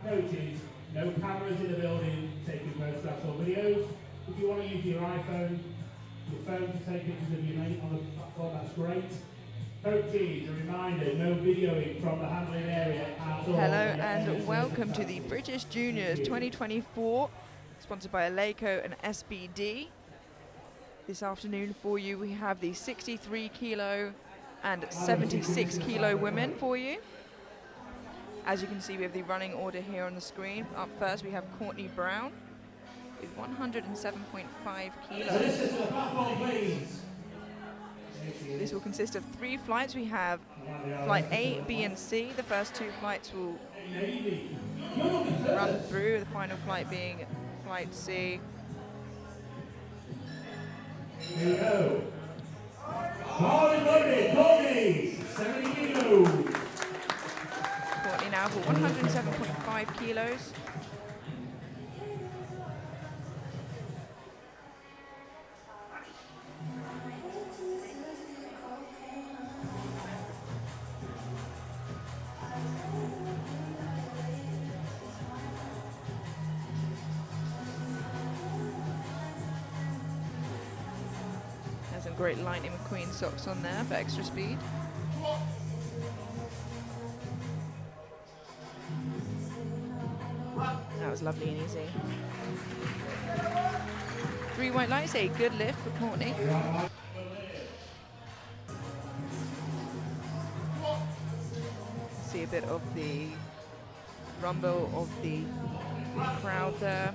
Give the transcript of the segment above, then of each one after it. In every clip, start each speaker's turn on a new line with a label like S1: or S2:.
S1: Coaches, no cameras in the building taking photographs or videos. If you want to use your iPhone, your phone to take pictures of your mate on the platform, that's great. Coaches, a reminder, no videoing from the handling area at all.
S2: Hello and welcome to the British Juniors 2024, sponsored by Eleiko and SBD. This afternoon for you we have the 63 kilo and 76 kilo women for you. As you can see, we have the running order here on the screen. Up first we have Courtney Brown with 107.5 kilos. This will consist of 3 flights. We have flight A, B and C. The first 2 flights will run through, the final flight being flight C.
S1: Here we go. Courtney, 70 kilos.
S2: Courtney now for 107.5 kilos. Some great Lightning McQueen socks on there for extra speed. That was lovely and easy. 3 white lights, a good lift for Courtney. See a bit of the rumble of the crowd there.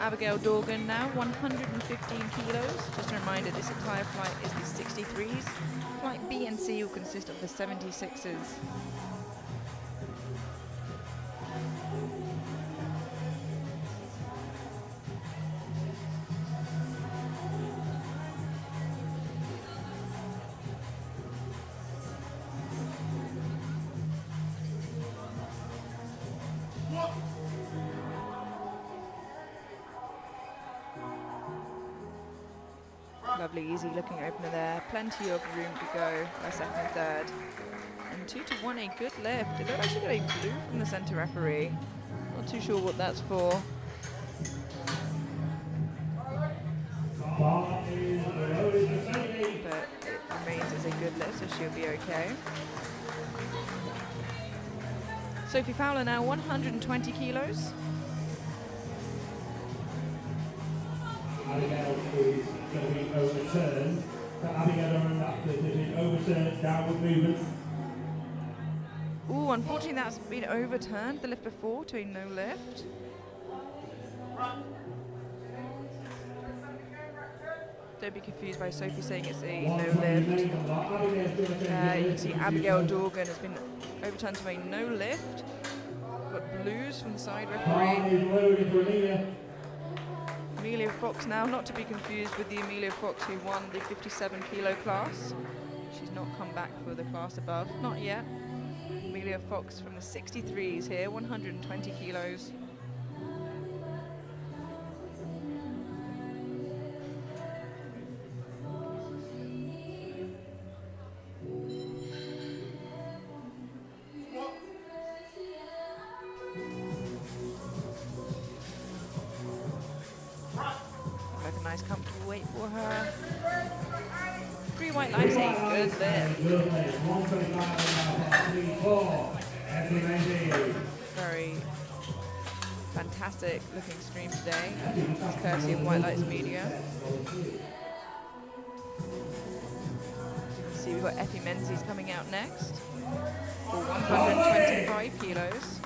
S2: Abigail Dorgan now, 115 kilos. Just a reminder, this entire flight is the 63s. Flight B and C will consist of the 76s. Lovely, easy looking opener there. Plenty of room to go by second and third. And 2 to 1, a good lift. It looked like she got a blue from the centre referee. Not too sure what that's for. But it remains as a good lift, so she'll be okay. Sophie Fowler now, 120 kilos.
S1: Abigail is going to be overturned. So Abigail on that has been overturned, downward movement.
S2: Ooh, unfortunately that's been overturned, the lift before, to a no lift. Don't be confused by Sophie saying it's a no lift. You can see Abigail Dorgan has been overturned to a no lift. Got blues from the side referee. Amelia Fox now, not to be confused with the Amelia Fox who won the 57 kilo class. She's not come back for the class above, not yet. Amelia Fox from the 63s here, 120 kilos. Nice comfortable weight for her. 3 white lights, a good lift. Very fantastic looking stream today. It's courtesy of White Lights Media. See, we've got Effie Menzies coming out next for 125 kilos.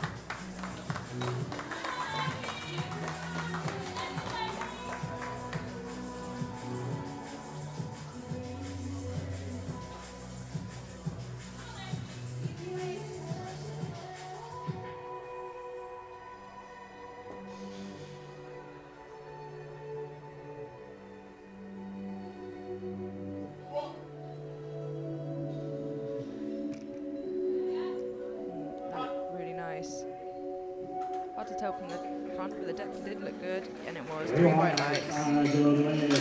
S2: Hard to tell from the front, but the depth did look good, and it was 3 white lights.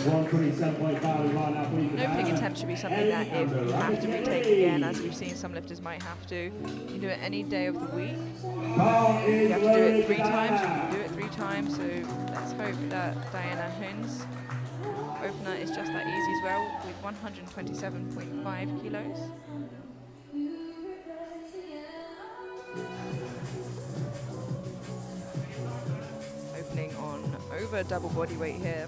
S2: An opening attempt should be something that if you have to retake again, as we've seen some lifters might have to, you can do it any day of the week. You have to do it 3 times, you can do it 3 times, so let's hope that Diana Hunn's opener is just that easy as well, with 127.5 kilos. Opening on over double body weight here.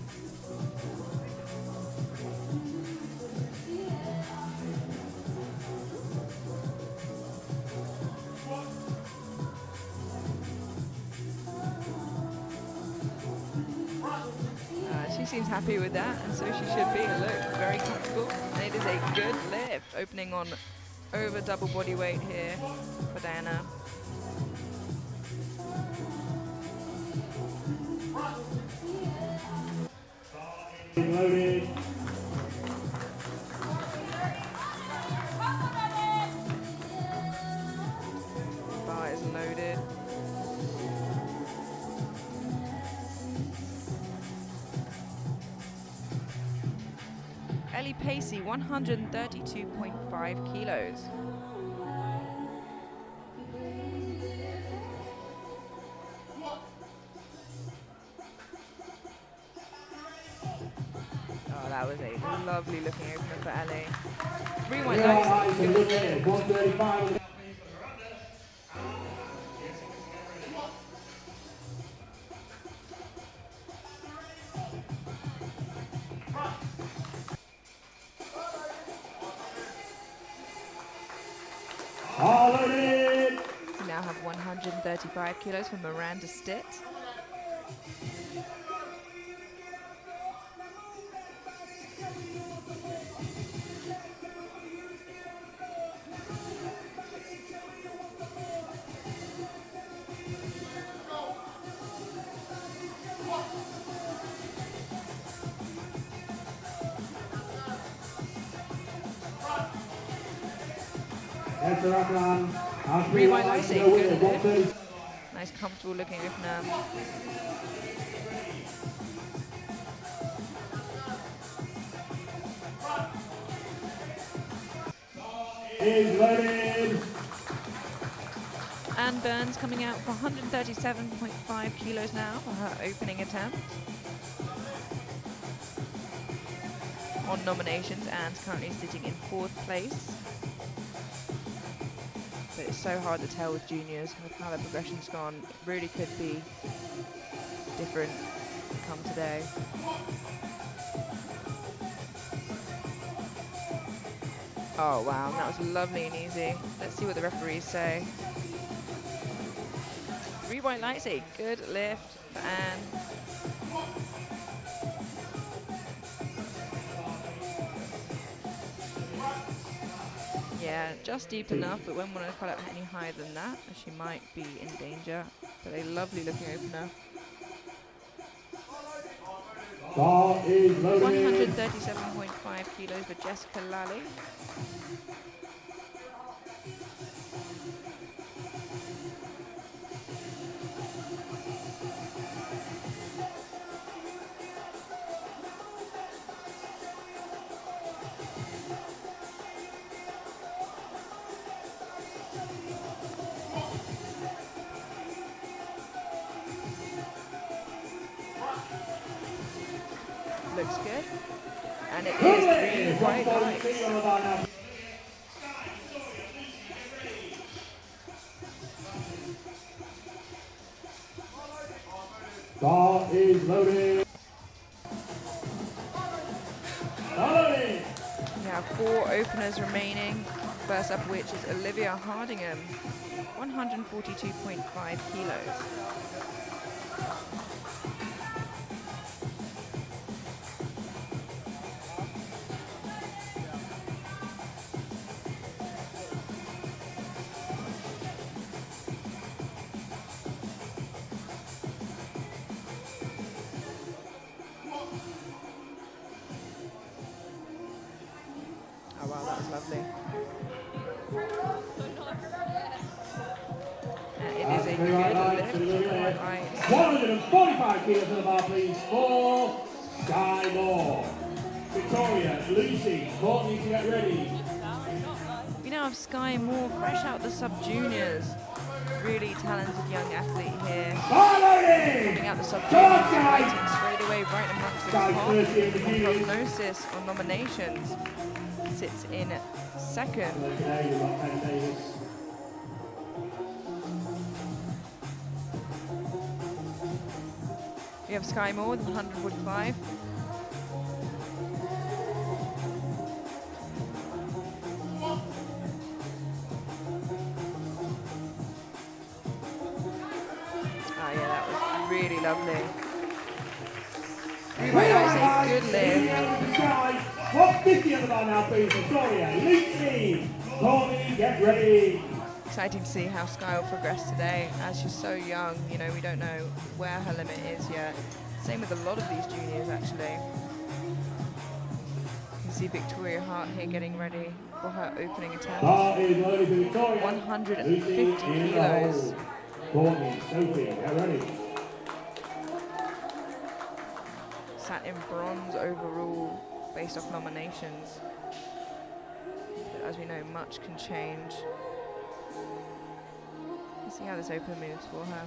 S2: She seems happy with that, and so she should be. Look, very comfortable, and it is a good lift. Opening on over double body weight here for Diana.
S1: Loaded.
S2: Bar is loaded. Ellie Pacey, 132.5 kilos. Oh, that was a lovely looking opener for Ellie. 3-1 nice. We now have 135 kilos for Miranda Stitt. Rewind icing, good lift. Nice comfortable looking opener. Anne Burns coming out for 137.5 kilos now for her opening attempt. On nominations, Anne's currently sitting in 4th place. But it's so hard to tell with juniors with how their progression's gone. It really could be different come today. Oh wow, that was lovely and easy. Let's see what the referees say. 3 white lights, a good lift for Anne. Yeah, just deep enough, but won't want to cut it any higher than that, as she might be in danger. But a lovely looking opener. 137.5 kilos for Jessica Lally. Looks good. And it is 3 white lights.
S1: Ball is loaded. Loaded.
S2: We have 4 openers remaining. First up, which is Olivia Hardingham, 142.5 kilos. Oh wow, that was lovely. It is a good lift.
S1: 145 kilos to the bar, please. 4 Sky Moore. Victoria, Lucy, Courtney to get ready.
S2: We now have Sky Moore, fresh out the sub-juniors. Really talented young athlete here. Coming out the sub-juniors, fighting straight away right amongst the top. On prognosis on nominations, sits in second. We have Sky Moore with 145. Oh yeah, that was really lovely. That was a good lift.
S1: 150 on the bar now, please. Victoria, Lucy, Courtney, get ready.
S2: Exciting to see how Sky will progress today. As she's so young, you know, we don't know where her limit is yet. Same with a lot of these juniors, actually. You can see Victoria Hart here getting ready for her opening attempt. 150 kilos.
S1: Courtney, Sophie, get ready.
S2: Sat in bronze overall based off nominations. But as we know, much can change. Let's see how this open moves for her.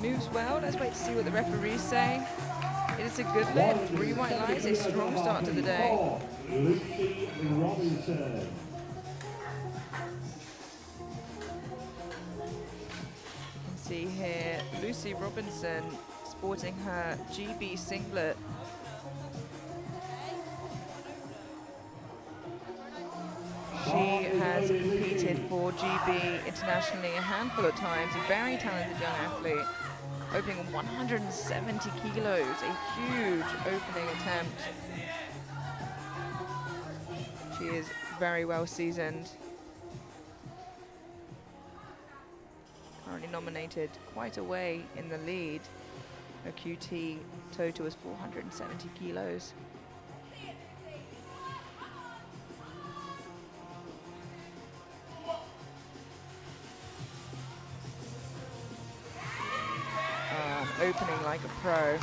S2: Moves well. Let's wait to see what the referees say. It is a good lift. 3 white lights, a strong start to the day.
S1: Lucy Robinson.
S2: See here, Lucy Robinson sporting her GB singlet. She has competed for GB internationally a handful of times, a very talented young athlete, opening 170 kilos, a huge opening attempt. She is very well seasoned. Currently nominated quite a way in the lead. Her QT total is 470 kilos. Opening like a pro.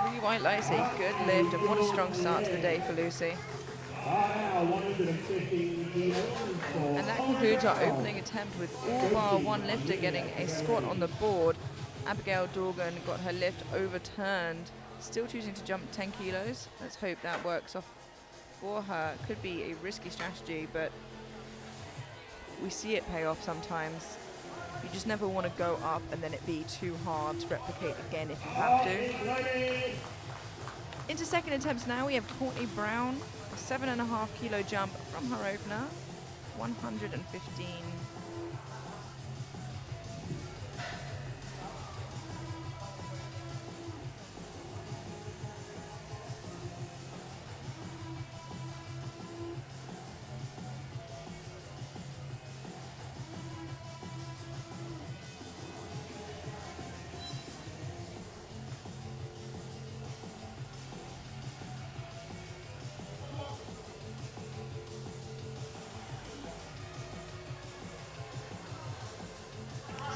S2: 3 white lights, a good lift, and what a strong start to the day for Lucy. And that concludes our opening attempt with all bar one lifter getting a squat on the board. Abigail Dorgan got her lift overturned, still choosing to jump 10 kilos. Let's hope that works off for her. Could be a risky strategy, but we see it pay off sometimes. You just never want to go up and then it be too hard to replicate again if you have to. Into second attempts now, we have Courtney Brown, a 7.5 kilo jump from her opener, 115.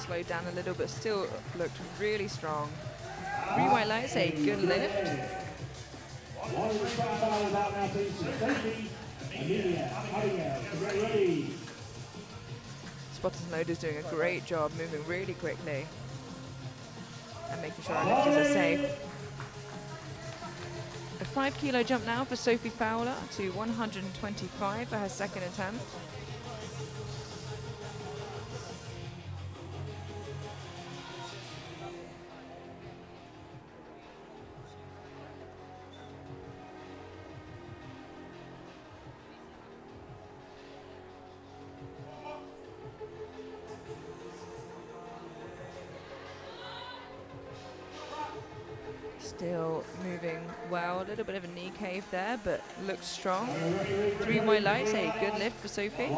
S2: Slowed down a little, but still looked really strong. 3 white lights, a good lift. Spotters and loaders doing a great job, moving really quickly and making sure our lifters are safe. A 5 kilo jump now for Sophie Fowler to 125 for her second attempt. Still moving well, a little bit of a knee cave there, but looks strong. 3 white lights, a good lift for Sophie.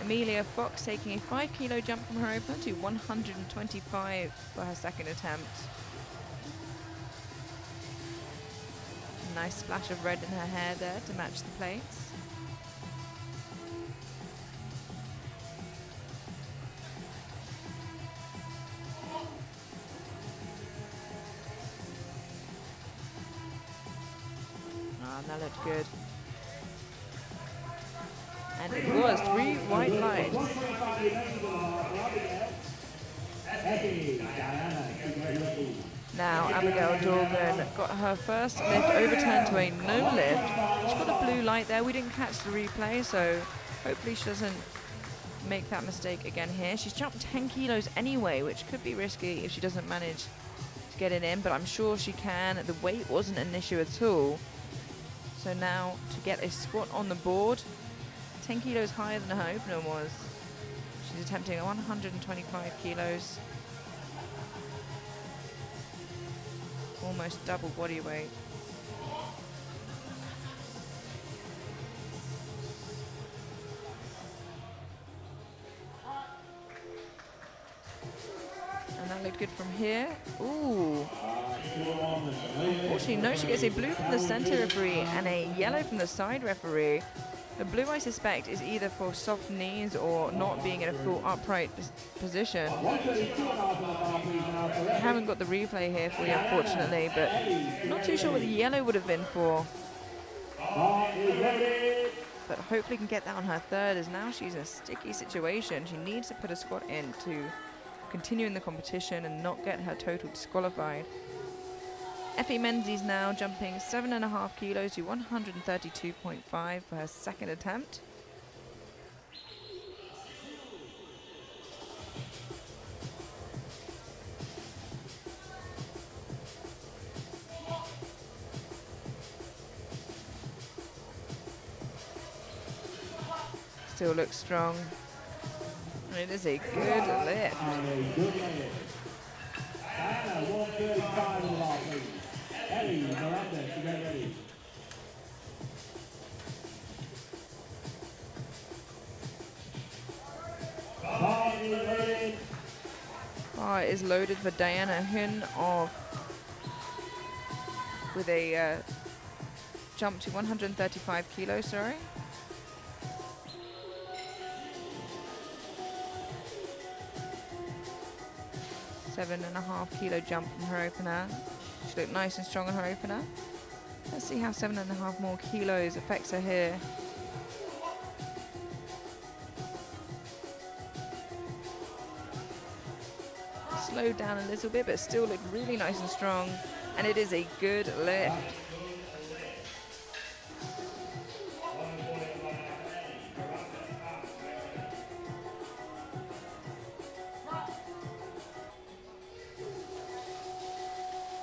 S2: And Amelia Fox taking a 5 kilo jump from her opener to 125 for her second attempt. Nice splash of red in her hair there to match the plates. That looked good. And it was 3 white lights. Now Abigail Dorgan got her first lift overturned to a no lift. She got a blue light there. We didn't catch the replay, so hopefully she doesn't make that mistake again here. She's jumped 10 kilos anyway, which could be risky if she doesn't manage to get it in, but I'm sure she can. The weight wasn't an issue at all. So now to get a squat on the board, 10 kilos higher than her opener was. She's attempting 125 kilos. Almost double body weight. And that looked good from here. Ooh. Unfortunately, no, she gets a blue from the center referee and a yellow from the side referee. The blue, I suspect, is either for soft knees or not being in a full upright position. I haven't got the replay here for you, unfortunately, but not too sure what the yellow would have been for. But hopefully can get that on her third, as now she's in a sticky situation. She needs to put a squat in to continue in the competition and not get her total disqualified. Effie Menzies now jumping 7.5 kilos to 132.5 for her second attempt. Still looks strong. And it is a good lift. Bar is loaded for Diana Huynh with a jump to 135 kilos, sorry. $7.5 kilo jump from her opener. She looked nice and strong on her opener. Let's see how 7.5 more kilos affects her here. Slowed down a little bit, but still looked really nice and strong. And it is a good lift.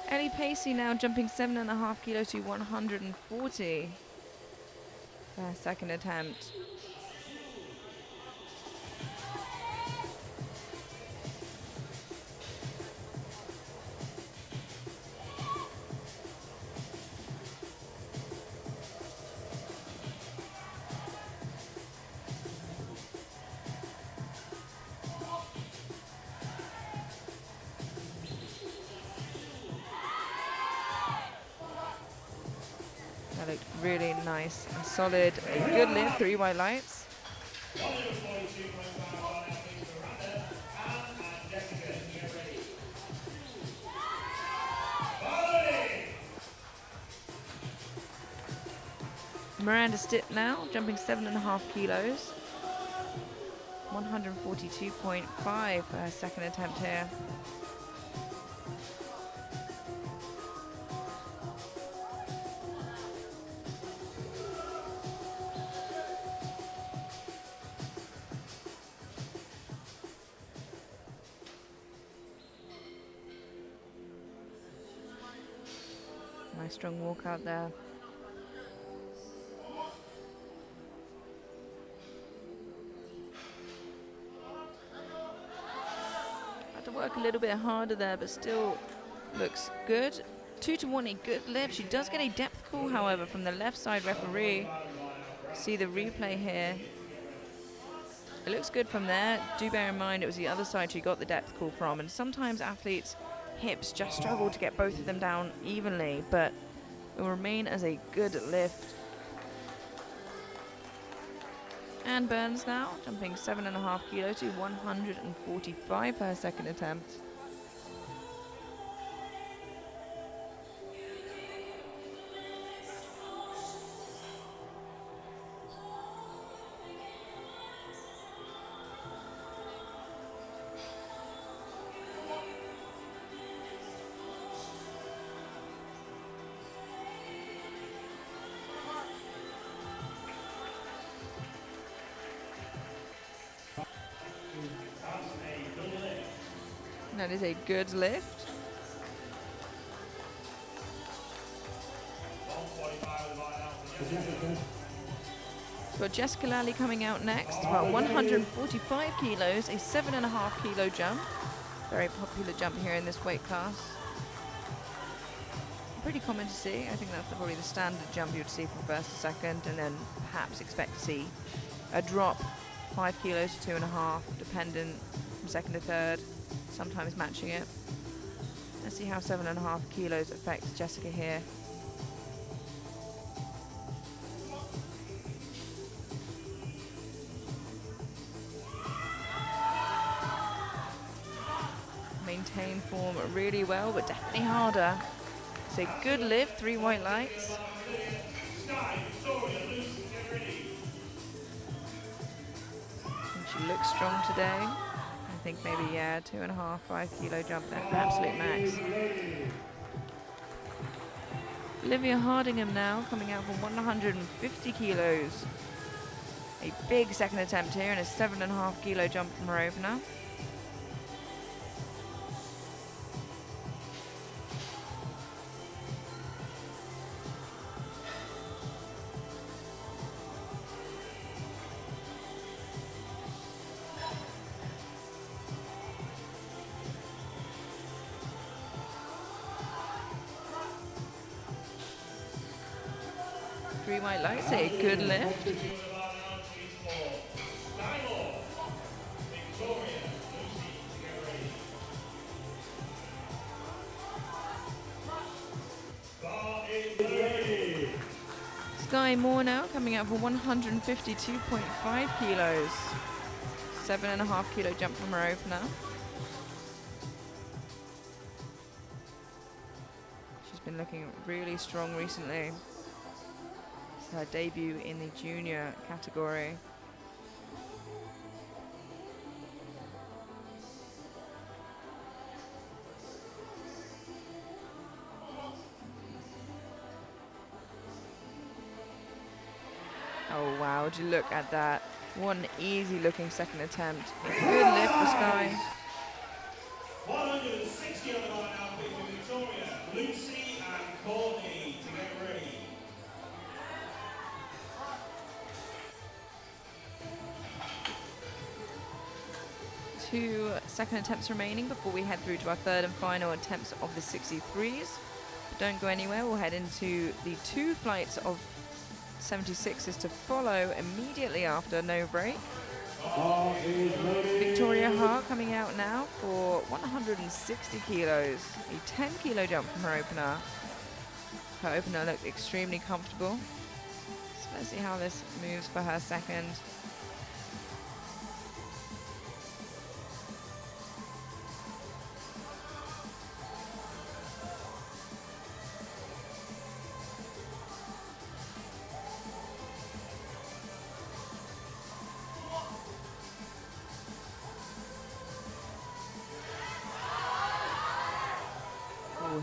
S2: Ellie Pacey now jumping 7.5 kilos to 140 for her second attempt. That looked really nice and solid. A good lift, 3 white lights. Miranda Stitt now, jumping 7.5 kilos. 142.5 for her second attempt here. Nice strong walk out there. Had to work a little bit harder there, but still looks good. 2-to-1, a good lift. She does get a depth call, however, from the left side referee. See the replay here. It looks good from there. Do bear in mind it was the other side she got the depth call from, and sometimes athletes' hips just struggle to get both of them down evenly, but it will remain as a good lift. And Burns now, jumping 7.5 kilos to 145 per second attempt. That is a good lift. We've got Jessica Lally coming out next, about 145 kilos, a 7.5 kilo jump. Very popular jump here in this weight class. Pretty common to see. I think that's probably the standard jump you'd see from first to second, and then perhaps expect to see a drop 5 kilos to 2.5, dependent from second to third, sometimes matching it. Let's see how 7.5 kilos affects Jessica here. Maintain form really well, but definitely harder. It's a good lift, 3 white lights. And she looks strong today. I think maybe, yeah, 2.5, 5 kilo jump there, absolute max. Olivia Hardingham now coming out from 150 kilos. A big second attempt here and a 7.5 kilo jump from her opener. White lights, a good lift. Sky Moore now coming out for 152.5 kilos. 7.5 kilo jump from her opener. She's been looking really strong recently. Her debut in the junior category. Oh wow, would you look at that. One easy looking second attempt. Good lift for Sky.
S3: 160 on the line now for Victoria, Lucy and Courtney to get ready.
S2: Two second attempts remaining before we head through to our third and final attempts of the 63s. But don't go anywhere, we'll head into the 2 flights of 76s to follow immediately after, no break. Victoria Hart coming out now for 160 kilos, a 10 kilo jump from her opener. Her opener looked extremely comfortable. So let's see how this moves for her second.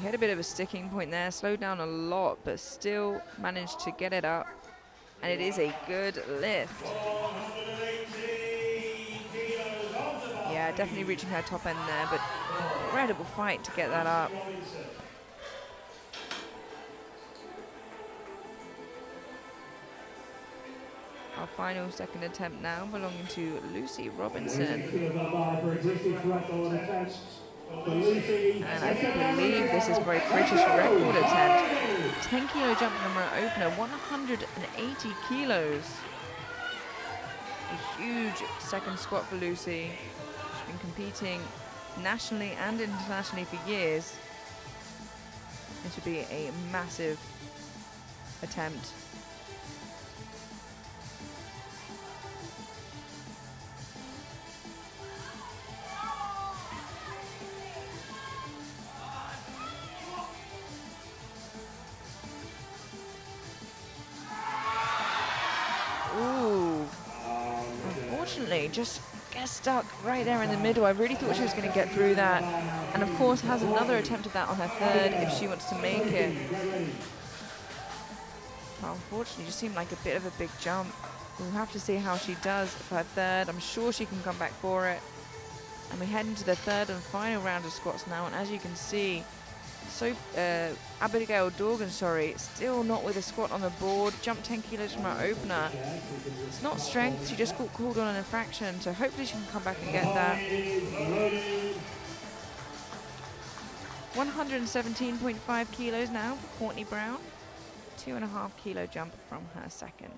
S2: Hit a bit of a sticking point there, slowed down a lot, but still managed to get it up. And it is a good lift. Yeah, definitely reaching her top end there, but incredible fight to get that up. Our final second attempt now belonging to Lucy Robinson. And I believe this is for a British record attempt. 10 kilo jump from her opener, 180 kilos. A huge second squat for Lucy. She's been competing nationally and internationally for years. This would be a massive attempt. Ooh. Unfortunately, just gets stuck right there in the middle. I really thought she was going to get through that. And of course has another attempt at that on her third if she wants to make it. Well, unfortunately, just seemed like a bit of a big jump. We'll have to see how she does for her third. I'm sure she can come back for it. And we head into the third and final round of squats now. And as you can see, Abigail Dorgan, still not with a squat on the board. Jumped 10 kilos from her opener. It's not strength, she just got called on an infraction, so hopefully she can come back and get that. 117.5 kilos now for Courtney Brown. 2.5 kilo jump from her second.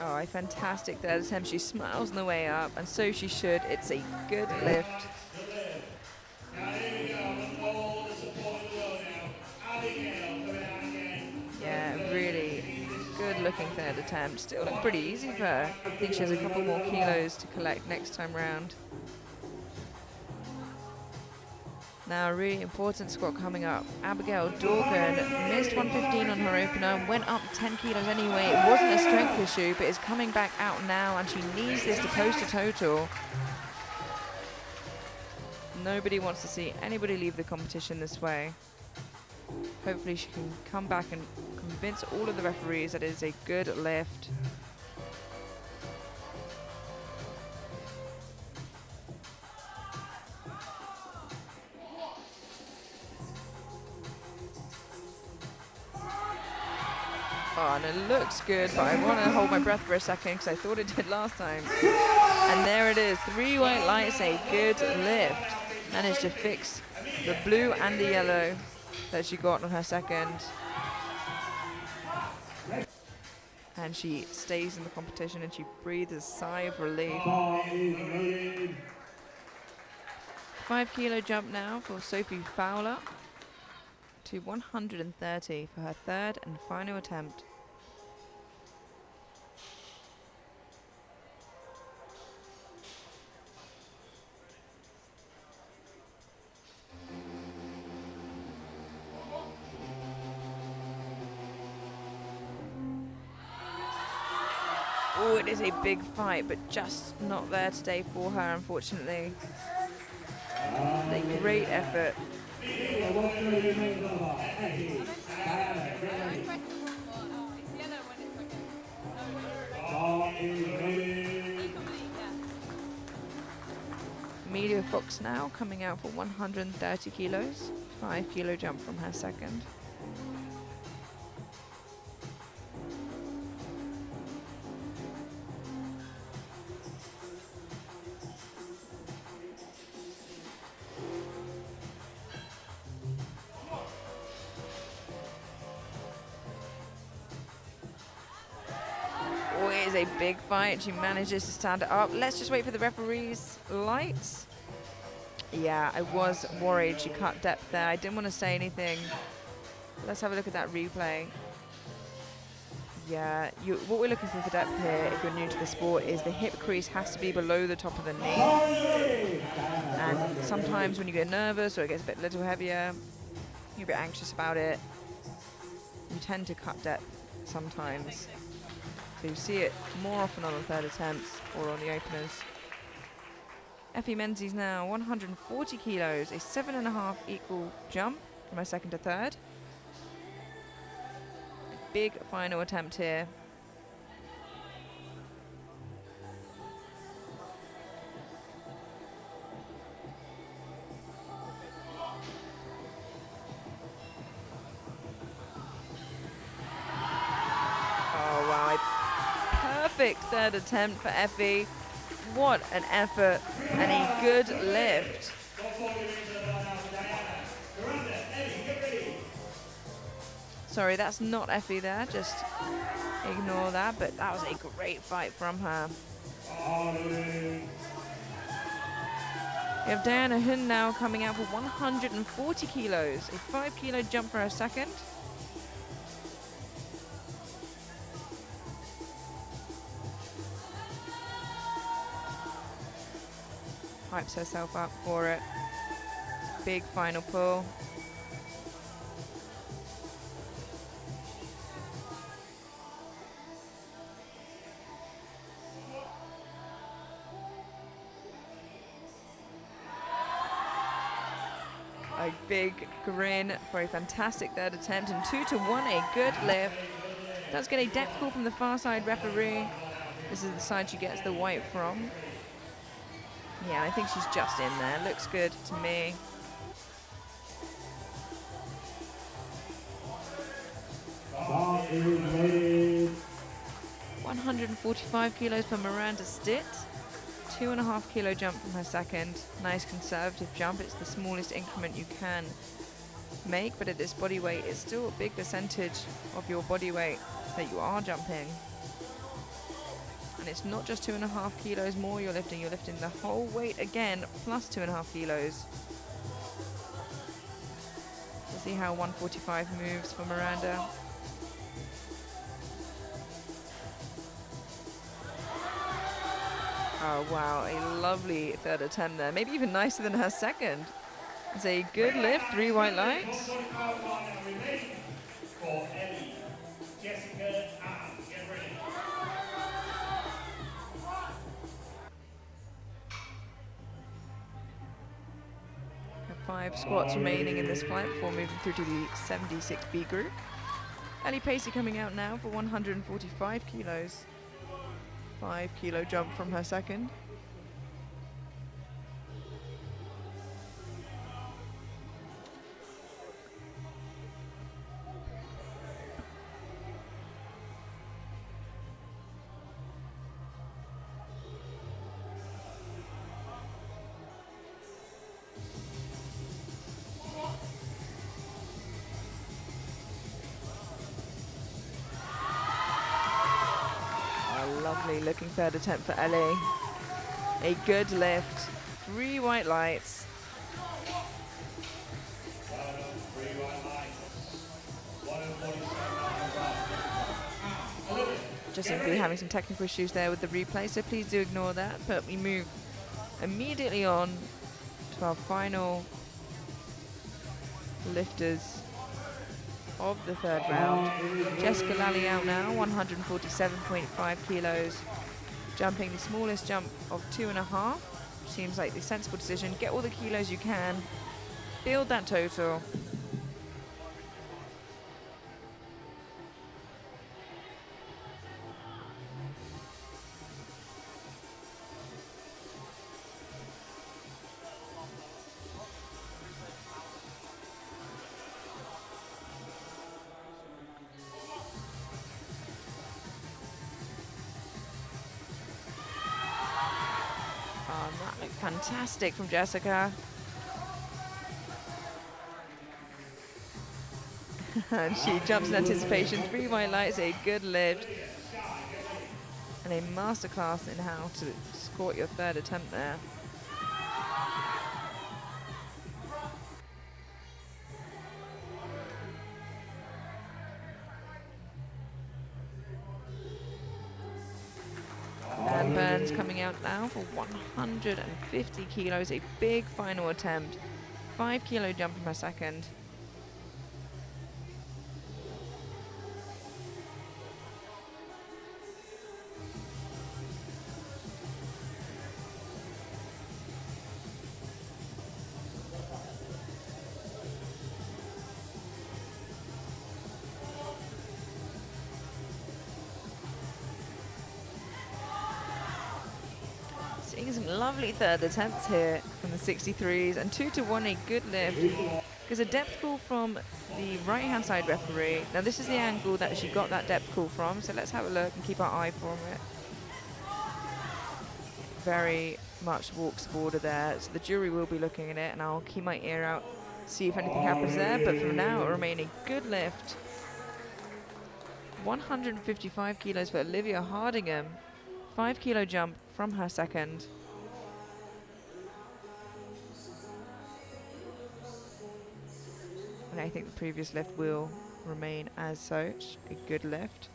S2: Oh, a fantastic third attempt. She smiles on the way up, and so she should. It's a good lift. Yeah, really good looking third attempt. Still look pretty easy for her. I think she has a couple more kilos to collect next time round. Now, a really important squat coming up. Abigail Dorgan missed 115 on her opener, went up 10 kilos anyway. It wasn't a strength issue, but is coming back out now, and she needs this to post a total. Nobody wants to see anybody leave the competition this way. Hopefully she can come back and convince all of the referees that it is a good lift. Oh, and it looks good, but I want to hold my breath for a second because I thought it did last time. And there it is, 3 white lights, a good lift. Managed to fix the blue and the yellow that she got on her second. And she stays in the competition and she breathes a sigh of relief. 5 kilo jump now for Sophie Fowler to 130 for her third and final attempt. Oh, it is a big fight, but just not there today for her, unfortunately. A great effort. Amelia Fox now coming out for 130 kilos, 5 kilo jump from her second. A big fight. She manages to stand it up. Let's just wait for the referee's lights. Yeah, I was worried she cut depth there. I didn't want to say anything. Let's have a look at that replay. Yeah, what we're looking for depth here, if you're new to the sport, is the hip crease has to be below the top of the knee. And sometimes when you get nervous or it gets a little heavier, you're a bit anxious about it, you tend to cut depth sometimes. So you see it more often on the third attempts or on the openers. Effie Menzies now 140 kilos, a 7.5 equal jump from her second to third. big final attempt here. Oh, wow. A perfect third attempt for Effie. What an effort and a good lift. Sorry, that's not Effie there, just ignore that, but that was a great fight from her. We have Diana Hun now coming out for 140 kilos, a 5 kilo jump for her second. Hypes herself up for it. Big final pull. A big grin for a fantastic third attempt, and 2 to 1, a good lift. Does get a depth call from the far side referee. This is the side she gets the white from. Yeah, I think she's just in there. Looks good to me.
S1: Start is made.
S2: 145 kilos for Miranda Stitt. 2.5 kilo jump from her second. Nice conservative jump. It's the smallest increment you can make, but at this body weight, it's still a big percentage of your body weight that you are jumping. And it's not just 2.5 kilos more you're lifting the whole weight again, plus 2.5 kilos. We'll see how 145 moves for Miranda. Oh wow, a lovely third attempt there. Maybe even nicer than her second. It's a good lift, 3 white lights. Have 5 squats remaining in this flight before moving through to the 76B group. Ellie Pacey coming out now for 145 kilos. 5 kilo jump from her second. Lovely looking third attempt for Ellie. A good lift, 3 white lights. Just simply having some technical issues there with the replay, so please do ignore that. But we move immediately on to our final lifters of the third round. Jessica Lally out now, 147.5 kilos, jumping the smallest jump of 2.5. Seems like the sensible decision. Get all the kilos you can, build that total. That looked fantastic from Jessica. And she jumps in anticipation. 3 white lights, a good lift. And a masterclass in how to score your third attempt there. And Burns coming out now for 150 kilos, a big final attempt. 5 kilo jump from her second. making some lovely third attempts here from the 63s, and 2-1, a good lift. There's a depth call from the right-hand side referee. Now this is the angle that she got that depth call from, so let's have a look and keep our eye for it. Very much walks the border there, so the jury will be looking at it, and I'll keep my ear out, see if anything happens there, but for now it'll remain a good lift. 155 kilos for Olivia Hardingham. 5 kilo jump from her second. And I think the previous lift will remain as such, a good lift.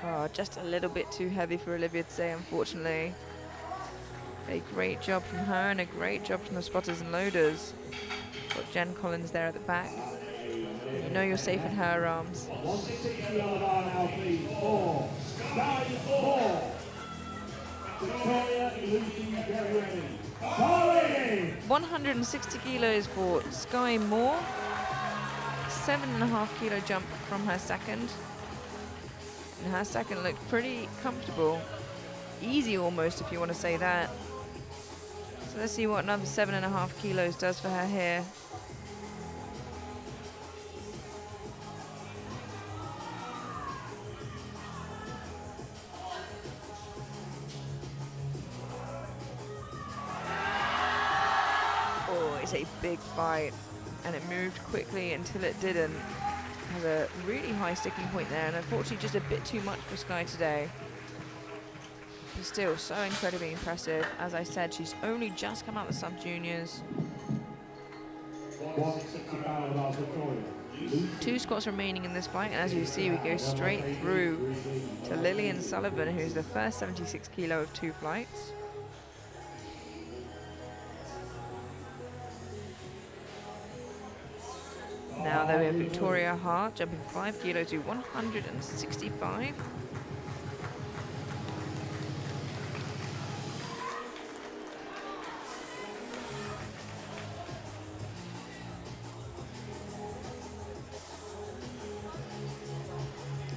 S2: Oh, just a little bit too heavy for Olivia today, unfortunately. A great job from her and a great job from the spotters and loaders. Got Jen Collins there at the back. You know you're safe in her arms. 160 kilos for Sky Moore. 7.5 kilo jump from her second. And her second looked pretty comfortable. Easy almost, if you want to say that. So let's see what another 7.5 kilos does for her here. Oh, it's a big fight. And it moved quickly until it didn't. Has a really high sticking point there, and unfortunately just a bit too much for Sky today. But still so incredibly impressive. As I said, she's only just come out of the sub-juniors. 2 squats remaining in this fight, and as you see, we go straight through to Lillian Sullivan, who's the first 76 kilo of 2 flights. Now though we have Victoria Hart jumping 5 kilo to 165.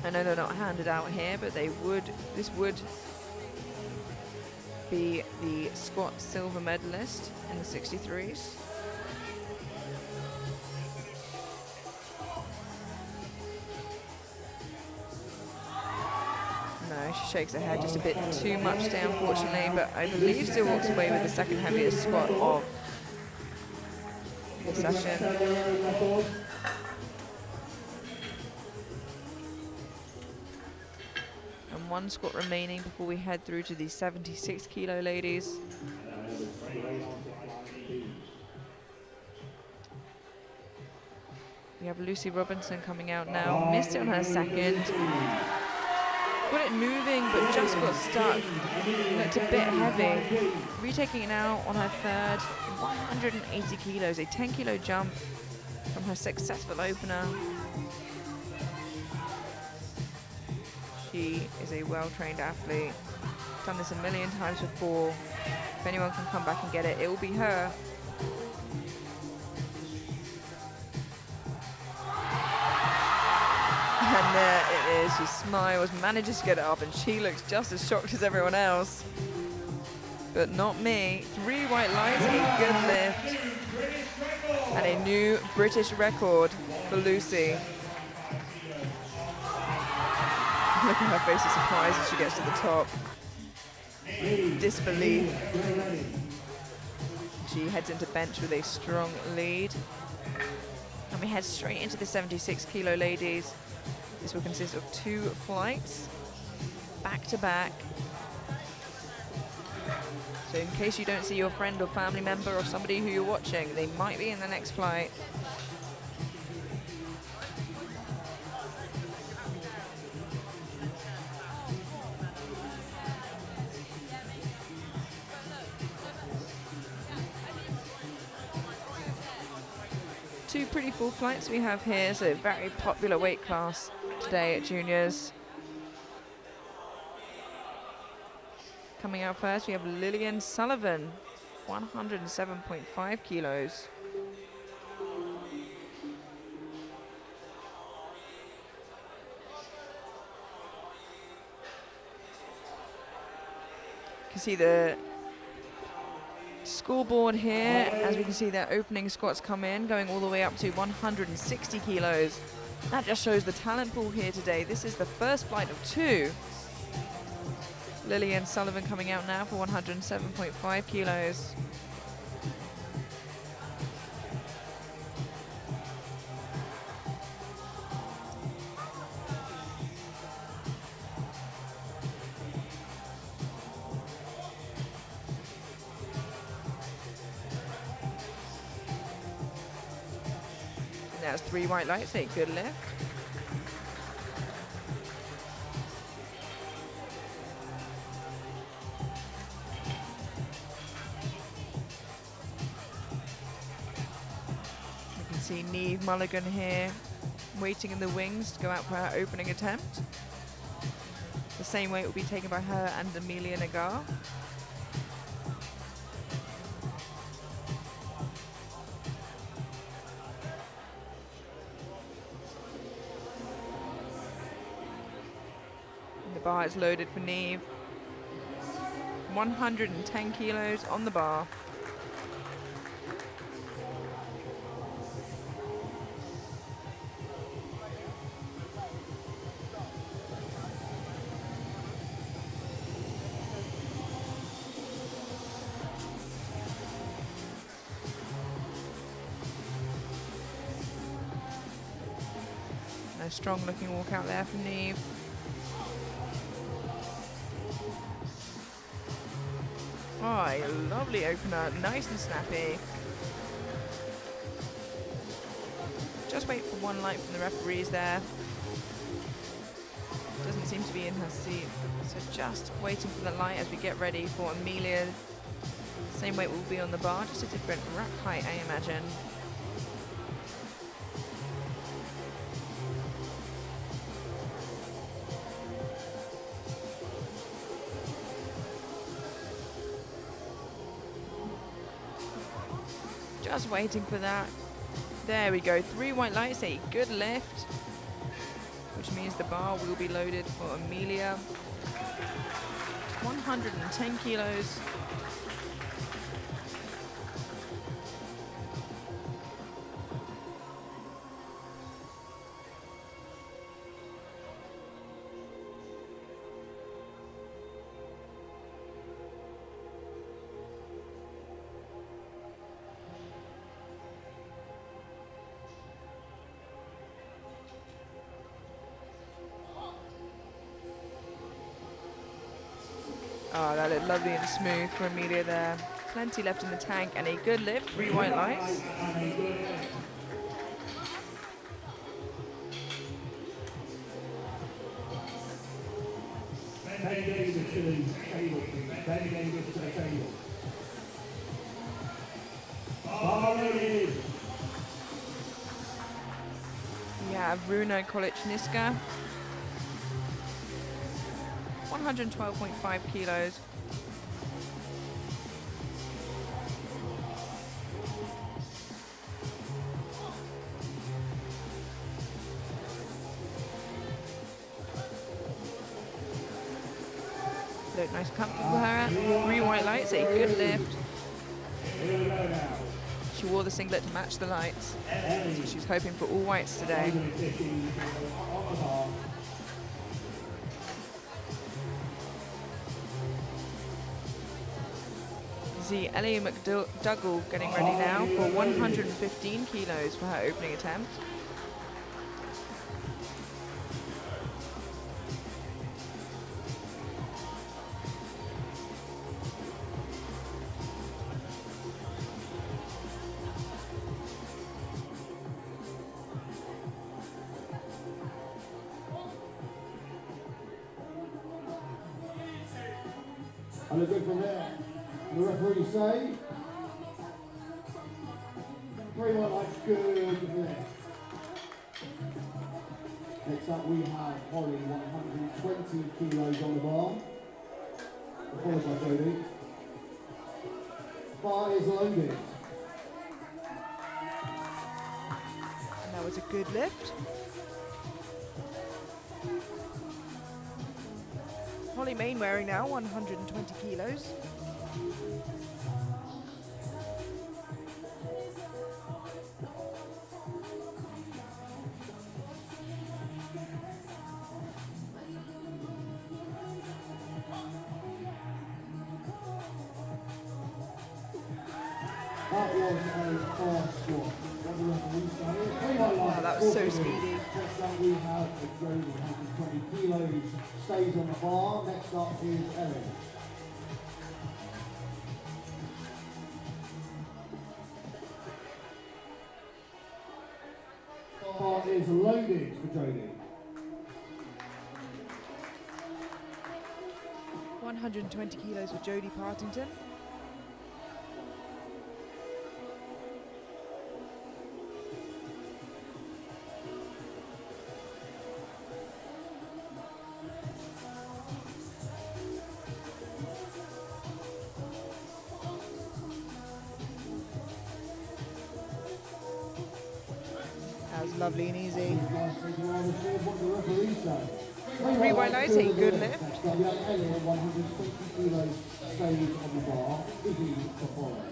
S2: I know they're not handed out here, but they would. This would be the squat silver medalist in the 63s. She shakes her head just a bit too much today, unfortunately, but I believe still walks away with the second heaviest squat of the session. And 1 squat remaining before we head through to the 76 kilo ladies. We have Lucy Robinson coming out now. Missed it on her second. Got it moving, but just got stuck. Looked a bit heavy. Retaking it now on her third, 180 kilos, a 10 kilo jump from her successful opener. She is a well-trained athlete. Done this a million times before. If anyone can come back and get it, it will be her. And there it is, she smiles, manages to get it up, and she looks just as shocked as everyone else. But not me. 3 white lights, a good lift. And a new British record for Lucy. Look at her face of surprise as she gets to the top. Disbelief. She heads into bench with a strong lead. And we head straight into the 76 kilo ladies. This will consist of 2 flights, back to back. So in case you don't see your friend or family member or somebody who you're watching, they might be in the next flight. Two pretty full flights we have here, so very popular weight class today at juniors. Coming out first, we have Lillian Sullivan, 107.5 kilos. You can see the scoreboard here, as we can see their opening squats come in, going all the way up to 160 kilos. That just shows the talent pool here today. This is the first flight of 2. Lillian Sullivan coming out now for 107.5 kilos. That's 3 white lights, a good lift. You can see Neve Mulligan here, waiting in the wings to go out for her opening attempt. The same weight will be taken by her and Amelia Nagar. Bar is loaded for Neve. 110 kilos on the bar. Nice strong looking walk out there from Neve. Oh, a lovely opener, nice and snappy. Just wait for one light from the referees there. Doesn't seem to be in her seat. So just waiting for the light as we get ready for Amelia. Same weight will be on the bar, just a different rack height, I imagine. Just waiting for that. There we go, 3 white lights, a good lift, which means the bar will be loaded for Amelia. 110 kilos. Oh, that looked lovely and smooth for Amelia there. Plenty left in the tank and a good lift, 3 white lights. We have Runa Kolichniska. 112.5 kilos. Look nice and comfortable for her. 3 white lights, a good lift. She wore the singlet to match the lights. So she's hoping for all whites today. See Ellie McDougall getting ready now for 115 kilos for her opening attempt.
S4: And a good from there. The referee say 3 white lights, good there. Next up we have Holly, 120 kilos on the bar. followed by Jody. Bar is loaded.
S2: And that was a good lift. Holly Mainwaring now, 120 kilos.
S4: That was a fast squat. What the referee saying?
S2: Wow, that was so speedy.
S4: Next up we have Jody, 120 kilos, stays on the bar. Next up is Ellen. Bar is loaded for Jody.
S2: 120 kilos for Jodie Partington. That was lovely and easy.
S4: What the referee say?
S2: Three white lights, a good lift.
S4: Next up we have Ellen, 120 kilos, stays on the bar. Izzy to follow.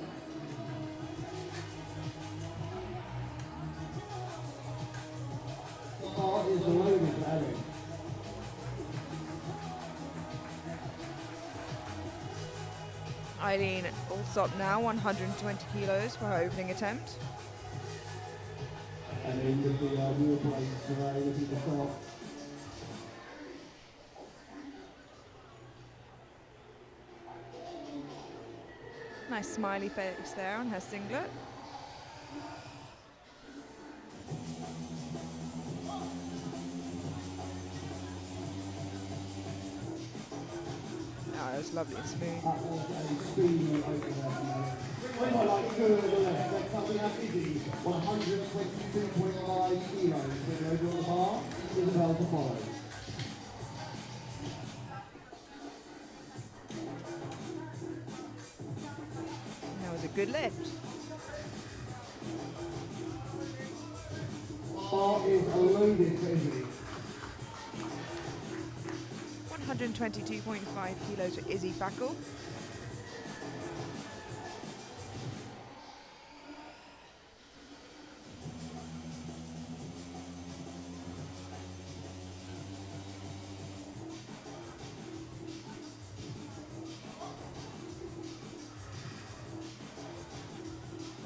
S4: Bar is loaded for Ellen.
S2: Eileen Allsop now, 120 kilos for her opening attempt.
S4: And then with the wheel plates looking to start.
S2: Nice smiley face there on her singlet. Oh, that was lovely and smooth.
S4: That was a speedy opener. Well, like two to the left. Next up we have Izzy, 122.5 kilos. Putting over on the bar, Isabel to follow.
S2: That was a good lift.
S4: Bar is loaded for Izzy.
S2: 122.5 kilos for Izzy Fackel.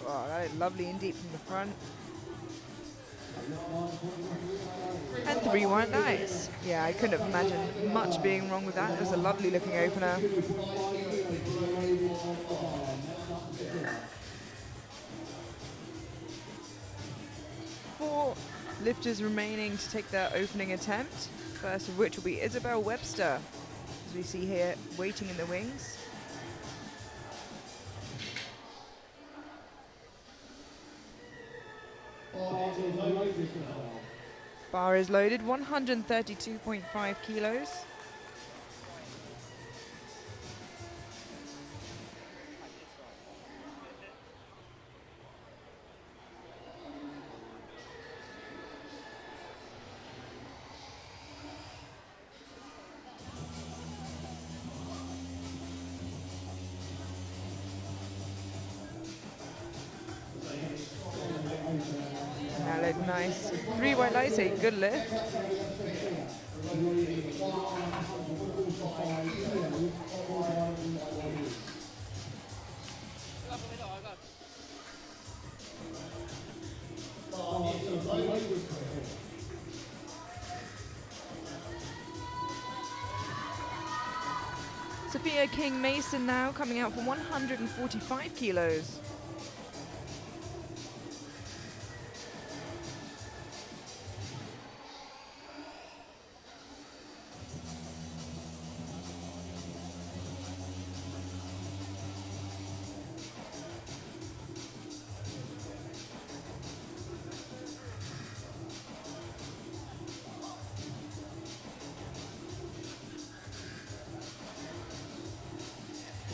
S2: Wow, that is lovely and deep from the front. And 3 white lights. Yeah, I couldn't have imagined much being wrong with that. It was a lovely looking opener. 4 lifters remaining to take their opening attempt. First of which will be Isabel Webster, as we see here, waiting in the wings. Bar is loaded, 132.5 kilos. That looked nice. 3 white lights, a good lift. Sophia King Mason now coming out for 145 kilos.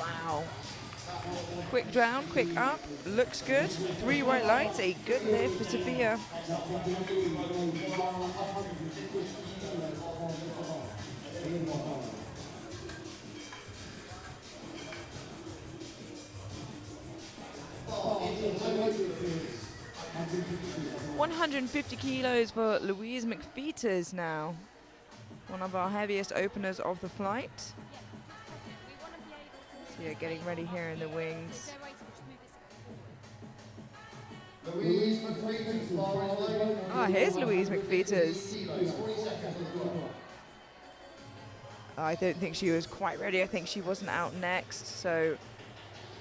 S2: Wow. Quick down, quick up, looks good. 3 white lights, a good lift for Sophia. $150 kilos for Louise McFeeters now. One of our heaviest openers of the flight. So yeah, getting ready here in the wings. Ah, here's Louise McFeeters. I don't think she was quite ready. I think she wasn't out next. So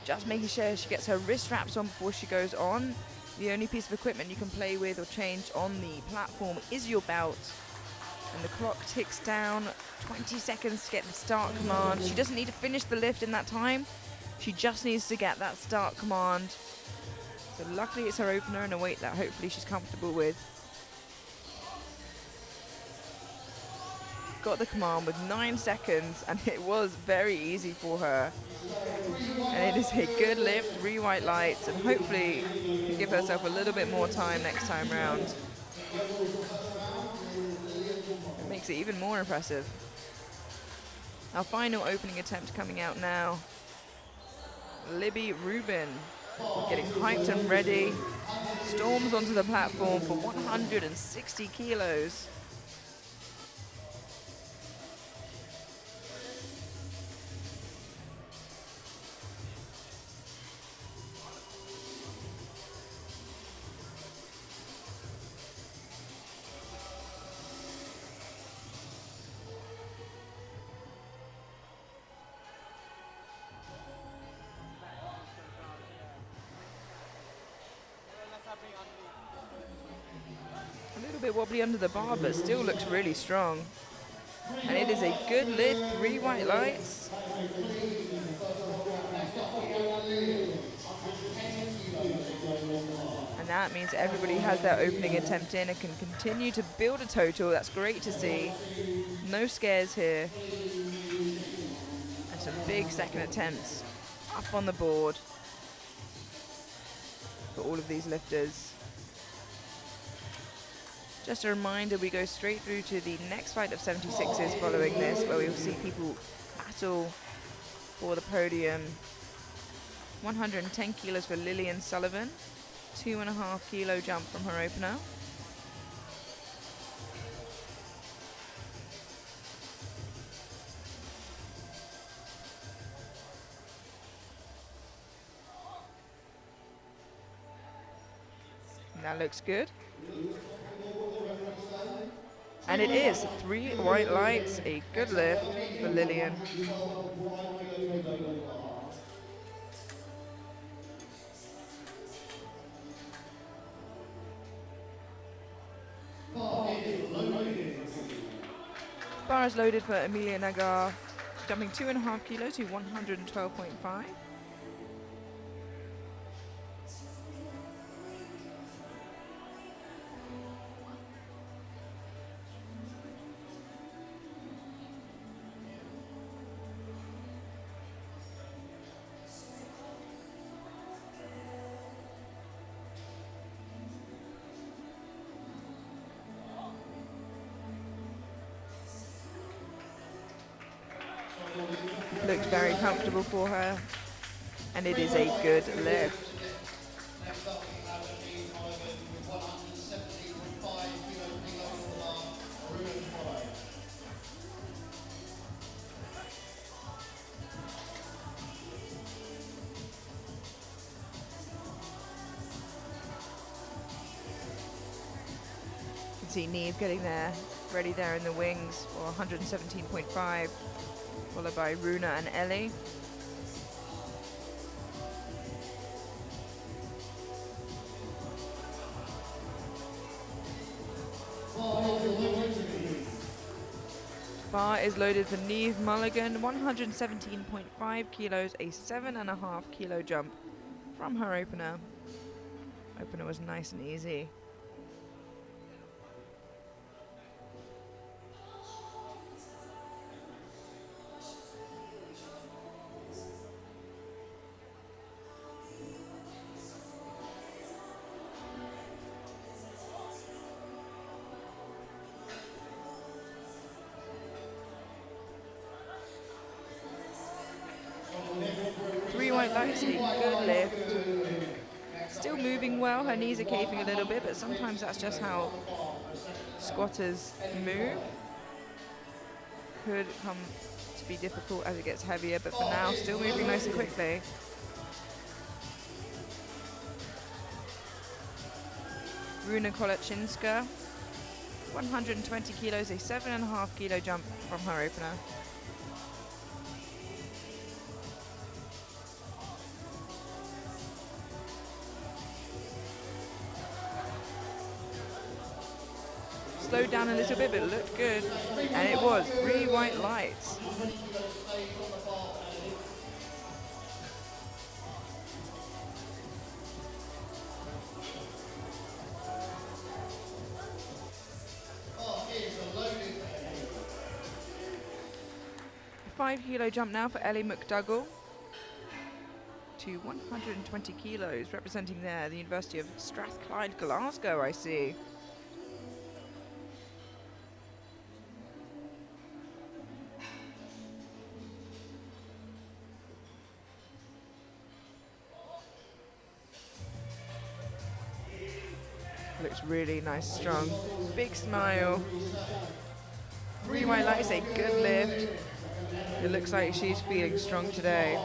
S2: just making sure she gets her wrist wraps on before she goes on. The only piece of equipment you can play with or change on the platform is your belt. And the clock ticks down, 20 seconds to get the start command. She doesn't need to finish the lift in that time. She just needs to get that start command. So luckily it's her opener and a weight that hopefully she's comfortable with. Got the command with 9 seconds and it was very easy for her. And it is a good lift, 3 white lights, and hopefully can give herself a little bit more time next time round. It makes it even more impressive. Our final opening attempt coming out now. Libby Rubin getting hyped and ready. Storms onto the platform for 160 kilos. A little bit wobbly under the bar, but still looks really strong. And it is a good lift, 3 white lights. And that means everybody has their opening attempt in and can continue to build a total. That's great to see. No scares here. And some big second attempts up on the board for all of these lifters. Just a reminder, we go straight through to the next flight of 76s following this, where we'll see people battle for the podium. 110 kilos for Lillian Sullivan, 2.5 kilo jump from her opener. That looks good. And it is 3 white lights, a good lift for Lillian. Bar is loaded for Amelia Nagar, jumping 2.5 kilos to 112.5. Looks very comfortable for her, and it is a good lift. You can see Neve getting there, ready there in the wings for 117.5. Followed by Runa and Ellie. Bar is loaded for Neve Mulligan, 117.5 kilos, a 7.5 kilo jump from her opener. Opener was nice and easy. white lights, a good lift. Still moving well, her knees are caving a little bit, but sometimes that's just how squatters move. Could come to be difficult as it gets heavier, but for now, still moving nice and quickly. Runa Kolachinska, 120 kilos, a 7.5 kilo jump from her opener. Slowed down a little bit, but it looked good. And it was 3 white lights. A 5 kilo jump now for Ellie McDougall to 120 kilos, representing there the University of Strathclyde, Glasgow, I see. Looks really nice, strong. Big smile. 3 white lights, a good lift. It looks like she's feeling strong today.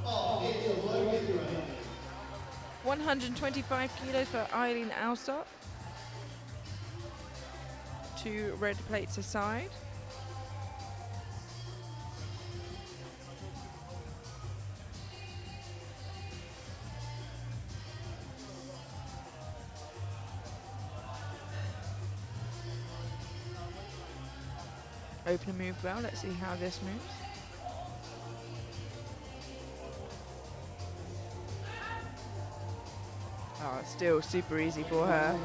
S2: Oh, 125 kilos for Eileen Alsop. 2 red plates aside. Opener moved well. Let's see how this moves. Oh, it's still super easy for her.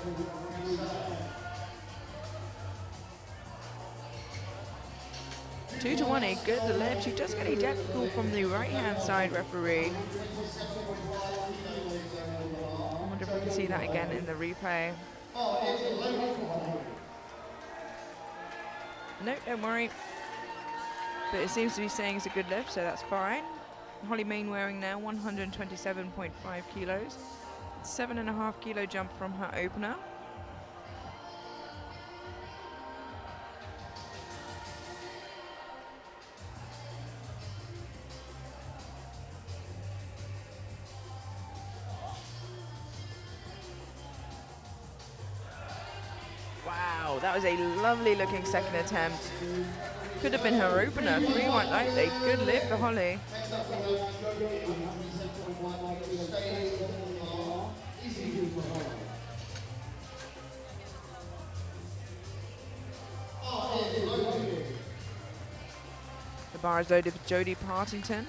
S2: Two to 1, a good lift. She does get a death call from the right-hand side referee. I wonder if we can see that again in the replay. No, don't worry. But it seems to be saying it's a good lift, so that's fine. Holly Mainwaring now, 127.5 kilos. 7.5 kilo jump from her opener. Wow, that was a lovely looking second attempt. Could have been her opener. 3 white lights, a good lift for Holly. The bar is loaded for Jodie Partington,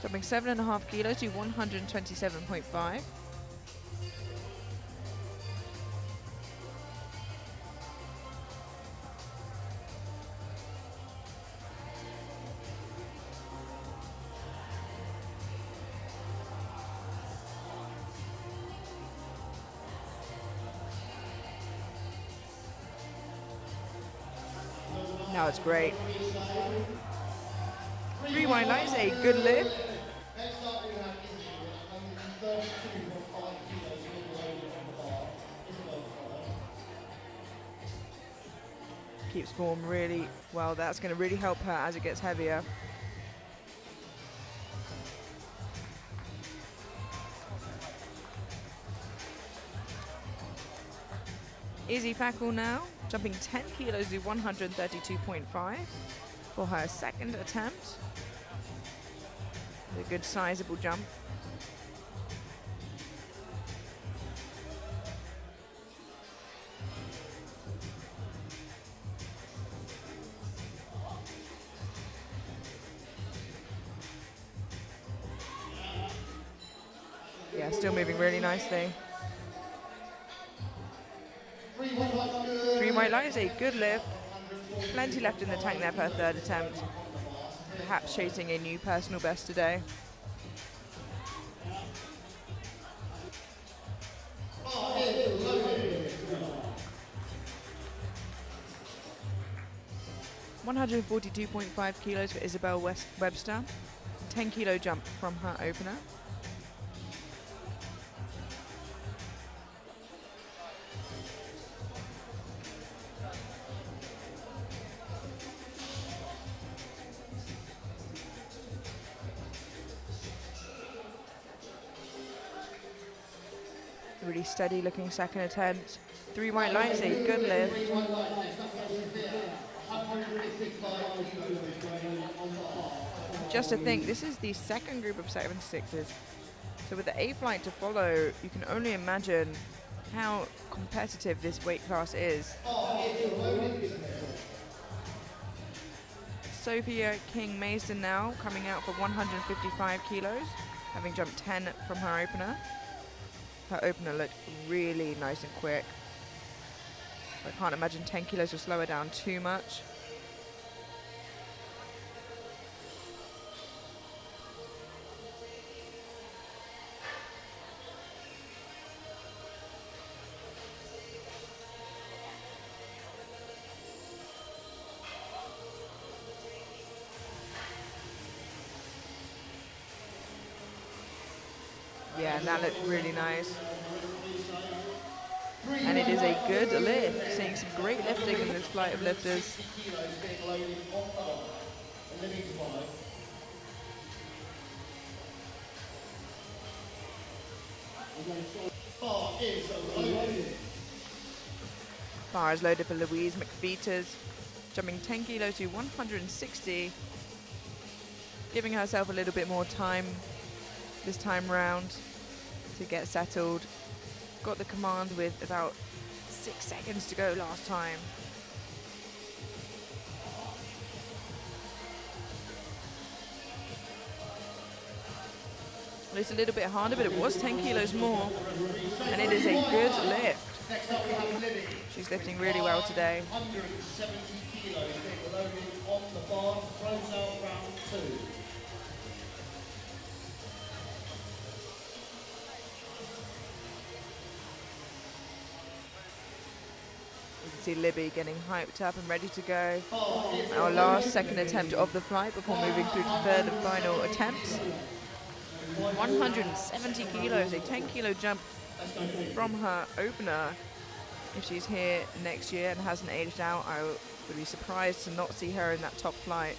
S2: jumping 7.5 kilos to 127.5. Now it's great. 3 white lights, a good lift. Keeps form really well. That's going to really help her as it gets heavier. Izzy Fackel now, jumping 10 kilos to 132.5 for her second attempt. A good sizable jump. Yeah, still moving really nicely. 3 white lights, a good lift. Plenty left in the tank there for her third attempt. Perhaps chasing a new personal best today. 142.5 kilos for Isabel Webster. 10 kilo jump from her opener. Really steady looking second attempt. 3 white lights, a good lift. Just to think, this is the second group of 76s. So with the A flight to follow, you can only imagine how competitive this weight class is. Sophia King Mason now coming out for 155 kilos, having jumped 10 from her opener. Her opener looked really nice and quick. I can't imagine 10 kilos will slow her down too much. Yeah, and that looked really nice. And it is a good lift. Seeing some great lifting in this flight of lifters. Bar is loaded for Louise McFeeters, jumping 10 kilos to 160, giving herself a little bit more time this time round to get settled. Got the command with about 6 seconds to go last time. It's a little bit harder, but it was 10 kilos more, and it is a good lift. She's lifting really well today.
S4: 170 kilos being loaded on the bar, throws out round 2.
S2: You can see Libby getting hyped up and ready to go. Our last second attempt of the flight before moving through to third and final attempt. 170 kilos, a 10 kilo jump from her opener. If she's here next year and hasn't aged out, I would be surprised to not see her in that top flight.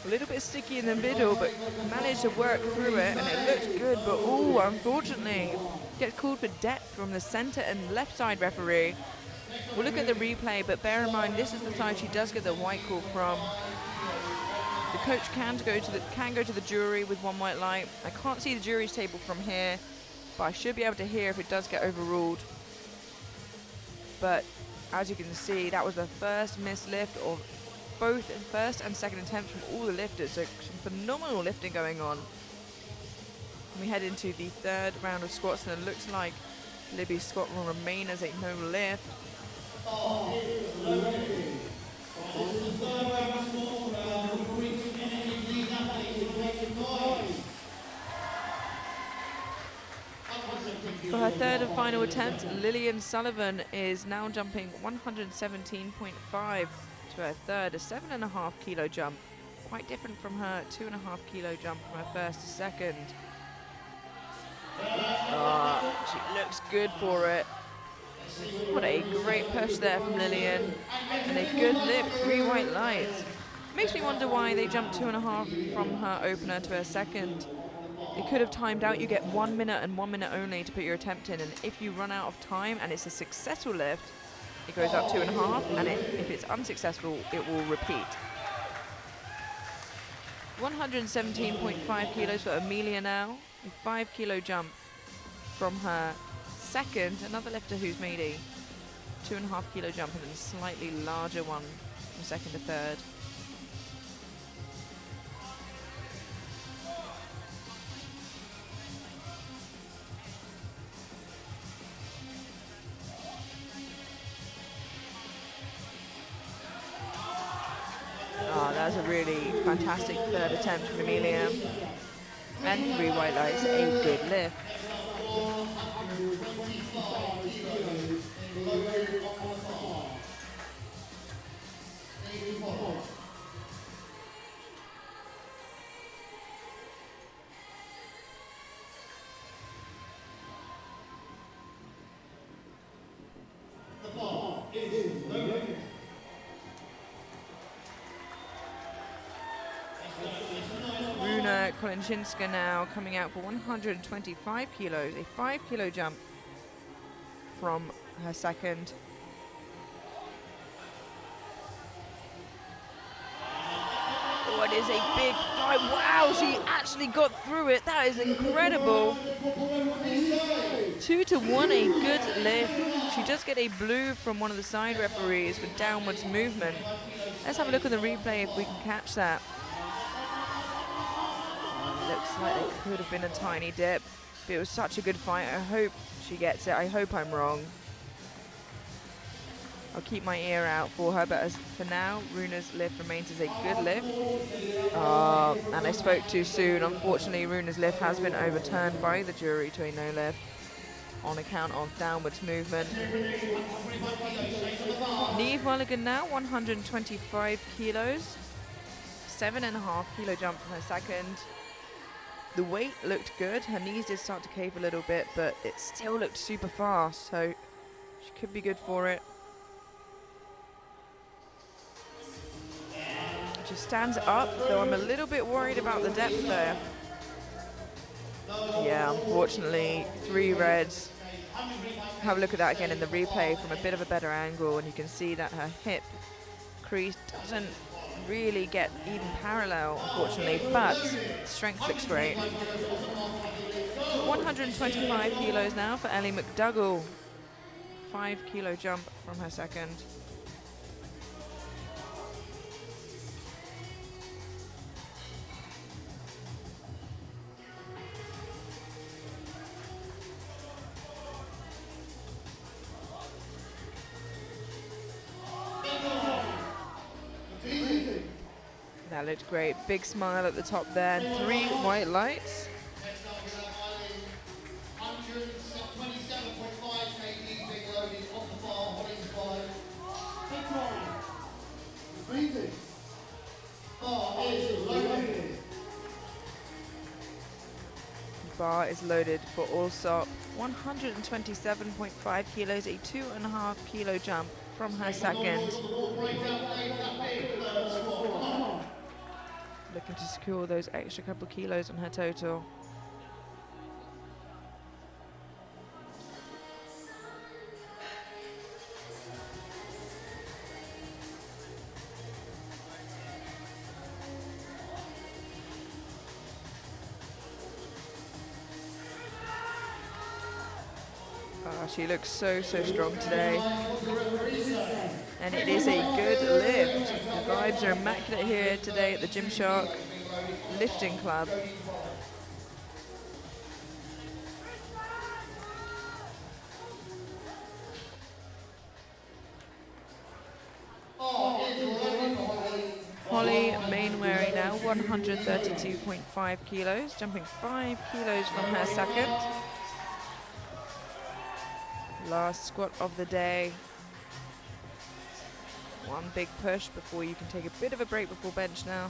S2: A little bit sticky in the middle, but managed to work through it, and it looked good, but oh, unfortunately, gets called for depth from the center and left side referee. We'll look at the replay, but bear in mind, this is the side she does get the white call from. The coach can go to the jury with 1 white light. I can't see the jury's table from here, but I should be able to hear if it does get overruled. But as you can see, that was the first missed lift of both first and second attempts from all the lifters, so some phenomenal lifting going on. And we head into the third round of squats, and it looks like Libby's squat will remain as a no lift. For her third and final attempt, Lillian Sullivan is now jumping 117.5 to her third, a 7.5 kilo jump. Quite different from her 2.5 kilo jump from her first to second. She looks good for it. What a great push there from Lillian. And a good lift, 3 white lights. Makes me wonder why they jumped 2.5 from her opener to her second. It could have timed out. You get 1 minute and 1 minute only to put your attempt in, and if you run out of time and it's a successful lift, it goes up 2.5, and if it's unsuccessful, it will repeat. 117.5 kilos for Amelia now, a 5 kilo jump from her second. Another lifter who's made a 2.5 kilo jump, and then a slightly larger one from second to third. was a really fantastic third attempt from Amelia. And 3 white lights, a good lift. Runa Kolenchinska now coming out for 125 kilos, a 5 kilo jump from her second. Oh, it is a big fight. Wow, she actually got through it. That is incredible. 2-1, a good lift. She does get a blue from one of the side referees for downwards movement. Let's have a look at the replay if we can catch that. Looks like there could have been a tiny dip, but it was such a good fight. I hope she gets it. I hope I'm wrong. I'll keep my ear out for her, but as for now, Runa's lift remains as a good lift. And I spoke too soon. Unfortunately, Runa's lift has been overturned by the jury to a no lift on account of downwards movement. Niamh Mulligan now, 125 kilos. 7.5 kilo jump from her second. The weight looked good. Her knees did start to cave a little bit, but it still looked super fast, so she could be good for it. She stands up, though I'm a little bit worried about the depth there. Yeah, unfortunately, 3 reds. Have a look at that again in the replay from a bit of a better angle, and you can see that her hip crease doesn't really get even parallel, unfortunately, but strength looks great. 125 kilos now for Ellie McDougall. 5 kilo jump from her second. That looked great. Big smile at the top there. 3 white lights. Bar is loaded for Allsop. 127.5 kilos, a 2.5 kilo jump from her second. Looking to secure those extra couple kilos on her total. She looks so strong today. And it is a good lift. The vibes are immaculate here today at the Gymshark Lifting Club. Holly Mainwaring now, 132.5 kilos, jumping 5 kilos from her second. Last squat of the day. One big push before you can take a bit of a break before bench now.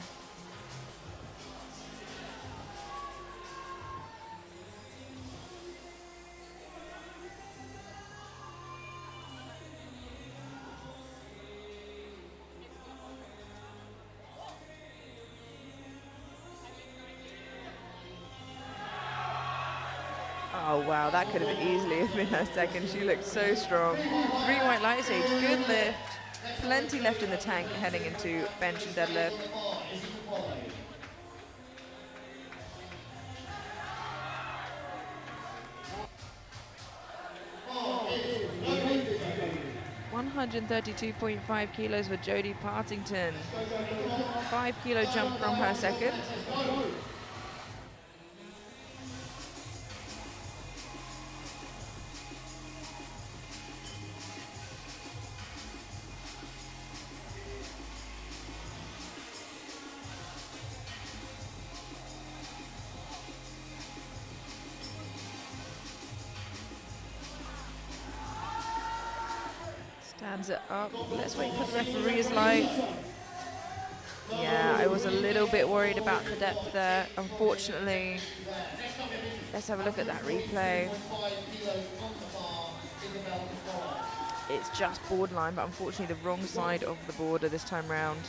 S2: Oh wow, that could have easily been her second. She looked so strong. 3 white lights, a good lift. Plenty left in the tank heading into bench and deadlift. $132.5 kilos for Jodie Partington. 5 kilo jump from her second. Stands it up. Let's wait for the referee's light. Yeah, I was a little bit worried about the depth there, unfortunately. Let's have a look at that replay. It's just borderline, but unfortunately the wrong side of the border this time round.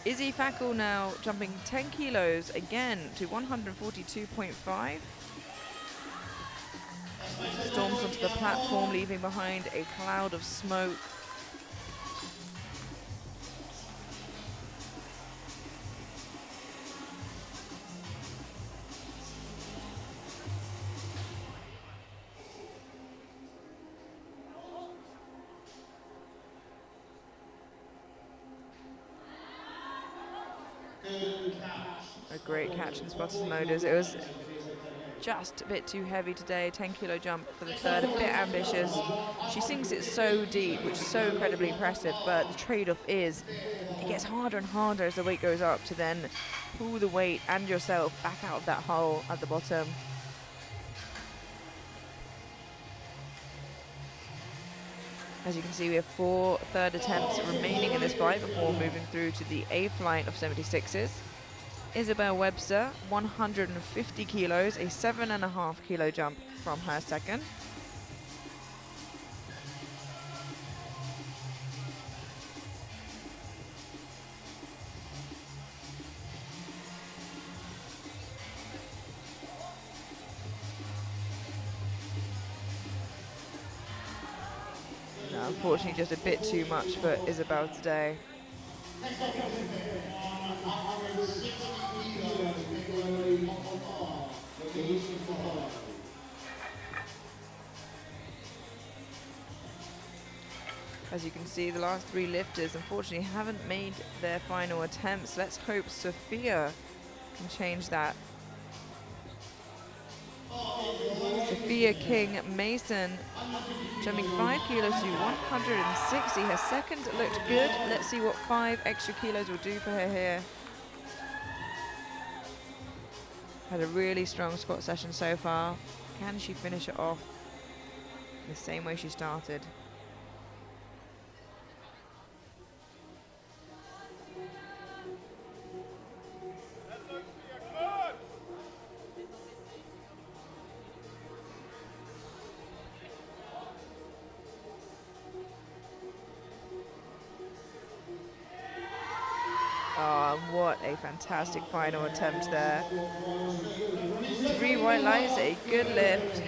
S2: Izzy Fackel now jumping 10 kilos again to 142.5. Storms onto the platform, leaving behind a cloud of smoke. A great catch in Spotted Motors. It was just a bit too heavy today. 10-kilo jump for the third, a bit ambitious. She sinks it so deep, which is so incredibly impressive, but the trade-off is it gets harder and harder as the weight goes up to then pull the weight and yourself back out of that hole at the bottom. As you can see, we have 4 third attempts remaining in this flight before moving through to the A flight of 76s. Isabel Webster, 150 kilos, a 7.5 kilo jump from her second. No, unfortunately, just a bit too much for Isabel today. As you can see, the last 3 lifters unfortunately haven't made their final attempts. Let's hope Sophia can change that. Sophia King Mason jumping 5 kilos to 160. Her second looked good. Let's see what 5 extra kilos will do for her here. Had a really strong squat session so far. Can she finish it off the same way she started? What a fantastic final attempt there. 3 white lights, a good lift.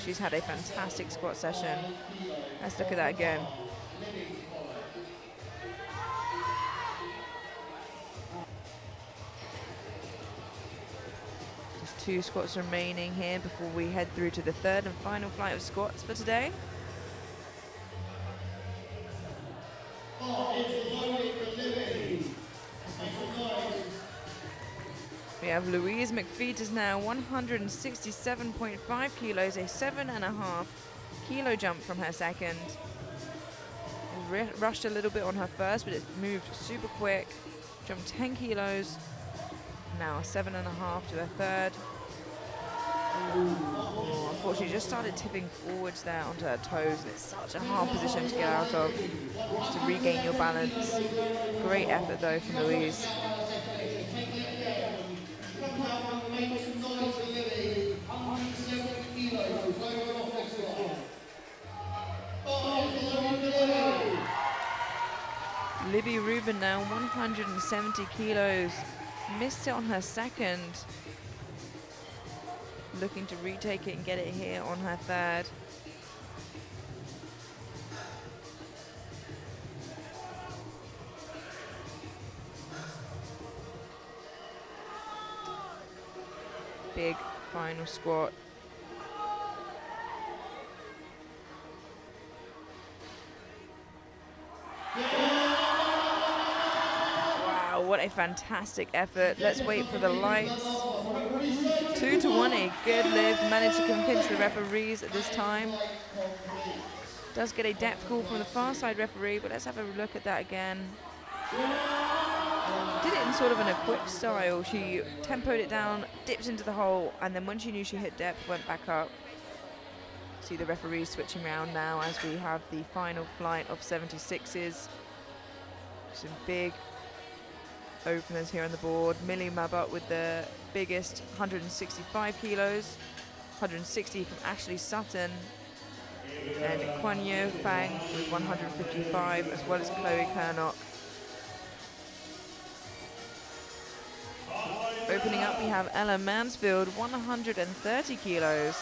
S2: She's had a fantastic squat session. Let's look at that again. Just 2 squats remaining here before we head through to the third and final flight of squats for today. We have Louise McFeeters now, 167.5 kilos, a 7.5 kilo jump from her second. Rushed a little bit on her first, but it moved super quick. Jumped 10 kilos, now 7.5 to her third. Oh, unfortunately, just started tipping forwards there onto her toes, and it's such a hard position to get out of, to regain your balance. Great effort though from Louise. Libby Rubin now 170 kilos. Missed it on her second. Looking to retake it and get it here on her third. Big final squat. Wow, what a fantastic effort. Let's wait for the lights. 2 to 1, a good lift. Managed to convince the referees at this time. Does get a depth call from the far side referee, but let's have a look at that again. Did it in sort of an equipped style. She tempoed it down, dipped into the hole, and then when she knew she hit depth, went back up. See the referees switching around now as we have the final flight of 76s. Some big openers here on the board. Millie Mabut with the biggest 165 kilos, 160 from Ashley Sutton, and Kuan Yu Fang with 155, as well as Chloe Kernock. Opening up, we have Ella Mansfield, 130 kilos.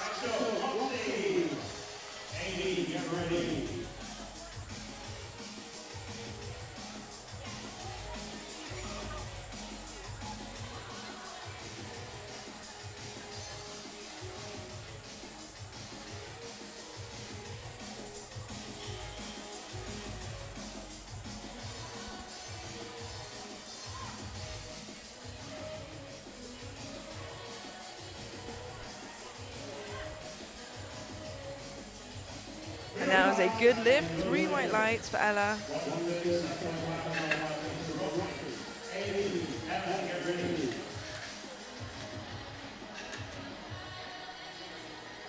S2: And that was a good lift, 3 white lights for Ella.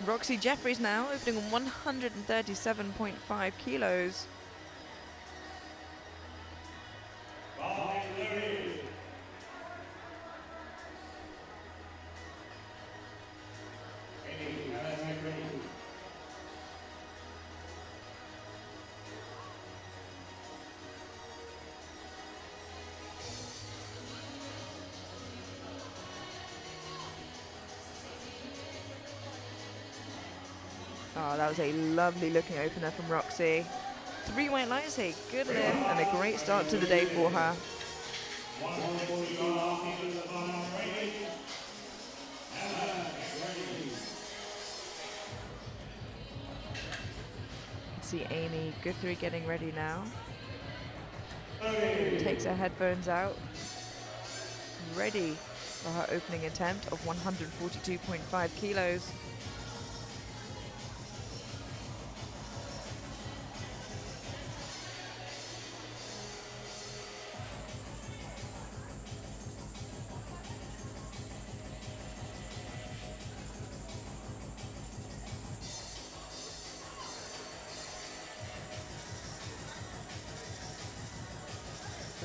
S2: Roxy Jeffries now opening on 137.5 kilos. Oh, that was a lovely looking opener from Roxy. 3 white lights, a good lift and a great start to the day for her. See Amy Guthrie getting ready now. Takes her headphones out. Ready for her opening attempt of 142.5 kilos.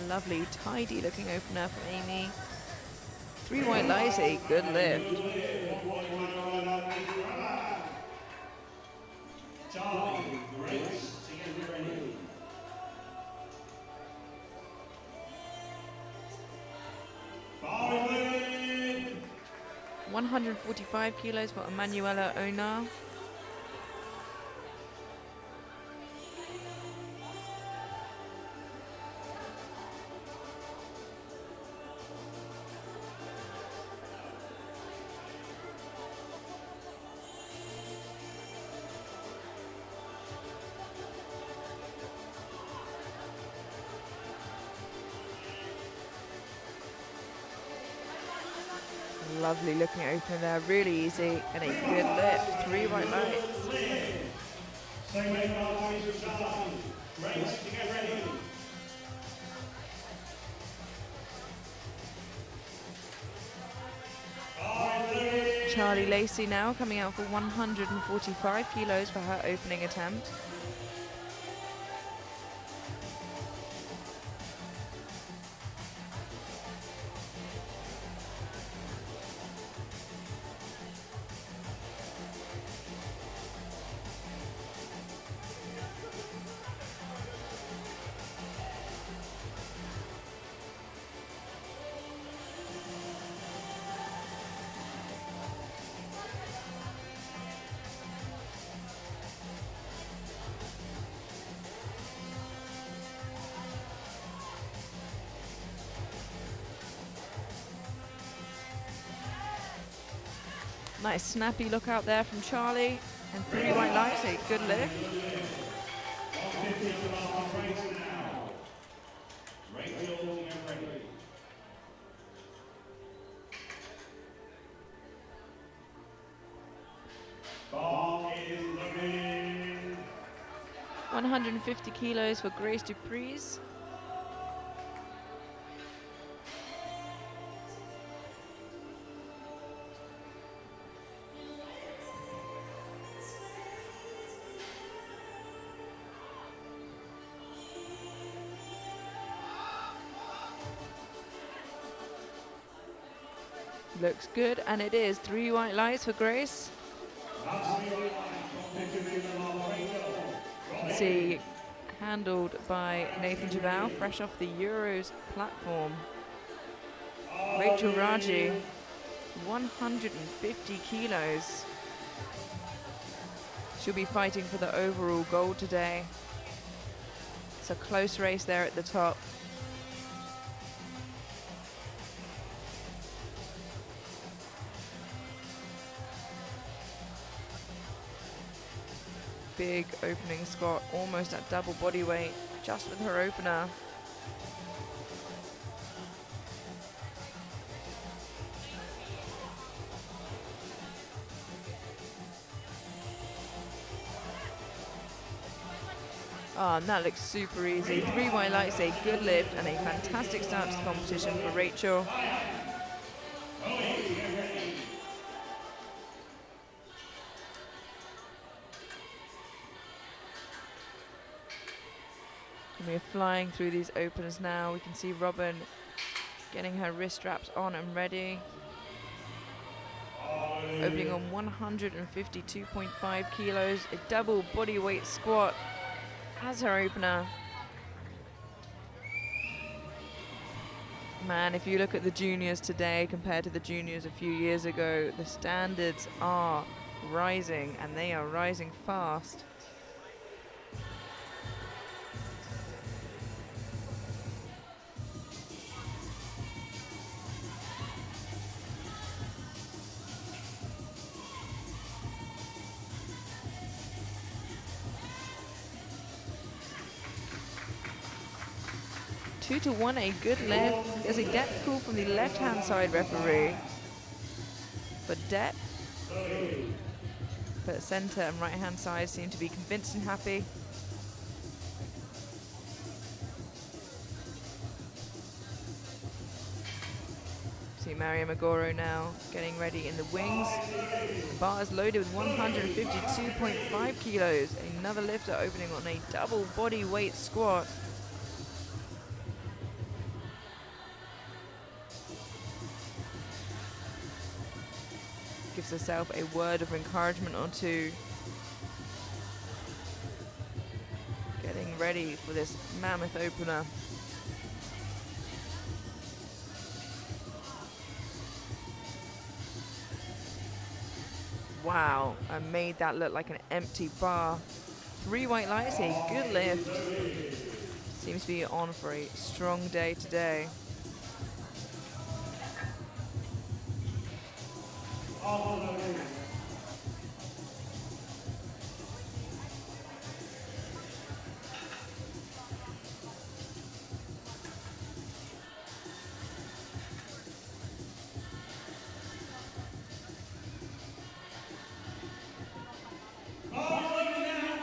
S2: Lovely, tidy looking opener from Amy. 3 white lights, a good lift.
S3: Charlie, Grace, to get ready.
S2: 145 kilos for Emanuela Onar. Lovely looking opener there, really easy and a good lift. 3 white lights.
S3: Same way for Charlie. Grace, to get ready.
S2: Charlie Lacey now coming out for 145 kilos for her opening attempt. Nice snappy look out there from Charlie, and 3 white lights, a good lift.
S3: Looking.
S2: 150 kilos for Grace Dupreez. Looks good, and it is 3 white lights for Grace. See, handled by Nathan Javal, fresh off the Euros platform. Rachel Raji, 150 kilos. She'll be fighting for the overall gold today. It's a close race there at the top. Big opening squat, almost at double body weight, just with her opener. Oh, and that looks super easy. 3 white lights, a good lift, and a fantastic start to the competition for Rachel. And we're flying through these openers now. We can see Robin getting her wrist straps on and ready. Opening on 152.5 kilos, a double body weight squat as her opener. Man, if you look at the juniors today compared to the juniors a few years ago, the standards are rising, and they are rising fast. Two to 1, a good lift. There's a depth call from the left-hand side referee for depth. But center and right-hand side seem to be convinced and happy. See Maria Magoro now getting ready in the wings. The bar is loaded with 152.5 kilos. Another lifter opening on a double body weight squat. Gives herself a word of encouragement or two. Getting ready for this mammoth opener. Wow, I made that look like an empty bar. 3 white lights, a good lift. Seems to be on for a strong day today.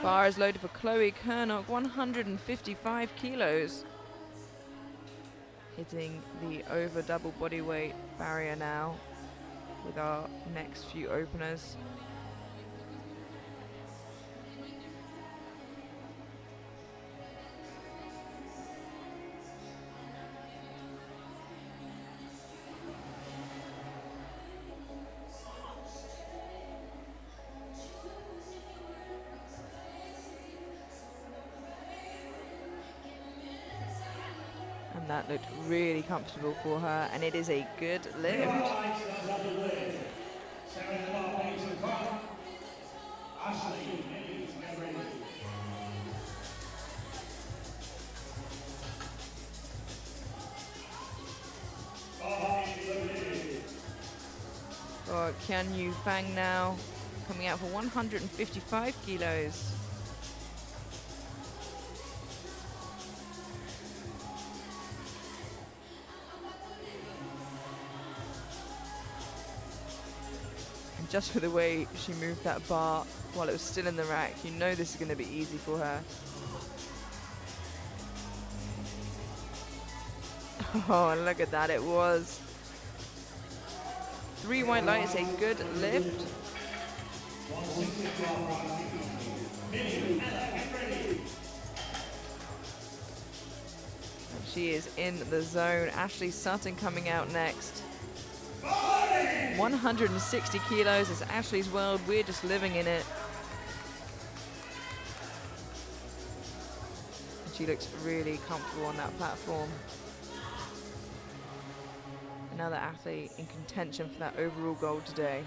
S2: Bar is loaded for Chloe Kernock, 155 kilos. Hitting the over double body weight barrier now with our next few openers. And that looked really comfortable for her, and it is a good lift. For Qian Yu Fang now, coming out for 155 kilos. Just for the way she moved that bar while it was still in the rack, you know this is going to be easy for her. Oh, and look at that, it was. 3 white lights, a good lift. She is in the zone. Ashley Sutton coming out next. 160 kilos. It's Ashley's world. We're just living in it. And she looks really comfortable on that platform. Another athlete in contention for that overall gold today.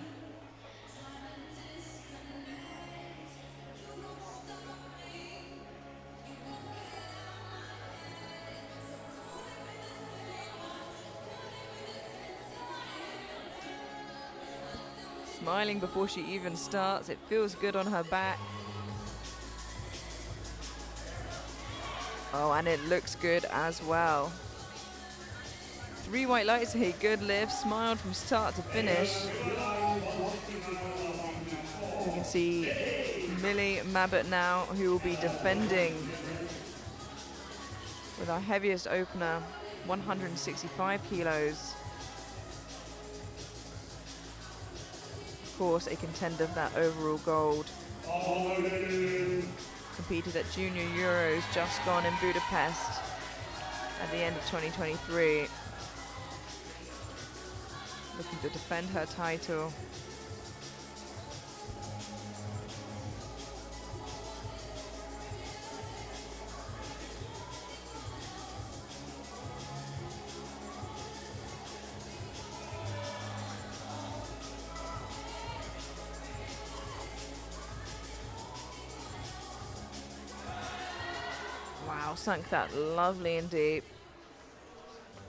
S2: Smiling before she even starts. It feels good on her back. Oh, and it looks good as well. 3 white lights, a good lift, smiled from start to finish. You can see Millie Mabbott now, who will be defending with our heaviest opener, 165 kilos. Of course, a contender for that overall gold. Competed at Junior Euros just gone in Budapest at the end of 2023. Looking to defend her title. Wow, sunk that lovely and deep.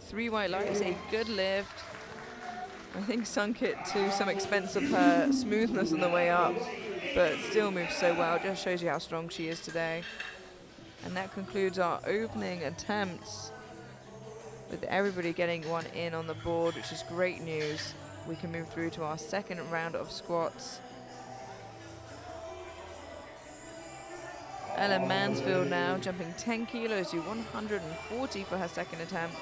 S2: 3 white lights, a good lift. I think sunk it to some expense of her smoothness on the way up, but still moves so well. Just shows you how strong she is today. And that concludes our opening attempts, with everybody getting one in on the board, which is great news. We can move through to our second round of squats. Ella Mansfield now jumping 10 kilos to 140 for her second attempt.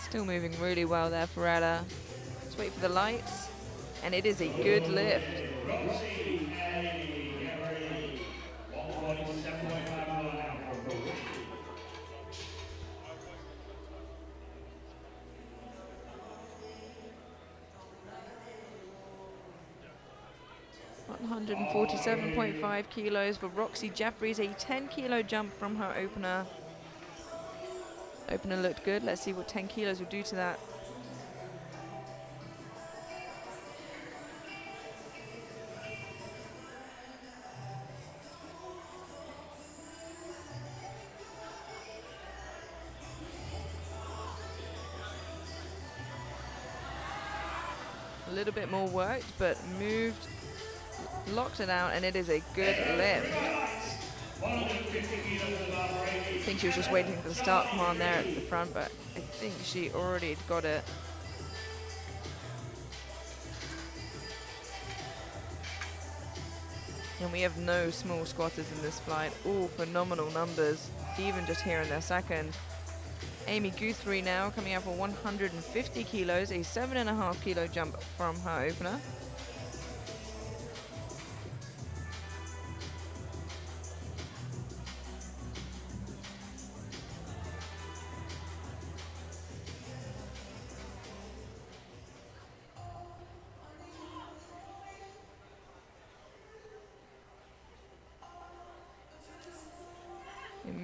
S2: Still moving really well there for Ella. Let's wait for the lights. And it is a good lift. $147.5 kilos for Roxy Jeffries, a 10-kilo jump from her opener. Opener looked good. Let's see what 10 kilos will do to that. A little bit more worked, but moved, locked it out, and it is a good lift. I think she was just waiting for the start command there at the front, but I think she already got it. And we have no small squatters in this flight, all phenomenal numbers, even just here in their second. Amy Guthrie now coming out for 150 kilos, a 7.5 kilo jump from her opener.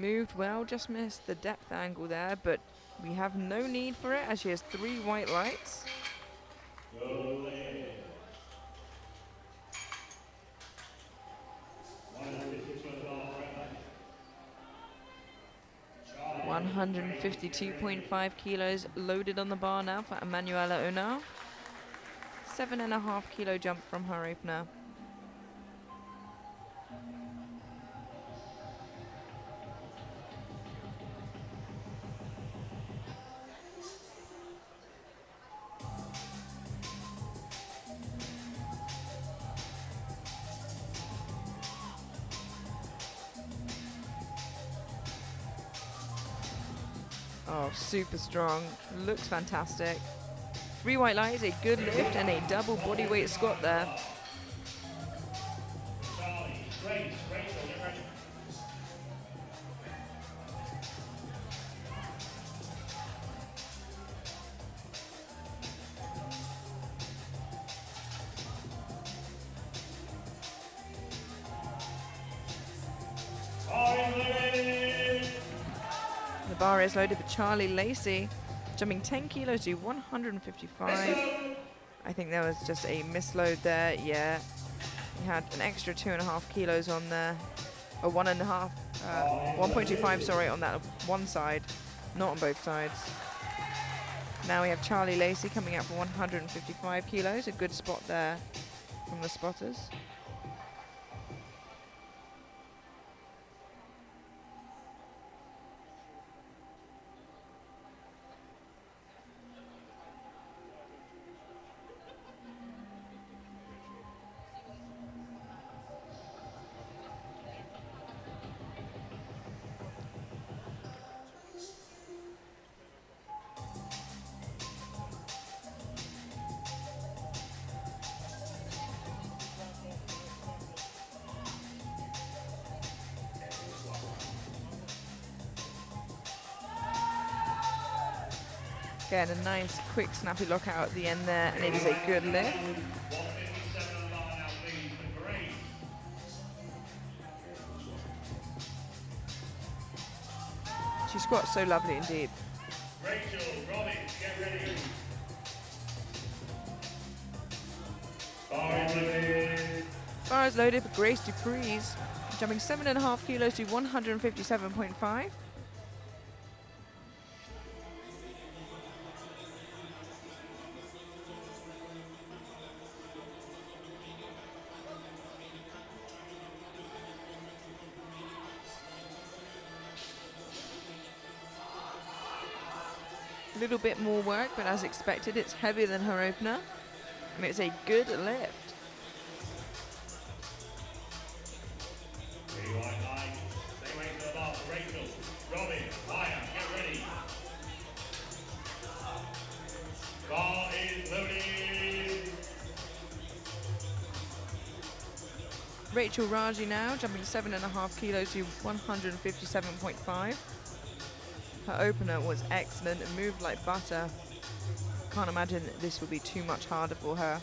S2: Moved well, just missed the depth angle there, but we have no need for it as she has 3 white lights.
S3: Go
S2: 152.5 kilos loaded on the bar now for Emanuela Unal. 7.5 kilo jump from her opener. Oh, super strong. Looks fantastic. 3 white lights, a good lift, and a double bodyweight squat there.
S3: Charlie, Grace, Rachel, get ready.
S2: The bar is loaded for Charlie Lacey, jumping 10 kilos to 155. I think there was just a misload there, yeah. He had an extra 2.5 kilos on there, or 1.5, 1.25, sorry, on that one side, not on both sides. Now we have Charlie Lacey coming out for 155 kilos, a good spot there from the spotters. Again, a nice, quick, snappy lockout at the end there, and it is a good lift.
S3: 157 on line now, please, for Grace.
S2: She squats so lovely indeed.
S3: Rachel, Robin, get ready. Bar is loaded.
S2: Bar is loaded for Grace Dupree's, jumping 7.5 kilos to 157.5. A little bit more work, but as expected, it's heavier than her opener. I mean, it's a good lift.
S3: Three white lights. Stay away from the bar. Rachel, Robin, Wyatt, get ready. Bar is loaded.
S2: Rachel Raji now, jumping 7.5 kilos to 157.5. Her opener was excellent and moved like butter. Can't imagine this would be too much harder for her.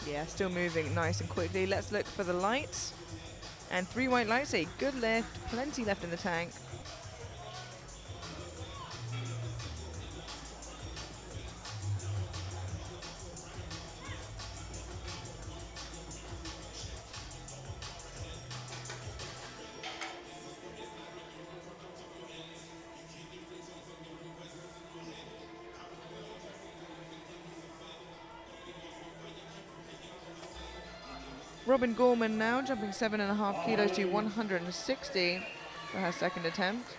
S2: Yeah, still moving nice and quickly. Let's look for the lights. And 3 white lights, a good lift, plenty left in the tank. Robin Gorman now, jumping 7.5 kilos to 160 for her second attempt.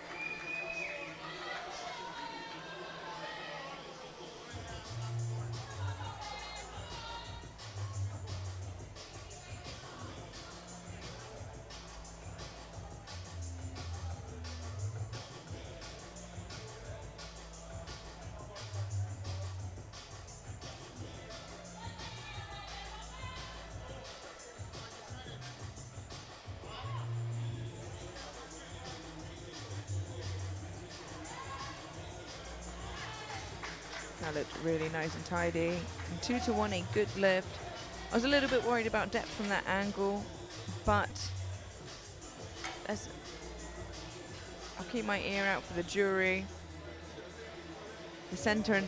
S2: That looked really nice and tidy. And 2 to 1, a good lift. I was a little bit worried about depth from that angle, but I'll keep my ear out for the jury. The center and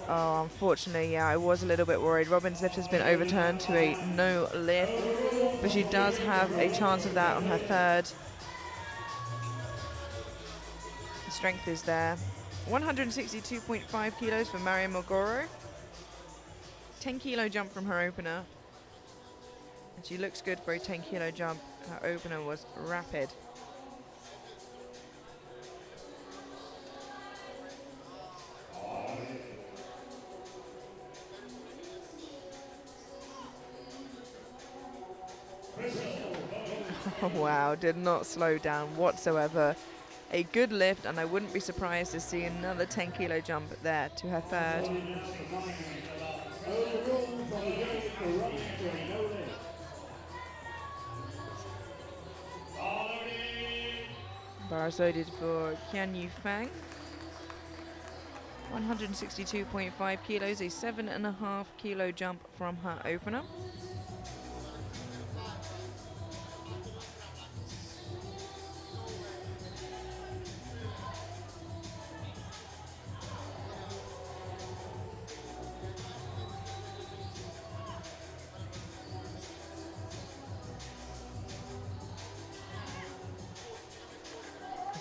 S2: oh, unfortunately, yeah, I was a little bit worried. Robin's lift has been overturned to a no lift, but she does have a chance of that on her third. The strength is there. 162.5 kilos for Mariam Mogoro. 10 kilo jump from her opener. And she looks good for a 10 kilo jump. Her opener was rapid. Wow, did not slow down whatsoever. A good lift, and I wouldn't be surprised to see another 10 kilo jump there to her third. Bars loaded for Qian Yu Fang. 162.5 kilos, a 7.5 kilo jump from her opener.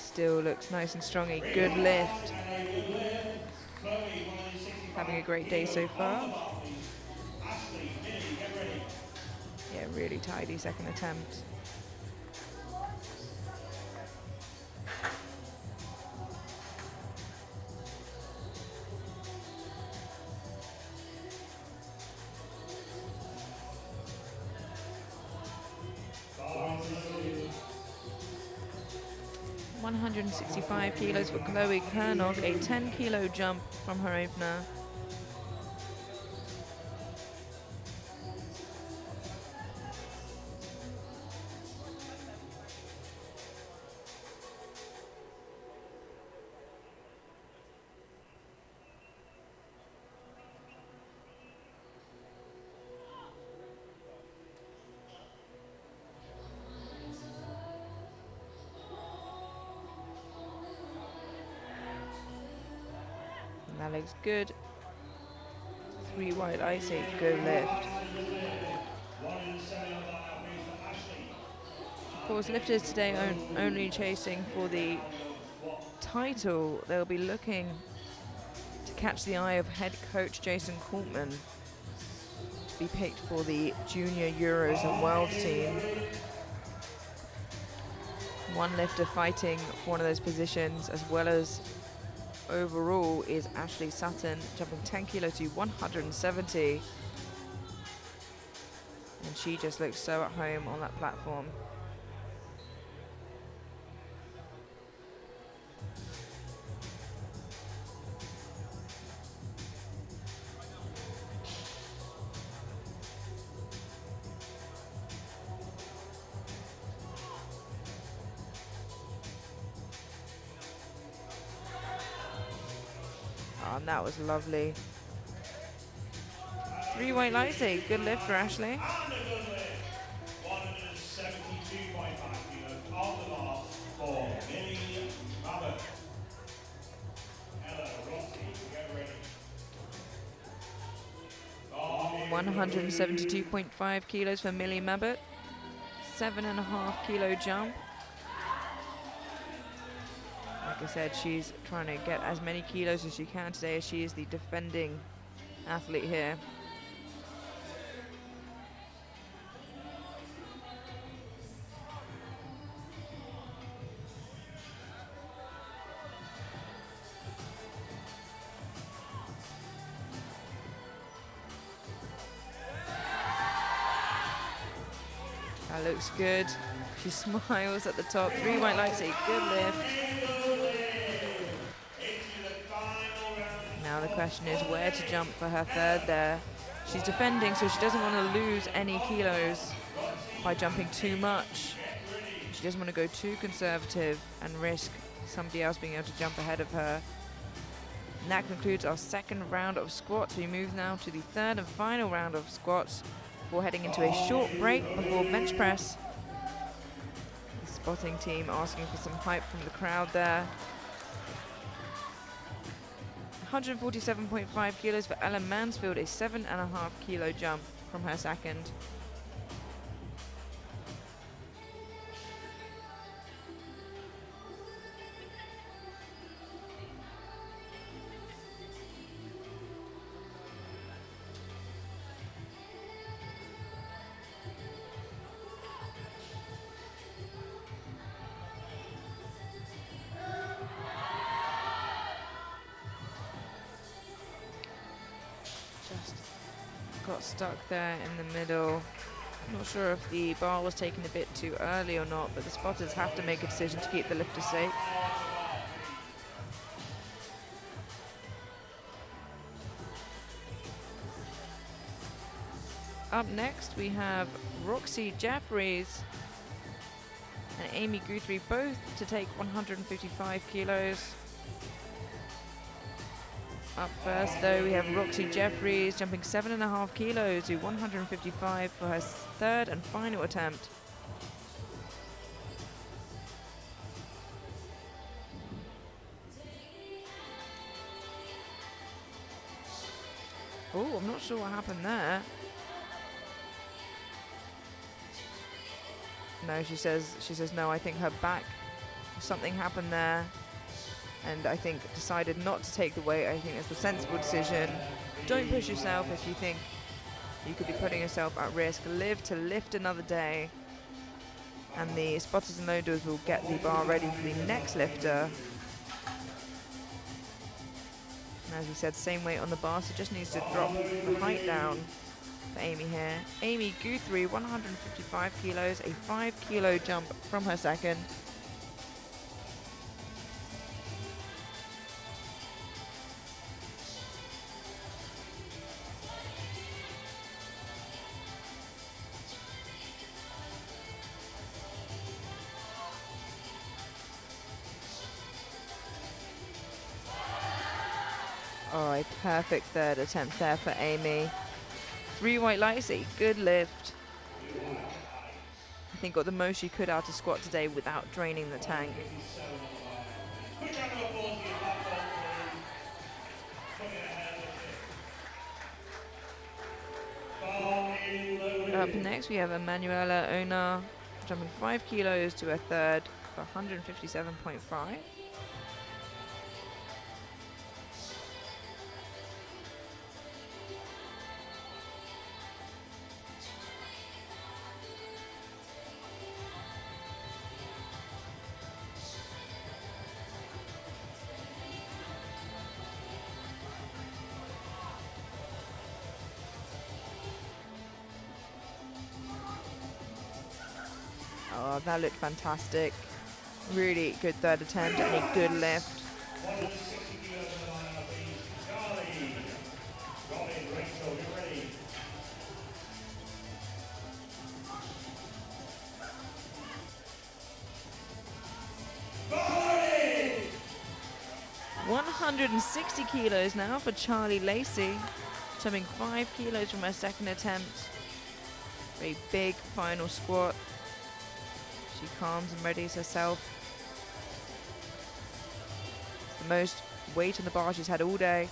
S2: Still looks nice and strong, a good lift. Having a great day so far. Yeah, really tidy second attempt. $165 kilos for Chloe Kernog, a 10 kilo jump from her opener. That looks good. 3 wide ice, a good lift. Of course, lifters today aren't only chasing for the title, they'll be looking to catch the eye of head coach Jason Kortman to be picked for the Junior Euros and World team. One lifter fighting for one of those positions, as well as overall, is Ashley Sutton, jumping 10 kilo to 170. And she just looks so at home on that platform. And that was lovely. 3 white lights, a good lift for Ashley.
S3: And a good lift. 172.5 kilos on the bar for Millie Mabbutt. Ella Rossi, get ready.
S2: 172.5 kilos for Millie Mabbutt. 7.5 kilo jump. Like I said, she's trying to get as many kilos as she can today, as she is the defending athlete here. That looks good. She smiles at the top. 3 white lights, a good lift. Now the question is where to jump for her third there. She's defending, so she doesn't want to lose any kilos by jumping too much. She doesn't want to go too conservative and risk somebody else being able to jump ahead of her. And that concludes our second round of squats. We move now to the third and final round of squats before heading into a short break before bench press. The spotting team asking for some hype from the crowd there. 147.5 kilos for Ellen Mansfield, a 7.5 kilo jump from her second. Got stuck there in the middle. Not sure if the bar was taken a bit too early or not, but the spotters have to make a decision to keep the lifter safe. Up next, we have Roxy Jeffries and Amy Guthrie, both to take 155 kilos. Up first, though, we have Roxy Jeffries jumping 7.5 kilos to 155 for her third and final attempt. Oh, I'm not sure what happened there. No, she says no, I think her back, something happened there. And I think decided not to take the weight. I think it's the sensible decision. Don't push yourself if you think you could be putting yourself at risk. Live to lift another day. And the spotters and loaders will get the bar ready for the next lifter. And as we said, same weight on the bar, so just needs to drop the height down for Amy here. Amy Guthrie, 155 kilos, a 5 kilo jump from her second. Oh, a perfect third attempt there for Amy. 3 white lights, a good lift. I think got the most she could out of squat today without draining the tank. Up next, we have Emanuela Ona jumping 5 kilos to her third for 157.5. Oh, that looked fantastic. Really good third attempt and a good lift.
S3: Charlie!
S2: 160 kilos now for Charlie Lacey, jumping 5 kilos from her second attempt. A big final squat. She calms and readies herself. It's the most weight on the bar she's had all day.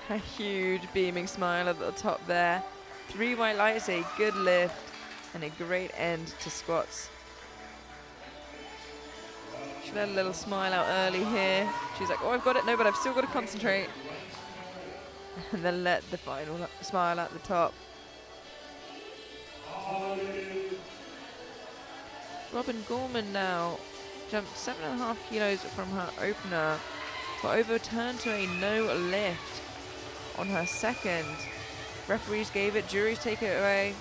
S2: A huge beaming smile at the top there. 3 white lights, a good lift, and a great end to squats. She let a little smile out early here. She's like, oh, I've got it. No, but I've still got to concentrate. And then let the final smile at the top. Robin Gorman now jumped 7.5 kilos from her opener, but overturned to a no lift on her second. Referees gave it, juries take it away.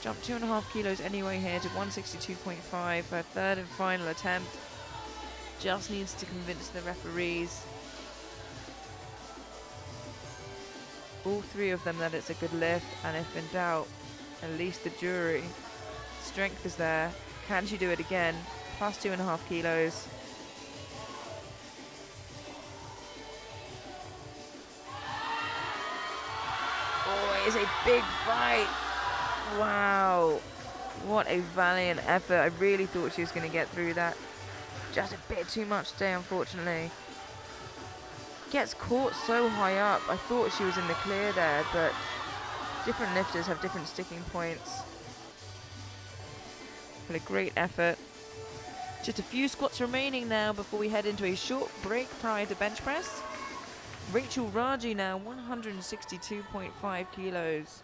S2: Jumped 2.5 kilos anyway here to 162.5 for her third and final attempt. Just needs to convince the referees, all 3 of them, that it's a good lift, and if in doubt, at least the jury. Strength is there. Can she do it again? Plus 2.5 kilos. Is a big fight. Wow, what a valiant effort. I really thought she was going to get through that. Just a bit too much today, unfortunately. gets caught so high up. I thought she was in the clear there, but different lifters have different sticking points. But a great effort. Just a few squats remaining now before we head into a short break prior to bench press. Rachel Raji now, 162.5 kilos.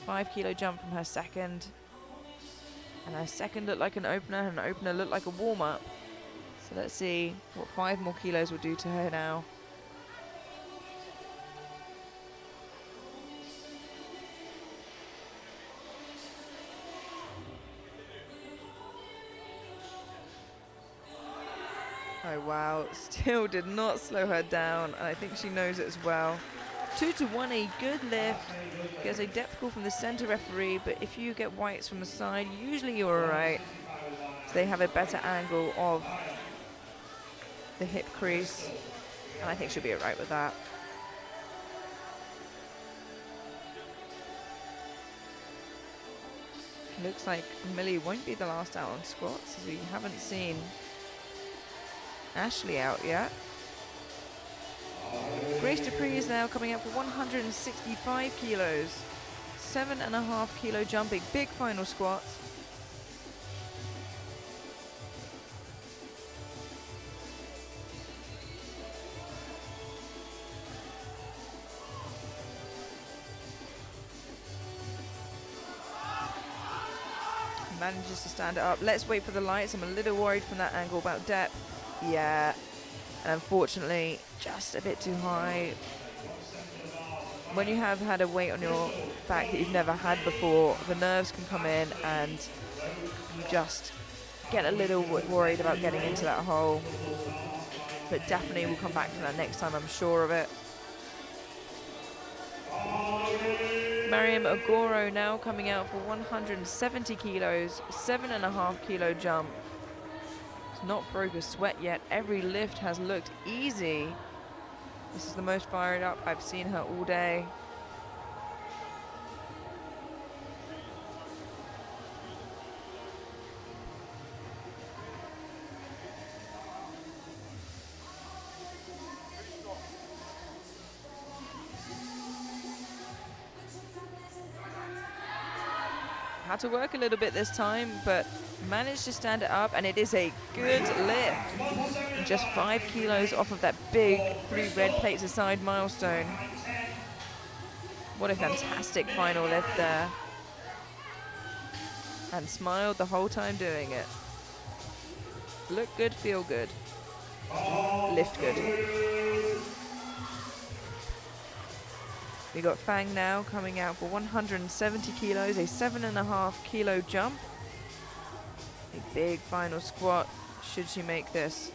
S2: 5 kilo jump from her second. And her second looked like an opener, and an opener looked like a warm-up. So let's see what 5 more kilos will do to her now. Oh wow, still did not slow her down, and I think she knows it as well. 2 to 1, a good lift. Gets a depth call from the center referee, but if you get whites from the side, usually you're alright. So they have a better angle of the hip crease, and I think she'll be alright with that. Looks like Millie won't be the last out on squats, as we haven't seen Ashley out yet. Grace Dupree is now coming out for 165 kilos. 7.5 kilo jumping, big final squat. Manages to stand it up. Let's wait for the lights. I'm a little worried from that angle about depth. Yeah, and unfortunately, just a bit too high. When you have had a weight on your back that you've never had before, the nerves can come in and you just get a little worried about getting into that hole. But definitely we'll come back to that next time, I'm sure of it. Mariam Agoro now coming out for 170 kilos, 7.5 kilo jump. Not broke a sweat yet. Every lift has looked easy. This is the most fired up I've seen her all day. Had to work a little bit this time, but managed to stand it up, and it is a good lift. And just 5 kilos off of that big 3 red plates aside milestone. What a fantastic final lift there. And smiled the whole time doing it. Look good, feel good. Lift good. We got Fang now coming out for 170 kilos, a 7.5 kilo jump. A big final squat, should she make this.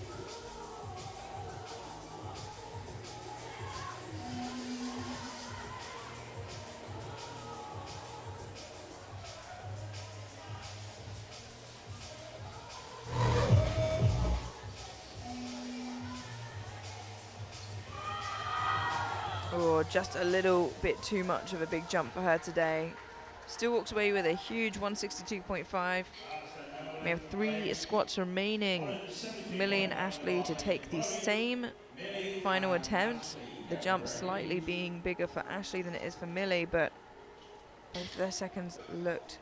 S2: Oh, just a little bit too much of a big jump for her today. Still walks away with a huge 162.5. We have 3 squats remaining. Millie and Ashley to take the same final attempt. The jump slightly being bigger for Ashley than it is for Millie, but both of their seconds looked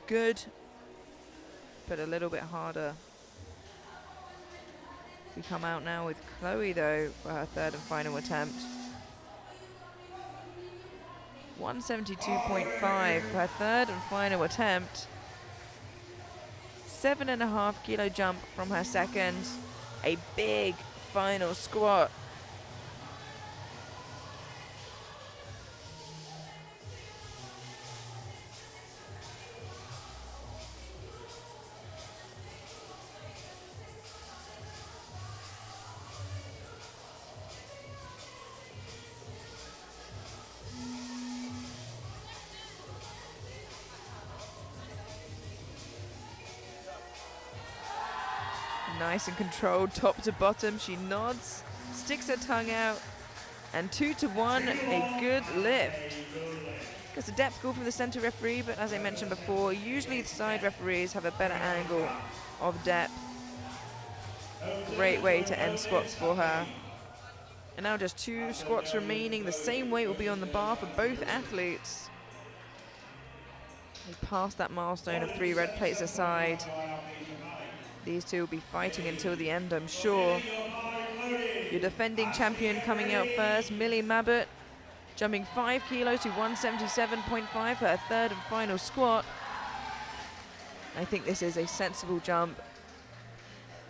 S2: good, but a little bit harder. We come out now with Chloe though for her third and final attempt. 172.5 for her third and final attempt. 7.5 kilo jump from her second. A big final squat. Nice and controlled, top to bottom. She nods, sticks her tongue out, and 2 to 1, a good lift. Gets a depth call from the center referee, but as I mentioned before, usually the side referees have a better angle of depth. Great way to end squats for her. And now just 2 squats remaining. The same weight will be on the bar for both athletes. We passed that milestone of 3 red plates aside. These two will be fighting until the end, I'm sure. Your defending champion coming out first, Millie Mabbott, jumping 5 kilos to 177.5 for her 3rd and final squat. I think this is a sensible jump.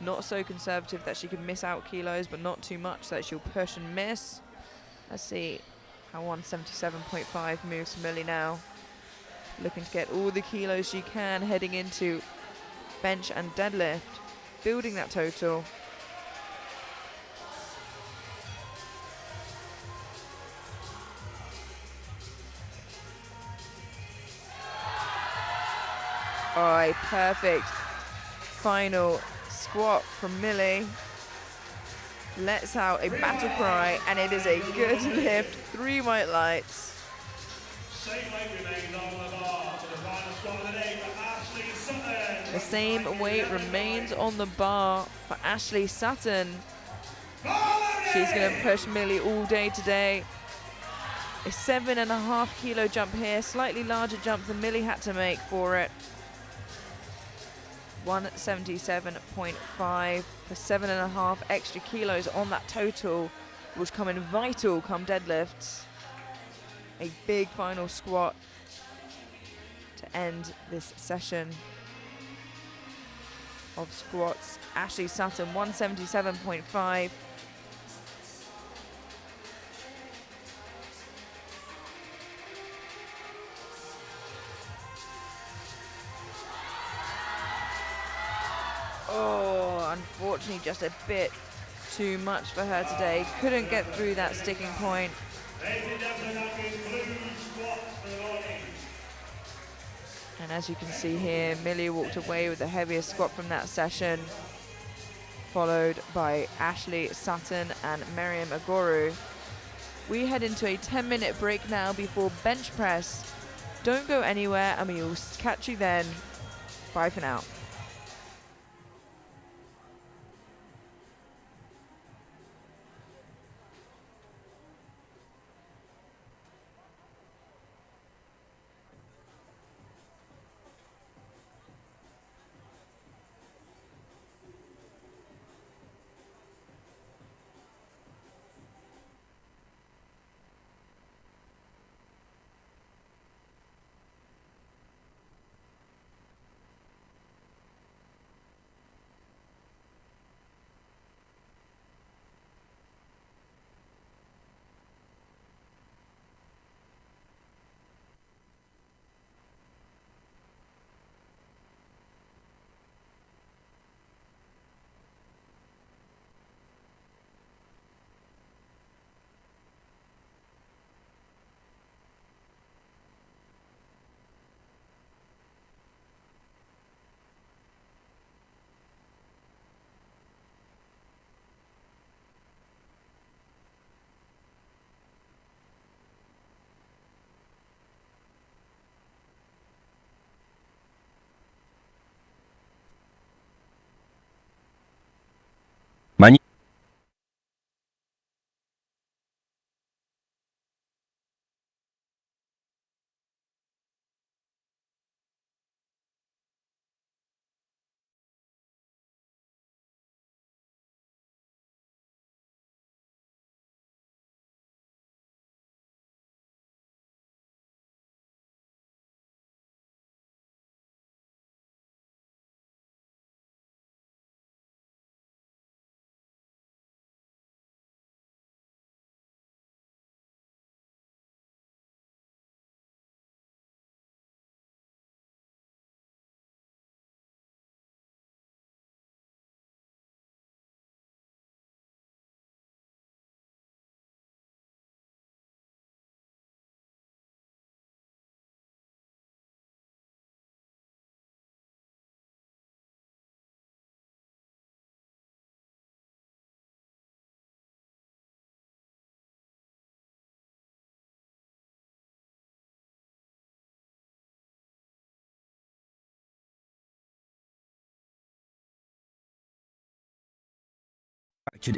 S2: Not so conservative that she could miss out kilos, but not too much that she'll push and miss. Let's see how 177.5 moves Millie now. Looking to get all the kilos she can heading into bench and deadlift, building that total. Oh, a perfect final squat from Millie. Lets out a battle cry, and it is a good lift. 3 white lights. The same weight remains on the bar for Ashley Sutton. She's going to push Millie all day today. A 7.5 kilo jump here, slightly larger jump than Millie had to make for it. 177.5 for 7.5 extra kilos on that total, which come in vital come deadlifts. A big final squat to end this session of squats. Ashley Sutton, 177.5. Oh, unfortunately just a bit too much for her today. Couldn't get through that sticking point. And as you can see here, Millie walked away with the heaviest squat from that session, followed by Ashley Sutton and Miriam Agoru. We head into a 10-minute break now before bench press. Don't go anywhere, and we will catch you then. Bye for now.
S5: manufactured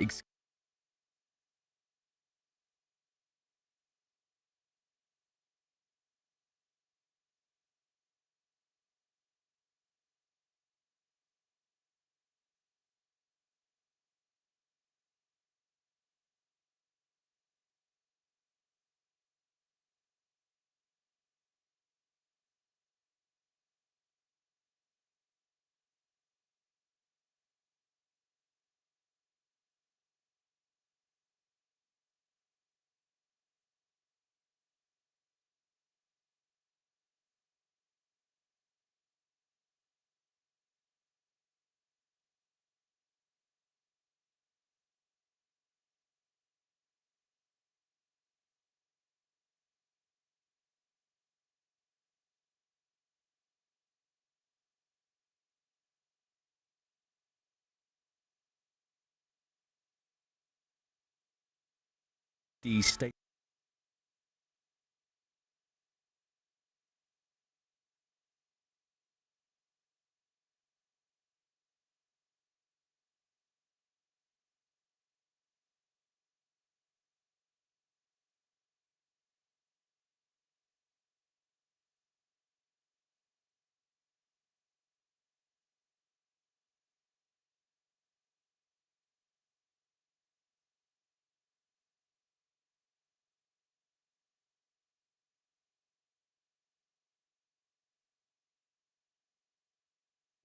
S5: state.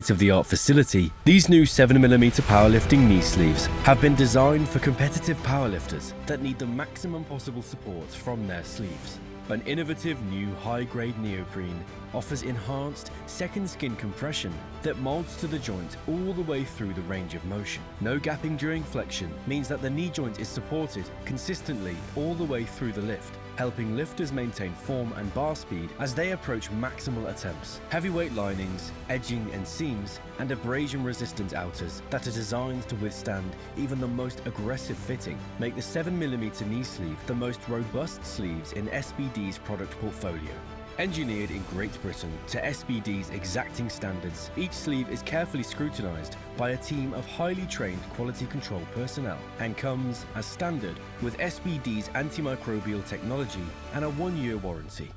S5: State-of-the-art facility, these new 7mm powerlifting knee sleeves have been designed for competitive powerlifters that need the maximum possible support from their sleeves. An innovative new high-grade neoprene offers enhanced second skin compression that molds to the joint all the way through the range of motion. No gapping during flexion means that the knee joint is supported consistently all the way through the lift, helping lifters maintain form and bar speed as they approach maximal attempts. Heavyweight linings, edging and seams, and abrasion-resistant outers that are designed to withstand even the most aggressive fitting make the 7mm knee sleeve the most robust sleeves in SBD's product portfolio. Engineered in Great Britain to SBD's exacting standards, each sleeve is carefully scrutinized by a team of highly trained quality control personnel and comes as standard with SBD's antimicrobial technology and a 1-year warranty.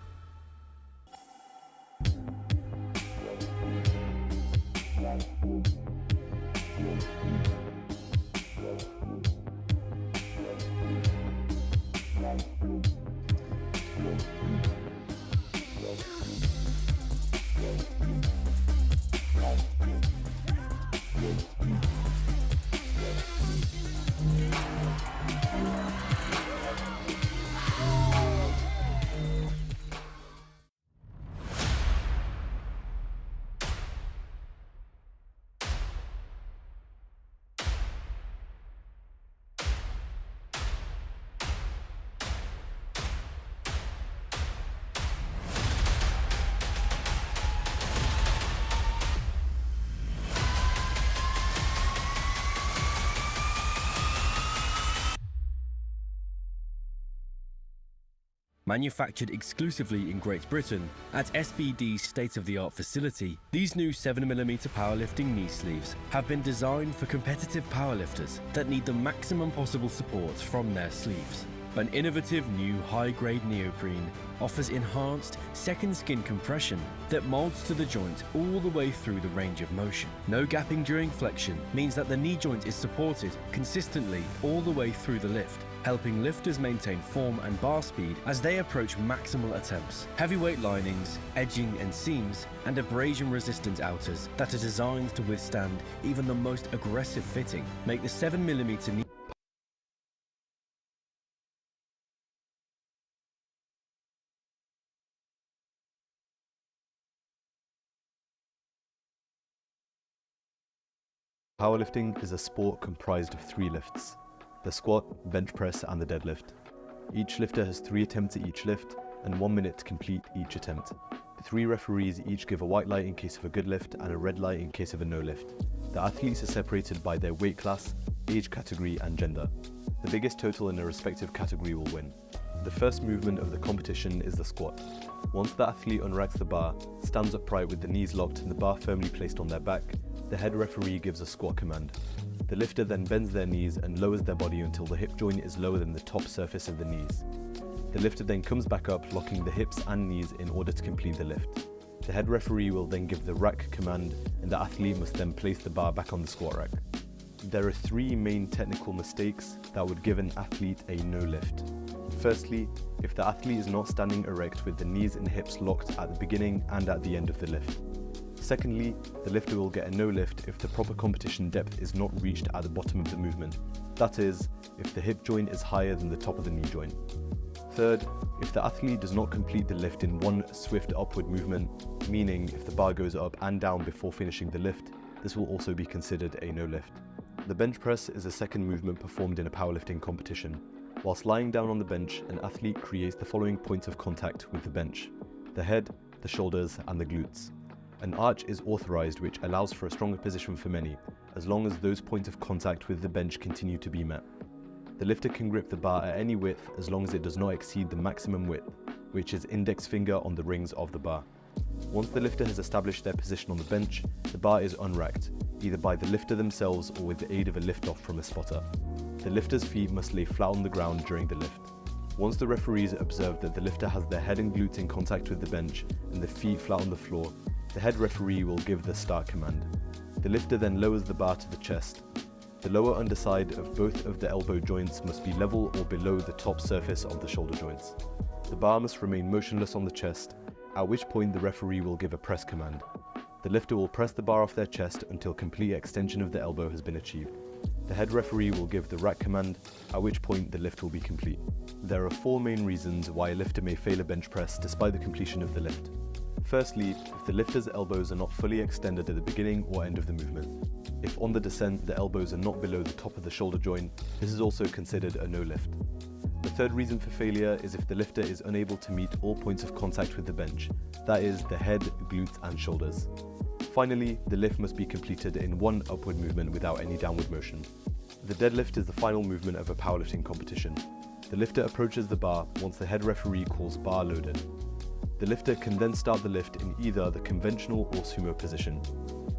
S5: Manufactured exclusively in Great Britain at SBD's state-of-the-art facility, these new 7mm powerlifting knee sleeves have been designed for competitive powerlifters that need the maximum possible support from their sleeves. An innovative new high-grade neoprene offers enhanced second skin compression that molds to the joint all the way through the range of motion. No gapping during flexion means that the knee joint is supported consistently all the way through the lift, helping lifters maintain form and bar speed as they approach maximal attempts. Heavyweight linings, edging and seams, and abrasion-resistant outers that are designed to withstand even the most aggressive fitting make the 7mm knee
S6: Powerlifting is a sport comprised of 3 lifts: the squat, bench press and the deadlift. Each lifter has 3 attempts at each lift and 1 minute to complete each attempt. The 3 referees each give a white light in case of a good lift and a red light in case of a no lift. The athletes are separated by their weight class, age category and gender. The biggest total in a respective category will win. The first movement of the competition is the squat. Once the athlete unracks the bar, stands upright with the knees locked and the bar firmly placed on their back, the head referee gives a squat command. The lifter then bends their knees and lowers their body until the hip joint is lower than the top surface of the knees. The lifter then comes back up, locking the hips and knees in order to complete the lift. The head referee will then give the rack command, and the athlete must then place the bar back on the squat rack. There are three main technical mistakes that would give an athlete a no lift. Firstly, if the athlete is not standing erect with the knees and hips locked at the beginning and at the end of the lift. Secondly, the lifter will get a no lift if the proper competition depth is not reached at the bottom of the movement. That is, if the hip joint is higher than the top of the knee joint. Third, if the athlete does not complete the lift in one swift upward movement, meaning if the bar goes up and down before finishing the lift, this will also be considered a no lift. The bench press is a second movement performed in a powerlifting competition. Whilst lying down on the bench, an athlete creates the following points of contact with the bench: the head, the shoulders, and the glutes. An arch is authorized, which allows for a stronger position for many, as long as those points of contact with the bench continue to be met. The lifter can grip the bar at any width as long as it does not exceed the maximum width, which is index finger on the rings of the bar. Once the lifter has established their position on the bench, the bar is unracked, either by the lifter themselves or with the aid of a lift-off from a spotter. The lifter's feet must lay flat on the ground during the lift. Once the referees observe that the lifter has their head and glutes in contact with the bench and the feet flat on the floor, the head referee will give the start command. The lifter then lowers the bar to the chest. The lower underside of both of the elbow joints must be level or below the top surface of the shoulder joints. The bar must remain motionless on the chest, at which point the referee will give a press command. The lifter will press the bar off their chest until complete extension of the elbow has been achieved. The head referee will give the rack command, at which point the lift will be complete. There are four main reasons why a lifter may fail a bench press despite the completion of the lift. Firstly, if the lifter's elbows are not fully extended at the beginning or end of the movement. If on the descent the elbows are not below the top of the shoulder joint, this is also considered a no lift. The third reason for failure is if the lifter is unable to meet all points of contact with the bench, that is, the head, glutes, and shoulders. Finally, the lift must be completed in one upward movement without any downward motion. The deadlift is the final movement of a powerlifting competition. The lifter approaches the bar once the head referee calls bar loaded. The lifter can then start the lift in either the conventional or sumo position.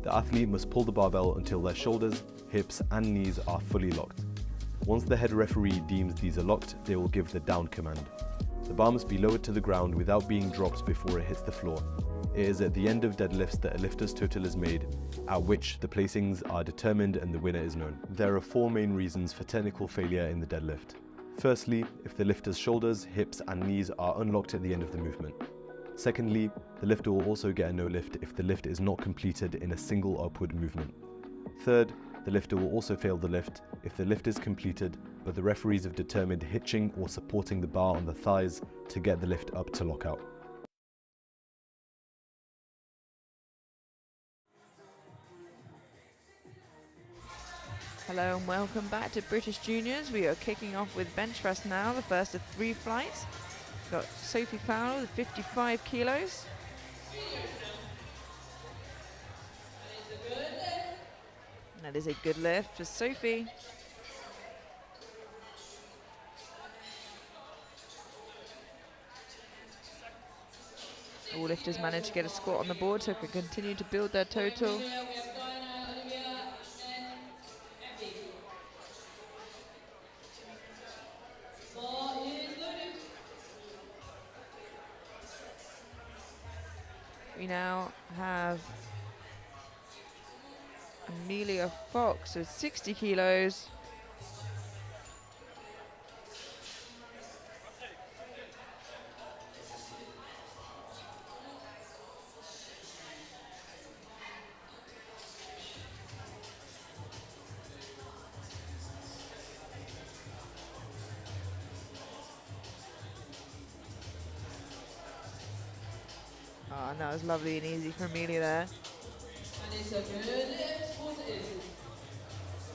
S6: The athlete must pull the barbell until their shoulders, hips, and knees are fully locked. Once the head referee deems these are locked, they will give the down command. The bar must be lowered to the ground without being dropped before it hits the floor. It is at the end of deadlifts that a lifter's total is made, at which the placings are determined and the winner is known. There are four main reasons for technical failure in the deadlift. Firstly, if the lifter's shoulders, hips, and knees are unlocked at the end of the movement. Secondly, the lifter will also get a no lift if the lift is not completed in a single upward movement. Third, the lifter will also fail the lift if the lift is completed, but the referees have determined hitching or supporting the bar on the thighs to get the lift up to lockout.
S2: Hello and welcome back to British Juniors. We are kicking off with bench press now, the first of 3 flights. We've got Sophie Fowler with 55 kilos. That is a good lift for Sophie. All lifters managed to get a squat on the board, so can continue to build their total. We now have Amelia Fox with 60 kilos. Oh, and that was lovely and easy for Amelia there.
S7: And it's a good lift. What it is.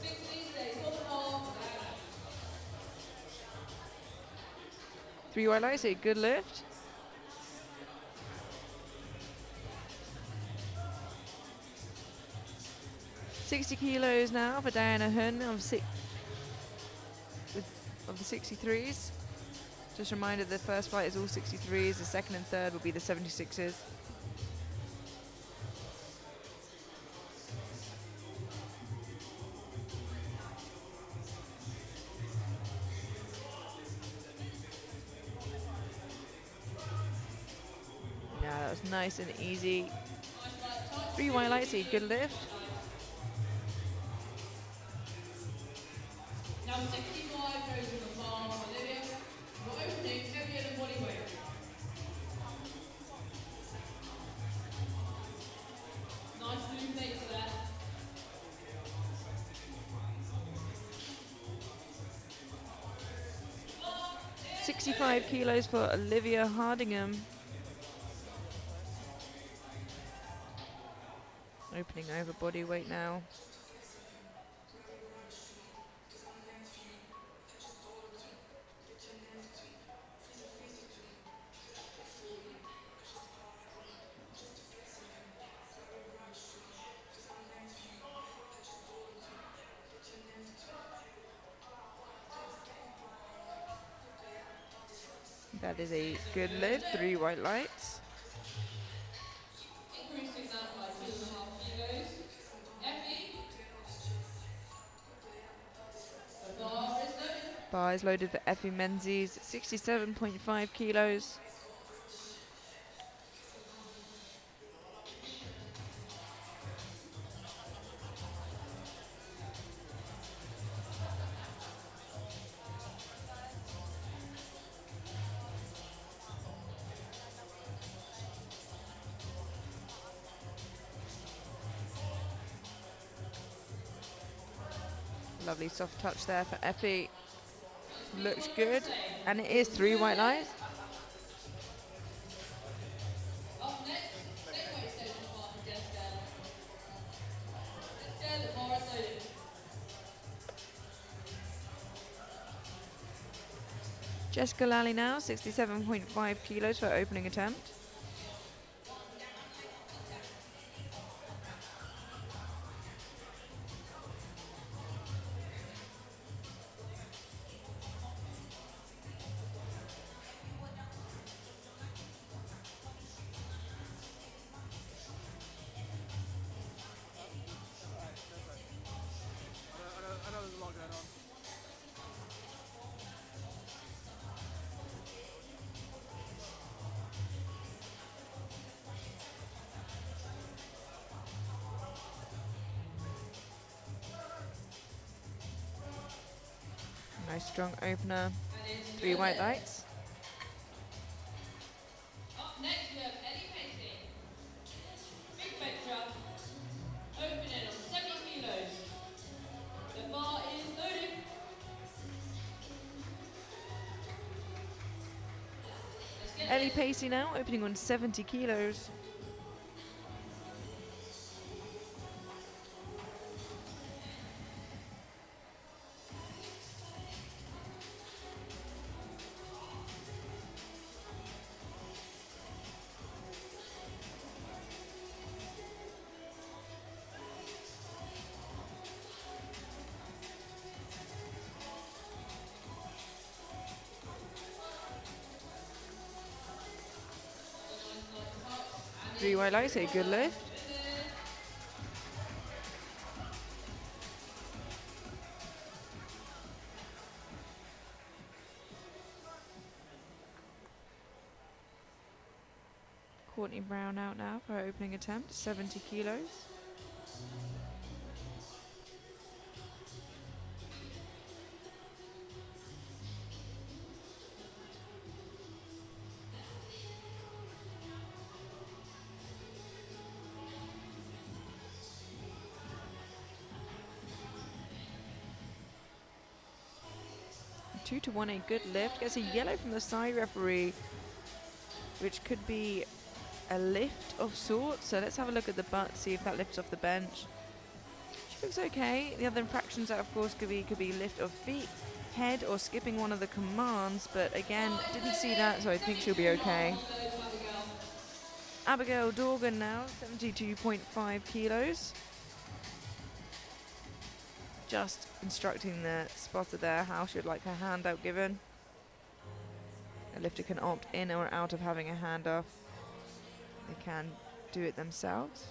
S7: 60 stays on the half.
S2: 3 white lights, a good lift. $60 kilos now for Diana Hun of the 63s. Just a reminder, the first flight is all 63s, the second and third will be the 76s. That was nice and easy. 3 white lights, a good lift.
S7: Now 65 goes to the bar, Olivia. We're opening heavier than body weight. Nice blue plate for that.
S2: 65 kilos for Olivia Hardingham. Opening over body weight now. That is a good lift, 3 white lights.
S7: Increasing that by 2.5 kilos. Effie. The bar is loaded.
S2: Bar is loaded for Effie Menzies, 67.5 kilos. Lovely soft touch there for Effie. Looks good. And it is 3 white lights.
S7: Up next, same weight station bar for Jessica. Jessica, the bar is loaded.
S2: Jessica Lally now, 67.5 kilos for opening attempt. Nice strong opener, 3 white lights.
S7: Up next, we have Eddie Pacey. Big bench drop. Opening on 70 kilos. The bar is loaded. Let's get
S2: Ellie Pacey now, opening on 70 kilos. Three white lights, a good lift. Courtney Brown out now for her opening attempt, 70 kilos. A 2-to-1, a good lift. Gets a yellow from the side referee, which could be a lift of sorts. So let's have a look at the butt, see if that lifts off the bench. She looks okay. The other infractions that of course could be lift of feet, head, or skipping one of the commands, but again, didn't see that, so I think she'll be okay. Abigail Dorgan now, 72.5 kilos. Just instructing the spotter there how she would like her handout given. A lifter can opt in or out of having a handoff. They can do it themselves.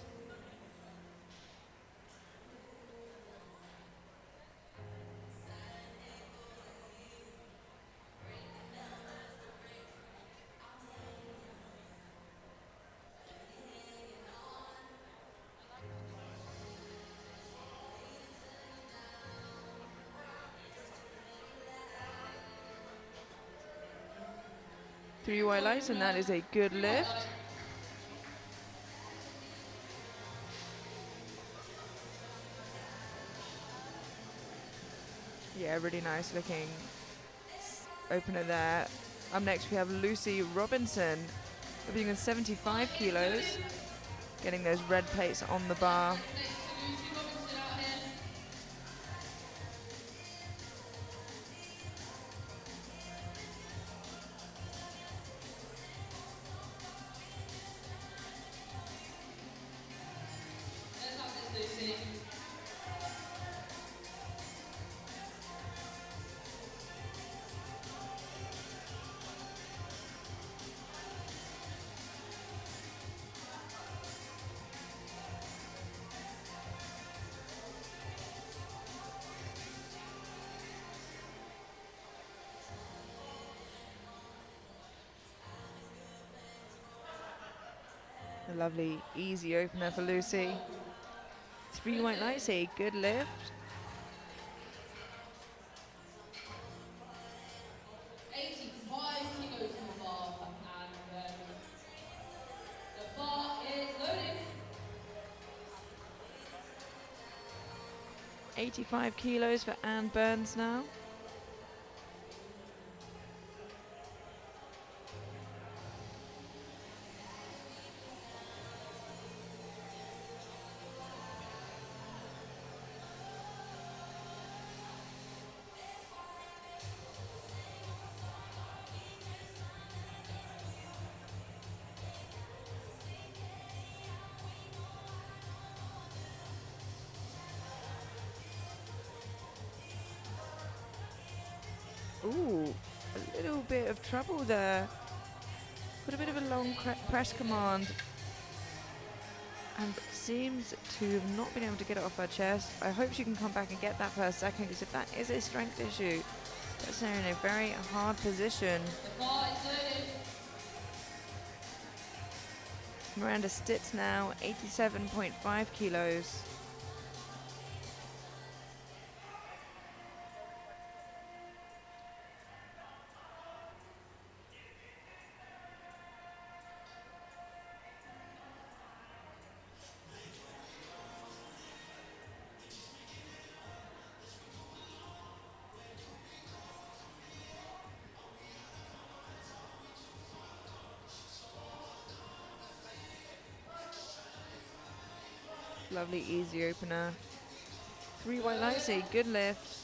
S2: 3 white lights, and that is a good lift. Yeah, really nice looking opener there. Up next we have Lucy Robinson, being on 75 kilos, getting those red plates on the bar. A lovely, easy opener for Lucy. 3 white lights, a good lift.
S7: The bar is loaded.
S2: 85 kilos for Anne Burns now. Ooh, a little bit of trouble there. Got a bit of a long press command and seems to have not been able to get it off her chest. I hope she can come back and get that for a second, because if that is a strength issue, that's her in a very hard position.
S7: The bar is loaded.
S2: Miranda Stitz now, 87.5 kilos. Lovely easy opener. 3 white lights, a good lift.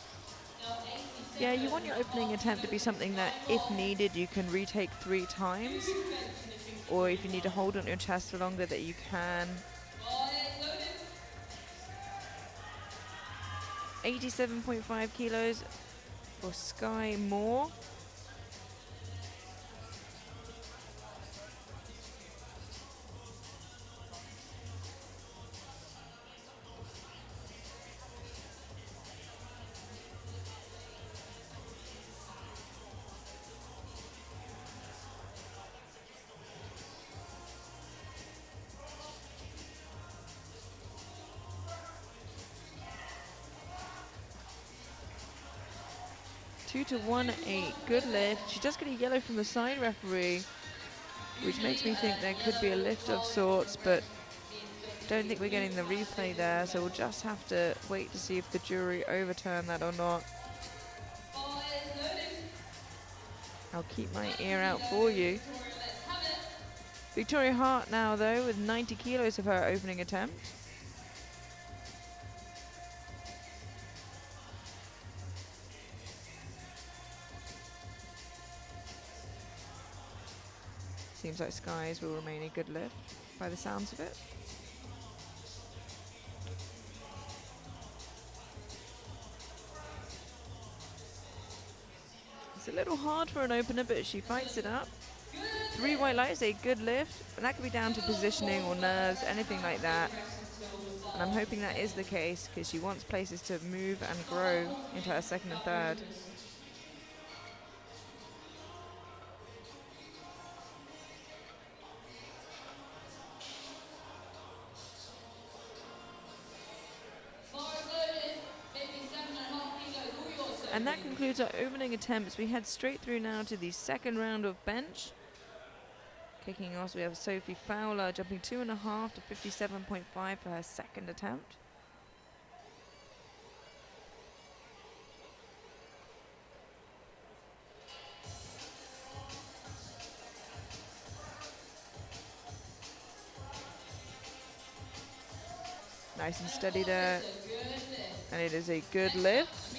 S2: Yeah, you want your opening attempt to be something that, if needed, you can retake 3 times. Or if you need to hold on your chest for longer, that you can. 87.5 kilos for Sky Moore. Two to 1, a good lift. She does get a yellow from the side referee, which makes me think there could be a lift of sorts, but don't think we're getting the replay there, so we'll just have to wait to see if the jury overturn that or not. I'll keep my ear out for you. Victoria Hart now, though, with 90 kilos of her opening attempt. Seems like Skies will remain a good lift by the sounds of it. It's a little hard for an opener, but she fights it up. 3 white lights, a good lift, and that could be down to positioning or nerves, anything like that. And I'm hoping that is the case, because she wants places to move and grow into her second and third. And that concludes our opening attempts. We head straight through now to the second round of bench. Kicking off, we have Sophie Fowler jumping 2.5 to 57.5 for her second attempt. Nice and steady there, and it is a good lift.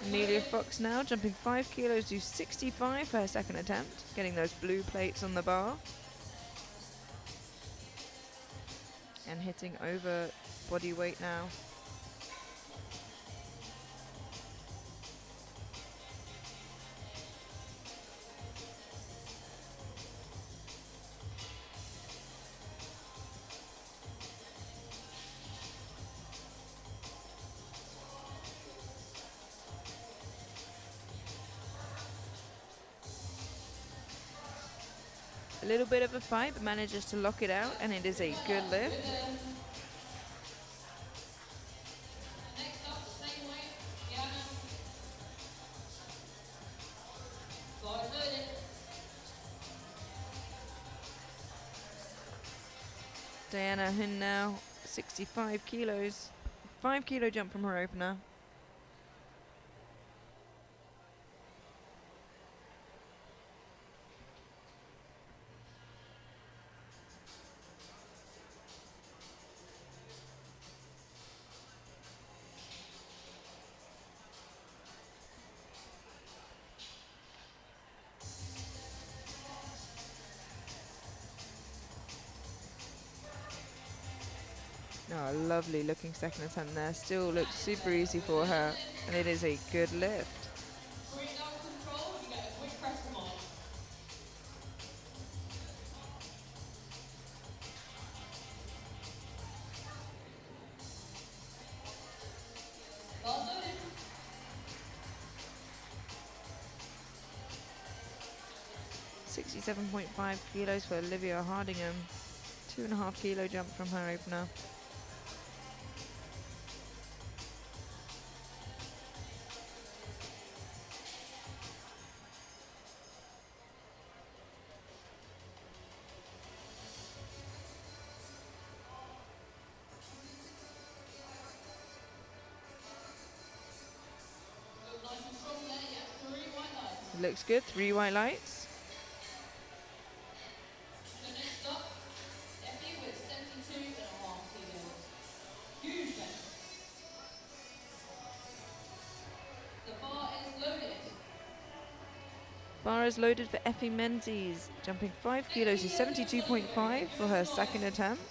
S2: Amelia Fox now jumping 5 kilos to 65 for her second attempt, getting those blue plates on the bar. And hitting over body weight now. A little bit of a fight, but manages to lock it out, and it is a good lift. Diana Hin now, 65 kilos. 5 kilo jump from her opener. Oh, lovely looking second attempt there. Still looks super easy for her, and it is a good lift. .5 kilos for Olivia Hardingham. 2.5 kilo jump from her opener. It looks good, 3 white lights. Bar is loaded for Effie Menzies, jumping 5 kilos to 72.5 for her second attempt.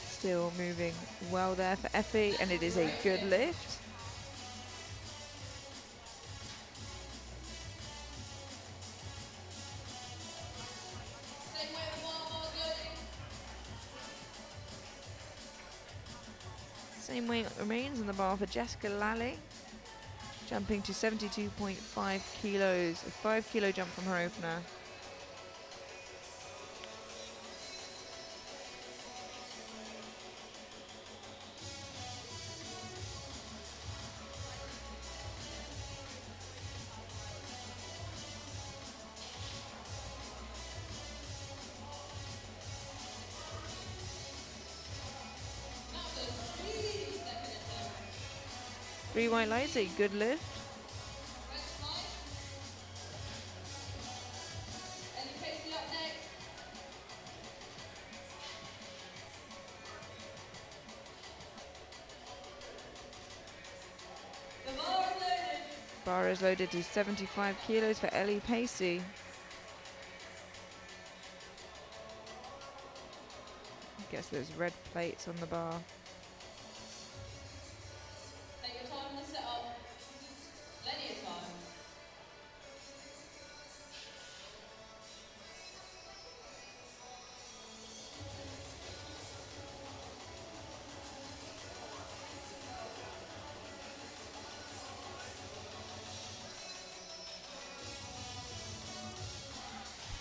S2: Still moving well there for Effie, and it is a good lift. Same weight remains on the bar for Jessica Lally, jumping to 72.5 kilos, a 5 kilo jump from her opener. Three white lights, a good lift. Bar is loaded to 75 kilos for Ellie Pacey. gets those red plates on the bar.
S7: Take your time in the setup. Plenty of time.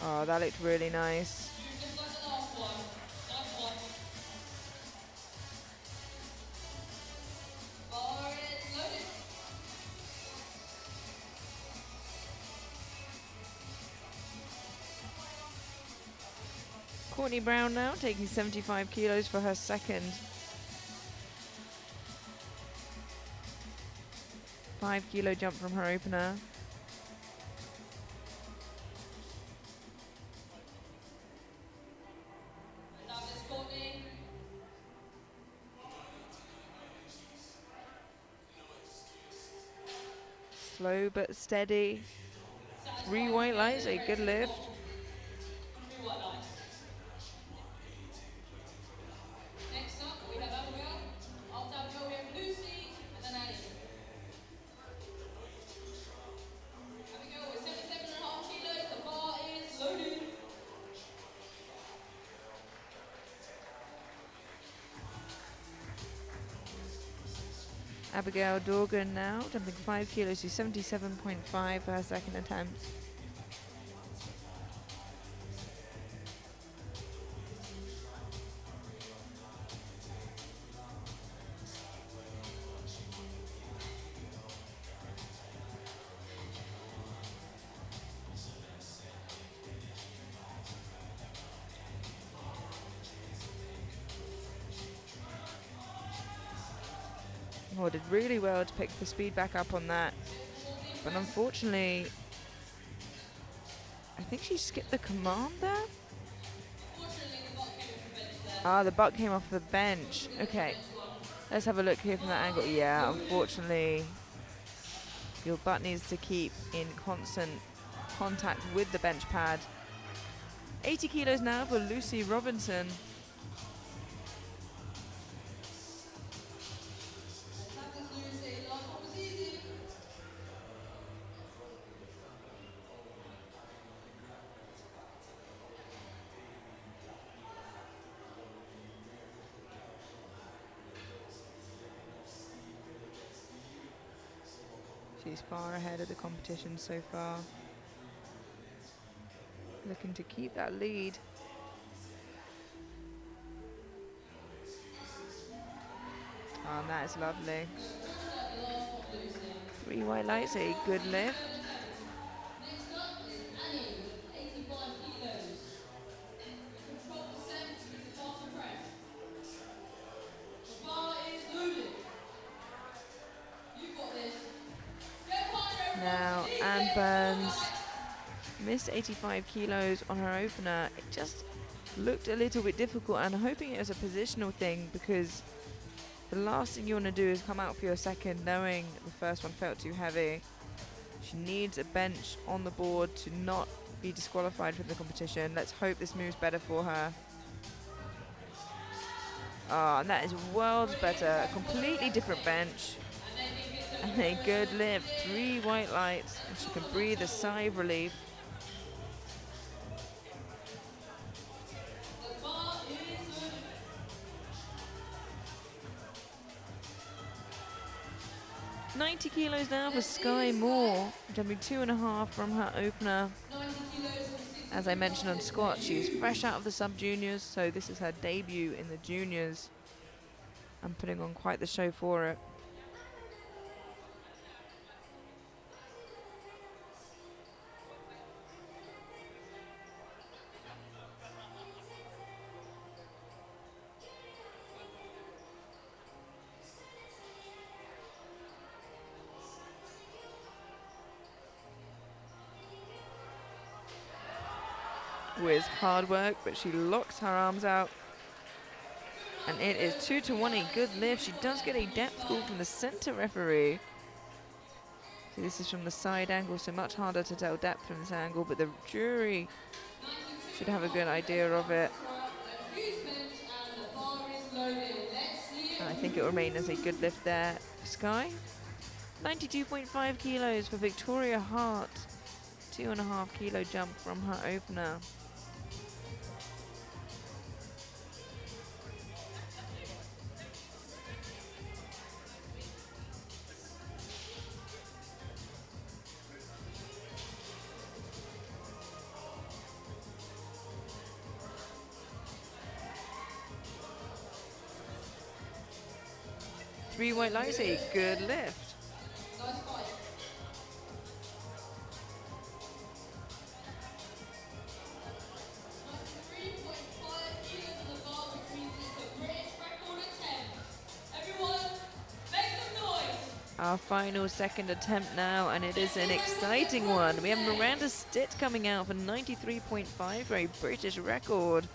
S2: Oh, that looked really nice.
S7: Just like the last one. Nice one. Bar is loaded.
S2: Courtney Brown now taking 75 kilos for her second. 5-kilo jump from her opener.
S7: Established Courtney.
S2: Slow but steady. 3 white lights, a good lift.
S7: 3 white lights. Next up, we have Abigail. After Abigail, we have Lucy, and then Annie. Abigail with 77.5 kilos. The bar is loaded.
S2: Abigail Dorgan now jumping 5 kilos to 77.5 for her second attempt. Oh, did really well to pick the speed back up on that. But unfortunately, I think she skipped the command there. Ah, the butt came off the bench. Okay, let's have a look here from that angle. Yeah, unfortunately, your butt needs to keep in constant contact with the bench pad. 80 kilos now for Lucy Robinson. She's far ahead of the competition so far. Looking to keep that lead. Oh, and that is lovely. 3 white lights, a good lift.
S7: Next up is Annie with 85 kilos. Control percent with the faster press. The bar is loaded. You've got this. Get behind her,
S2: Now,
S7: everyone.
S2: Anne
S7: Easy.
S2: Burns missed 85 kilos on her opener. It just looked a little bit difficult, and I'm hoping it was a positional thing, because the last thing you want to do is come out for your second knowing the first one felt too heavy. She needs a bench on the board to not be disqualified from the competition. Let's hope this moves better for her. Ah, and that is worlds better. A completely different bench. And a good lift. 3 white lights. And she can breathe a sigh of relief.
S7: The bar is loaded.
S2: 90 kilos now for Sky Moore, jumping 2.5 from her opener.
S7: 90 kilos and 60.
S2: As I mentioned on squat, she's fresh out of the sub-juniors, so this is her debut in the juniors. I'm putting on quite the show for it. With hard work, but she locks her arms out. And it is 2-1, a good lift. She does get a depth call from the center referee. So this is from the side angle, so much harder to tell depth from this angle, but the jury should have a good idea of it.
S7: A huge bench and the
S2: think it will remain as a good lift there for Sky. 92.5 kilos for Victoria Hart. 2.5 kilo jump from her opener. Three white lights, a good lift.
S7: Nice fight.
S2: Our final second attempt now, and it is an exciting one. We have Miranda Stitt coming out for 93.5 for a British record.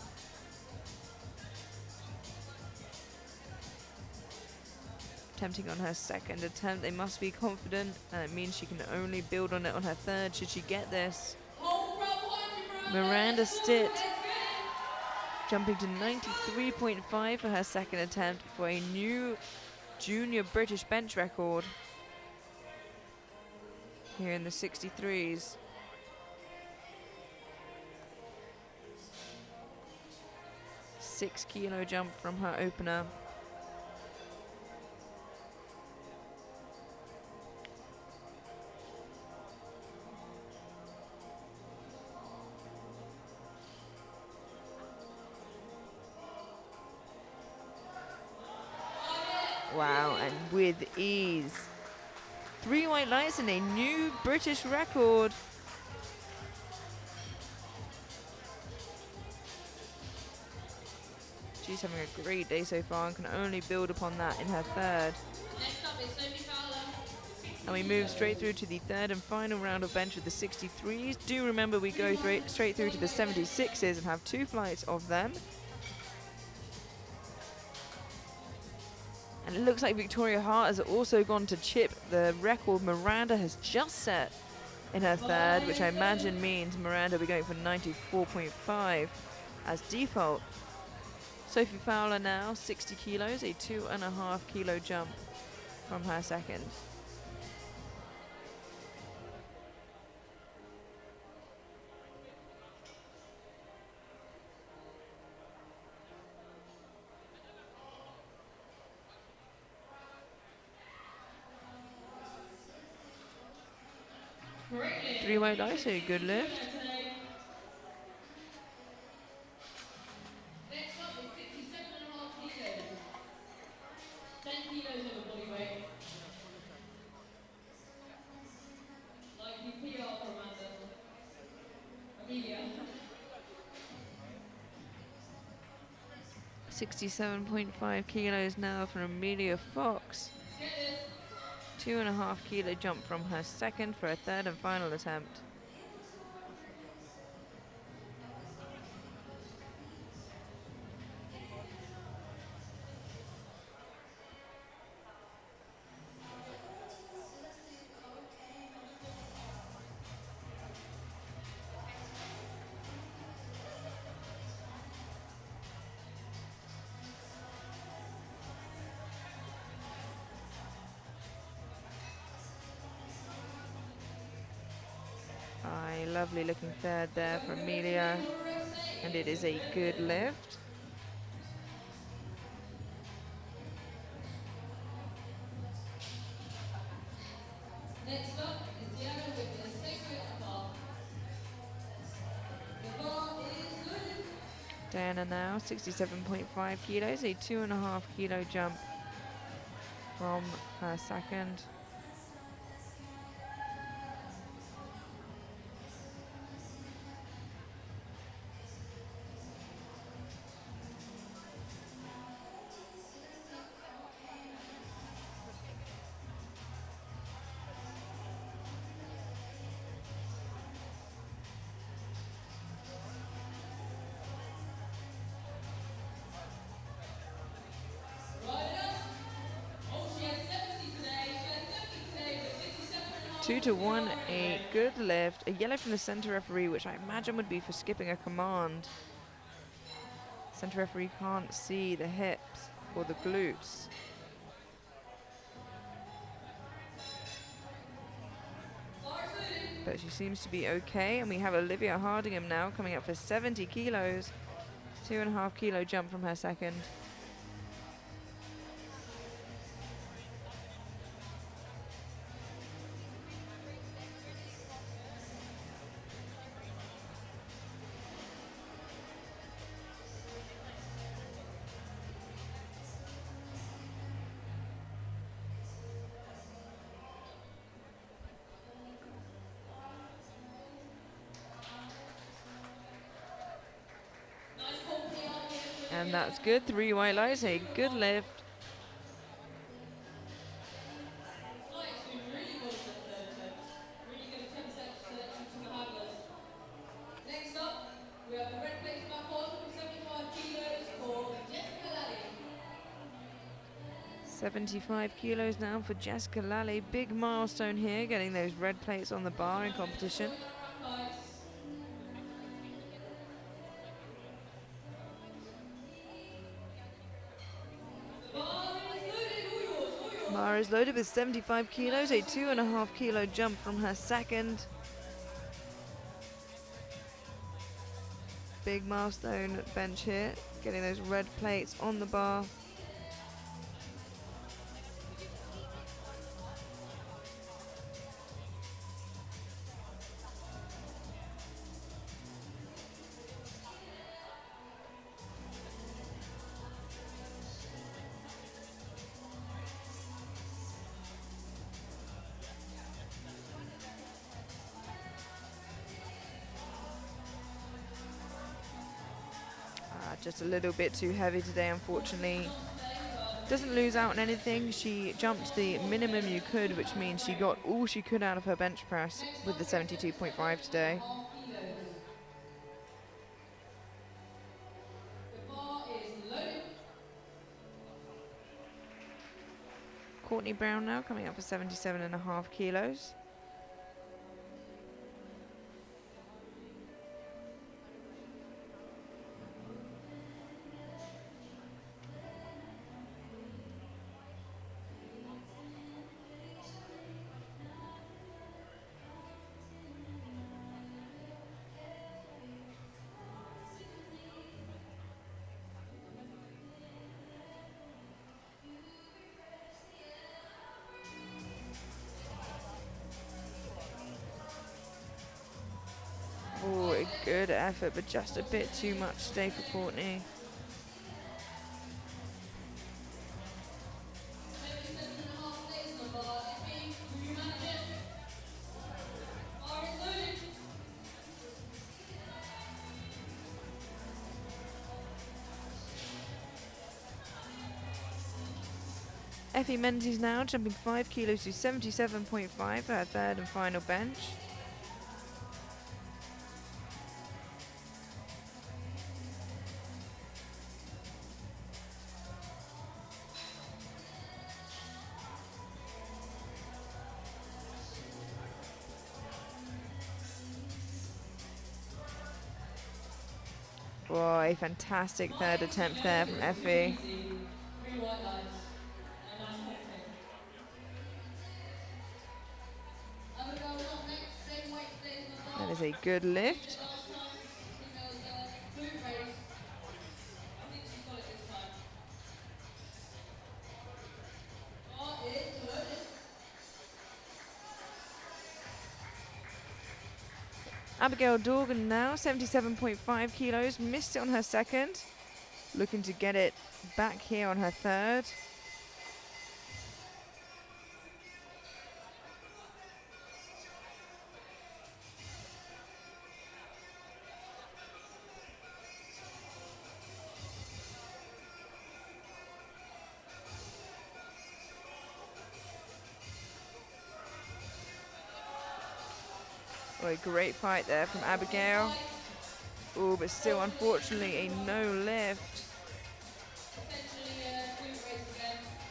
S2: Attempting on her second attempt. They must be confident, and it means she can only build on it on her third should she get this. Miranda Stitt jumping to 93.5 for her second attempt for a new junior British bench record here in the 63s. Six-kilo jump from her opener. Wow, and with ease. Three white lights and a new British record. She's having a great day so far and can only build upon that in her third.
S7: Next up is Sophie Fowler.
S2: And we move straight through to the third and final round of bench with the 63s. Do remember we go straight through to the 76s and have two flights of them. And it looks like Victoria Hart has also gone to chip the record Miranda has just set in her third, which I imagine means Miranda will be going for 94.5 as default. Sophie Fowler now, 60 kilos, a 2.5 kilo jump from her second. Three white lights, a good lift.
S7: Next up is 67.5 kilos. 10 kilos over body weight. Like you PR for Amanda. Amelia.
S2: 67.5 kilos now for Amelia Fox.
S7: Get this.
S2: 2.5 kilo jump from her second for a third and final attempt. Lovely looking third there for Amelia, and it is a good lift.
S7: Next up is Diana with the sacred bar. The bar is good.
S2: Diana now 67.5 kilos, a 2.5 kilo jump from her second.
S7: Oh, she had 70 today. She had 70 today, but 67.5.
S2: 2 to 1, a good lift. A yellow from the center referee, which I imagine would be for skipping a command. Center referee can't see the hips or the glutes. but she seems to be okay. And we have Olivia Hardingham now coming up for 70 kilos. 2.5 kilo jump from her second. And that's good. 3 white lights, a good lift.
S7: Next up, we have the red plates back on with 75 kilos for Jessica Lally.
S2: 75 kilos now for Jessica Lally. Big milestone here, getting those red plates on the bar in competition. Bar is loaded with 75 kilos, a 2.5 kilo jump from her second. Big milestone bench here, getting those red plates on the bar. Just a little bit too heavy today, unfortunately. Doesn't lose out on anything. She jumped the minimum you could, which means she got all she could out of her bench press with the 72.5 today. Courtney Brown now coming up for 77.5 kilos. Oh, a good effort, but just a bit too much today for Courtney. Effie Menzies now jumping 5 kilos to 77.5 for her third and final bench. Oh, a fantastic third attempt there from Effie. That is a good lift. Abigail Dorgan now, 77.5 kilos, missed it on her second. Looking to get it back here on her third. Oh, a great fight there from Abigail. Oh, but still, unfortunately, a no lift.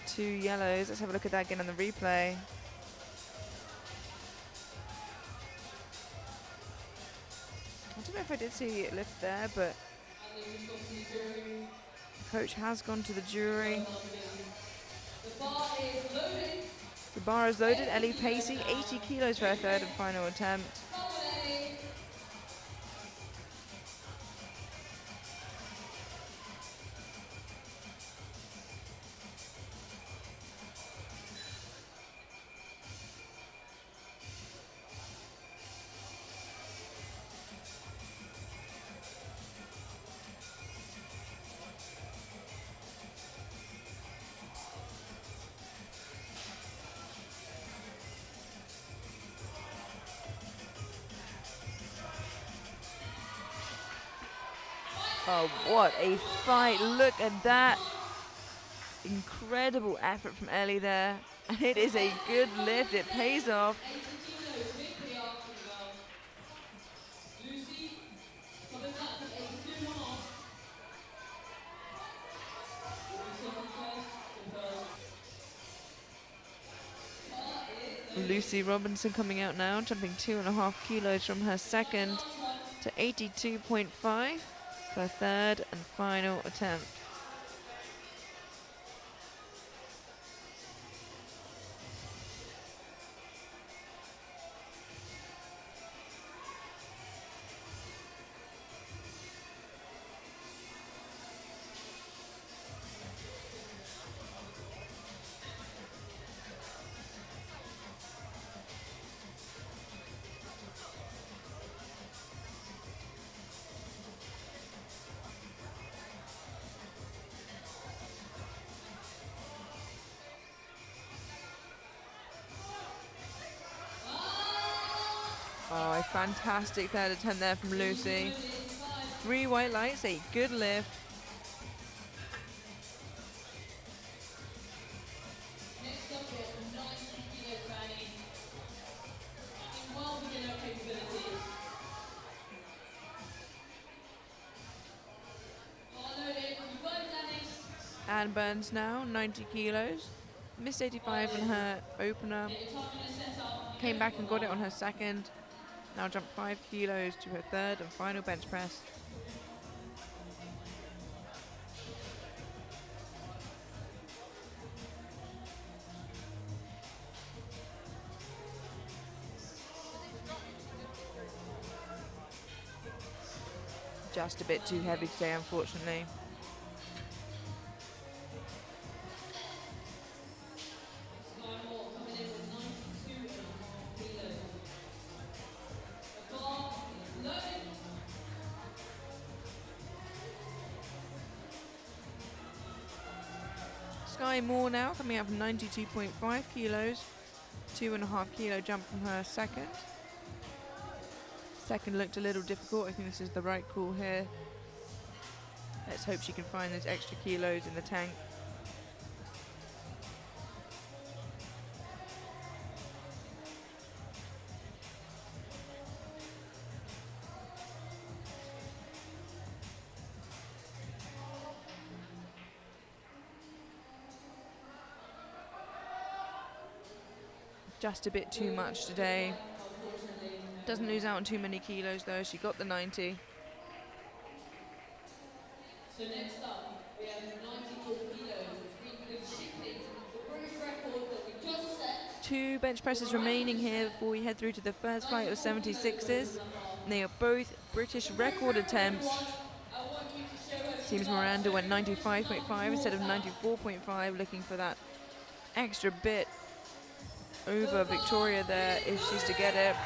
S2: 2 yellows. Let's have a look at that again on the replay. I don't know if I did see a lift there, but coach has gone to the jury. The bar is loaded. Ellie Pacey, 80 kilos for her third and final attempt. Oh, what a fight. Look at that. Incredible effort from Ellie there. And it is a good lift. It pays off.
S7: 80 kilos, victory after the bell. Lucy, coming back with 82.5. Lucy on first, to first.
S2: Lucy Robinson coming out now, jumping 2.5 kilos from her second to 82.5 for her third and final attempt. Oh, a fantastic third attempt there from Lucy. 3 white lights, a good lift.
S7: Next up we have 90 kilo Fanny. Well within her capabilities. Loaded, you got it, Danny.
S2: Anne Burns now, 90 kilos. Missed 85 on her opener.
S7: Your target is set up.
S2: Came back and got it on her second. Now jumped 5 kilos to her third and final bench press. Just a bit too heavy today, unfortunately.
S7: Coming in with 92.5 kilos. The bar is loaded.
S2: Sky Moore now coming out from 92.5 kilos. 2.5 kilo jump from her second. Second looked a little difficult. I think this is the right call here. Let's hope she can find those extra kilos in the tank. Just a bit too much today. Doesn't lose out on too many kilos though. She got the 90.
S7: So next up, we have 94 kilos, which means we're shifting the British record that we just set.
S2: 2 bench presses remaining here before we head through to the first flight of 76s. And they are both British record attempts.
S7: I want you to show us.
S2: Seems Miranda went 95.5 instead of 94.5, looking for that extra bit over Victoria there if she's to get it.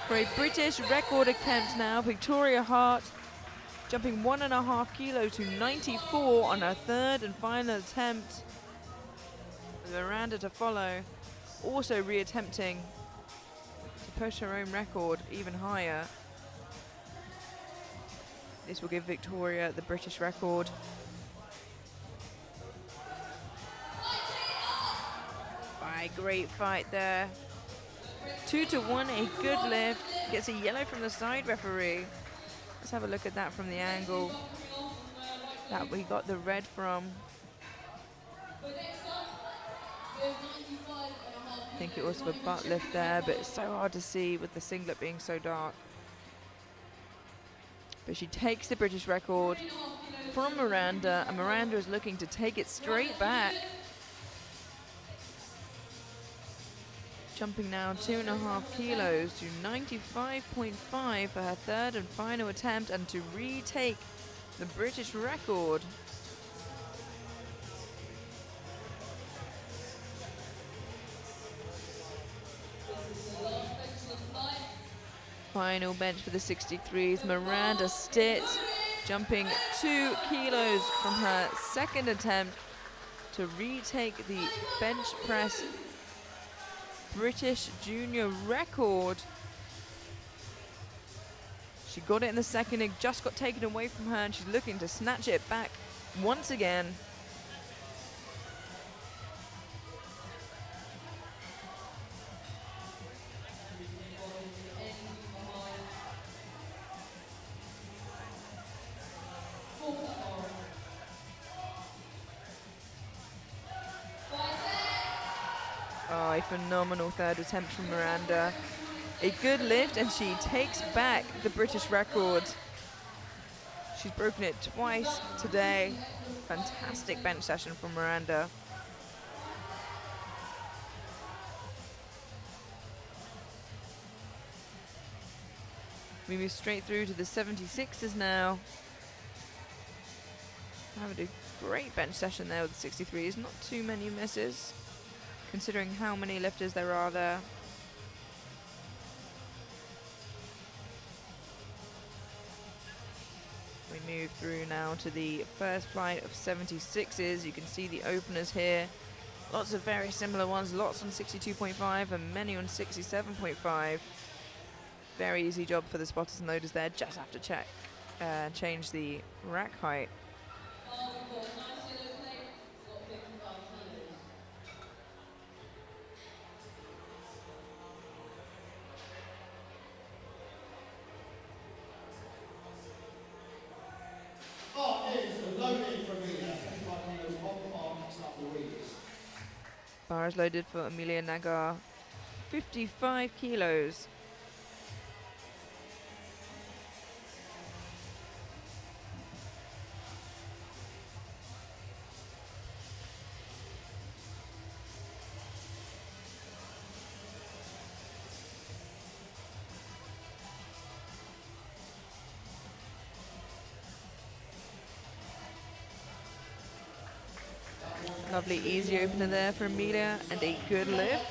S2: For a British record attempt now, Victoria Hart jumping 1.5 kilo to 94 on her third and final attempt. With Miranda to follow, also re-attempting to push her own record even higher. This will give Victoria the British record. By great fight there. 2-1, a good lift. Gets a yellow from the side referee. Let's have a look at that from the angle that we got the red from. I think it was for butt lift there, but it's so hard to see with the singlet being so dark. But she takes the British record from Miranda, and Miranda is looking to take it straight back. Jumping now 2.5 kilos to 95.5 for her third and final attempt, and to retake the British record. Final bench for the 63s, Miranda Stitt jumping 2 kilos from her second attempt to retake the bench press British junior record. She got it in the second, it just got taken away from her, and she's looking to snatch it back once again. Oh, a phenomenal third attempt from Miranda. A good lift, and she takes back the British record. She's broken it twice today. Fantastic bench session from Miranda. We move straight through to the 76s now. Having a great bench session there with the 63s. Not too many misses, considering how many lifters there are there. We move through now to the first flight of 76s. You can see the openers here. Lots of very similar ones, lots on 62.5 and many on 67.5. Very easy job for the spotters and loaders there. Just have to check, change the rack height. Bar is loaded for Amelia Nagar, 55 kilos. Lovely easy opener there for Amelia and a good lift.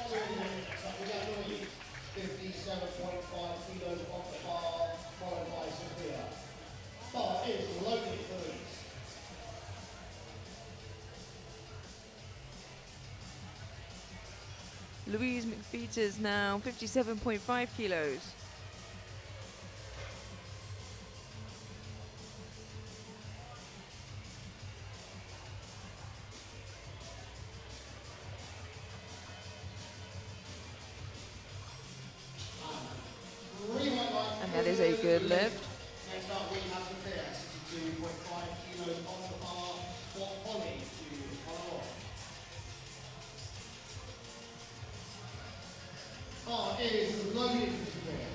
S4: 57.5 kilos off the bar, followed by Sophia. Bar is loaded for these.
S2: Louise McFeeters now 57.5 kilos. And that is a good lift.
S4: Next up we have Sophia, 62.5 kilos off the bar, for Holly to follow on. Bar is loaded for Sophia.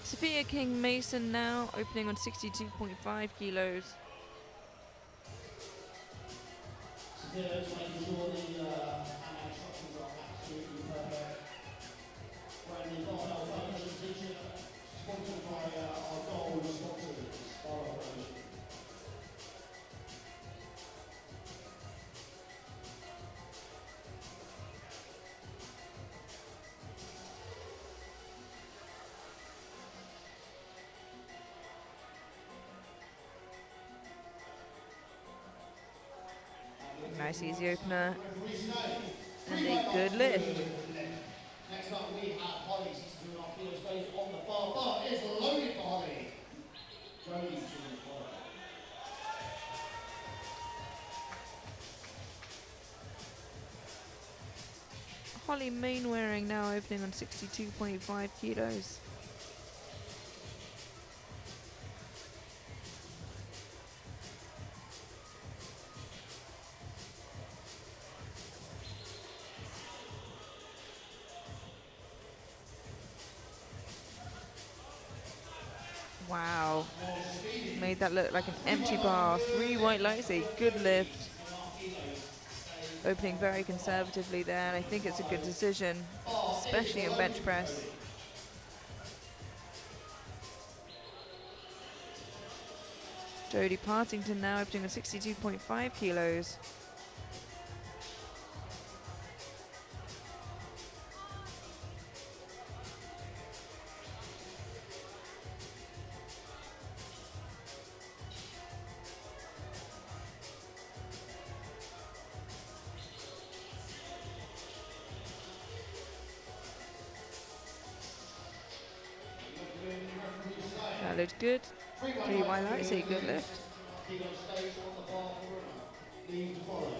S2: Sophia King Mason now opening on 62.5 kilos.
S4: Sophia just making sure the hand instructions are absolutely perfect. Brandon Darnell, Foundation teacher, sponsored by our gold sponsors, Bar Operation.
S2: Nice easy opener and a good lift.
S4: Next up we have Holly, 62.5 kilos, stays on the bar. Bar is loaded for Holly. Jodie to follow.
S2: Holly Mainwaring now opening on 62.5 kilos. Wow, made that look like an empty bar. 3 white lights, a good lift. Opening very conservatively there, and I think it's a good decision, especially in bench press. Jodie Partington now opening on 62.5 kilos. That looked good. 3 white lights, a good lift.
S4: Kilo stays on the bar for runner. Leave to follow.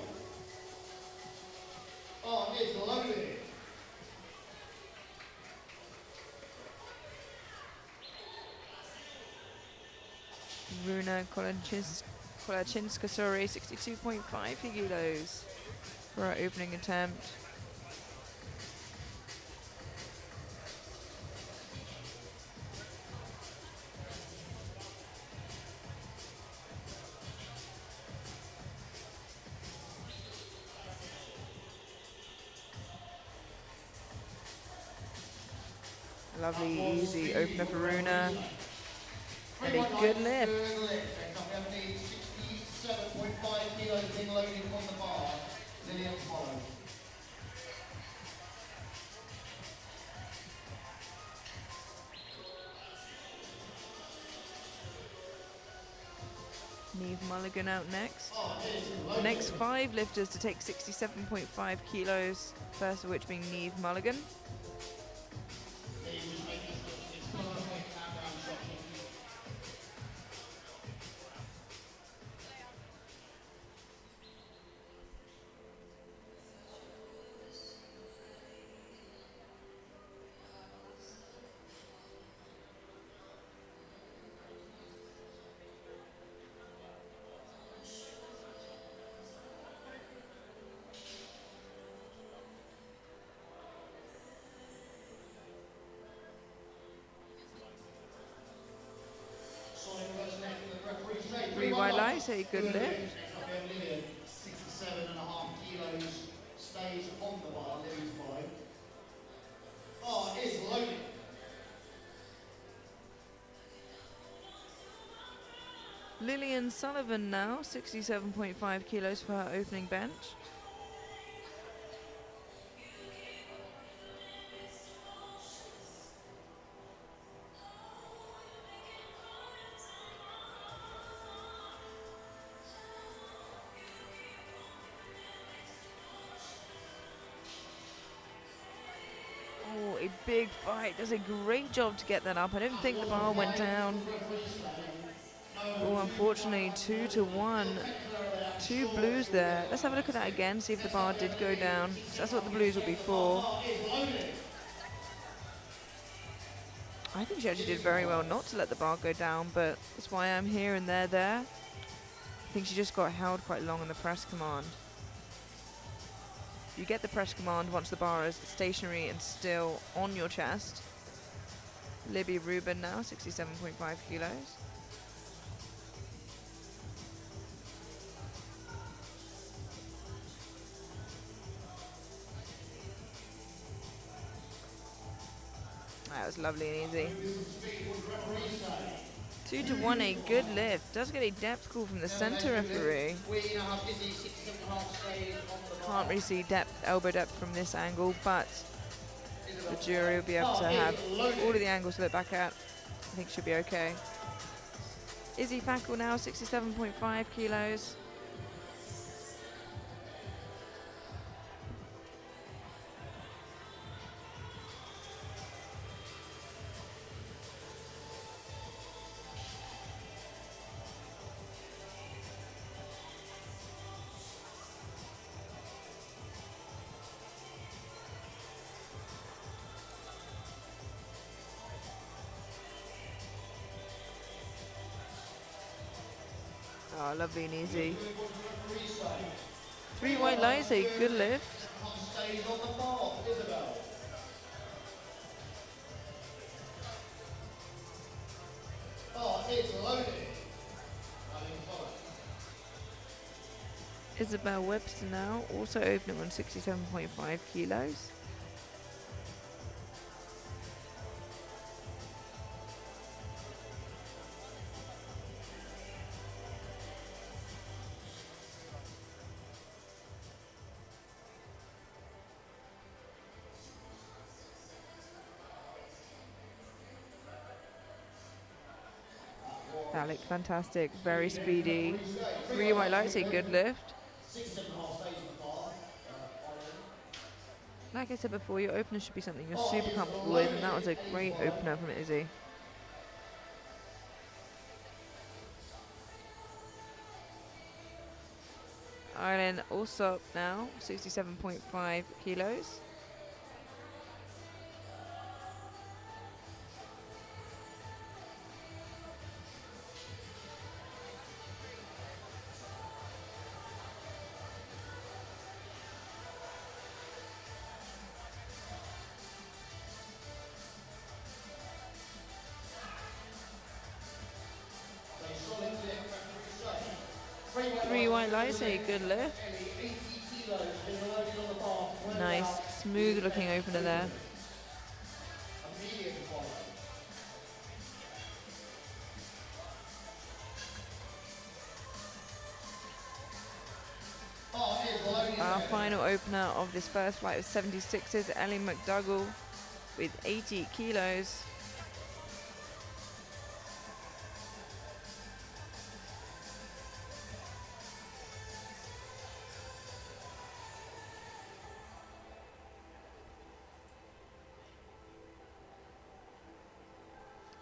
S4: Oh, it's loaded.
S2: Runa Kolachinska, sorry, 62.5 kilos for our opening attempt. Lovely, easy opener for Runa. And a good lift.
S4: 67.5 kilos being loaded on the bar. Lillian follows.
S2: Neve Mulligan out next. The next 5 lifters to take 67.5 kilos, first of which being Neve Mulligan. White lights, a good lift.
S4: 67.5 kilos stays on the bar, Lily's follow. Oh, it is loaded.
S2: Lillian Sullivan now, 67.5 kilos for her opening bench. Oh, a big fight. Does a great job to get that up. I don't think the bar went down. Oh, unfortunately, 2-1. 2 blues there. Let's have a look at that again, see if the bar did go down. That's what the blues would be for. I think she actually did very well not to let the bar go down, but that's why I'm here and they're there. I think she just got held quite long in the press command. You get the press command once the bar is stationary and still on your chest. Libby Rubin now, 67.5 kilos. That was lovely and easy. 2-1, a good lift. Does get a depth call from the center referee. Can't really see elbow depth from this angle, but the jury will be able to have all of the angles to look back at. I think should be okay. Izzy Fackel now, 67.5 kilos. Oh, lovely and easy. 3 white lights, a good lift.
S4: Oh, it's loaded.
S2: Isabel Webster now, also opening on 67.5 kilos. That looked fantastic, very speedy. 3 white lights, a good lift. Like I said before, your opener should be something you're super comfortable with, and that was a great opener from Izzy. Island also now, 67.5 kilos. Three white lights, a good lift. Nice, smooth looking opener there. Our final opener of this first flight of 76s, Ellie McDougall with 80 kilos.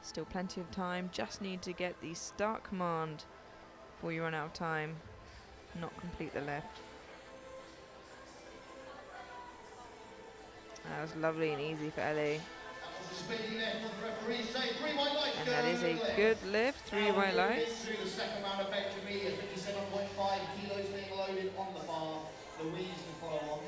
S2: Still plenty of time, just need to get the start command before you run out of time, not complete the lift. That was lovely and easy for Ellie. And that is a good lift, 3 white lights.
S4: Through the second round of bench immediate, 57.5 kilos being loaded on the bar. Louise will follow on.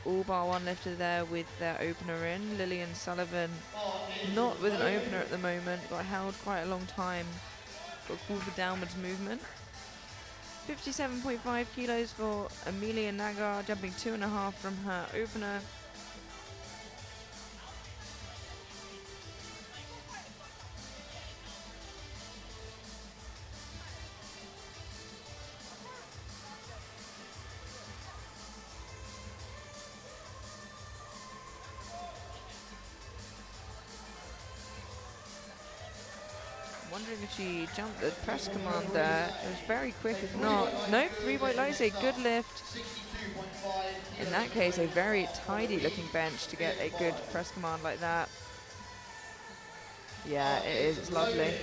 S2: All bar one lifter there with their opener in. Lillian Sullivan not with an opener at the moment, got held quite a long time. Got called for downwards movement. 57.5 kilos for Amelia Nagar, jumping 2.5 from her opener. Wondering if she jumped the press command there. It was very quick, if not. Nope, 3 white lights, a good lift. In that case, a very tidy looking bench to get a good press command like that. Yeah, it is, it's lovely.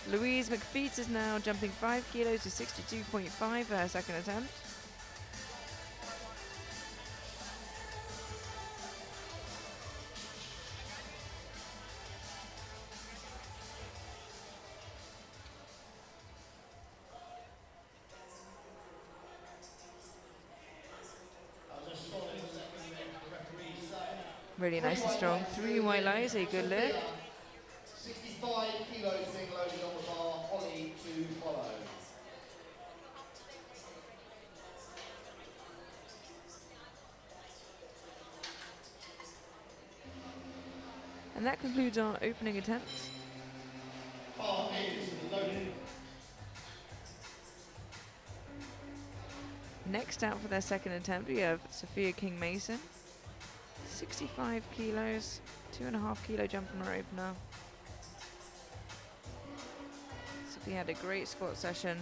S2: Louise McFeets is now jumping 5 kilos to 62.5 for her second attempt. Really nice and strong. 3 white lights, a good lift.
S4: 65 kilos being loaded on the bar. Ollie to follow.
S2: And that concludes our opening attempts.
S4: Bar is loaded.
S2: Next out for their second attempt, we have Sophia King-Mason. 65 kilos, 2.5 kilo jump from her opener. Sophie had a great squat session.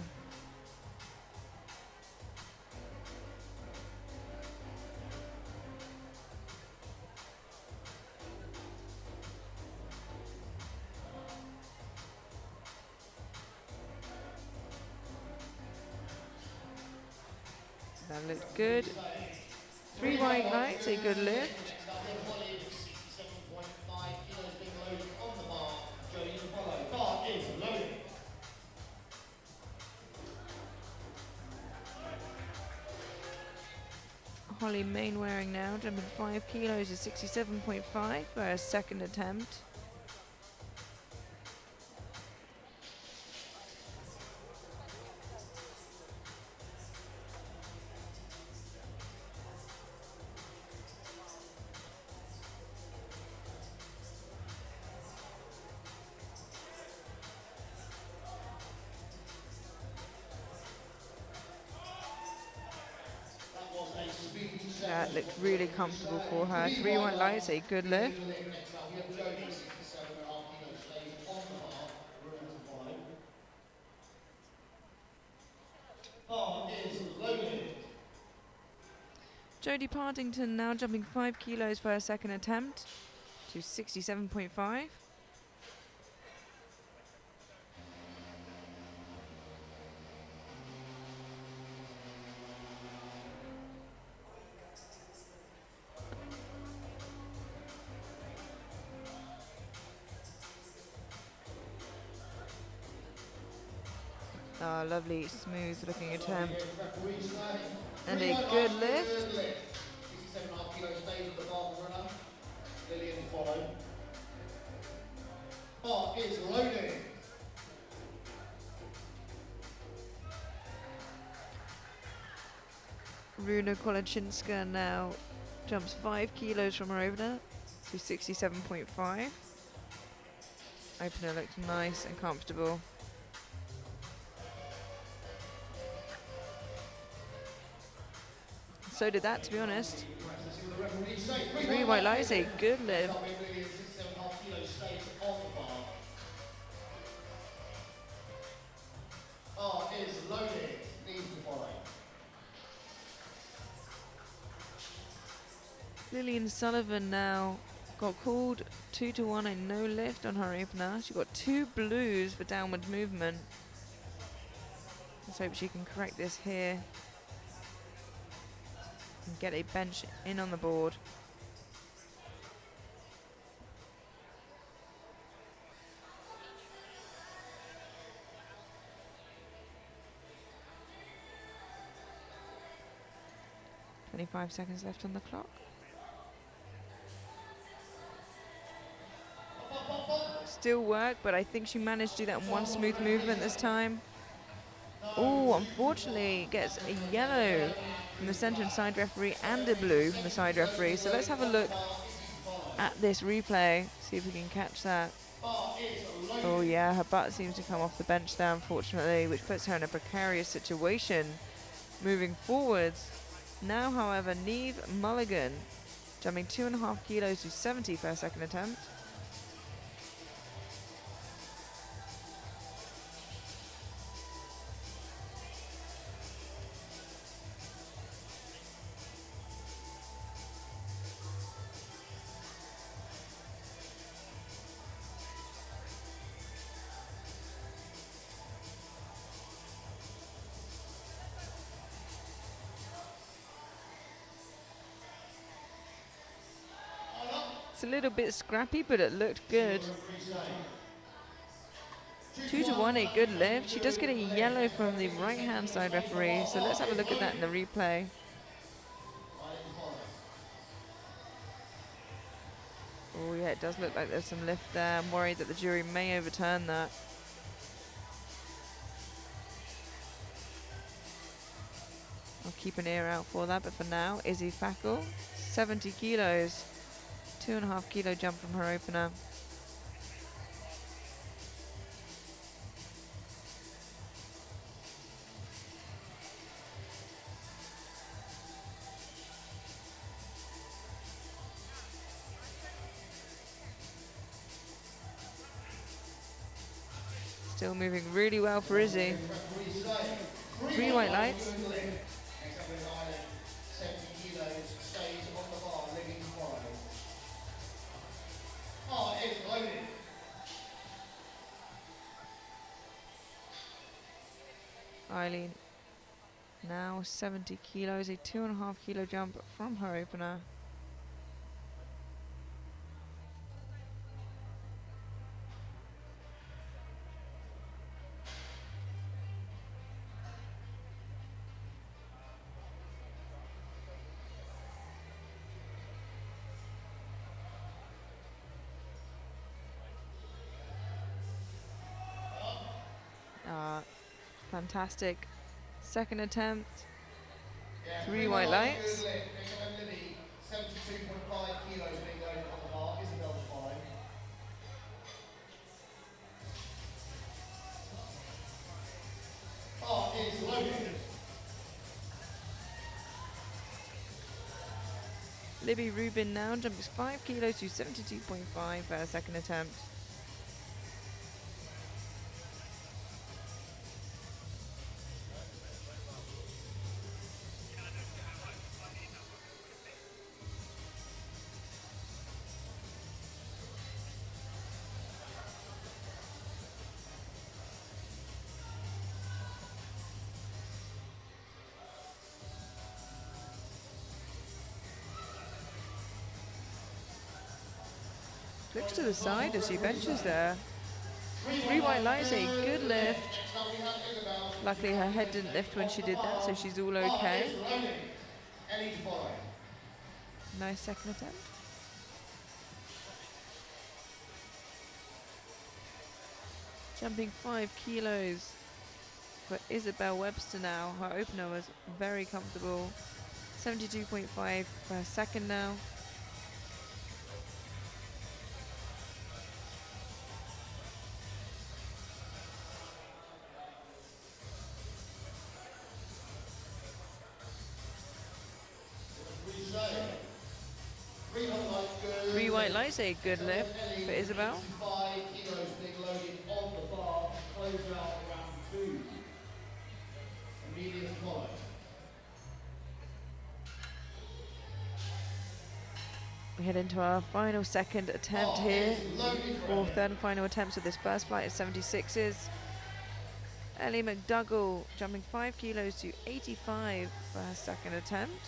S2: That looked good. 3 white lights, a good lift. Holly Mainwaring now, jumping 5 kilos to 67.5 for her second attempt. That looked really comfortable for her. 3 white lights, a good lift. Jodie Partington now jumping 5 kilos for her second attempt. to 67.5. Ah, lovely, smooth looking attempt. And a good lift.
S4: 67.5 kilo stays with the bar runner. Lillian to follow. Bar is loaded.
S2: Runa Kolachinska now jumps 5 kilos from her opener to 67.5. Opener looks nice and comfortable. So did that, to be honest. 3 white lights, a good lift.
S4: 67.5 kilo stays on the bar. Bar is loaded. Needs to follow.
S2: Lillian Sullivan now got called 2-1, a no lift on her opener. She got 2 blues for downward movement. Let's hope she can correct this here and get a bench in on the board. "25 seconds left on the clock. Still work, but I think she managed to do that in one smooth movement this time. Oh, unfortunately gets a yellow from the centre and side referee and a blue from the side referee. So let's have a look at this replay, see if we can catch that. Oh yeah, her butt seems to come off the bench there, unfortunately, which puts her in a precarious situation moving forwards. Now, however, Neve Mulligan jumping 2.5 kilos to 70 for her second attempt. It's a little bit scrappy, but it looked good. 2-1, a good lift. She does get a yellow from the right-hand side referee, so let's have a look at that in the replay. Oh yeah, it does look like there's some lift there. I'm worried that the jury may overturn that. I'll keep an ear out for that, but for now, Izzy Fackel, 70 kilos. 2.5 kilo jump from her opener. Still moving really well for Izzy. 3 white lights. Eileen now 70 kilos, a 2.5 kilo jump from her opener. Fantastic. Second attempt. 3 white lights.
S4: 72.5 kilos being loaded on the bar. Isabel to follow. Bar is loaded.
S2: Libby Rubin now jumps 5 kilos to 72.5 for her second attempt. Looks to the side as she benches there. 3 white lights, a good lift. Luckily her head didn't lift when she did that, so she's all okay. Nice second attempt. Jumping 5 kilos for Isabel Webster now. Her opener was very comfortable. 72.5 per second now. Three white lights, a good lift for Isabel.
S4: 5 kilos being loaded on the bar, close out round 2. Immediate follow.
S2: We head into our final second attempt here. For third and final attempts of this first flight of 76s. Ellie McDougall jumping 5 kilos to 85 for her second attempt.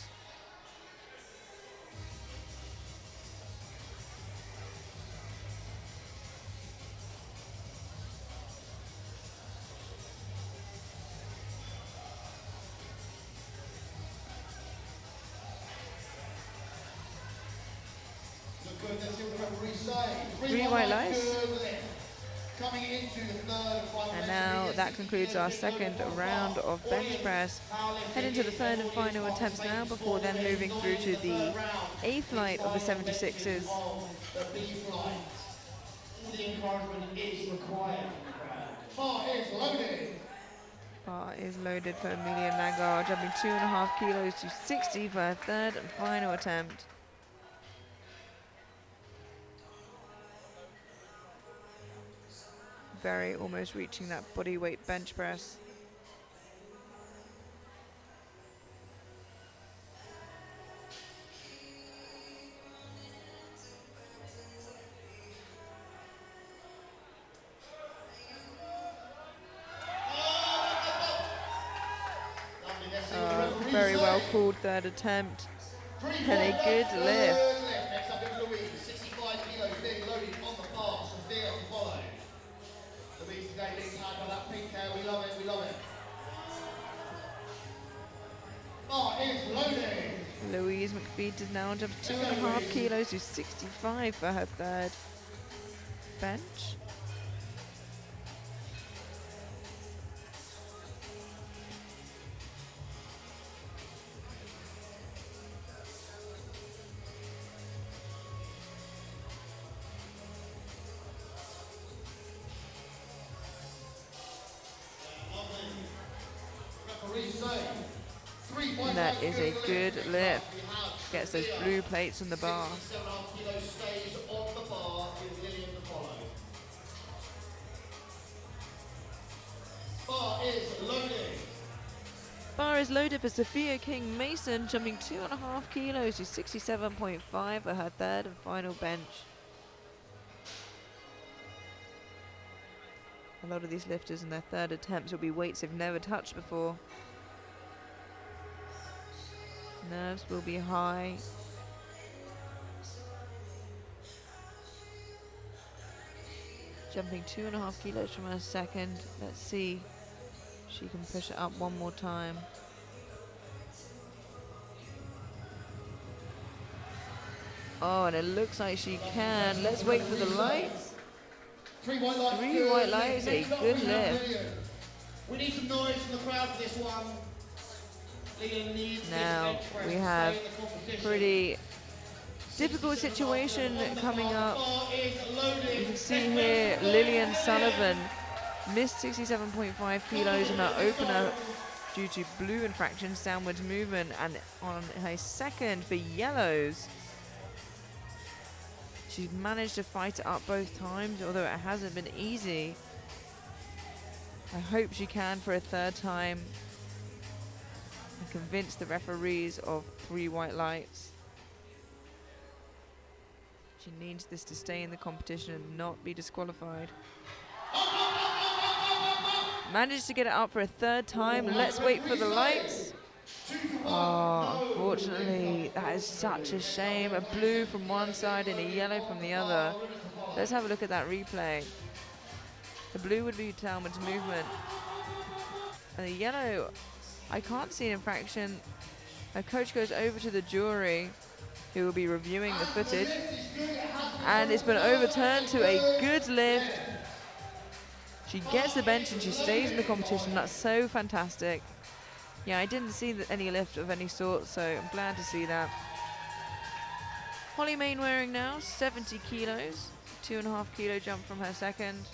S2: Three white lights. And now that concludes our second round of bench press. Head into the third and final attempts now before then moving through to the A flight of the 76s. Bar is loaded for Amelia Nagar, jumping 2.5 kilos to 60 for her third and final attempt. Very almost reaching that body weight bench press. Very well called third attempt and a good lift.
S4: Next up is Louise, 65 kilos being loaded on the bar, severe to follow. Louise today being tagged by that pink hair, we love it, we love it. Bar is loading.
S2: Louise McPhee does now jump 2.5 kilos to 65 for her third bench. And that is a good lift. Gets those blue plates on the bar. Bar is loaded for Sophia King Mason, jumping 2.5 kilos to 67.5 for her third and final bench. A lot of these lifters in their third attempts will be weights they've never touched before. Nerves will be high. Jumping 2.5 kilos from her second. Let's see if she can push it up one more time. Oh, and it looks like she can. Let's wait for the lights. Three white lights, a good lift.
S4: We need some noise from the crowd for this one.
S2: Now we have pretty difficult situation coming up. You can see here Lillian Sullivan missed 67.5 kilos in her opener due to blue infractions, downwards movement, and on her second for yellows. She's managed to fight it up both times, although it hasn't been easy. I hope she can for a third time and convince the referees of 3 white lights. She needs this to stay in the competition and not be disqualified. Managed to get it up for a third time. Let's wait for the lights. Oh, unfortunately, that is such a shame. A blue from one side and a yellow from the other. Let's have a look at that replay. The blue would be downwards movement. And the yellow, I can't see an infraction. A coach goes over to the jury, who will be reviewing the footage. And it's been overturned to a good lift. She gets the bench and she stays in the competition. That's so fantastic. Yeah, I didn't see any lift of any sort, so I'm glad to see that. Holly Mainwaring now, 70 kilos. 2.5 kilo jump from her second.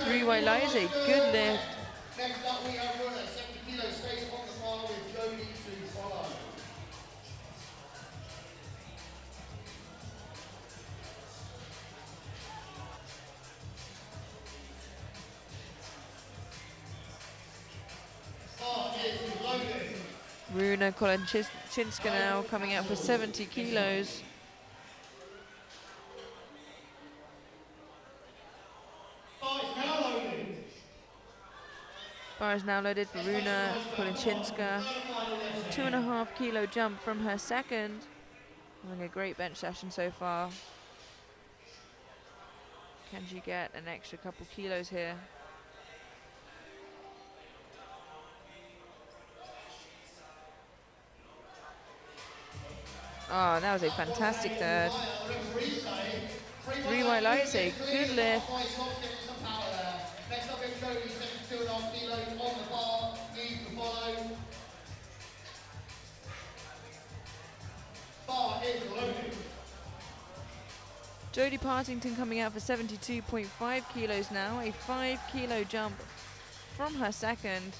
S2: Three white lies, a good lift.
S4: Next up we have Runa, 70 kilos, stays on the bar with Jody to follow. Bar is loaded.
S2: Runa Kolenchinska now coming out for 70 kilos. Bar is now loaded for Runa Kolenchinska. 2.5 kilo jump from her second. Having a great bench session so far. Can she get an extra couple kilos here? Oh, that was a fantastic third. Three white lights, a good lift.
S4: Next up is Jody, 72.5 kilos on the bar, needs to follow. Bar is loaded.
S2: Jodie Partington coming out for 72.5 kilos now, a 5 kilo jump from her second.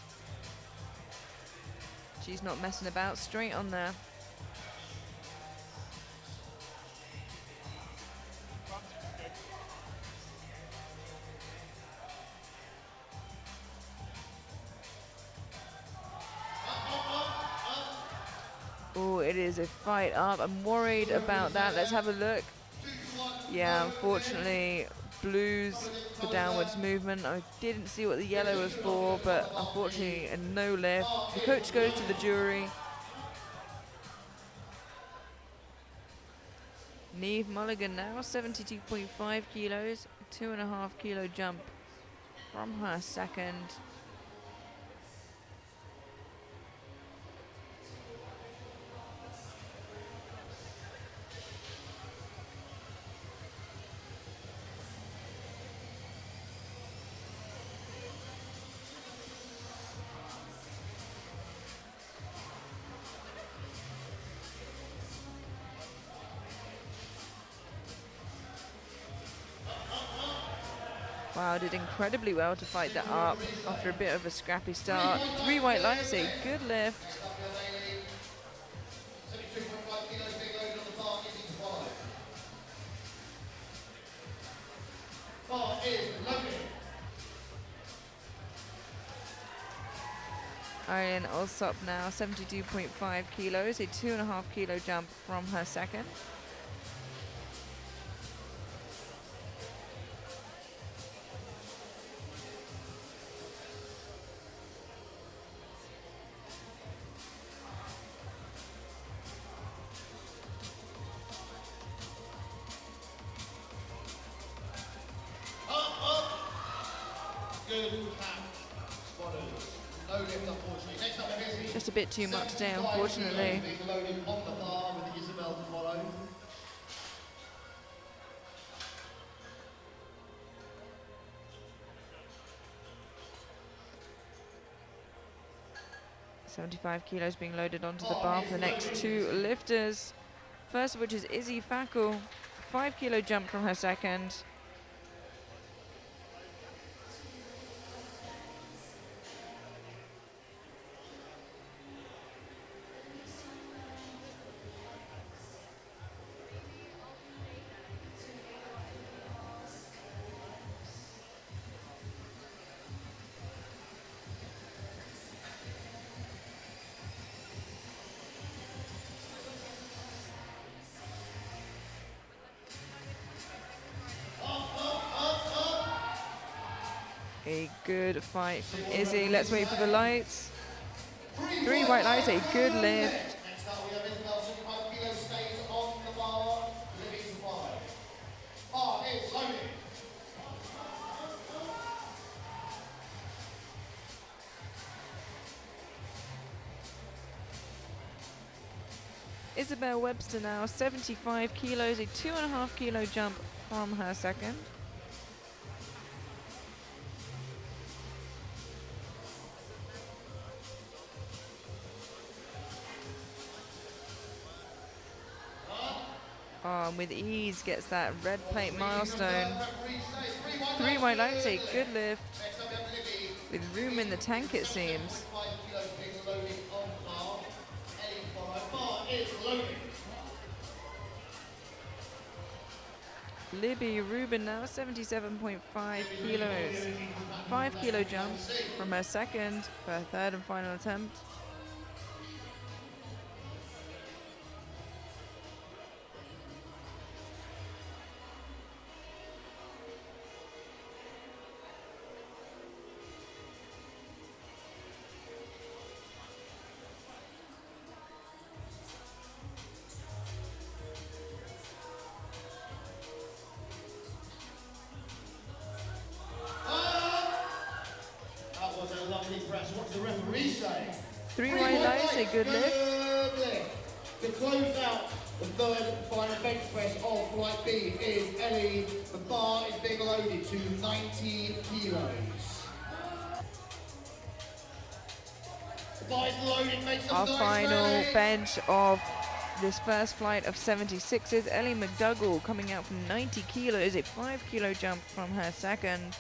S2: She's not messing about, straight on there. Oh, it is a fight up. I'm worried about that. Let's have a look. Yeah, unfortunately, blues for downwards movement. I didn't see what the yellow was for, but unfortunately, a no lift. The coach goes to the jury. Neve Mulligan now, 72.5 kilos, 2.5 kilo jump from her second. Wow, did incredibly well to fight that up after a bit of a scrappy start. Three white lights, a good lift. Ariane Alsop now, 72.5 kilos, a 2.5 kilo jump from her second. Just a bit too much today, unfortunately. 75 kilos being loaded onto the bar for the next two lifters. First of which is Izzy Fackel, 5 kilo jump from her second. A good fight from Izzy. Let's wait for the lights. 3 white lights, a good lift.
S4: Next up, we have Isabel, 75 kilos, stays on the bar, living supply. Bar is loaded.
S2: Isabel Webster now, 75 kilos, a 2.5 kilo jump from her second. With ease gets that red plate milestone. 3 white lights, a good lift. With room in the tank, it seems. Libby Rubin now, 77.5 kilos. 5 kilo jump from her second for her third and final attempt.
S4: What does the referee say?
S2: 3 white lights, a good lift.
S4: To close out the third and final bench press of flight B is Ellie. The bar is being loaded to 90 kilos. The bar is loaded, make some
S2: Our
S4: noise,
S2: final
S4: Ellie.
S2: bench of this first flight of 76s. Ellie McDougall coming out from 90 kilos, a 5 kilo jump from her second.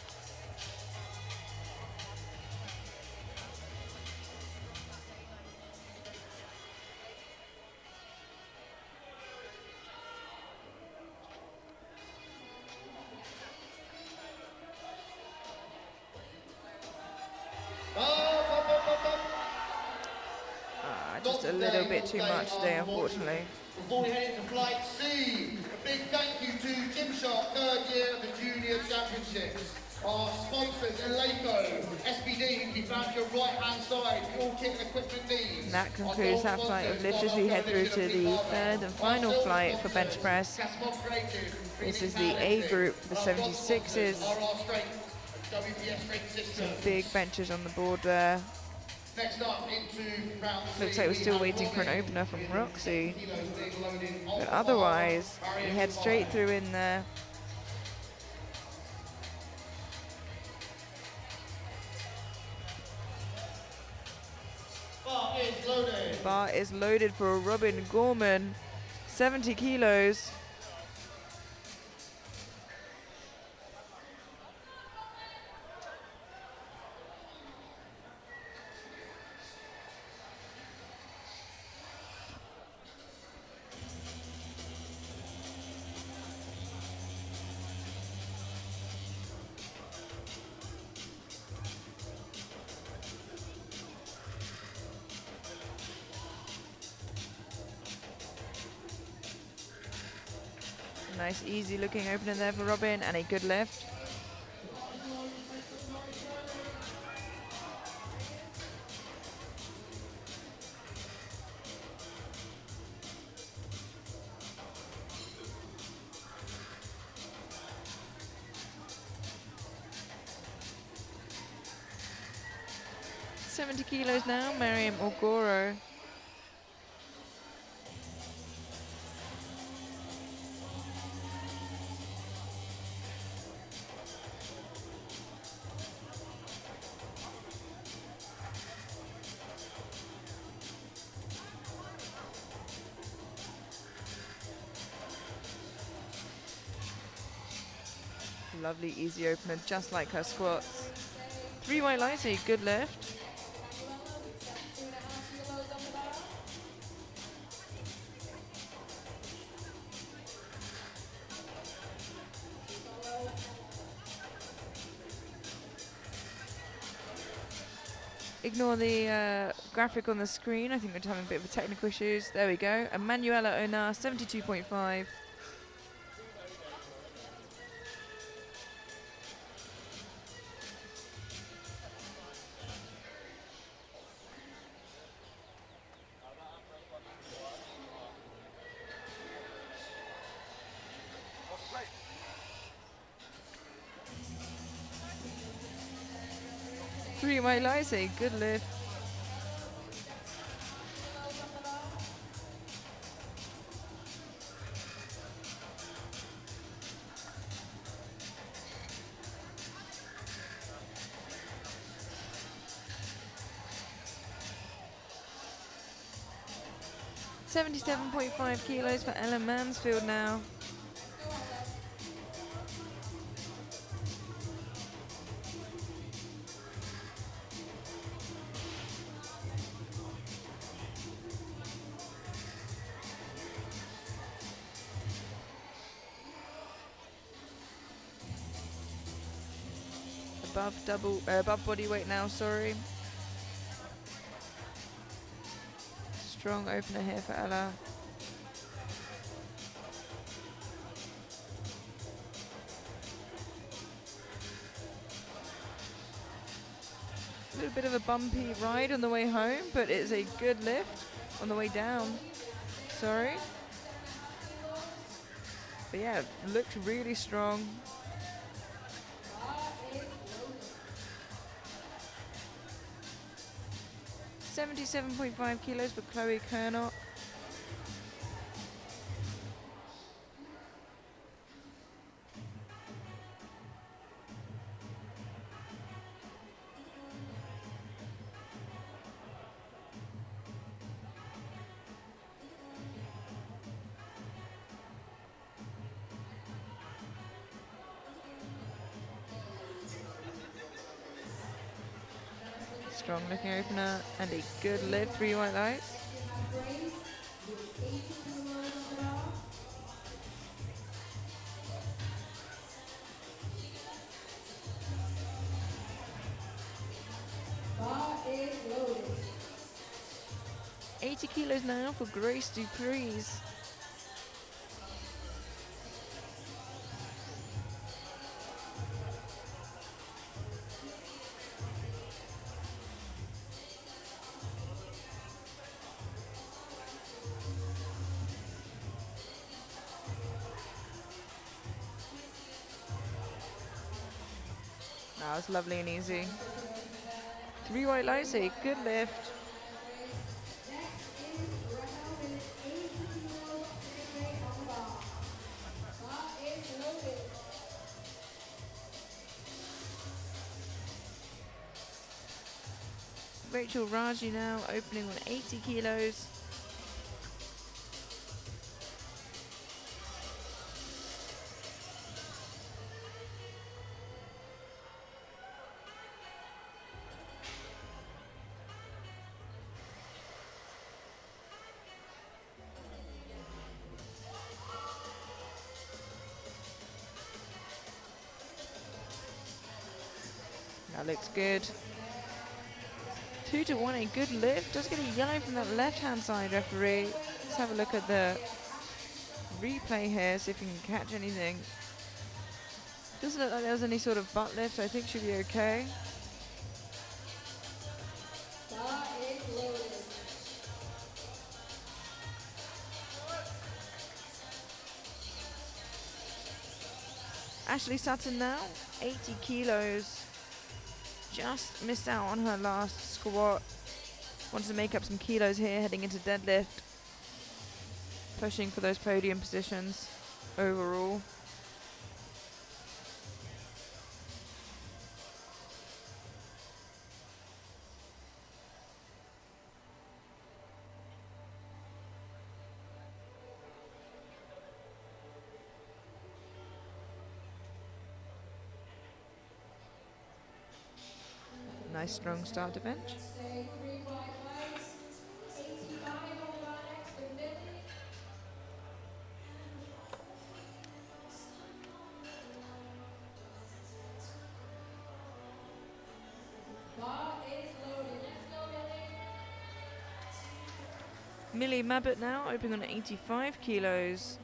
S2: Just a little bit too much today, unfortunately.
S4: Before we head into flight C, a big thank you to Gymshark, third year of the Junior Championships. Our sponsors, Eleiko, SBD, who can be found to your right-hand side, all kit and equipment needs.
S2: And that concludes that flight of lift as we head through to the third and final flight for bench press. This is the A group for the 76s. Some big benches on the board there.
S4: Next up into round
S2: Looks like we're still waiting for an opener from Roxy. But otherwise, we head straight through in there. Bar is loaded for Robin Gorman, 70 kilos. Nice easy looking opener there for Robin and a good lift. $70 kilos now, Miriam Ogoro. Lovely easy opener, just like her squats. 3 white lights, a good lift. Ignore the graphic on the screen. I think we're having a bit of technical issues. There we go. Emanuela Onar, 72.5. 3 white lights, a good lift. $77.5 kilos for Ella Mansfield now. Above body weight now, sorry. Strong opener here for Ella. A little bit of a bumpy ride on the way home, but it's a good lift on the way down. Sorry. But yeah, looks really strong. 77.5 kilos for Chloe Kernot. Strong looking opener and a good lift, 3 white lights.
S7: Bar is loaded.
S2: 80 kilos now for Grace Dupreez. That was lovely and easy. 3 white lights, a good lift. Rachel Raji now opening on 80 kilos. That looks good. 2 to 1, a good lift. Does get a yellow from that left-hand side, referee. Let's have a look at the replay here, see if you can catch anything. Doesn't look like there's any sort of butt lift. I think she'll be okay.
S7: Bar is loaded.
S2: Ashley Sutton now, 80 kilos. Just missed out on her last squat. Wanted to make up some kilos here heading into deadlift. Pushing for those podium positions overall. Nice strong start to bench.
S7: Stay 3 white lights. 85 on the bar next to 50. Bar is loaded. Let's go, Millie.
S2: Millie Mabbott now opening on 85 kilos.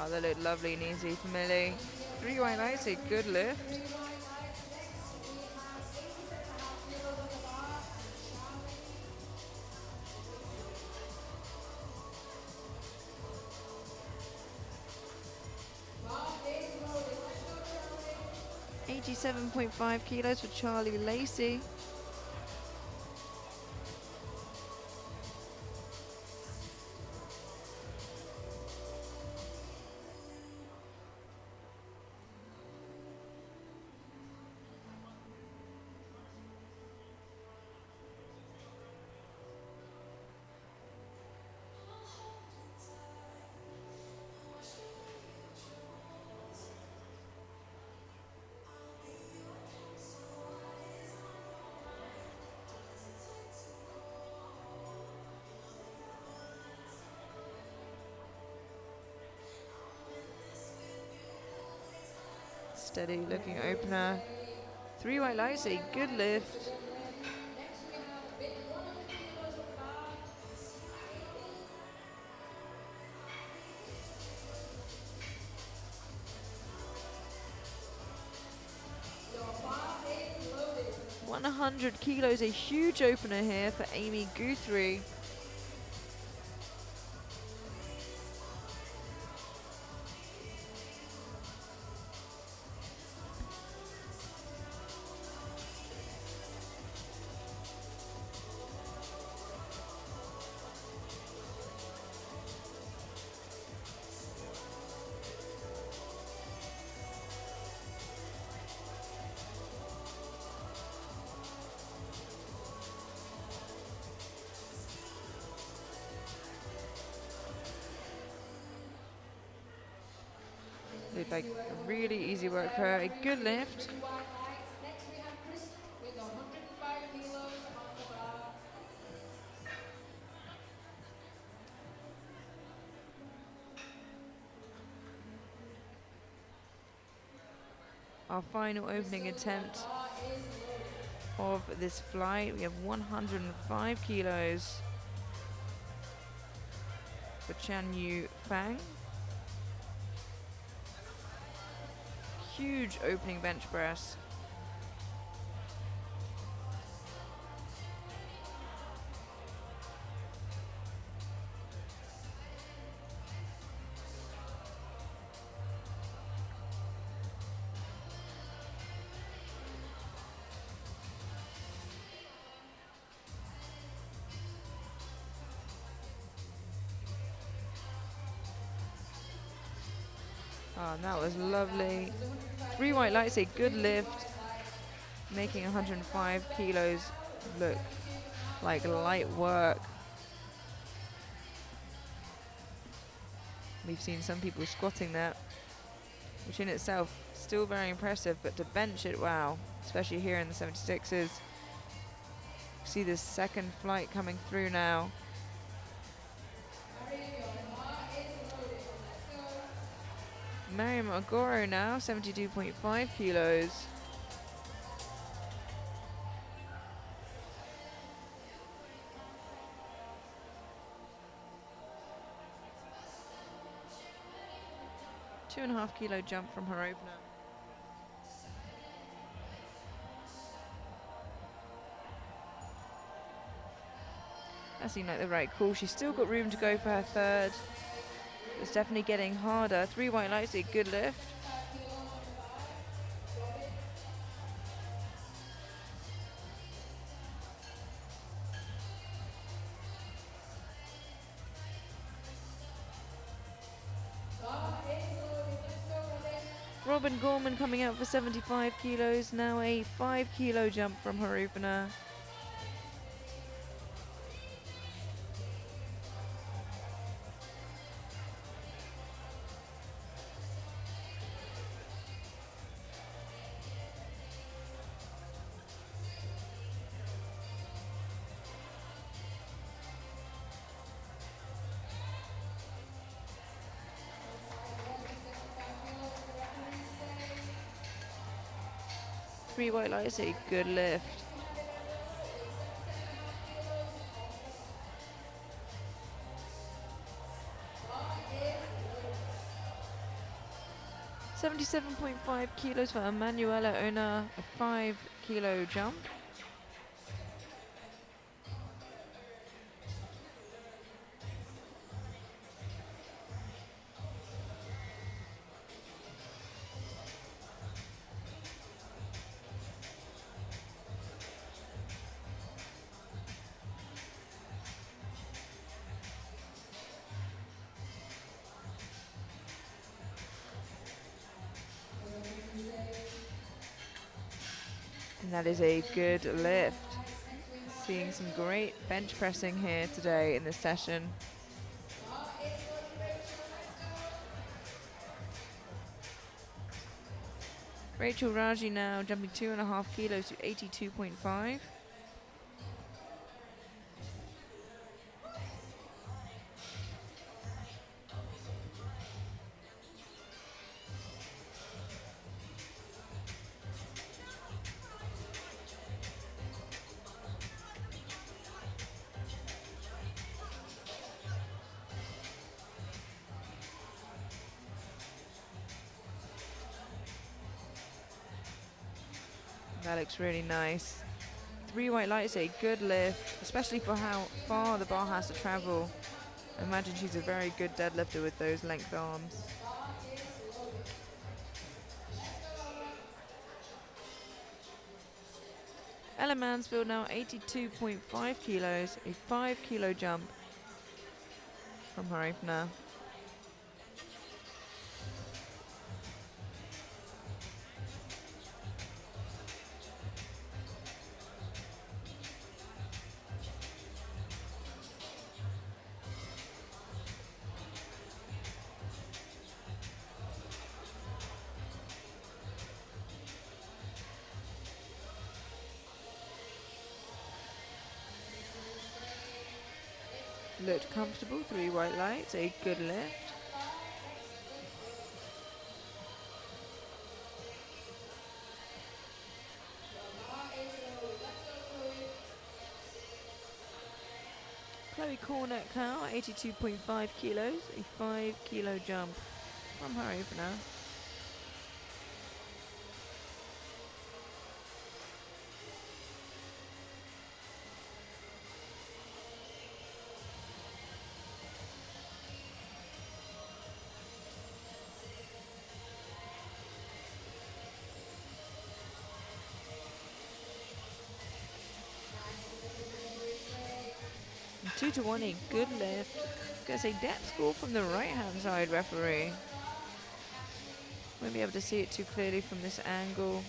S2: Ah, they look lovely and easy for Millie. 3 white lights, a good lift. $87.5 kilos for Charlie Lacey. Steady looking opener. 3 white lights, a good lift. $100 a huge opener here for Amy Guthrie. Looked like a really easy work for her. A good lift. Our final opening attempt of this flight. We have 105 kilos for Chan Yu Fang. Huge opening bench press. Oh, and that was lovely. 3 white lights, a good lift, making 105 kilos look like light work. We've seen some people squatting that, which in itself still very impressive, but to bench it, wow, especially here in the 76s. See this second flight coming through now. Mariam Agoro now, 72.5 kilos. $2.5 kilo jump from her opener. That seemed like the right call. She's still got room to go for her third. It's definitely getting harder. 3 white lights, a good lift. Robin Gorman coming out for 75 kilos. Now a 5 kilo jump from her opener. Three white lights, a good lift. 77.5 kilos for Emanuela Ona, a 5 kilo jump. And that is a good lift. Seeing some great bench pressing here today in this session. Rachel Raji now jumping 2.5 kilos to 82.5. That looks really nice. 3 white lights, a good lift, especially for how far the bar has to travel. I imagine she's a very good deadlifter with those length arms. Ella Mansfield now 82.5 kilos, a 5 kilo jump from her opener. Looked comfortable, 3 white lights, a good lift. Chloe Cornett now 82.5 kilos, a 5 kilo jump from her opener. And 2 to 1, a good lift. Gonna say depth score from the right hand side, referee. Won't be able to see it too clearly from this angle.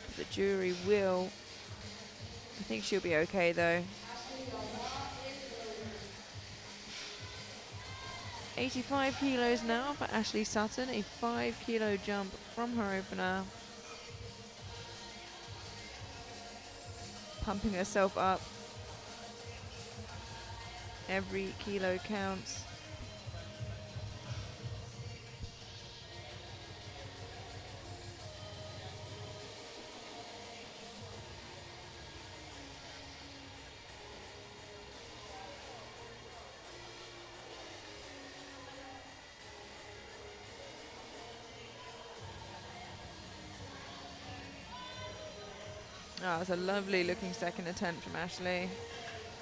S2: But the jury will. I think she'll be okay though. 85 kilos now for Ashley Sutton, a 5 kilo jump from her opener. Pumping herself up. Every kilo counts. Oh, it's a lovely looking second attempt from Ashley.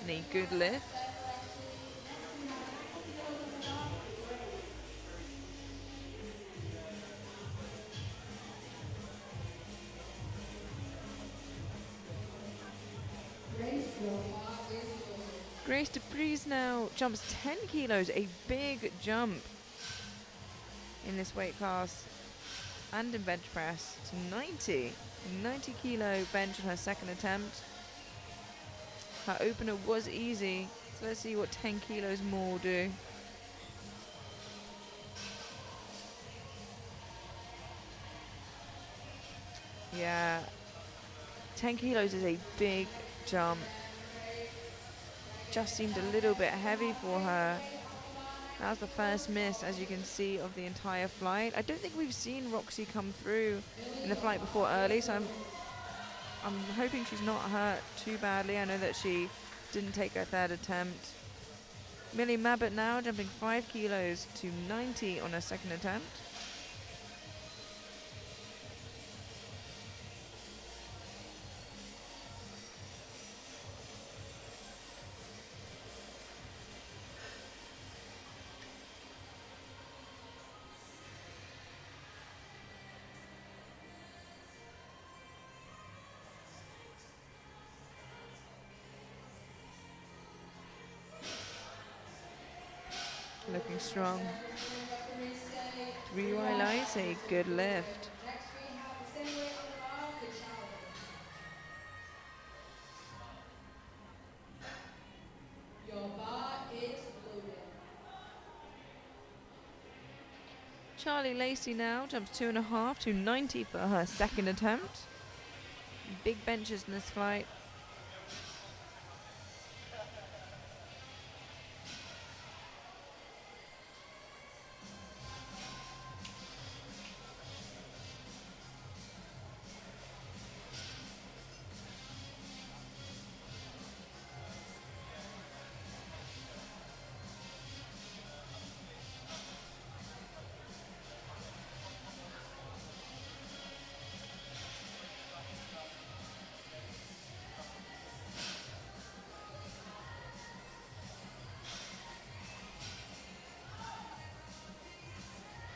S2: And a good lift. Grace DePries now jumps 10 kilos, a big jump in this weight class and in bench press to 90. A 90 kilo bench on her second attempt. Her opener was easy, so let's see what 10 kilos more will do. Yeah, 10 kilos is a big jump. Just seemed a little bit heavy for her. That was the first miss, as you can see, of the entire flight. I don't think we've seen Roxy come through in the flight before early, so I'm hoping she's not hurt too badly. I know that she didn't take her third attempt. Millie Mabbott now jumping 5 kilos to 90 on her second attempt. Looking strong. 3 white lights, a good lift.
S7: Next we have the same weight on the bar, the challenge. Your bar is loaded.
S2: Charlie Lacey now jumps 2.5 to 90 for her second attempt. Big benches in this flight.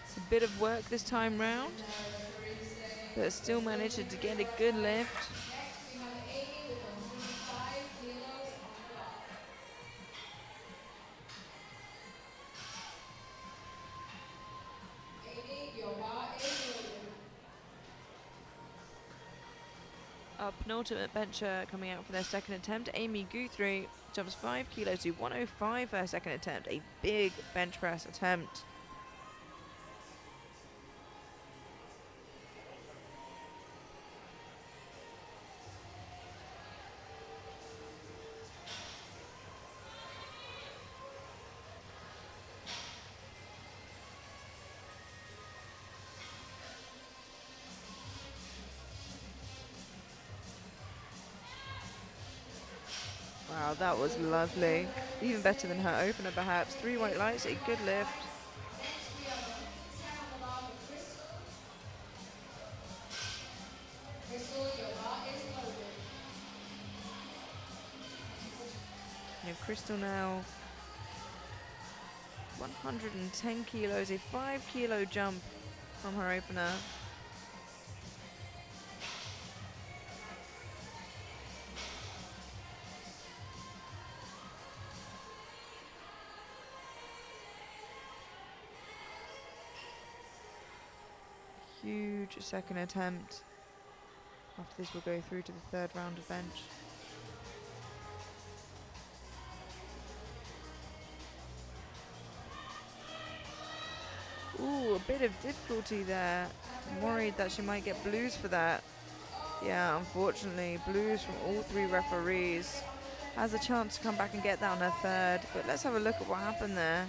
S2: It's a bit of work this time round, but still managed to get a good lift.
S7: Next we have Amy with 105 kilos on the bar. Amy, your bar is loaded.
S2: Our penultimate bencher coming out for their second attempt, Amy Guthrie, jumps 5 kilos to 105 for her second attempt. A big bench press attempt. Wow, that was lovely. Even better than her opener, perhaps. 3 white lights, a good lift.
S7: Next we have a 10 on the bar for Crystal. Crystal, your bar is loaded.
S2: Crystal now 110 kilos, a 5 kilo jump from her opener. Huge second attempt. After this, we'll go through to the third round of bench. Ooh, a bit of difficulty there. I'm worried that she might get blues for that. Yeah, unfortunately, blues from all 3 referees. Has a chance to come back and get that on her third, but let's have a look at what happened there.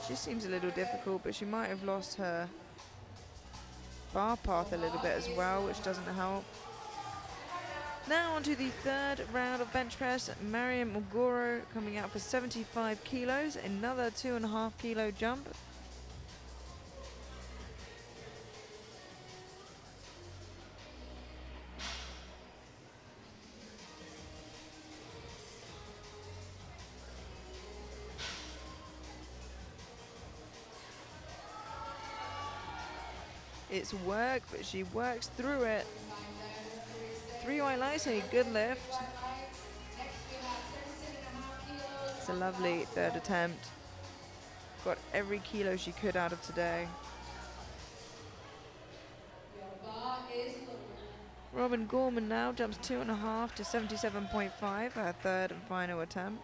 S2: She seems a little difficult, but she might have lost her bar path a little bit as well, which doesn't help. Now on to the third round of bench press. Mariam Mugoro coming out for 75 kilos, another 2.5 kilo jump. It's work, but she works through it. 3 white lights and a good lift. It's a lovely third attempt. Got every kilo she could out of today. Robin Gorman now jumps 2.5 to 77.5 for her third and final attempt.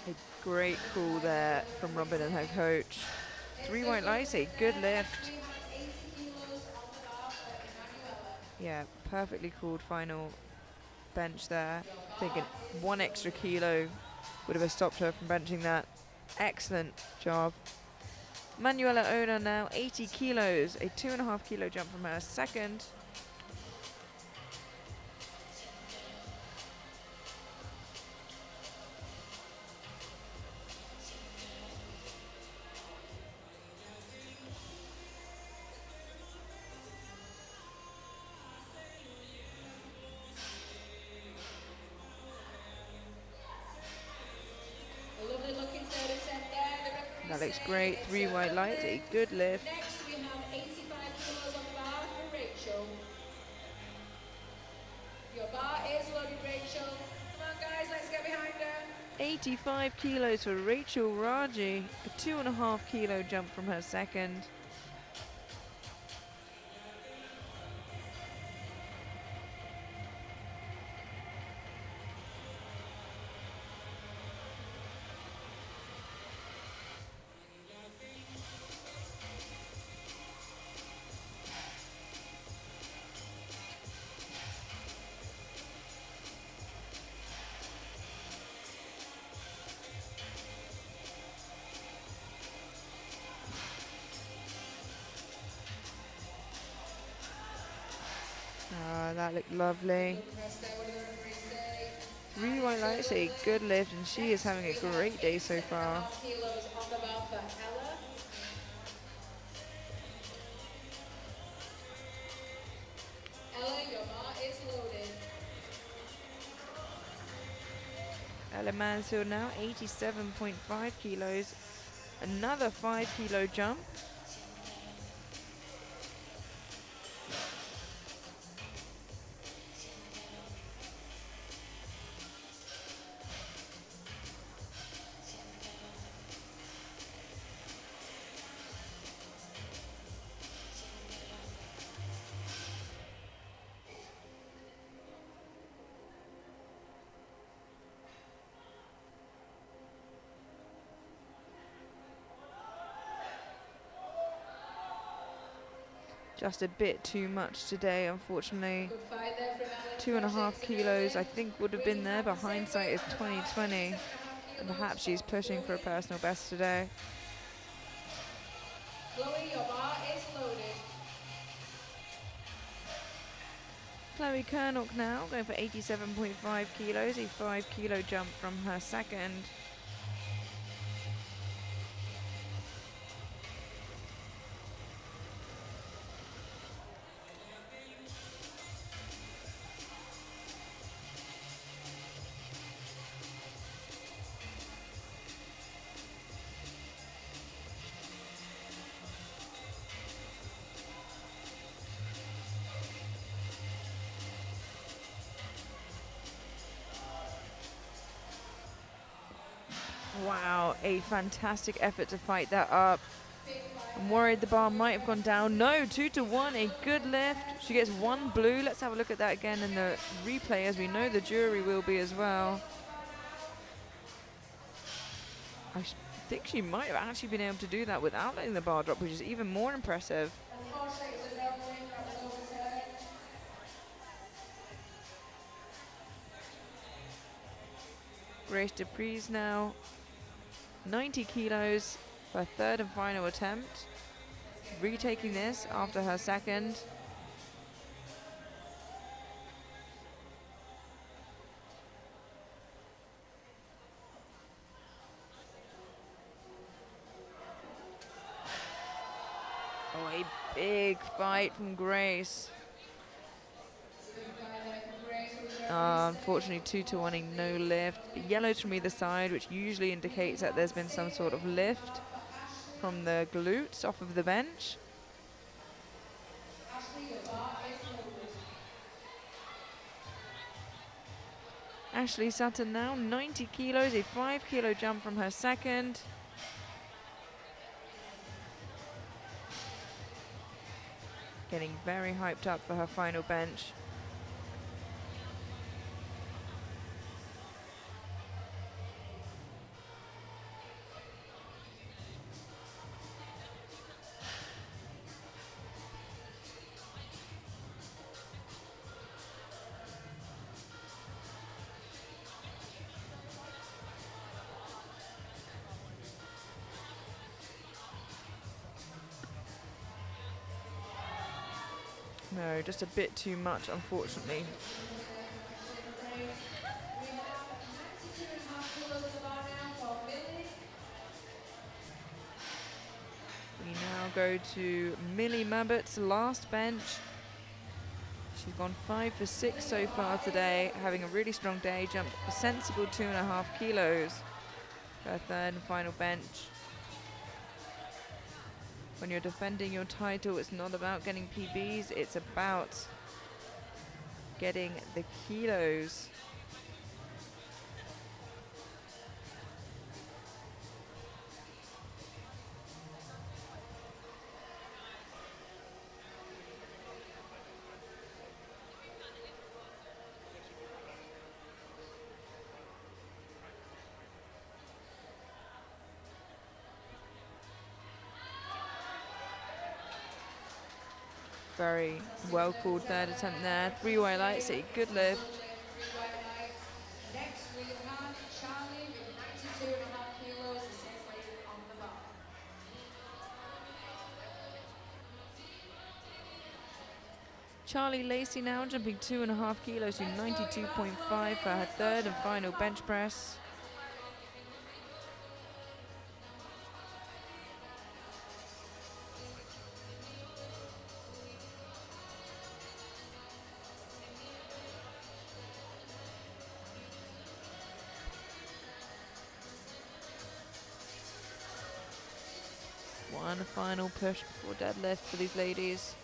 S2: A great call there from Robin and her coach. 3 white lights, a good lift. Yeah, perfectly called final bench there. Thinking 1 extra kilo would have stopped her from benching that. Excellent job. Manuela Ona now 80 kilos, a 2.5 kilo jump from her second. That looks great. 3 white lights, a good lift.
S7: Next, we have 85 kilos on the bar for Rachel. Your bar is loaded, Rachel. Come on, guys, let's get behind her.
S2: 85 kilos for Rachel Raji. A 2.5 kilo jump from her second. Ah, that looked lovely. 3 white lights, a good lift, and she is having a great day so far.
S7: Kilos on the bar for Ella. Ella, your bar is loaded.
S2: Ella Mansfield now 87.5 kilos. Another 5 kilo jump. Just a bit too much today, unfortunately.
S7: Good fight there from Ella.
S2: 2.5 kilos, I think, would have been there, but hindsight is 2020. And perhaps she's pushing for a personal best today.
S7: Chloe, your bar is loaded.
S2: Chloe Kernock now going for 87.5 kilos, a 5 kilo jump from her second. Wow, a fantastic effort to fight that up. I'm worried the bar might have gone down. No, 2-1, a good lift. She gets 1 blue. Let's have a look at that again in the replay, as we know the jury will be as well. I think she might have actually been able to do that without letting the bar drop, which is even more impressive. Grace Dupree's now 90 kilos for her third and final attempt. Retaking this after her second. Oh, a big fight from Grace. Unfortunately 2-1, no lift. Yellows from either side, which usually indicates that there's been some sort of lift from the glutes off of the bench. Ashley Sutton now 90 kilos, a 5 kilo jump from her second. Getting very hyped up for her final bench. No, just a bit too much, unfortunately. We now go to Millie Mabbott's last bench. She's gone 5 for 6 so far today, having a really strong day, jumped a sensible 2.5 kilos. Her third and final bench. When you're defending your title, it's not about getting PBs, it's about getting the kilos. Very well called third attempt there. 3 white lights, a good lift.
S7: Next, we have Charlie with 92.5 kilos, the same weight on the bar.
S2: Charlie Lacey now jumping 2.5 kilos to 92.5 for her third and final bench press. One final push before deadlift for these ladies.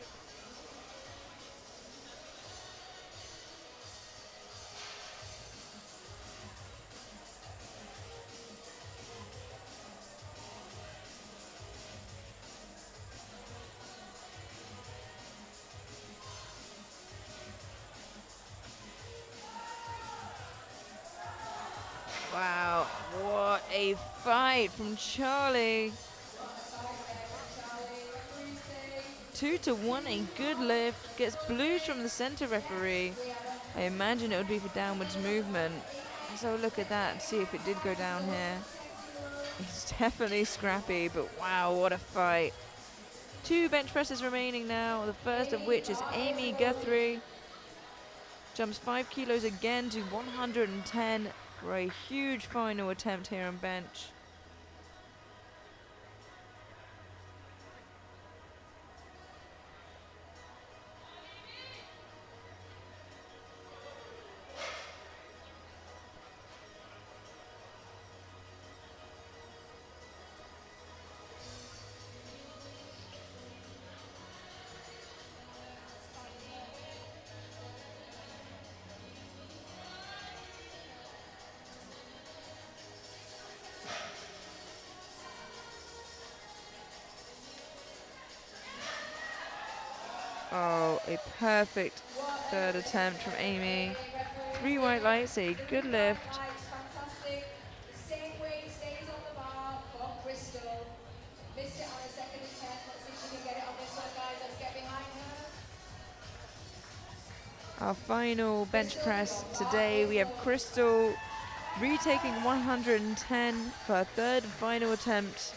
S2: Wow, what a fight from Charlie. 2-1, a good lift. Gets blues from the center referee. I imagine it would be for downwards movement. So look at that and see if it did go down here. It's definitely scrappy, but wow, what a fight. 2 bench presses remaining now, the first of which is Amy Guthrie. Jumps 5 kilos again to 110 for a huge final attempt here on bench. Oh, a perfect third attempt from Amy. 3 white lights, a good lift.
S7: Fantastic. The same weight stays on the bar for Crystal. Missed it on a second attempt. Let's see if she can get it on this one, guys. Let's get behind her.
S2: Our final bench press today, we have Crystal retaking 110 for her third and final attempt.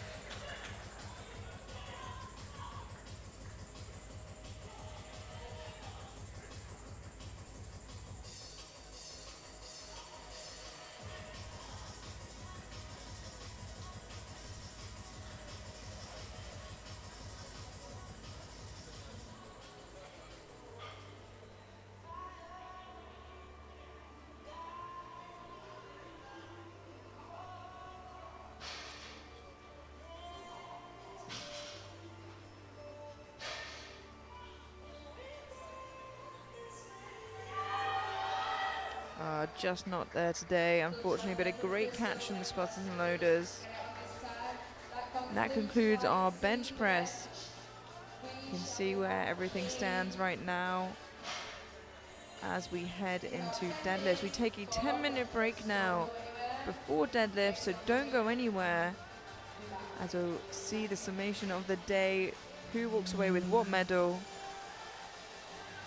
S2: Just not there today, unfortunately, but a great catch from the spotters and loaders. And that concludes our bench press. You can see where everything stands right now as we head into deadlifts. We take a 10-minute break now before deadlift, so don't go anywhere as we'll see the summation of the day, who walks away with what medal.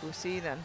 S2: We'll see you then.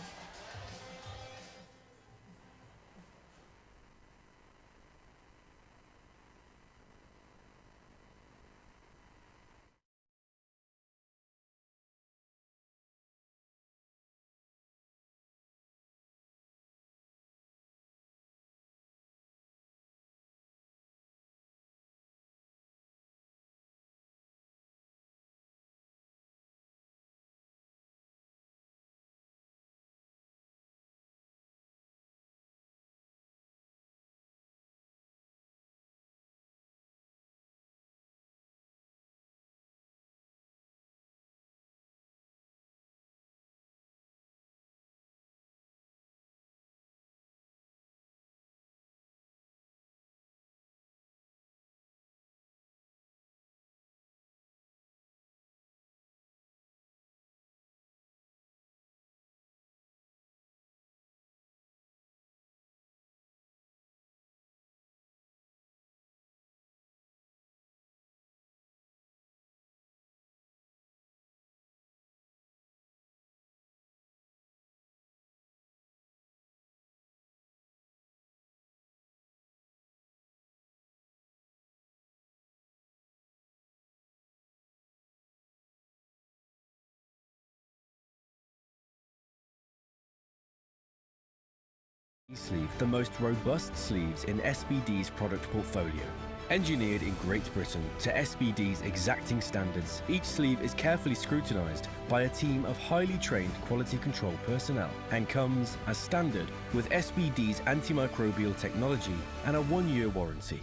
S5: Sleeve, the most robust sleeves in SBD's product portfolio. Engineered in Great Britain to SBD's exacting standards, each sleeve is carefully scrutinised by a team of highly trained quality control personnel and comes, as standard, with SBD's antimicrobial technology and a 1-year warranty.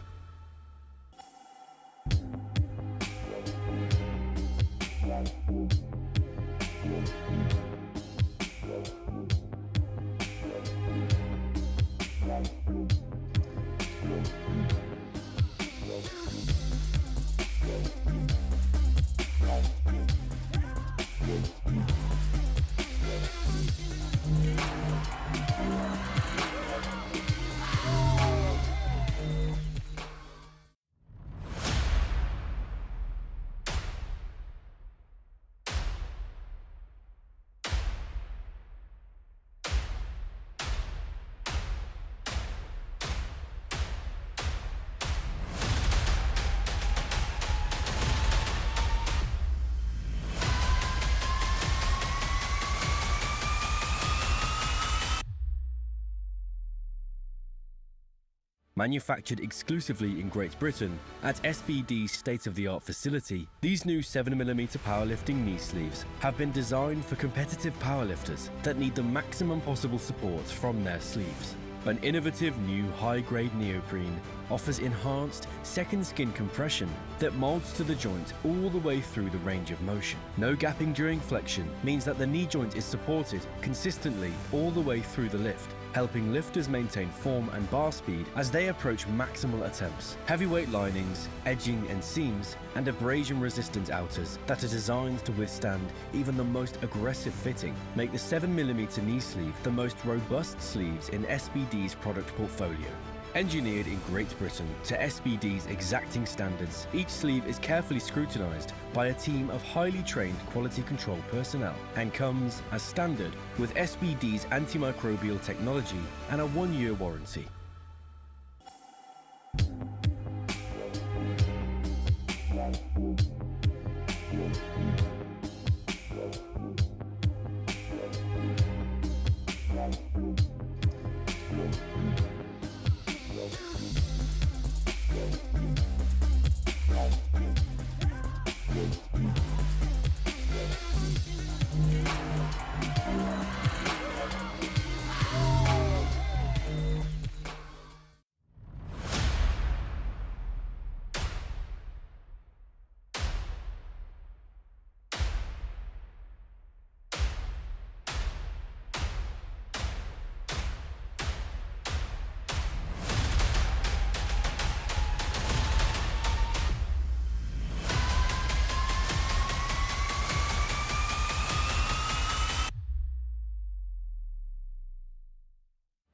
S5: Manufactured exclusively in Great Britain at SBD's state-of-the-art facility, these new 7mm powerlifting knee sleeves have been designed for competitive powerlifters that need the maximum possible support from their sleeves. An innovative new high-grade neoprene offers enhanced second skin compression that molds to the joint all the way through the range of motion. No gapping during flexion means that the knee joint is supported consistently all the way through the lift, helping lifters maintain form and bar speed as they approach maximal attempts. Heavyweight linings, edging and seams, and abrasion-resistant outers that are designed to withstand even the most aggressive fitting make the 7mm knee sleeve the most robust sleeves in SBD's product portfolio. Engineered in Great Britain to SBD's exacting standards, each sleeve is carefully scrutinised by a team of highly trained quality control personnel and comes, as standard, with SBD's antimicrobial technology and a 1-year warranty.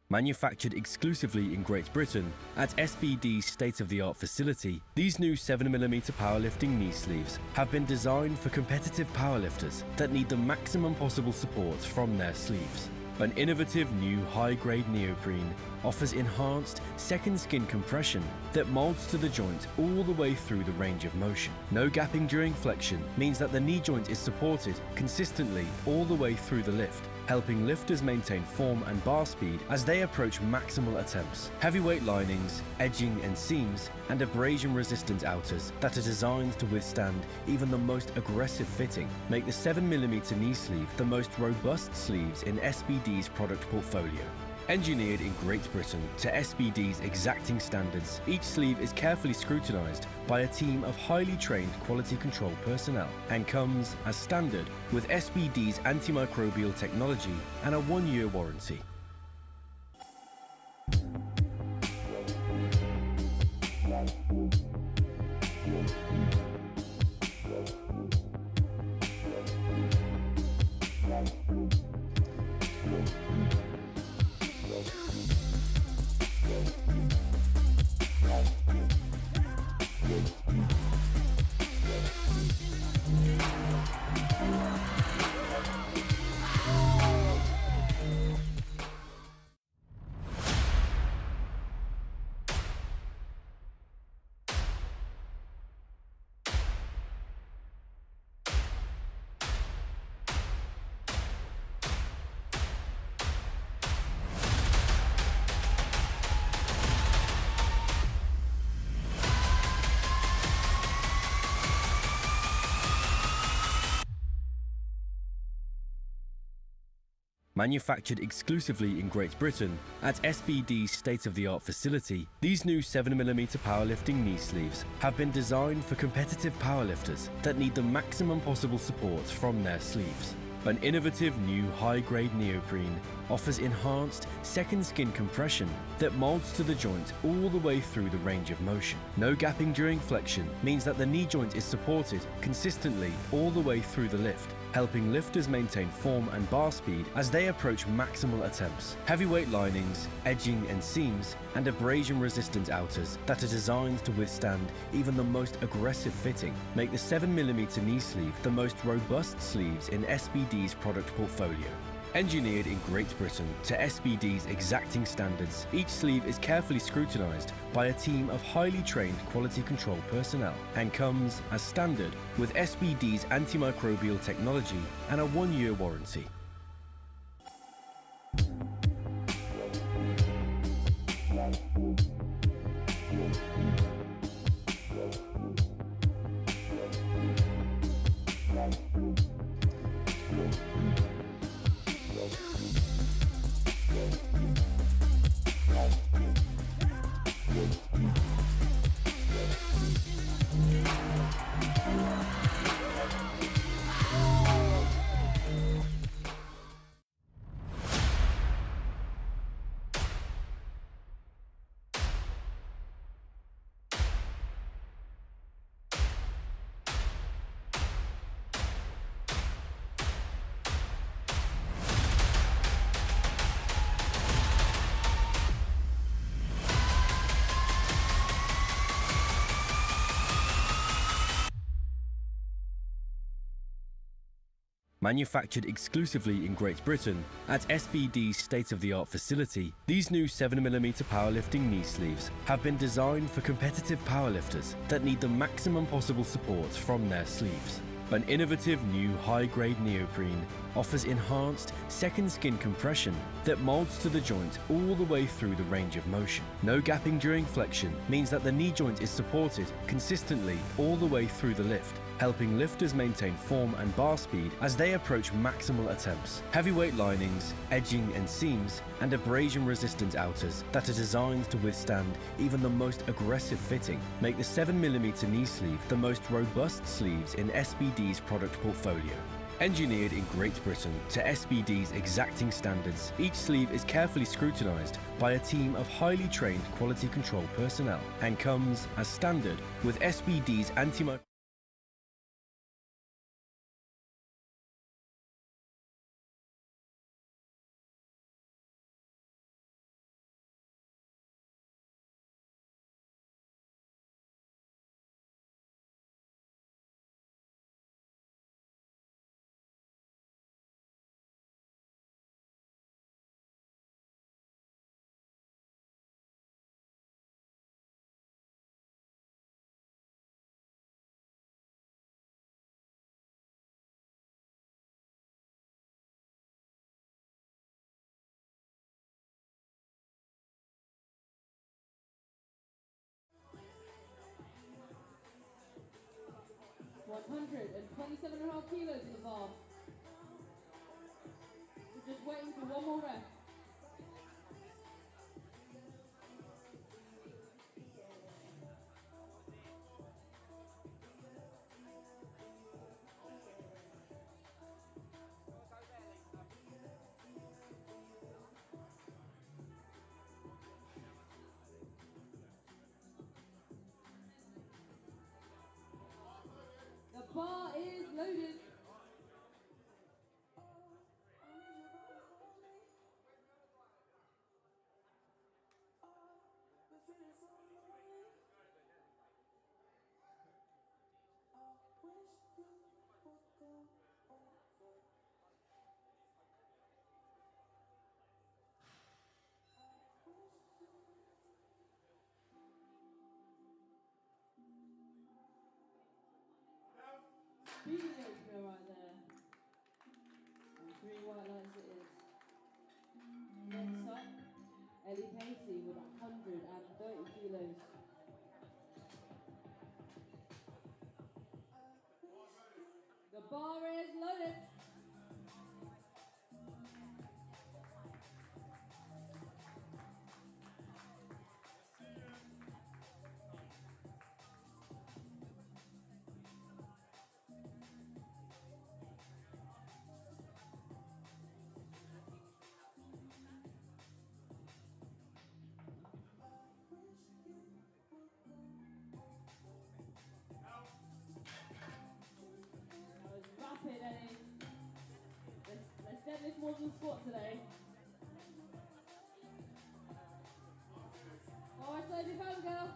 S5: Manufactured exclusively in Great Britain at SBD's state-of-the-art facility, these new 7mm powerlifting knee sleeves have been designed for competitive powerlifters that need the maximum possible support from their sleeves. An innovative new high-grade neoprene offers enhanced second skin compression that molds to the joint all the way through the range of motion. No gapping during flexion means that the knee joint is supported consistently all the way through the lift, helping lifters maintain form and bar speed as they approach maximal attempts. Heavyweight linings, edging and seams, and abrasion-resistant outers that are designed to withstand even the most aggressive fitting make the 7mm knee sleeve the most robust sleeves in SBD's product portfolio. Engineered in Great Britain to SBD's exacting standards, each sleeve is carefully scrutinised by a team of highly trained quality control personnel and comes, as standard, with SBD's antimicrobial technology and a 1-year warranty. Manufactured exclusively in Great Britain, at SBD's state-of-the-art facility, these new 7mm powerlifting knee sleeves have been designed for competitive powerlifters that need the maximum possible support from their sleeves. An innovative new high-grade neoprene offers enhanced second skin compression that molds to the joint all the way through the range of motion. No gapping during flexion means that the knee joint is supported consistently all the way through the lift, helping lifters maintain form and bar speed as they approach maximal attempts. Heavyweight linings, edging and seams, and abrasion-resistant outers that are designed to withstand even the most aggressive fitting make the 7mm knee sleeve the most robust sleeves in SBD's product portfolio. Engineered in Great Britain to SBD's exacting standards, each sleeve is carefully scrutinised by a team of highly trained quality control personnel and comes, as standard, with SBD's antimicrobial technology and a 1-year warranty. Manufactured exclusively in Great Britain, at SBD's state-of-the-art facility, these new 7mm powerlifting knee sleeves have been designed for competitive powerlifters that need the maximum possible support from their sleeves. An innovative new high-grade neoprene offers enhanced second skin compression that molds to the joint all the way through the range of motion. No gapping during flexion means that the knee joint is supported consistently all the way through the lift, helping lifters maintain form and bar speed as they approach maximal attempts. Heavyweight linings, edging and seams, and abrasion-resistant outers that are designed to withstand even the most aggressive fitting make the 7mm knee sleeve the most robust sleeves in SBD's product portfolio. Engineered in Great Britain to SBD's exacting standards, each sleeve is carefully scrutinised by a team of highly trained quality control personnel and comes, as standard, with SBD's antimicrobial
S7: $127.5 kilos in the bar. We're just waiting for one more rep. The bar is loaded. Speeding opener right there. And 3 white lights it is. Next up, Eleiko with 130 kilos. The bar is loaded. deadlift more than squat today. Alright, so your phone, girl.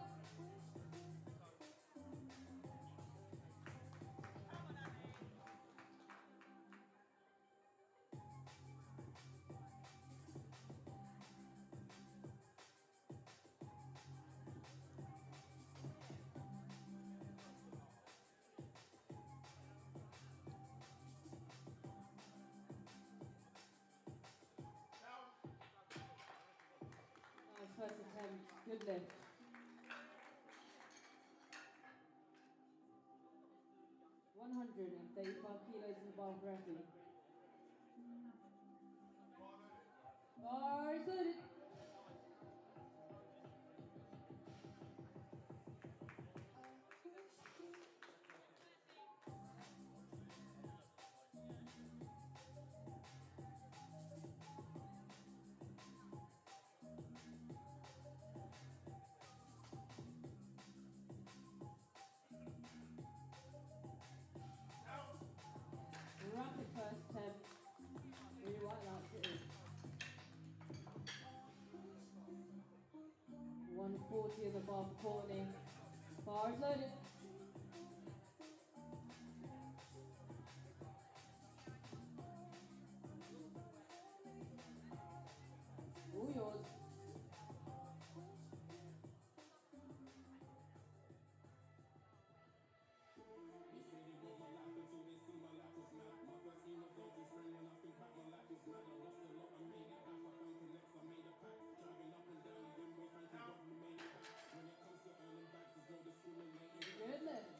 S7: Nice first attempt, good lift. $135 in the bar for Effie. Bar is loaded. Rapid first attempt. Really like that too. 140 in the bar for Courtney. Bar is loaded. All yours. Good lift.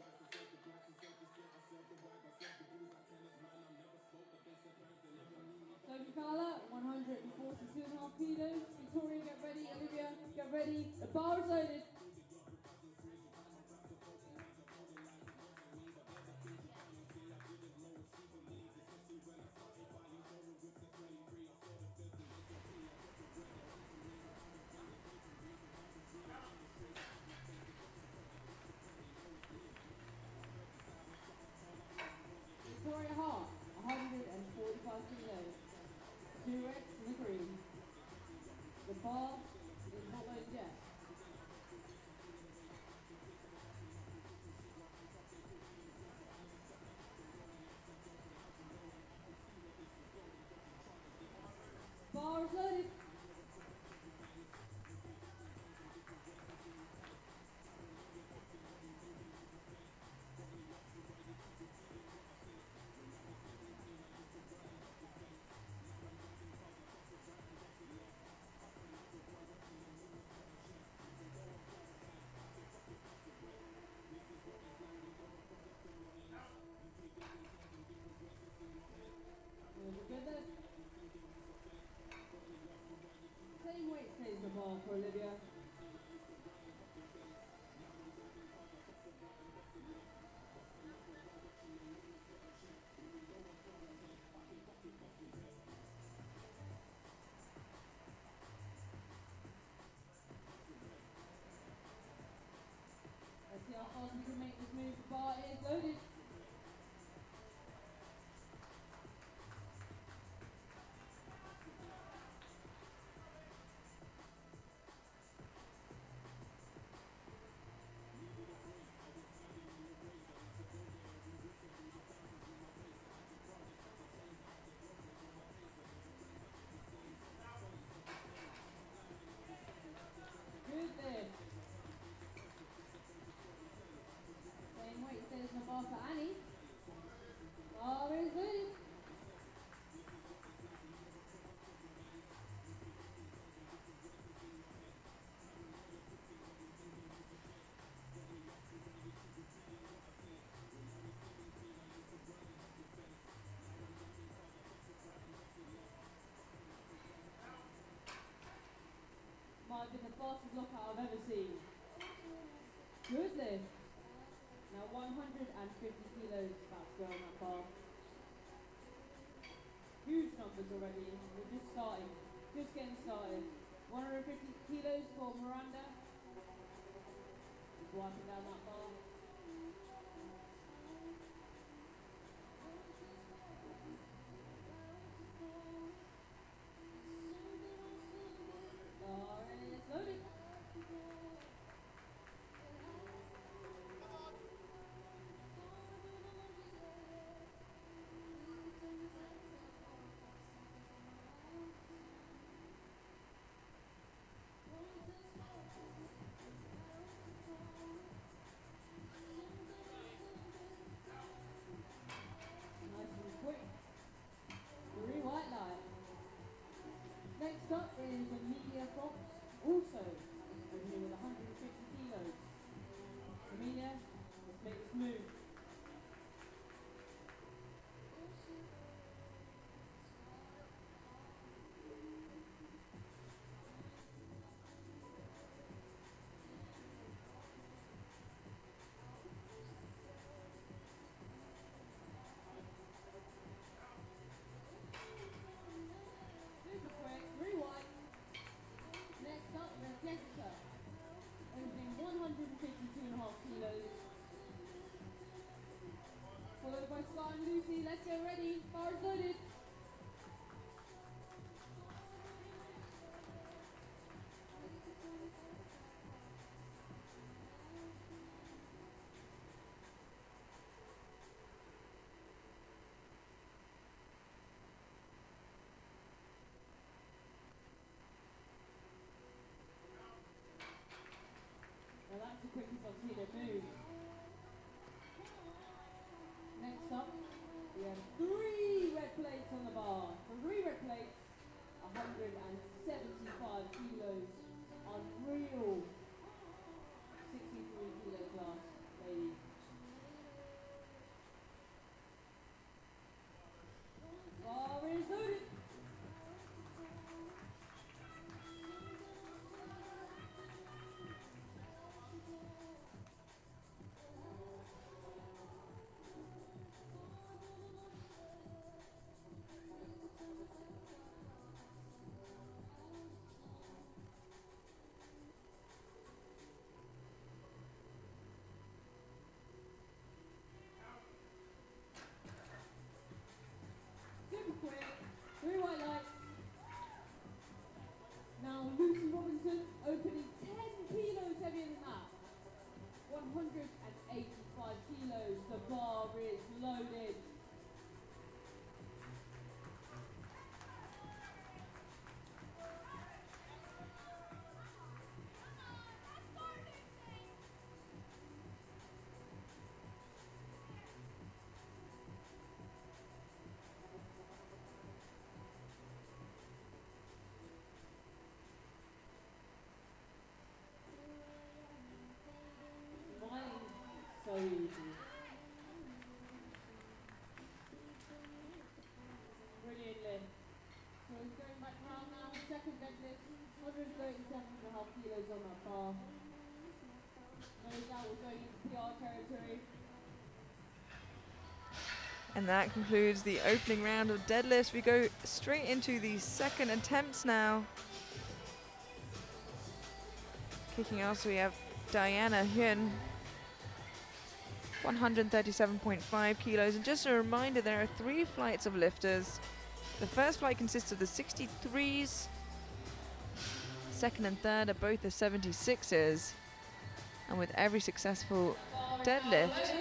S7: Sophie Fowler, 142.5 kilos. Victoria, get ready. Olivia, get ready. The bar is loaded. Victoria Hart, 145 kilos. 2x in the green. The bar is not loaded yet. Bar is loaded. Good lift. Same weight stays the bar for Olivia. Let's see how fast we can make this move. The bar is loaded. Good lift. Same weight stays in the bar for Annie. Bar is loaded. Might have been the fastest lockout I've ever seen. Good lift. Now 150 kilos about to go on that bar. Huge numbers already. We're just starting. Just getting started. 150 kilos for Miranda. Just wiping down that bar. and Lucy, let's get ready. Bars loaded. Well, that's the quickest I've seen it move. Next up, we have 3 red plates on the bar. 3 red plates, 175 kilos. Unreal. 63 kilo class, ladies. Bar is loaded. Super quick, 3 white lights. Now Lucy Robinson opening 10 kilos heavier than that. 185 kilos, the bar is loaded. Smiling so easy. Brilliant lift. So he's going back round now, second deadlift, 137.5 kilos on that bar. No doubt we're going into PR territory.
S2: And that concludes the opening round of deadlifts. We go straight into the second attempts now. Kicking off, so we have Diana Hyun, 137.5 kilos. And just a reminder, there are 3 flights of lifters. The first flight consists of the 63s. Second and third are both the 76s. And with every successful deadlift,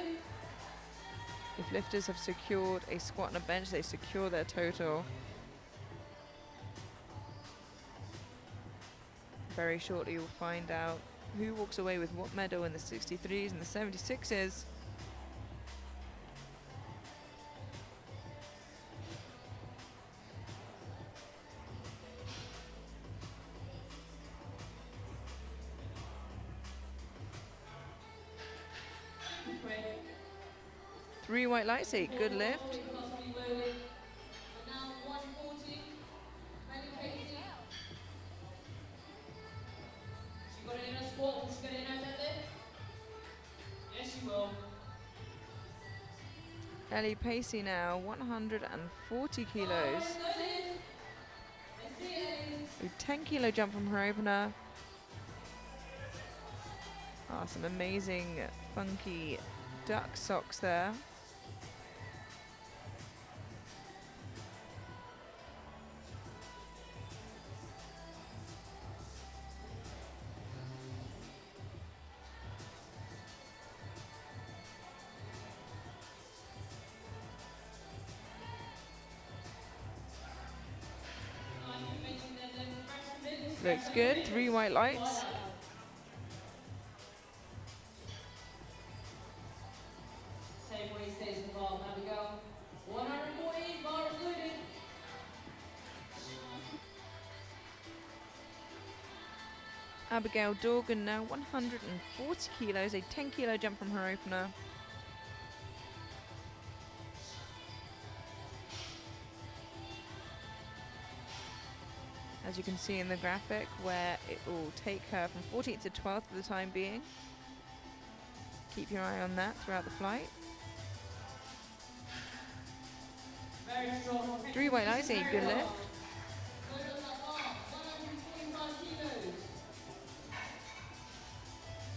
S2: if lifters have secured a squat and a bench, they secure their total. Very shortly you'll find out who walks away with what medal in the 63s and the 76s. Three white lights, a good lift.
S7: Now 140. Ready, Casey? She got it in her squat, will she get it in her deadlift? Yes, she will.
S2: Ellie Pacey now, 140 kilos. A 10 kilo jump from her opener. Ah, some amazing funky duck socks there. Looks good, 3 white lights.
S7: Same way stays involved, Abigail. 140, bar is loaded.
S2: Abigail Dorgan now 140 kilos, a 10 kilo jump from her opener. As you can see in the graphic, where it will take her from 14th to 12th for the time being. Keep your eye on that throughout the flight.
S7: Very strong.
S2: 3 white lights, a good lift.
S7: Load up that bar, 145 kilos.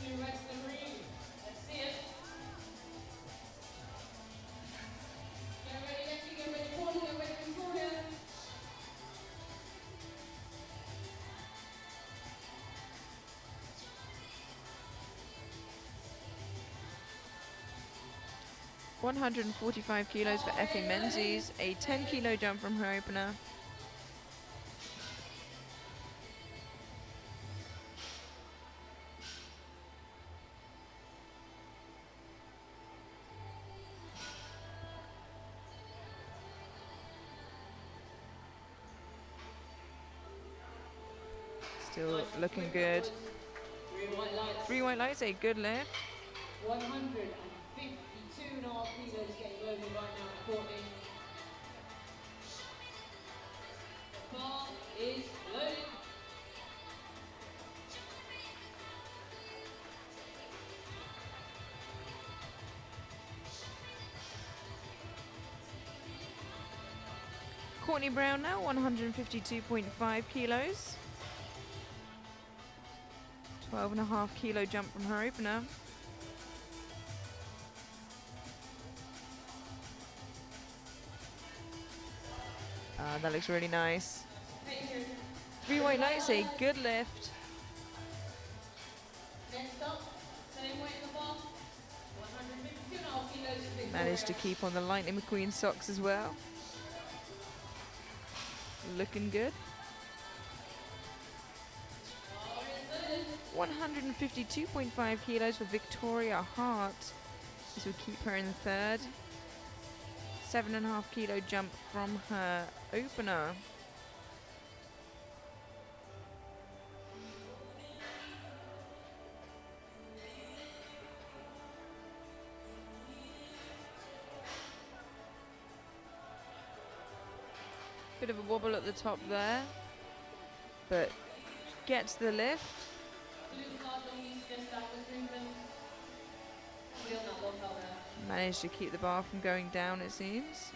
S7: 2 reds to the green. Let's see it.
S2: 145 kilos for Effie Menzies, a 10 kilo jump from her opener. Still looking good. 3 white lights, a good lift.
S7: 152.5 kilos getting over right now, Courtney. The bar is loaded.
S2: Courtney Brown now, 152.5 kilos. 12.5 kilo jump from her opener. That looks really nice. 3 white lights, a good lift.
S7: Next up, same weight in the bar. 152.5 kilos for Victoria.
S2: Managed to keep on the Lightning McQueen socks as well. Looking good. 152.5 kilos for Victoria Hart. This would keep her in third. 7.5 kilo jump from her opener. Bit of a wobble at the top there, but gets the lift. Managed to keep the bar from going down, it seems.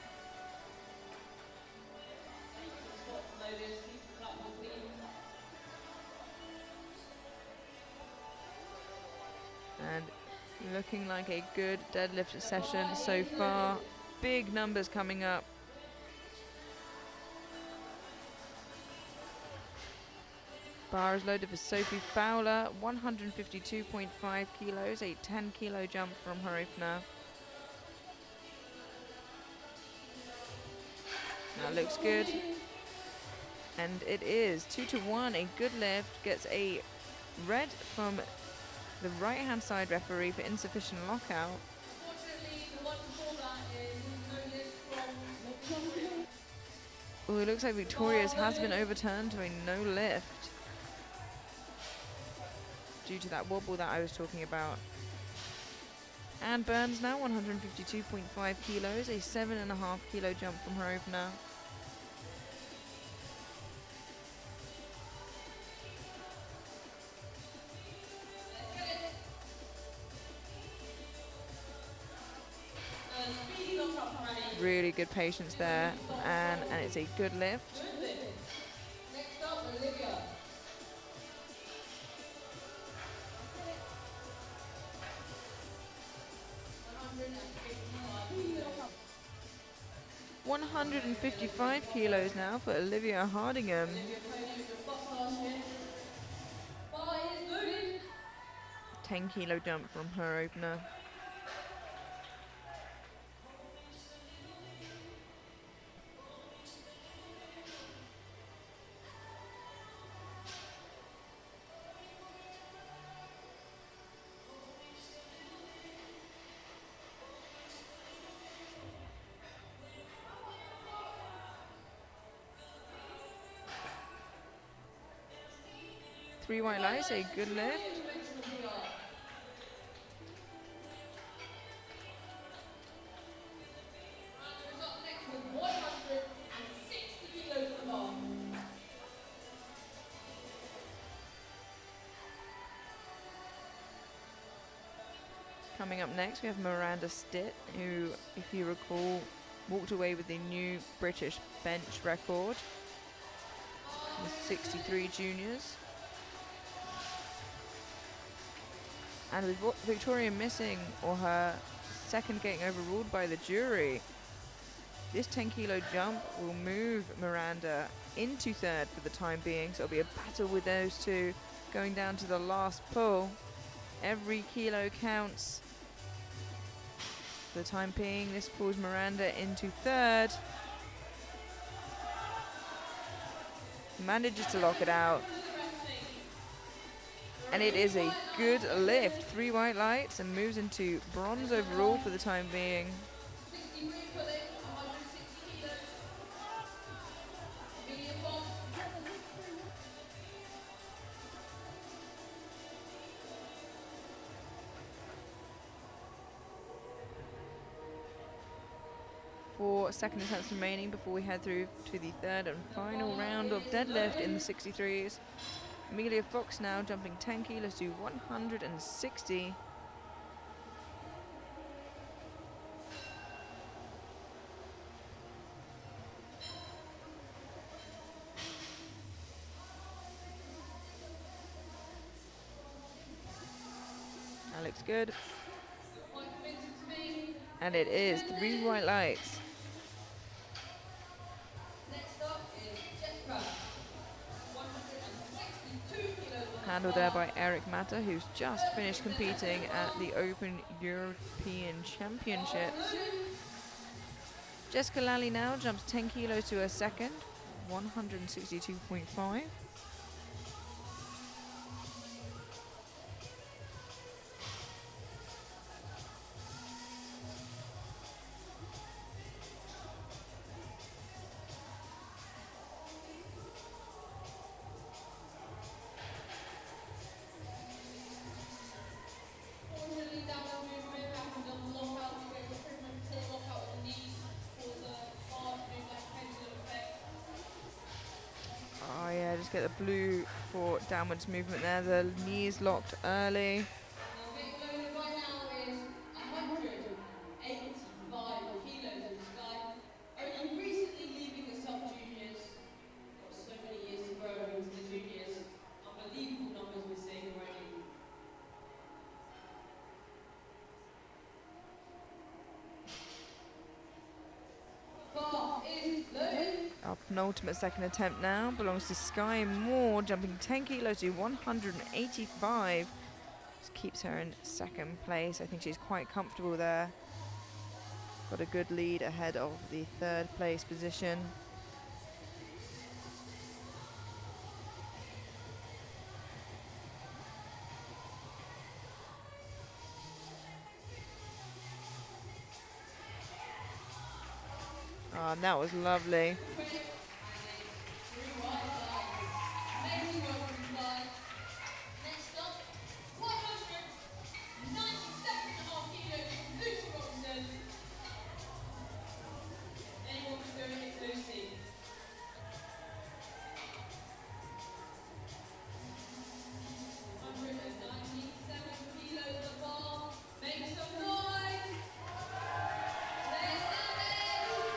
S2: And looking like a good deadlift session so far. Big numbers coming up. Bar is loaded for Sophie Fowler, 152.5 kilos, a 10 kilo jump from her opener. That looks good. And it is 2-1, a good lift, gets a red from the right hand side referee for insufficient lockout.
S7: Unfortunately, the one before that is no lift from Victoria.
S2: Oh, it looks like Victoria's has been overturned to a no lift due to that wobble that I was talking about. Anne Burns now, 152.5 kilos, a 7.5 kilo jump from her opener. Really good patience there from Anne, and it's a good lift.
S7: Next up, Olivia.
S2: 155 kilos now for Olivia Hardingham. 10 kilo jump from her opener. Three white lights, a good lift. Coming up next, we have Miranda Stitt, who, if you recall, walked away with the new British bench record in the 63 juniors. And with Victoria missing, or her second getting overruled by the jury, this 10 kilo jump will move Miranda into third for the time being. So it'll be a battle with those two going down to the last pull. Every kilo counts. For the time being, this pulls Miranda into third. Manages to lock it out. And it is a good lift. 3 white lights and moves into bronze overall for the time being.
S7: 63 pulling, 160 kilos. Medium box.
S2: Four second attempts remaining before we head through to the third and final round of deadlift in the 63s. Amelia Fox now jumping 10 kilos to 160. That looks good.
S7: Quite convincing to me.
S2: And it is 3 white lights.
S7: Next up is Jessica. 162 kilos.
S2: Handled there by Eric Matter, who's just finished competing at the Open European Championships. Jessica Lally now jumps 10 kilos to her second, 162.5.
S7: Fortunately, that one movement happened on the lockout. We went pretty much to the lockout with the knees for the bar to do that pendulum effect.
S2: Oh yeah, just get the blue for downwards movement there. The knees locked early.
S7: Now, getting loaded right now is 185 kilos in the sky. Only recently leaving the sub-juniors. Got so many years to grow into the juniors. Unbelievable numbers we're seeing already. Bar is loaded.
S2: Our penultimate second attempt now belongs to Sky Moore, jumping 10 kilos to 185. This keeps her in second place. I think she's quite comfortable there. Got a good lead ahead of the third place position. Oh, and that was lovely.
S7: Amazing work from Sky. Next up, 197.5 kilos, Lucy Robinson. Anyone can do it, it's Lucy. 197 kilos at the bar. Make some noise. Let's have it.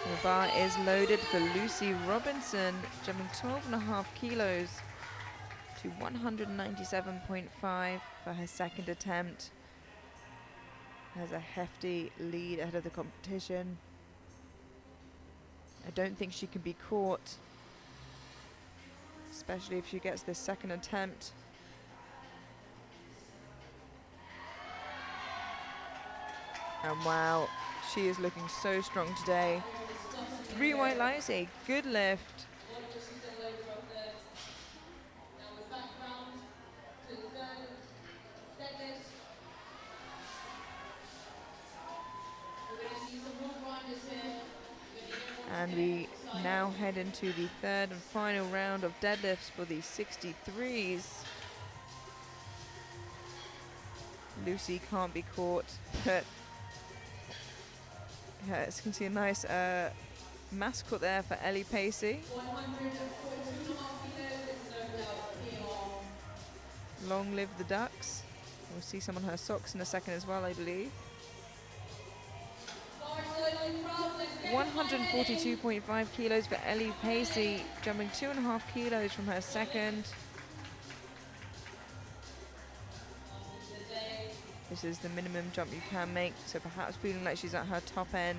S2: The bar is loaded for Lucy Robinson, jumping 12.5 kilos to 197.5 for her second attempt. Has a hefty lead ahead of the competition. I don't think she can be caught, especially if she gets this second attempt. And wow, she is looking so strong today. 3 white lights, a good lift.
S7: One was still over up there. Now we're back round to the third deadlift. We're going to see some more grinders here.
S2: And we now head into the third and final round of deadlifts for the 63s. Lucy can't be caught, but yeah, as you can see, a nice mascot there for Ellie Pacey.
S7: 142.5 kilos, it's no doubt PR.
S2: Long live the Ducks. We'll see some on her socks in a second as well, I believe. 142.5 kilos for Ellie Pacey, jumping 2.5 kilos from her second. This is the minimum jump you can make, so perhaps feeling like she's at her top end.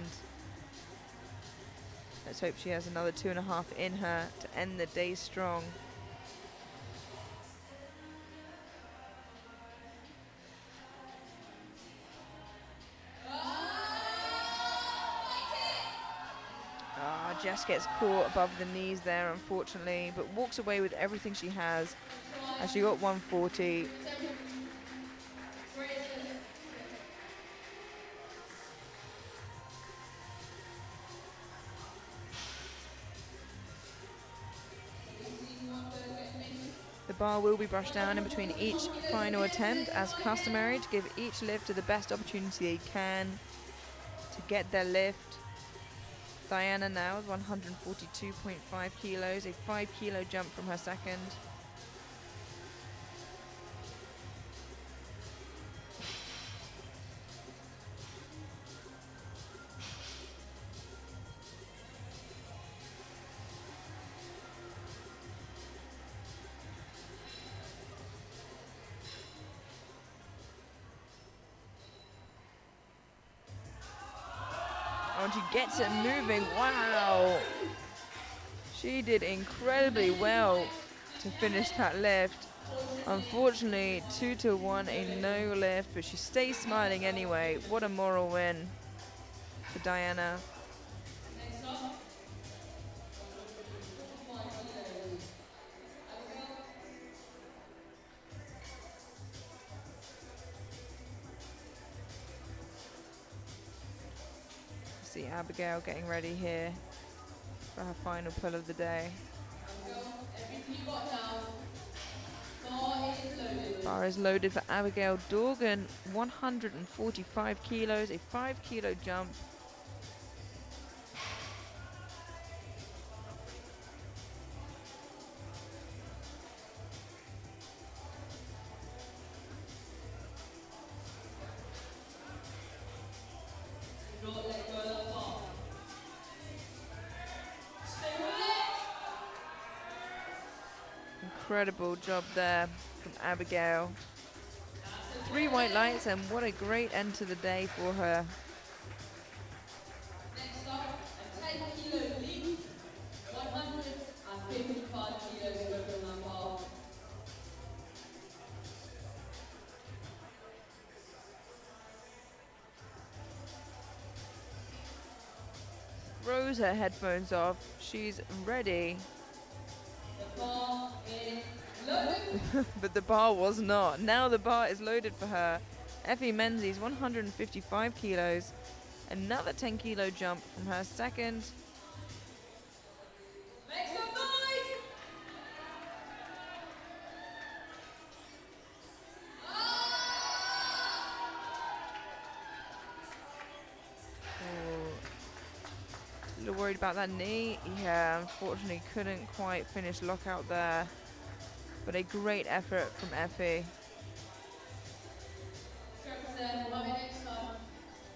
S2: Let's hope she has another 2.5 in her to end the day strong. just gets caught above the knees there, unfortunately, but walks away with everything she has. And she got 140. The bar will be brushed down in between each final attempt as customary to give each lifter the best opportunity they can to get their lift. Diana now with 142.5 kilos, a 5 kilo jump from her second. And she gets it moving. Wow. She did incredibly well to finish that lift. Unfortunately, 2-1, a no lift, but she stays smiling anyway. What a moral win for Diana. See Abigail getting ready here for her final pull of the day. Bar is loaded for Abigail Dorgan, 145 kilos, a 5 kilo jump. Incredible job there from Abigail. 3 white lights, and what a great end to the day for her.
S7: Next up, a 10 kilo leap, 155 kilos over that bar.
S2: Throws her headphones off. She's ready.
S7: The bar is loaded.
S2: But the bar was not. Now the bar is loaded for her. Effie Menzies, 155 kilos. Another 10 kilo jump from her second.
S7: Make some noise!
S2: Oh. A little worried about that knee. Yeah, unfortunately couldn't quite finish lockout there. But a great effort from Effie.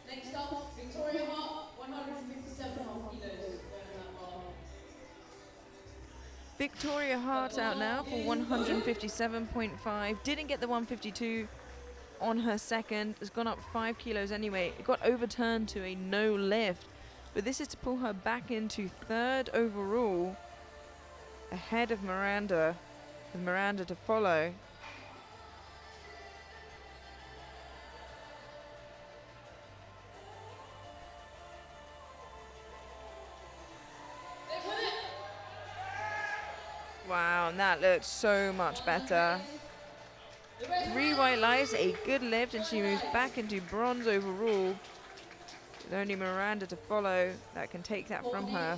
S7: Next up, Victoria Hart, 157.5 kilos over that bar.
S2: Victoria Hart out now for 157.5. Didn't get the 152 on her second. Has gone up 5 kilos anyway. It got overturned to a no lift. But this is to pull her back into third overall, ahead of Miranda, with Miranda to follow. Wow, and that looks so much better. 3 white lights, a good lift, and she moves back into bronze overall. With only Miranda to follow that can take that from her.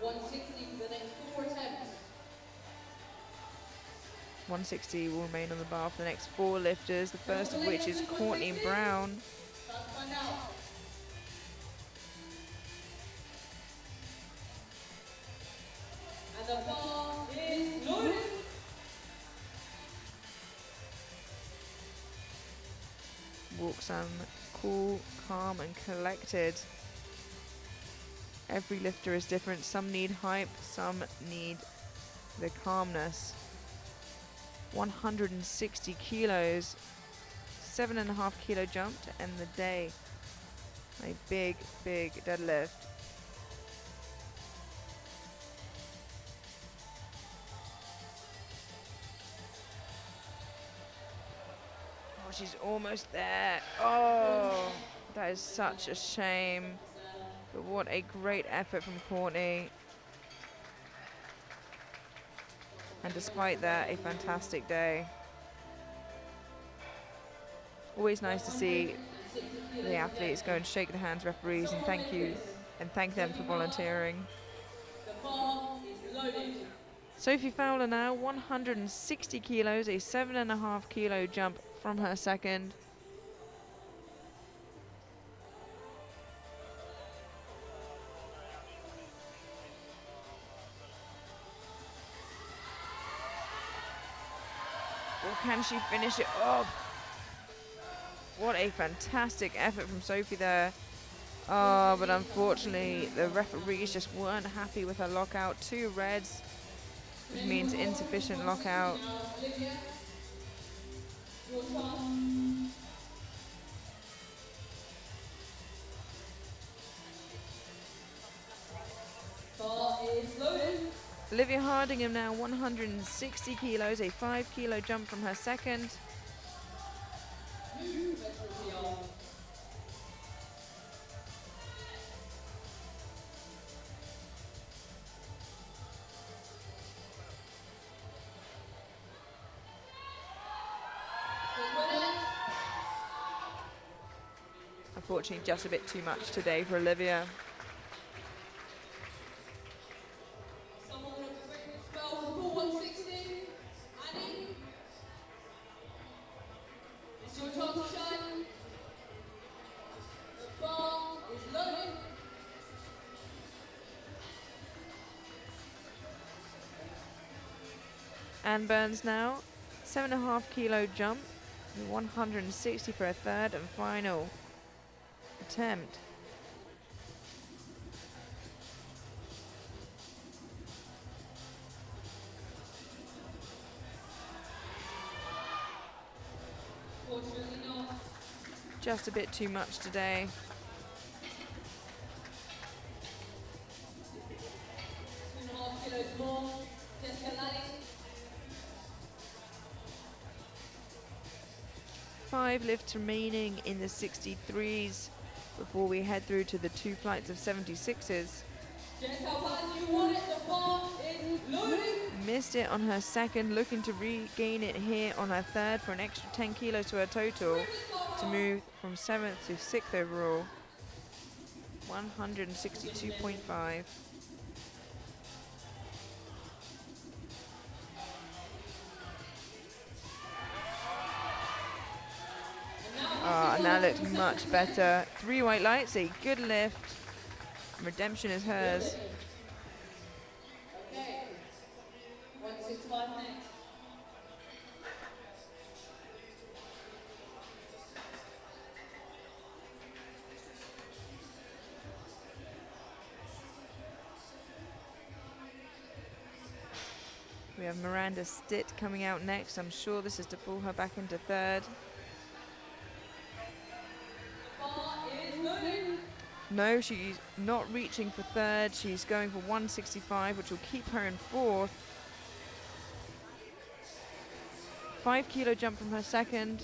S7: $160 for the next 4 attempts.
S2: 160 will remain on the bar for the next 4 lifters, the first of which is Courtney Brown.
S7: Time to find out. And the bar is loaded.
S2: Walks cool, calm and collected. Every lifter is different. Some need hype, some need the calmness. 160 kilos, 7.5 kilo jump to end the day. A big, big deadlift. Oh, she's almost there. Oh, that is such a shame. But what a great effort from Courtney. And despite that, a fantastic day. Always nice to see the athletes go and shake the hands of referees and thank them for volunteering. Sophie Fowler now, 160 kilos, a 7.5 kilo jump from her second. Or can she finish it off? What a fantastic effort from Sophie there. Oh, but unfortunately the referees just weren't happy with her lockout. 2 reds, which means insufficient lockout. Olivia Hardingham now 160 kilos, a 5 kilo jump from her second. Unfortunately, just a bit too much today for Olivia. Anne Burns now, 7.5 kilo jump, 160 for a third and final attempt. Just a bit too much today. Five lifts remaining in the 63s before we head through to the 2 flights of 76s. Missed it on her second, looking to regain it here on her third for an extra 10 kilos to her total to move from 7th to 6th overall. 162.5. And that looks much better. 3 white lights, a good lift. Redemption is hers.
S7: Okay. 165 next.
S2: We have Miranda Stitt coming out next. I'm sure this is to pull her back into third. No, she's not reaching for third. She's going for 165, which will keep her in fourth. 5 kilo jump from her second.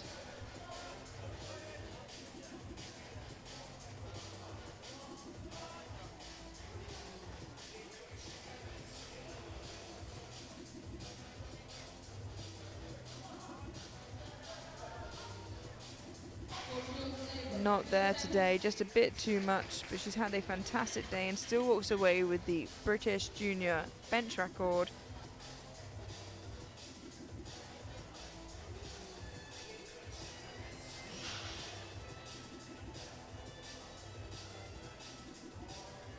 S2: Not there today, just a bit too much, but she's had a fantastic day and still walks away with the British Junior bench record.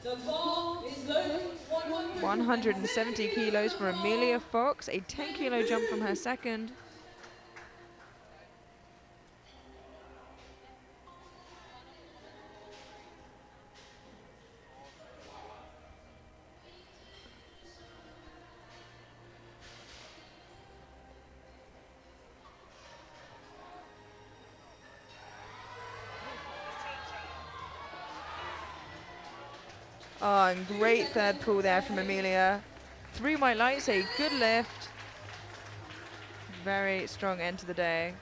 S7: The bar is loaded.
S2: 170 kilos for Amelia Fox, a 10 kilo jump from her second. Oh, and great third pull there from Amelia. 3 white lights, a good lift. Very strong end to the day.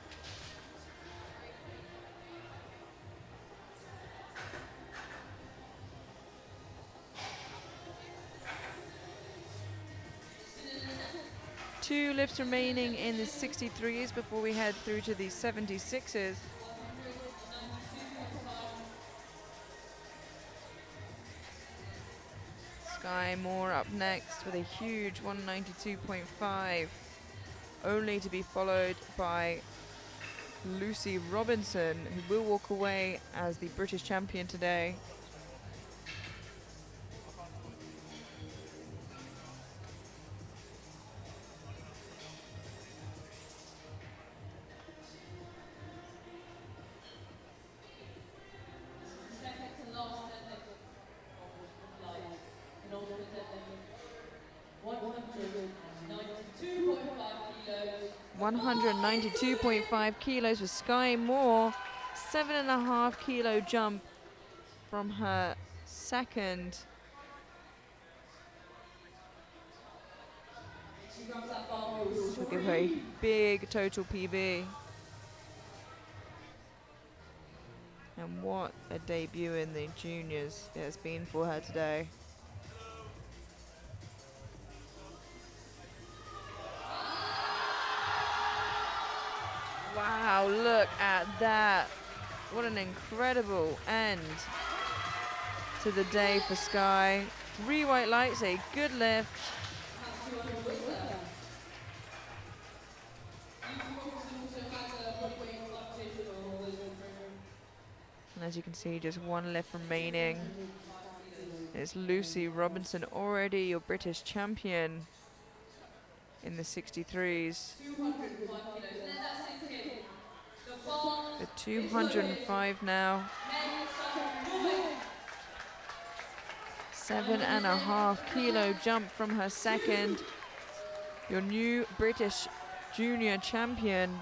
S2: 2 lifts remaining in the 63s before we head through to the 76s. Sky Moore up next with a huge 192.5, only to be followed by Lucy Robinson, who will walk away as the British champion today.
S7: Second to last deadlift light. In order to deadlift
S2: 192.5 kilos for Sky Moore. 7.5 kilo jump from her second. She'll give her a big total PB. And what a debut in the juniors it has been for her today. Wow, look at that. What an incredible end to the day for Sky. 3 white lights, a good lift. And as you can see, just 1 lift remaining. It's Lucy Robinson, already your British champion in the 63s. The 205 now. 7.5 kilo jump from her second. Your new British junior champion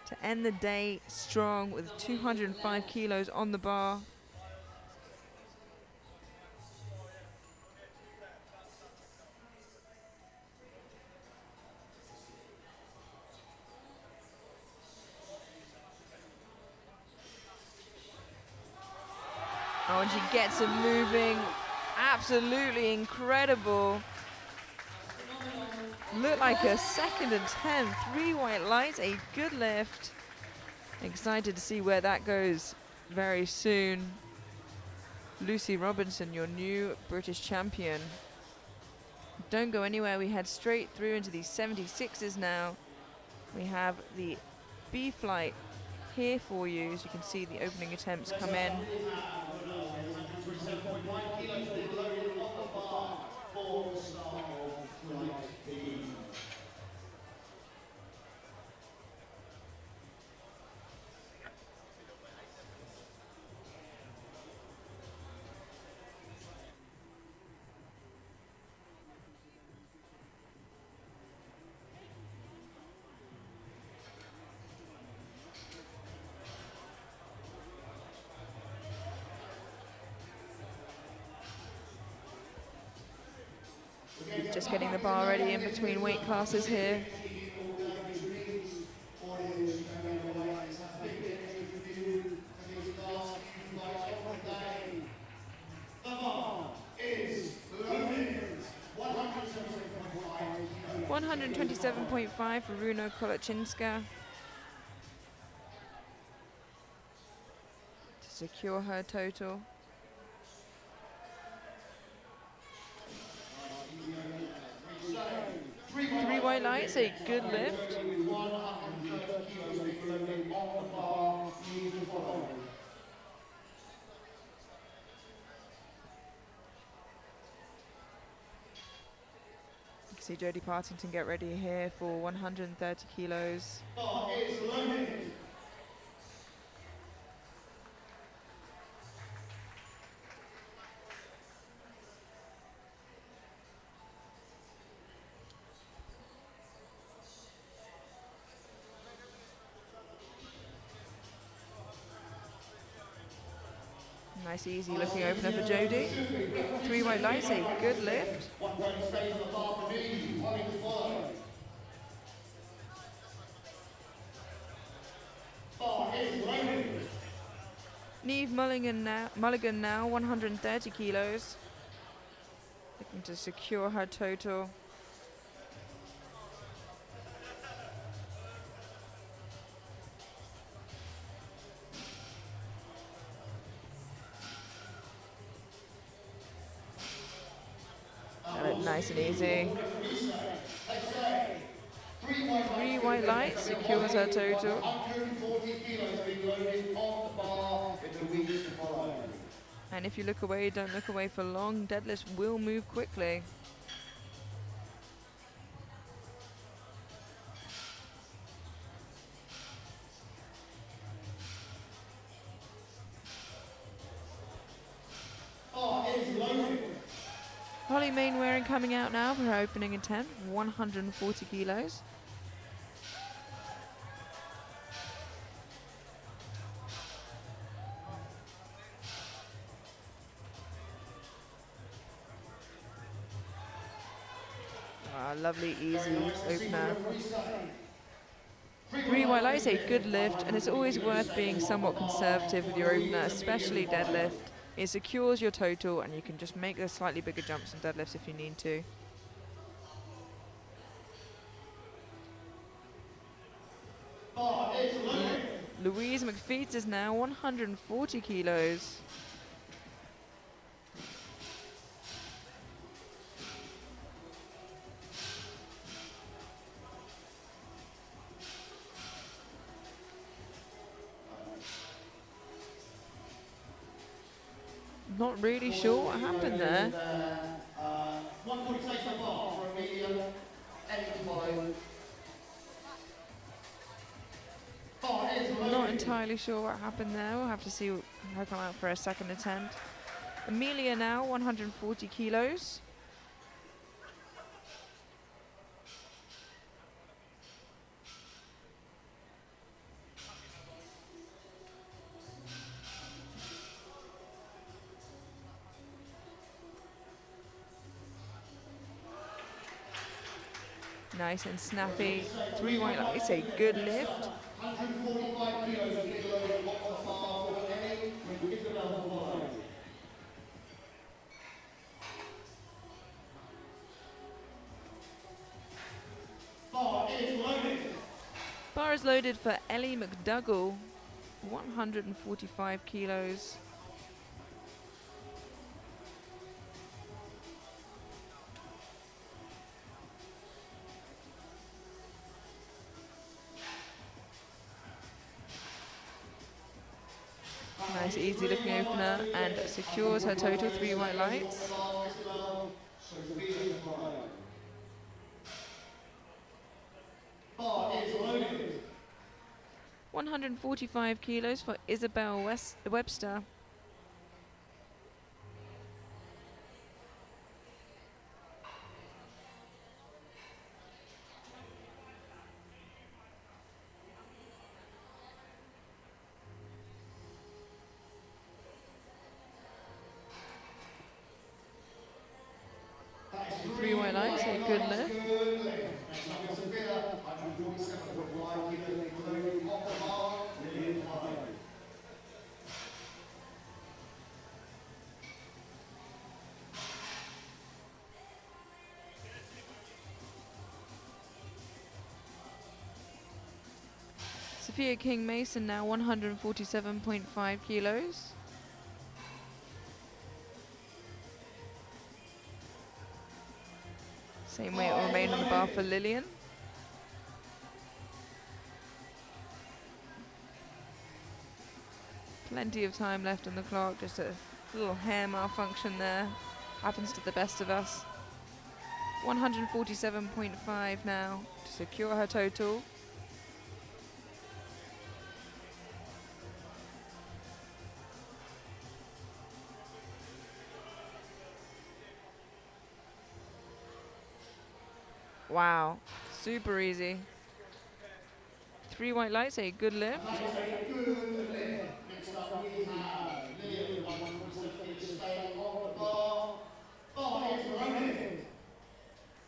S2: to end the day strong with 205 kilos on the bar. Oh, and she gets it moving. Absolutely incredible. Looked like a 2nd and 10. 3 white lights, a good lift. Excited to see where that goes very soon. Lucy Robinson, your new British champion. Don't go anywhere. We head straight through into the 76s now. We have the B flight here for you, as you can see the opening attempts come in. Just getting the bar ready in between weight classes here.
S4: The bar is
S2: 127.5 for Runo Kolachinska to secure her total. Three white lights, a good lift. You can see Jodie Partington get ready here for 130 kilos. Nice easy looking opener for Jodie. Three white lights, a good lift. Neve Mulligan now 130 kilos. Looking to secure her total. Nice and easy. 3 white lights secures her total.
S4: 140 kilos being loaded on the bar in the weeks to follow.
S2: And if you look away, don't look away for long. Deadlifts will move quickly. Holly Mainwaring coming out now for her opening attempt, 140 kilos. Lovely, easy opener. 3 white lights, a good lift, and it's always worth being somewhat conservative with your opener, especially deadlift. It secures your total, and you can just make the slightly bigger jumps in deadlifts if you need to. Louise McFeets is now 140 kilos. Not really sure what happened there.
S4: 146 bar for a medium, 85.
S2: Not entirely sure what happened there. We'll have to see her come out for a second attempt. Amelia now 140 kilos. Nice and snappy. 3 white lights, a good lift.
S4: 145 kilos of big load on the bar for Ellie. We'll give them another follow. Bar is loaded.
S2: Bar is loaded for Ellie McDougall, 145 kilos. Nice, easy looking opener, and secures her total 3 white lights. 145 kilos for Isabel Webster. Three white lights, a good lift. Sophia King Mason now 147.5 kilos. Same weight will remain on the bar for Lillian. Plenty of time left on the clock, just a little hair malfunction there. Happens to the best of us. 147.5 now to secure her total. Wow, super easy. 3 white lights, a good lift.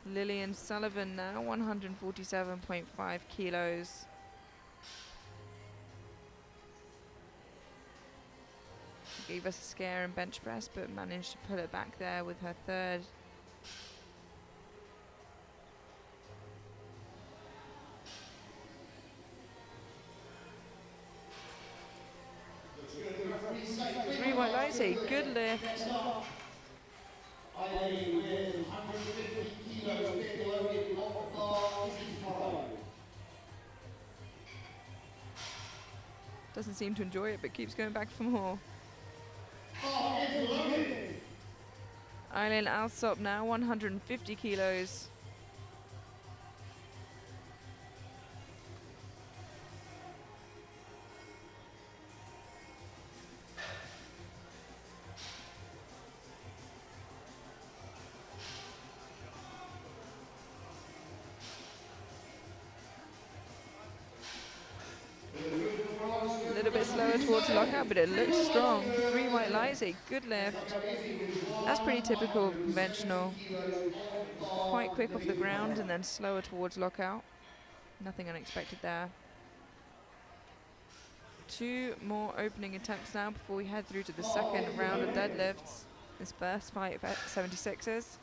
S2: Lillian Sullivan now 147.5 kilos. Gave us a scare in bench press, but managed to pull it back there with her third. A good lift.
S4: Eileen with 150 kilos being loaded on the bar, easy to follow.
S2: Doesn't seem to enjoy it, but keeps going back for more.
S4: Bar is loaded.
S2: Eileen Alsop now, 150 kilos. A little bit slower towards lockout, but it looks strong. 3 white lights, a good lift. That's pretty typical of conventional. Quite quick off the ground and then slower towards lockout. Nothing unexpected there. 2 more opening attempts now before we head through to the second round of deadlifts. This first fight at 76s.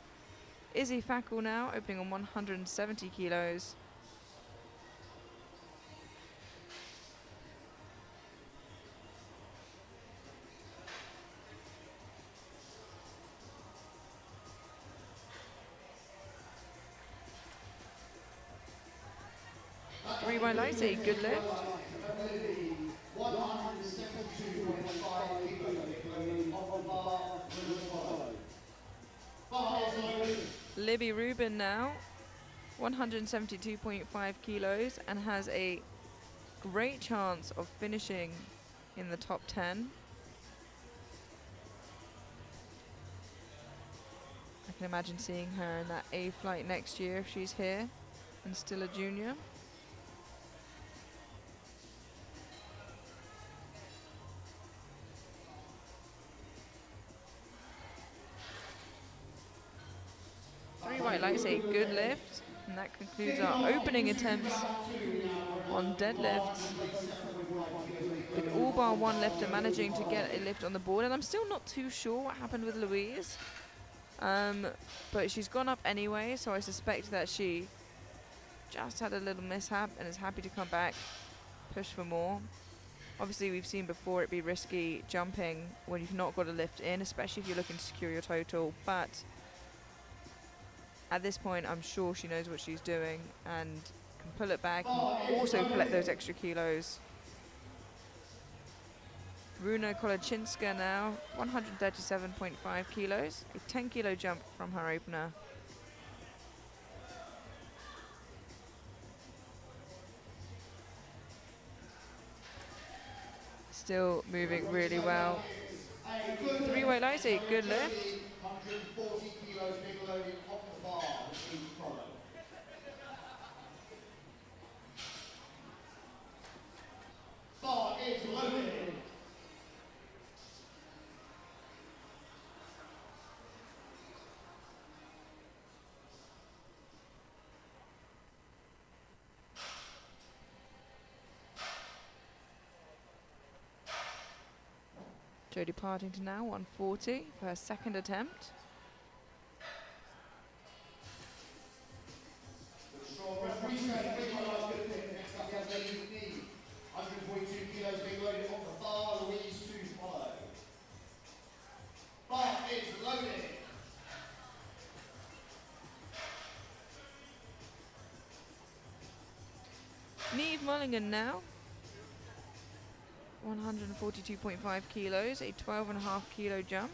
S2: Izzy Fackel now, opening on 170 kilos. Three white lights, a good lift. Libby Rubin now, 172.5 kilos, and has a great chance of finishing in the top 10. I can imagine seeing her in that A flight next year if she's here and still a junior. White lights, a good lift, and that concludes our opening attempts on deadlifts, with all bar one lifter managing to get a lift on the board. And I'm still not too sure what happened with Louise, but she's gone up anyway, so I suspect that she just had a little mishap and is happy to come back, push for more. Obviously we've seen before it be risky jumping when you've not got a lift in, especially if you're looking to secure your total, but at this point, I'm sure she knows what she's doing and can pull it back and also collect those extra kilos. Runa Kolachinska now, 137.5 kilos, a 10 kilo jump from her opener. Still moving really well. 3 white lights, a good lift.
S4: 140 kilos being loaded off the bar, which means follow. Bar is loaded.
S2: Jodie Partington now, 140 for her second attempt.
S4: Next up, we have ladies with knee. 142 kilos being loaded off the bar, Louise to follow. Bar is loaded.
S2: Neve Mulligan now, 142.5 kilos, a 12.5 kilo jump.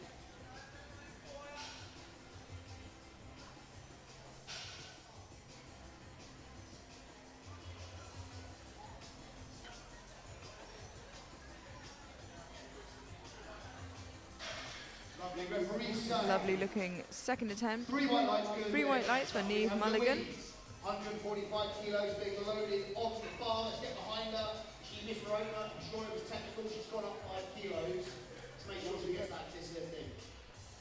S2: Lovely looking second attempt.
S4: 3 white lights,
S2: 3 white lights for Neve Mulligan.
S4: 145 kilos being loaded onto the bar. Let's get behind her. She missed her opener. I'm sure it was technical. She's gone up 5 kilos to make sure she gets that dislifting.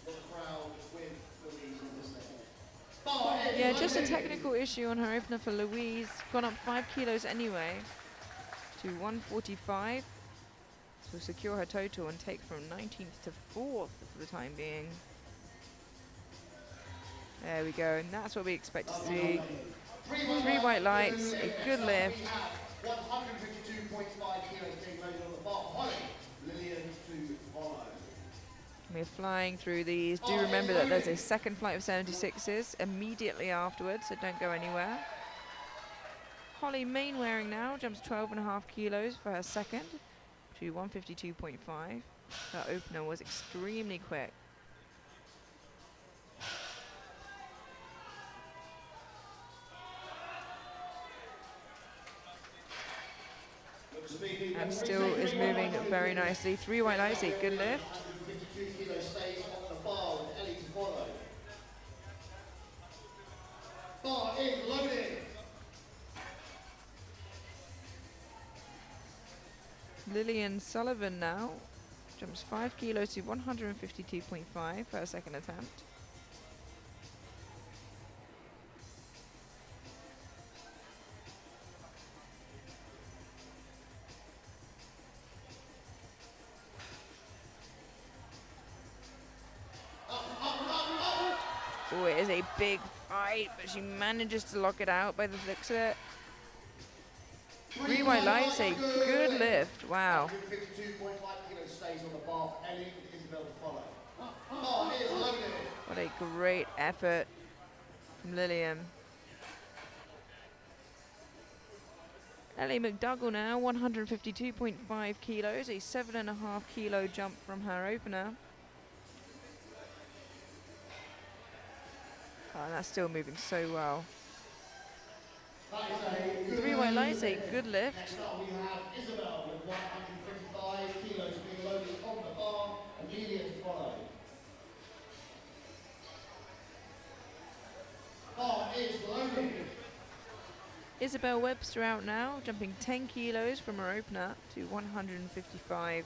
S4: The crowd with Louise on this lifting.
S2: Yeah, just a technical issue on her opener for Louise. Gone up 5 kilos anyway to 145. To secure her total and take from 19th to 4th for the time being. There we go, and that's what we expect to see. 3 white lights, a good lift.
S4: 152.5 kilos being loaded on the bar. Holly, Lillian to follow.
S2: We We're flying through these. Do remember that there's a second flight of 76s immediately afterwards, so don't go anywhere. Holly Mainwaring now jumps 12.5 kilos for her second to 152.5. Her opener was extremely quick. And still is moving very nicely. 3 white lights, a good lift.
S4: 152 kilo stays on the bar with Ellie to follow. Bar is loaded.
S2: Lillian Sullivan now jumps 5 kilos to 152.5 for her second attempt. Oh, it is a big fight, but she manages to lock it out by the looks of it. 3 white lights, a good lift. Wow.
S4: 152.5 kilo stays on the bar for Ellie with Isabel to follow. Bar is loaded.
S2: What a great effort from Lillian. Ellie McDougall now, 152.5 kilos, a 7.5 kilo jump from her opener. Oh, and that's still moving so well. 3 white lights, a good lift.
S4: Next up we have Isabel with 155 kilos being loaded on the bar, Amelia to follow. Bar is loaded.
S2: Isabel Webster out now, jumping 10 kilos from her opener to 155.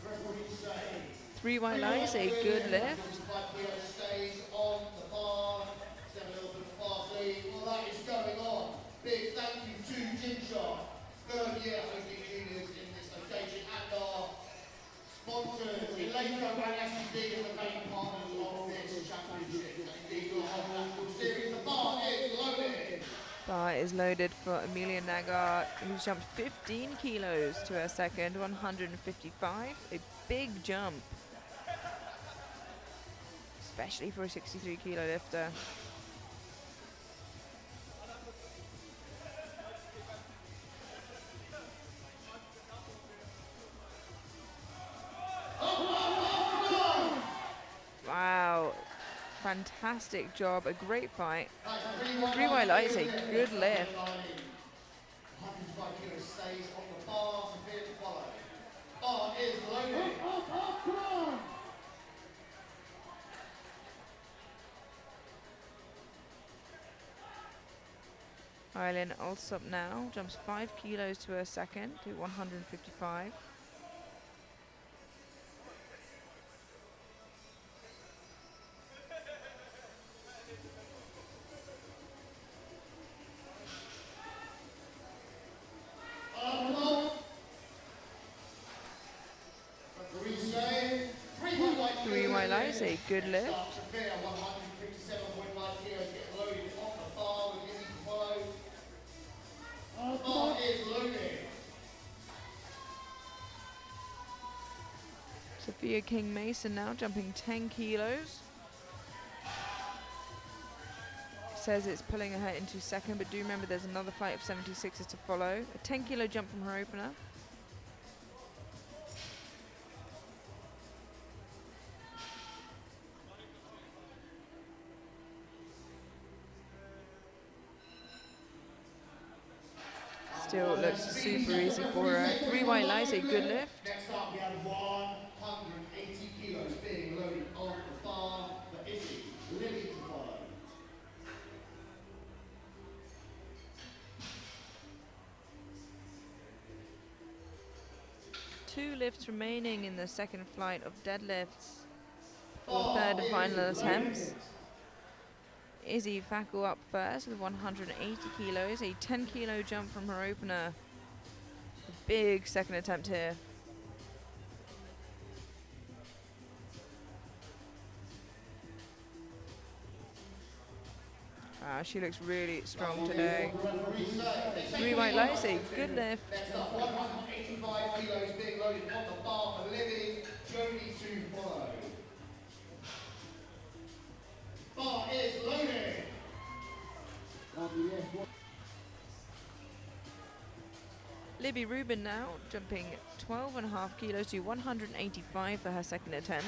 S4: Referee say
S2: 3 white lights, a good lift.
S4: 155 kilo stays on the bar. Step a little bit far, please. Well, that is going on. Big thank you to Gymshark, third year hosting juniors in this location, and our sponsors, Eleiko and SBD, as the main partners of this championship. And indeed, our whole national series. The bar is loaded.
S2: Bar is loaded for Amelia Nagar, who's jumped 15 kilos to her second, 155. A big jump, especially for a 63 kilo lifter. Wow, fantastic job, a great fight. 3 white lights, a good lift.
S4: 155 kilo stays on the bar, Sophia to follow. Bar is loaded.
S2: Eileen Alsop now jumps 5 kilos to her second to 155. Three white lights, a good lift.
S4: Sophia, 157.5 kilos, get loaded on the bar with Izzy to follow. Bar is loaded.
S2: Sophia King Mason now jumping 10 kilos. Says it's pulling her into second, but do remember there's another flight of 76s to follow. A 10 kilo jump from her opener. Still looks super easy for her. 3 white lights, a good lift.
S4: Next up we have 180 kilos being loaded on the bar for Izzy, Lily to follow.
S2: Two lifts remaining in the second flight of deadlifts for third and final attempts. Izzy Fackel up first with 180 kilos, a 10 kilo jump from her opener. A big second attempt here. Wow, she looks really strong today. 3 white lights, a good lift.
S4: Next up, 185 kilos being loaded on the bar for Livy, Jody to follow. Bar is loaded.
S2: Libby Rubin now jumping 12.5 kilos to 185 for her second attempt.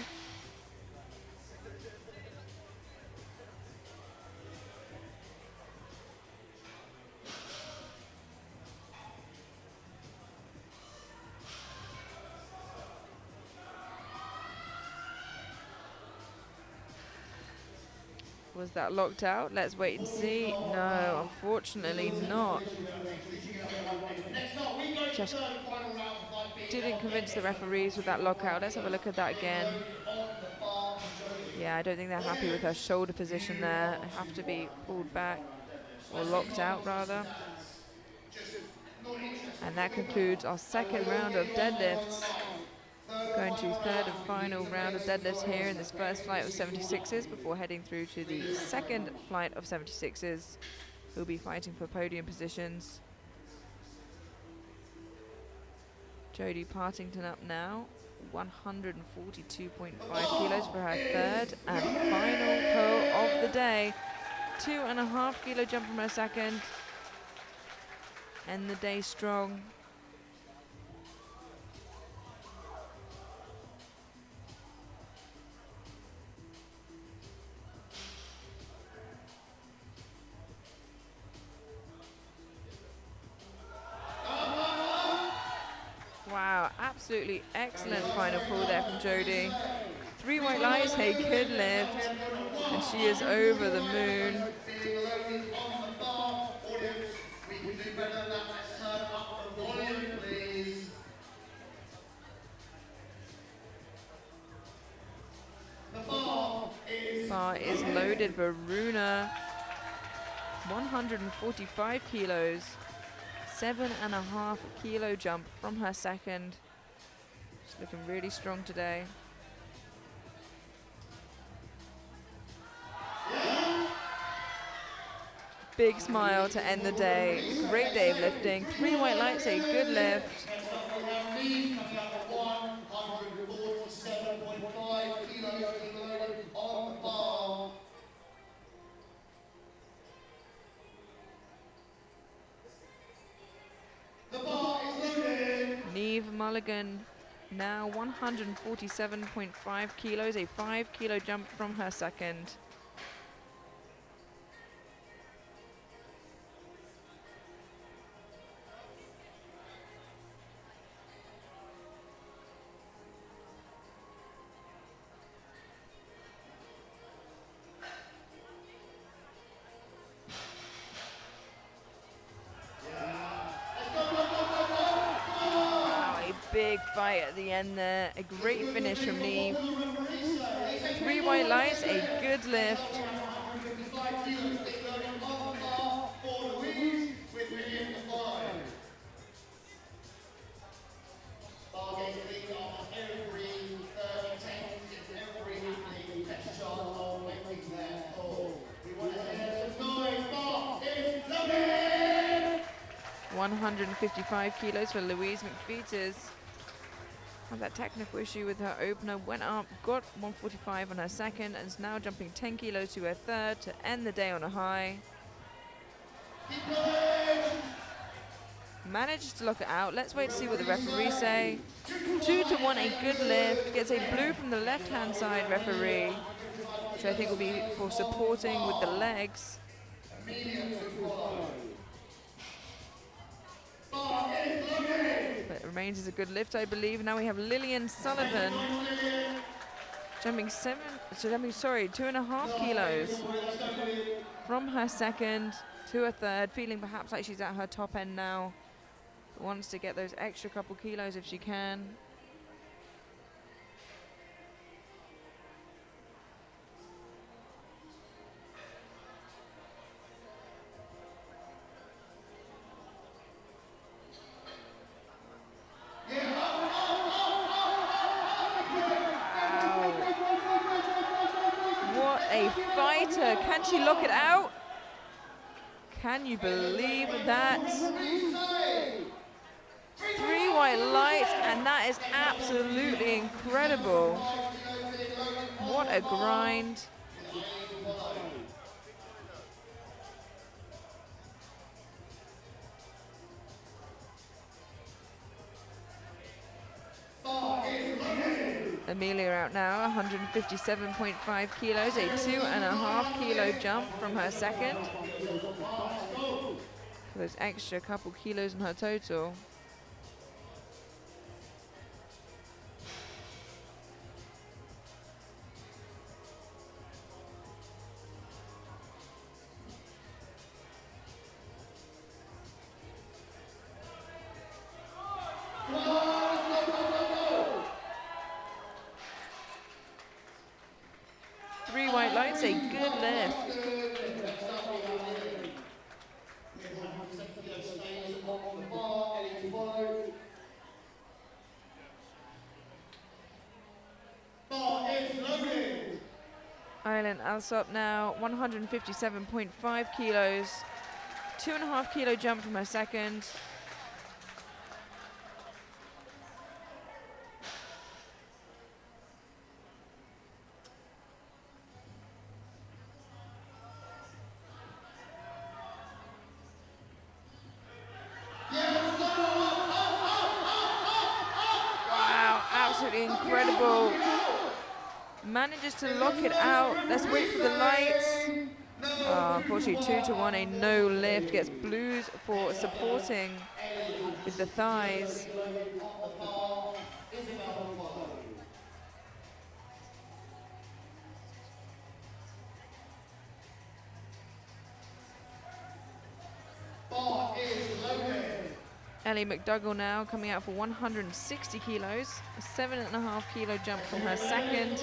S2: Was that locked out? Let's wait and see. No, unfortunately not. Just didn't convince the referees with that lockout. Let's have a look at that again. Yeah, I don't think they're happy with her shoulder position there. They have to be pulled back, or locked out rather. And that concludes our second round of deadlifts. Going to third and final round of deadlifts here in this first flight of 76s before heading through to the second flight of 76s. We'll be fighting for podium positions. Jodie Partington up now, 142.5 kilos for her third and final pull of the day. 2.5 kilo jump from her second. End the day strong. Wow, absolutely excellent final pull there from Jodie. 3 white lights, a good lift, and she is over the moon. Bar is loaded, Varuna, 145 kilos. 7.5 kilo jump from her second. She's looking really strong today. Big smile to end the day. Great day of lifting. 3 white lights, a good lift. Neve Mulligan now 147.5 kilos, a 5 kilo jump from her second. Big fight at the end there. A great finish from Neve. 3 white lights, a good lift. $155 kilos for Louise McPeters. Had that technical issue with her opener, went up, got 145 on her second, and is now jumping 10 kilos to her third to end the day on a high. Managed to lock it out. Let's wait to see what the referees say. 2-1, a good lift. Gets a blue from the left-hand side referee, which I think will be for supporting with the legs. But it remains as a good lift, I believe. Now we have Lillian Sullivan jumping 2.5 kilos from her second to her third, feeling perhaps like she's at her top end now. But wants to get those extra couple kilos if she can. pressure. Can she lock it out? Can you believe that? 3 white lights, and that is absolutely incredible. What a grind. Amelia out now, 157.5 kilos, a 2.5 kilo jump from her second. Those extra couple kilos in her total. Three white lights, a good lift. Island Alsop now, 157.5 kilos, 2.5 kilo jump from her second. Wow, absolutely incredible. Manages to lock it out. Let's wait for the lights. Unfortunately, 2-1, a no lift. Gets blues for supporting with the thighs. Ellie McDougall now coming out for 160 kilos, a 7.5 kilo jump from her second.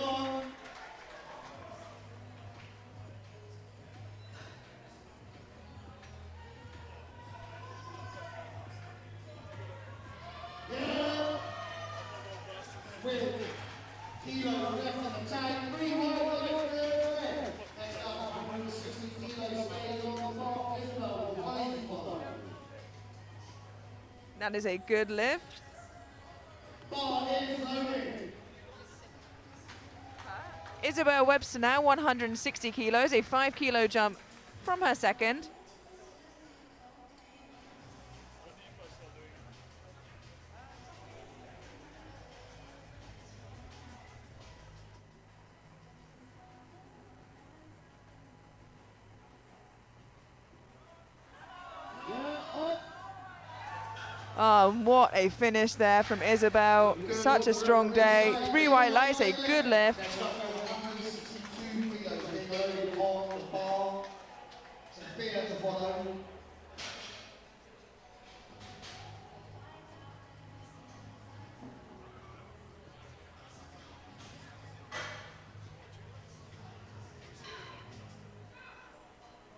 S2: That is a good lift. Isabel Webster now 160 kilos, a 5 kilo jump from her second. Oh, what a finish there from Isabel. Such a strong day. 3 white lights, a good lift.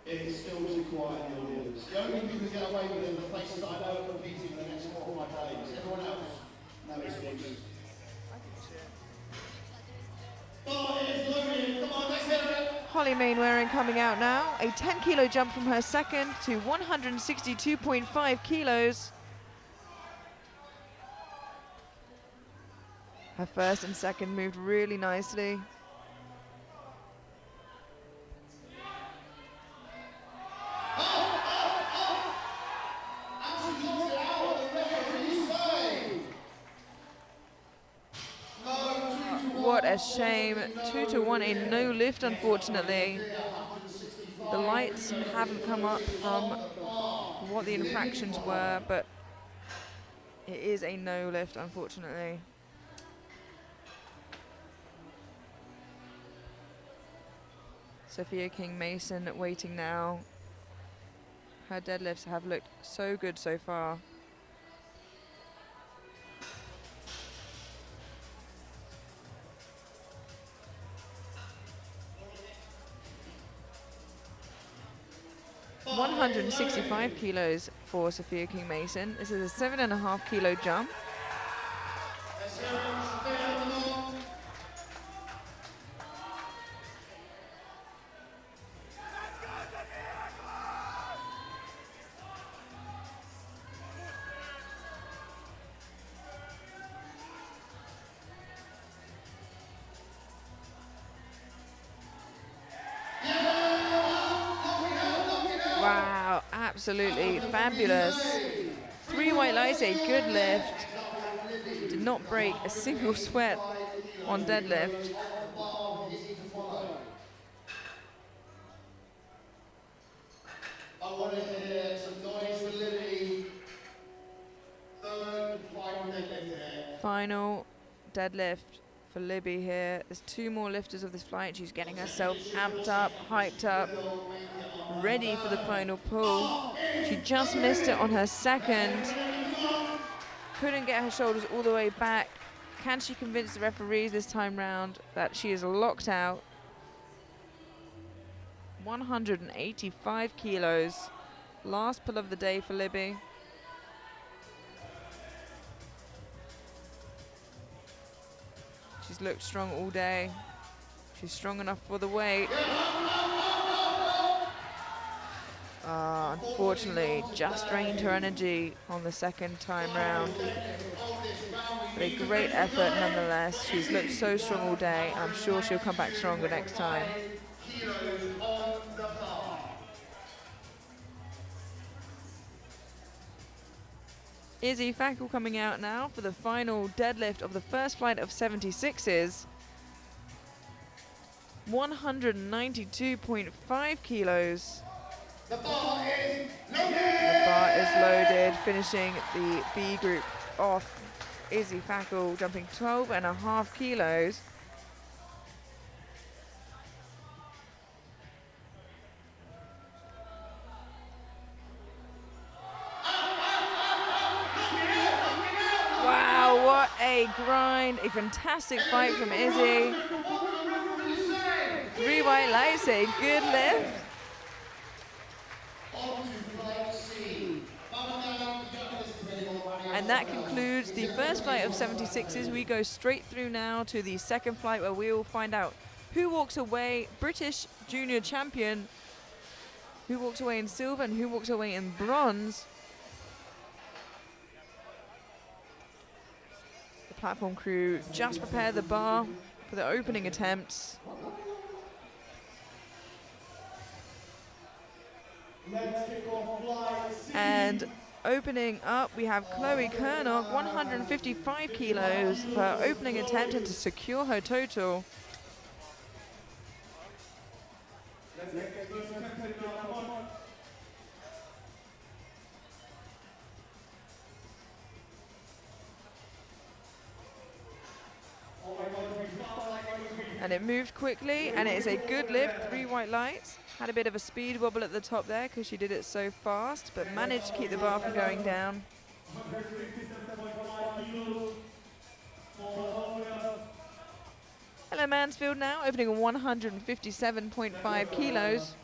S4: It's still too quiet in the audience. The only people who get away with it are the places that I know are competing in the next 4 or 5 days. Everyone else, no excuse.
S2: Holly Mainwaring coming out now. A 10 kilo jump from her second to 162.5 kilos. Her first and second moved really nicely. What a shame. 2-1, a no lift, unfortunately. The lights haven't come up from what the infractions were, but it is a no lift, unfortunately. Sophia King-Mason waiting now. Her deadlifts have looked so good so far. $165 kilos for Sophia King-Mason. This is a 7.5 kilo jump. absolutely fabulous. 3 white lights, a good lift. Did not break a single sweat on deadlift.
S4: I want to hear some noise for Lily. Third final deadlift here.
S2: Final deadlift for Libby here. There's 2 more lifters of this flight. She's getting herself amped up, hyped up, ready for the final pull. She just missed it on her second. Couldn't get her shoulders all the way back. Can she convince the referees this time round that she is locked out? 185 kilos. Last pull of the day for Libby. She's looked strong all day. She's strong enough for the weight. Unfortunately, just drained her energy on the second time round. But a great effort nonetheless. She's looked so strong all day. I'm sure she'll come back stronger next time. Izzy Fackel coming out now for the final deadlift of the first flight of 76s. 192.5 kilos.
S4: The bar is loaded!
S2: The bar is loaded, finishing the B group off. Izzy Fackel jumping 12.5 kilos. Wow, what a grind. A fantastic fight from Izzy. 3 white lights, a good lift. And that concludes the first flight of 76s. We go straight through now to the second flight where we will find out who walks away British Junior Champion, who walks away in silver and who walks away in bronze. The platform crew just prepare the bar for the opening attempts. And opening up, we have Chloe Kernock, 155 kilos for her opening attempt and to secure her total. And it moved quickly, and it is a good lift, 3 white lights. Had a bit of a speed wobble at the top there because she did it so fast, but managed to keep the bar from going down. Ella Mansfield now, opening on 157.5 kilos.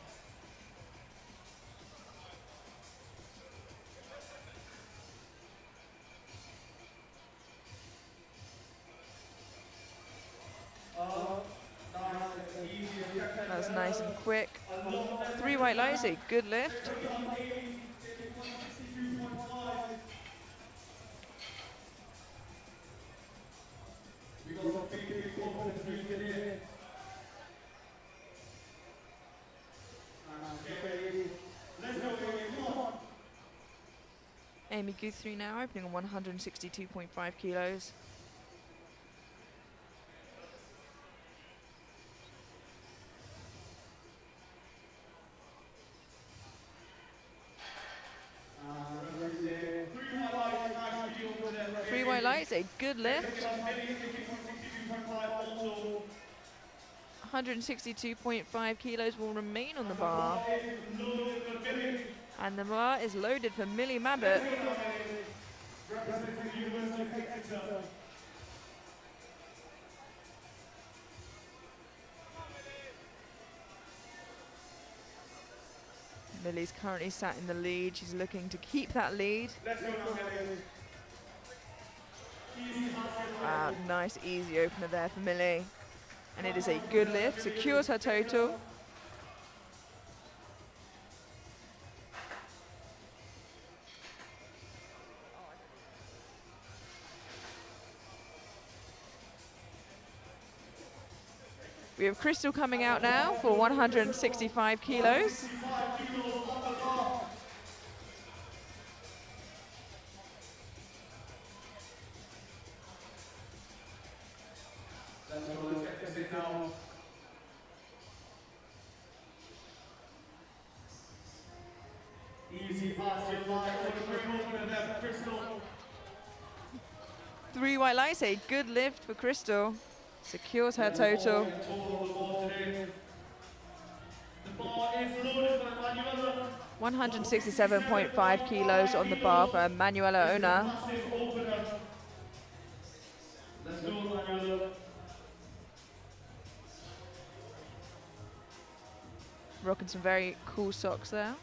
S2: That's nice and quick. 3 white lights, a good lift. Amy Guthrie now, opening on 162.5 kilos. Lights, a good lift. 162.5 kilos will remain on the bar. And the bar is loaded for Millie Mabbott. Millie's currently sat in the lead. She's looking to keep that lead. Wow, nice easy opener there for Millie. And it is a good lift, secures her total. We have Crystal coming out now for 165 kilos.
S3: it now. Easy pass your line, bring open and left, Crystal.
S2: 3 white lights, a good lift for Crystal. Secures her total.
S3: The bar is loaded by Manuela.
S2: 167.5 kilos on the bar for Manuela Ona.
S3: Massive opener. Let's go, Manuela.
S2: Rocking some very cool socks there.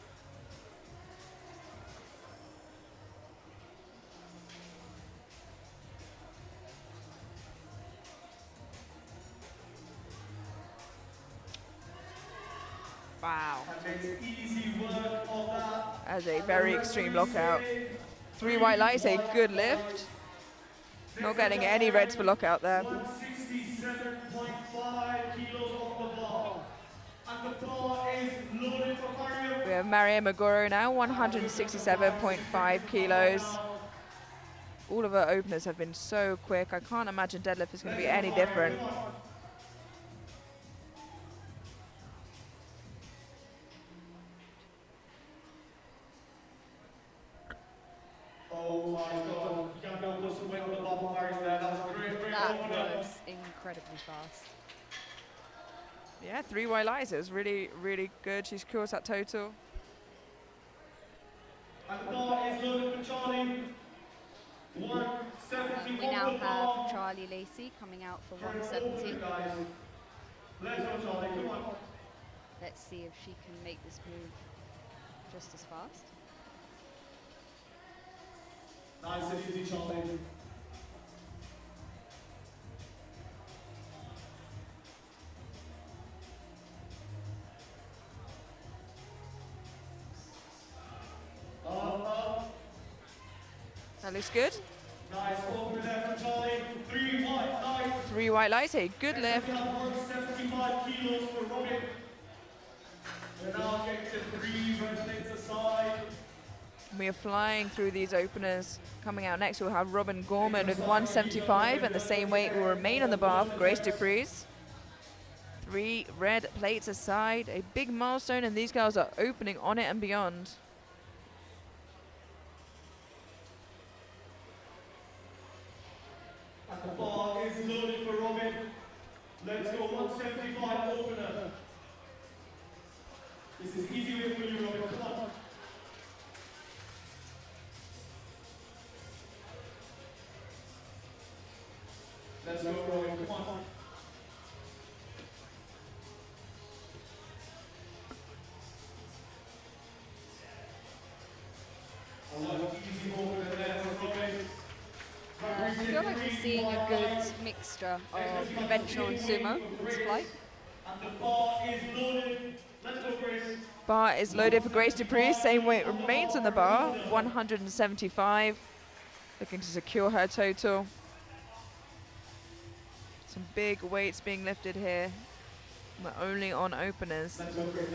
S2: Wow.
S3: Easy work of that.
S2: As a very extreme lockout. 3 white lights, a good lift. Not getting any reds for lockout there.
S3: 167.5 kilos off the bar. And the bar is loaded for Mario.
S2: We have Maria Magoro now, 167.5 kilos. All of her openers have been so quick. I can't imagine deadlift is going to be any different.
S3: Oh my God, you can't build us a win on the bar for Mario there. That was a great
S8: That
S3: opener.
S8: was incredibly fast.
S2: Yeah, 3 white lights. It was really, really good. She secures that total.
S3: And the bar is loaded for Charlie. 170
S8: We
S3: off
S8: now
S3: the bar.
S8: have Charlie Lacey coming out for
S3: For an
S8: 170.
S3: opener, guys. Let's go, Charlie, come on.
S8: Let's see if she can make this move just as fast.
S3: Nice and easy, Charlie.
S2: That looks good.
S3: Nice opener there for Charlie. 3 white lights.
S2: 3 white lights, a good lift.
S3: We have 175 kilos for Robin. We're now getting to 3 red plates aside.
S2: We are flying through these openers. Coming out next, we'll have Robin Gorman with 175, and the same weight will remain on the bar for Grace Dupree's. 3 red plates aside, a big milestone, and these girls are opening on it and beyond.
S3: And the bar is loaded for Robin. Let's go, 175 opener. This is easy win for you, Robin. Come on. Let's go, Robin. Come on. I feel
S8: like we're seeing a good mixture of conventional and sumo in this flight.
S3: And the bar is loaded. Let's go, Grace.
S2: Bar is loaded for Grace Dupree. Same weight remains on the bar, 175. Looking to secure her total. Some big weights being lifted here. We're only on openers.
S3: Let's go, Grace.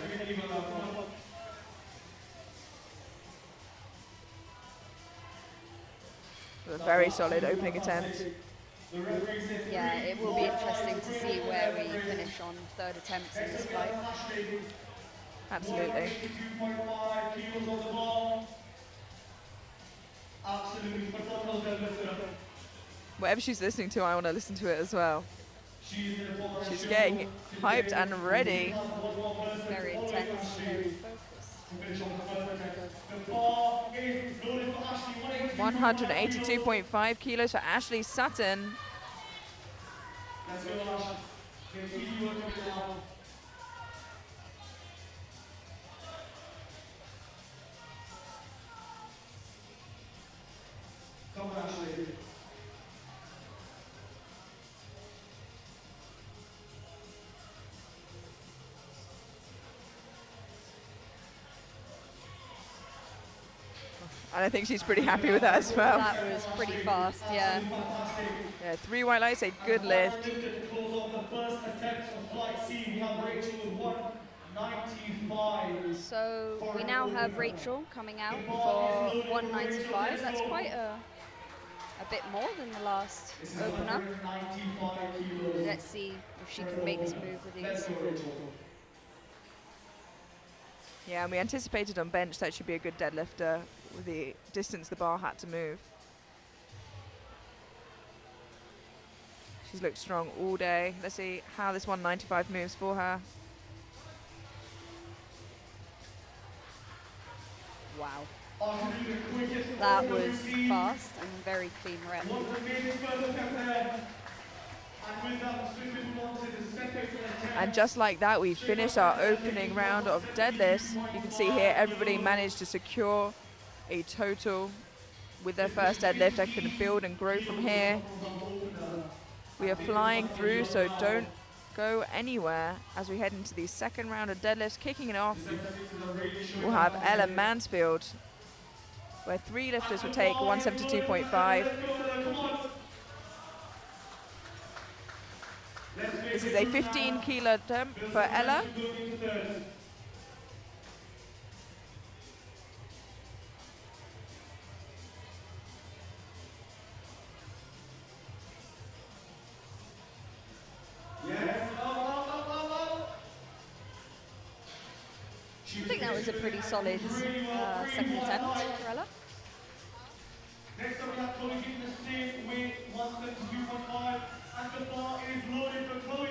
S2: A very solid opening attempt.
S8: Yeah, it will be interesting to see where we finish on third attempts in this flight.
S2: Absolutely.
S3: 82.5 kilos on the bar. Absolutely phenomenal deadlifter.
S2: Whatever she's listening to, I want to listen to it as well. She's
S3: She's
S2: getting hyped and ready.
S8: Very intense, very focused.
S2: 182.5 kilos for Ashley Sutton.
S3: Let's go, Ash. Get easy work on it now. Come on, Ashley.
S2: And I think she's pretty happy with that as well.
S8: That was pretty fast, yeah.
S2: Yeah, 3 white lights, a good lift.
S3: To close off the first attempt of flight C, we have Rachel with 195.
S8: So we now have Rachel coming out for 195. That's quite a a bit more than the last opener. Let's see if she can make this move with ease.
S2: Yeah, and we anticipated on bench that she'd be a good deadlifter with the distance the bar had to move. She's looked strong all day. Let's see how this 195 moves for her.
S8: Wow. That was fast and very clean rep.
S2: And just like that, we finished our opening round of deadlifts. You can see here everybody managed to secure a total with their first deadlift. I can build and grow from here. We are flying through, so don't go anywhere as we head into the second round of deadlifts. Kicking it off, we'll have Ella Mansfield, where 3 lifters will take 172.5. This is a 15 kilo jump for Ella.
S8: I think that was a pretty solid second attempt for Ella.
S3: Next up we have Chloe getting the same weight, 172.5, and the bar is loaded for Chloe.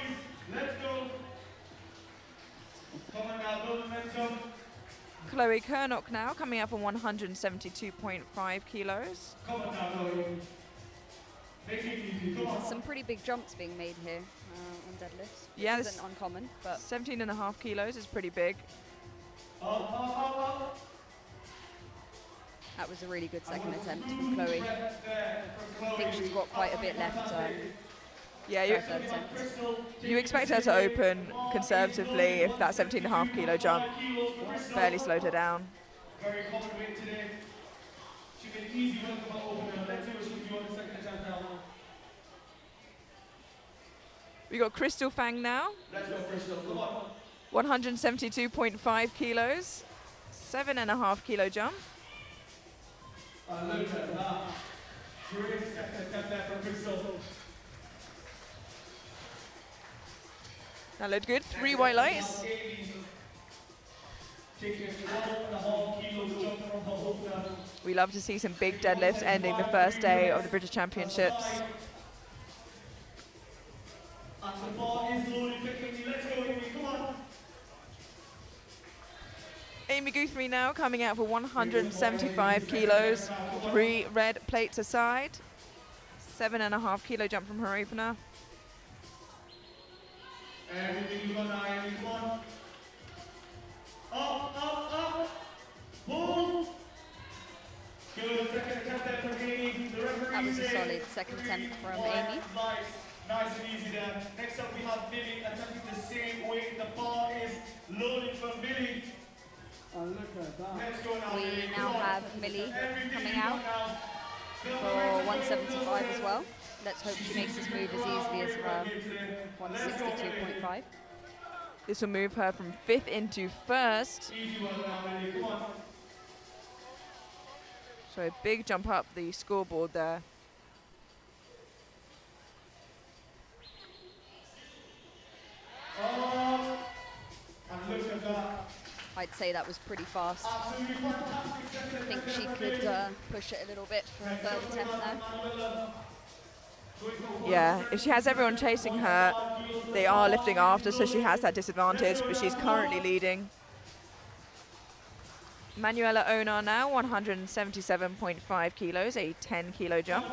S3: Let's go. Come on now, build momentum.
S2: Chloe Kernock now coming up on 172.5 kilos.
S3: Come on now, Chloe. Make it easy, come on.
S8: Some pretty big jumps being made here on deadlifts.
S2: Yeah,
S8: This
S2: this
S8: isn't uncommon, but
S2: 17.5 kilos is pretty big.
S8: that was a really good second attempt from Chloe. I think she's got quite a bit left.
S2: Yeah,
S8: Third attempt.
S2: you expect her to open conservatively if that 17.5 kilo jump barely slowed her down.
S3: Very common weight today. She made easy work of her opener. Let's see what she can do on the second attempt now.
S2: We got Crystal Fang now.
S3: Let's go, Crystal, come on.
S2: 172.5 kilos, 7.5 kilo jump.
S3: Look at that. Great second attempt there from Crystal.
S2: That looked good. 3 white lights. We love to see some big deadlifts ending the first day of the British Championships.
S3: And the bar is loaded quickly. Let's go, Amy, come on.
S2: Amy Guthrie now coming out for 175 kilos. 3 red plates aside. 7.5 kilo jump from her opener.
S3: Everything you got now, Amy, come on. Up. Boom. Good second attempt there from Amy. The referee
S8: That was a solid second attempt from Amy.
S3: Nice and easy there. Next up we have Billy attempting the same weight. The bar is loaded from Billy. Let's go now.
S8: We now have Millie coming out for 175 as well. Let's hope she makes this move as easily as 162.5.
S2: This will move her from 5th into 1st.
S3: Easy one now, Billy. Come on.
S2: So a big jump up the scoreboard there.
S3: And look at that.
S8: I'd say that was pretty fast.
S3: Absolutely fantastic second
S8: I think
S3: attempt
S8: she
S3: there from
S8: could
S3: Billy.
S8: push it a little bit for a third attempt now.
S2: Yeah, if she has everyone chasing her, they are lifting after, so she has that disadvantage, but she's currently leading. Manuela Onar now, 177.5 kilos, a 10 kilo jump.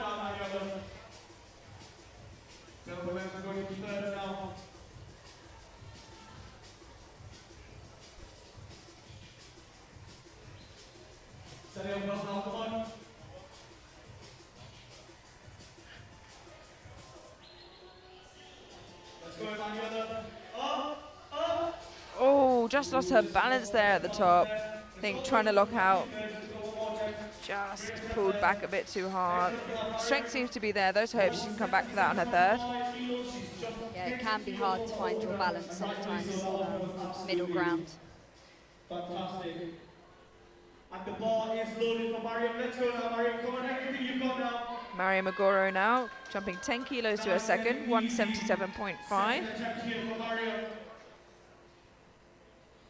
S2: Oh, just lost her balance there at the top. I think trying to lock out, just pulled back a bit too hard. Strength seems to be there though, so I hope she can come back for that on her third.
S8: Yeah, it can be hard to find your balance sometimes, middle ground.
S3: Fantastic. And the ball is loaded for Mariam. Let's go now, Mariam. Come on, everything you've got now.
S2: Mario Magoro now, jumping 10 kilos to a second, 177.5.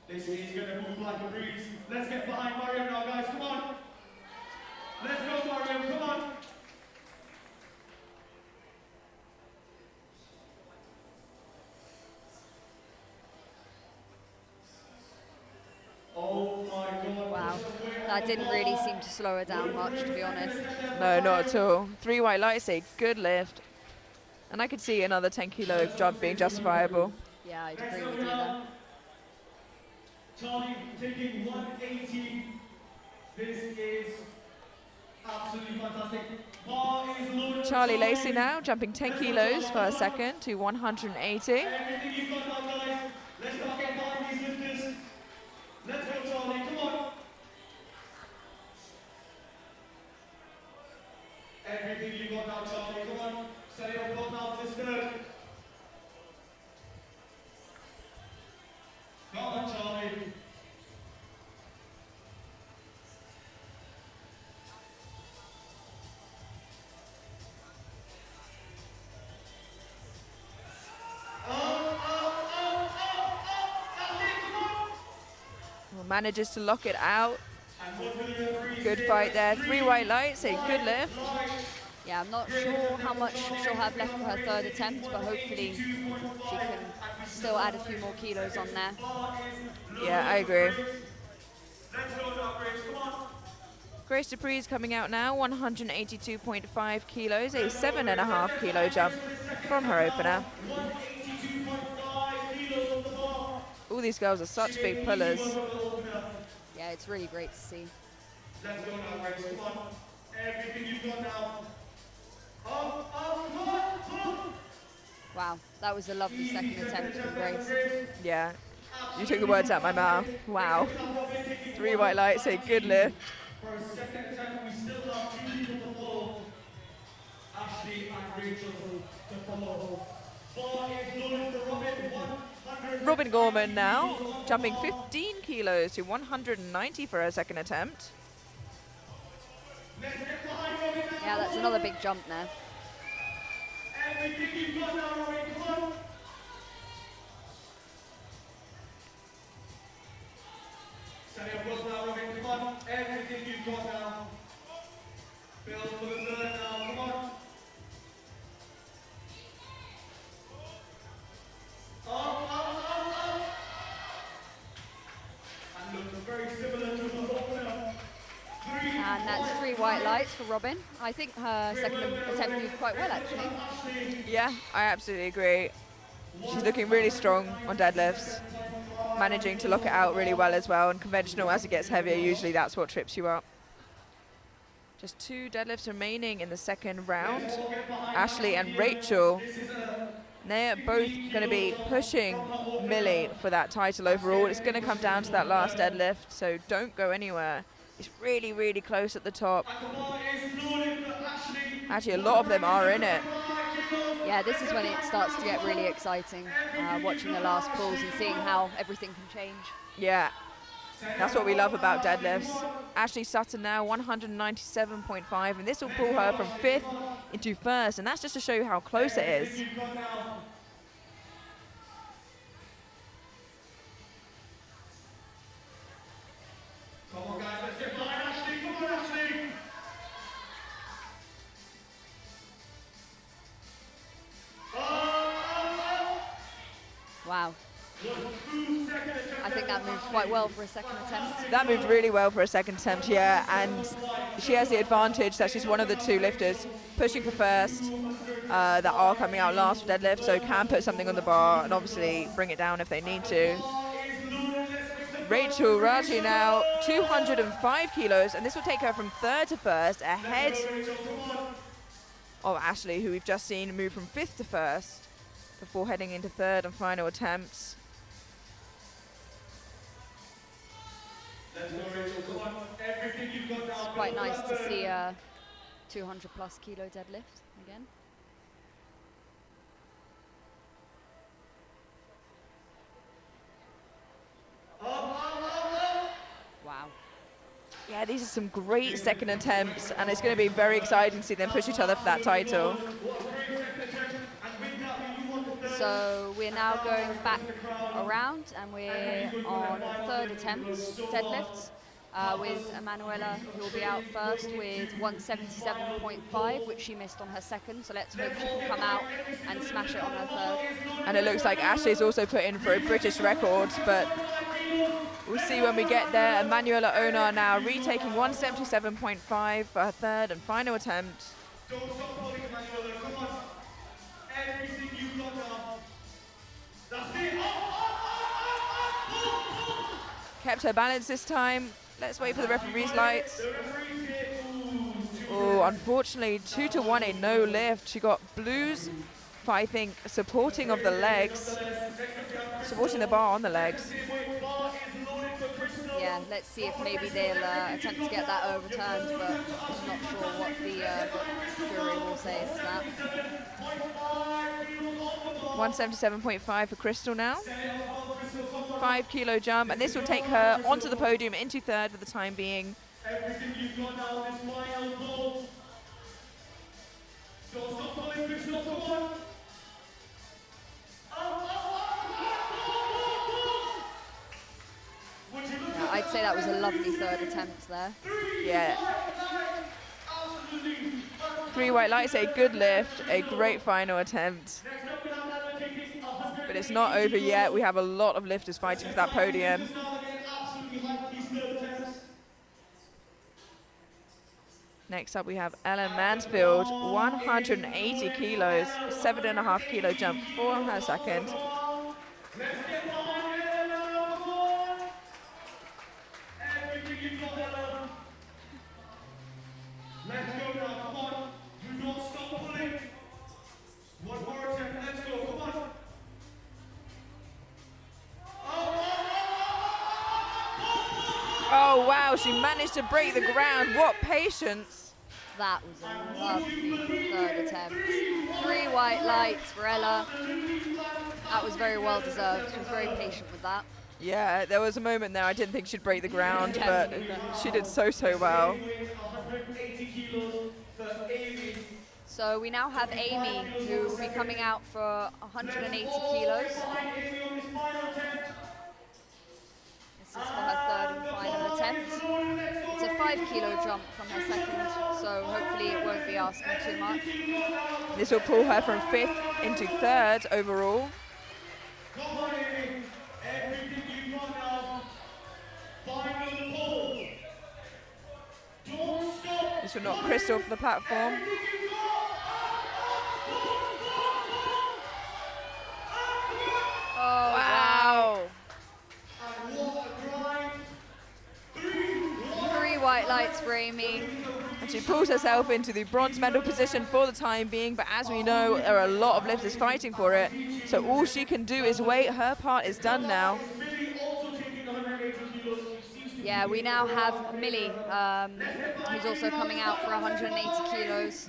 S3: This is going to move like a breeze. Let's get behind Mario now, guys. Come on. Let's go, Mario. Come on. Oh my God.
S8: Wow. That didn't really seem to slow her down much, to be honest.
S2: No, not at all. 3 white lights, a good lift. And I could see another 10 kilo jump being justifiable.
S8: Yeah, I'd agree with you there.
S3: Charlie taking 180. This is absolutely fantastic. Bar is loaded.
S2: Charlie Lacey now, jumping 10 kilos per second to 180.
S3: Everything you've got now, guys. Let's not get behind these lifters. Let's go, Charlie. Come on. Everything you've got now, Charlie. Come on. Set it up now for this third. Come on, Charlie.
S2: Manages to lock it out. Good fight there. 3 white lights, a good lift.
S8: Yeah, I'm not sure how much she'll have left for her third attempt, but hopefully she can still add a few more kilos on there.
S2: Yeah, I agree. Grace Dupree's coming out now, 182.5 kilos, a 7.5 kilo jump from her opener. All these girls are such big pullers.
S8: Yeah, it's really great to see.
S3: Let's go now, Grace. Come on. Everything you've got now. Up.
S8: Wow, that was a lovely second attempt from Grace.
S2: Yeah, you took the words out my mouth. Wow. 3 white lights, a good lift.
S3: For a second attempt, we still have 2 people to follow. Ashley and Rachel to follow. Bar is loaded for Robin. 100.
S2: Robin Gorman now, jumping 15 kilos to 190 for her second attempt.
S8: Yeah, that's another big jump there.
S3: Everything you've got now, Robin. Come on. Set it up now, Robin. Come on. Everything you've got now. Build for the third now. Come on. Up. And look very similar to the opener.
S8: And that's 3 white lights for Robin. I think her second attempt moved quite well, actually.
S2: Yeah, I absolutely agree. She's looking really strong on deadlifts, managing to lock it out really well as well. And conventional, as it gets heavier, usually that's what trips you up. Just 2 deadlifts remaining in the second round. Ashley and Rachel, they're both going to be pushing Millie for that title overall. It's going to come down to that last deadlift, so don't go anywhere. It's really, really close at the top. Actually, a lot of them are in it.
S8: Yeah, this is when it starts to get really exciting, watching the last pulls and seeing how everything can change.
S2: Yeah, that's what we love about deadlifts. Ashley Sutton now 197.5, and this will pull her from 5th into 1st, and that's just to show you how close it is.
S3: Come on, guys, let's get behind Ashley. Come on, Ashley.
S8: Wow. I think that moved quite well for a second attempt.
S2: That moved really well for a second attempt, yeah, and she has the advantage that she's one of the 2 lifters pushing for first that are coming out last for deadlift, so can put something on the bar and obviously bring it down if they need to. Rachel Raji now 205 kilos, and this will take her from 3rd to 1st, ahead of Ashley, who we've just seen move from 5th to 1st before heading into 3rd and final attempts.
S3: Let's go, Rachel. Come on. Everything you've got now.
S8: It's quite nice to see a 200 plus kilo deadlift again.
S3: Up.
S8: Wow.
S2: Yeah, these are some great second attempts, and it's going to be very exciting to see them push each other for that title.
S8: So we're now going back around, and we're on third attempts, deadlifts, with Emanuela, who will be out first with 177.5, which she missed on her second. So let's hope she can come out and smash it on her third.
S2: And it looks like Ashley's also put in for a British record, but we'll see when we get there. Emanuela Ona now retaking 177.5 for her third and final attempt.
S3: Don't stop pulling, Emanuela. Come on. Everything you've got now. That's it.
S2: Kept her balance this time. Let's wait for the referee's lights. Oh, unfortunately, 2-1, a no lift. She got blues for, I think, supporting of the legs, supporting the bar on the legs.
S8: Yeah, let's see if maybe they'll attempt to get that overturned, but I'm not sure what the jury will say to that.
S2: 177.5 for Crystal now. 5 kilo jump, and this will take her onto the podium into third for the time being.
S3: Everything you've got now, this final goal. Don't stop pulling, Crystal. Come on.
S8: Yeah, I'd say that was a lovely third attempt there.
S2: Yeah. 3 white lights, a good lift, a great final attempt. But it's not over yet. We have a lot of lifters fighting for that podium. Next up we have Ellen Mansfield, 180 kilos, 7.5 kilo jump for her second.
S3: Let's go now, come on. Do not stop pulling. One more attempt, let's go, come on.
S2: Oh wow, she managed to break the ground. What patience.
S8: That was a lovely third attempt. 3 white lights for Ella. That was very well deserved. She was very patient with that.
S2: Yeah, there was a moment there I didn't think she'd break the ground, but she did so well.
S8: So we now have Amy, who will be coming out for 180 kilos. This is for her third and final attempt. It's a 5 kilo jump from her second, so hopefully it won't be asking too much.
S2: This will pull her from 5th into 3rd overall.
S3: Come on, Amy. Everything you've got now. Final pull. Don't stop.
S2: This will knock Crystal off the platform.
S8: Oh,
S2: wow.
S3: And what a grind.
S8: 3 white lights for Amy.
S2: And she pulls herself into the bronze medal position for the time being, but as we know, there are a lot of lifters fighting for it. So all she can do is wait. Her part is done now.
S8: Yeah, we now have Millie, who's also coming out for 180 kilos.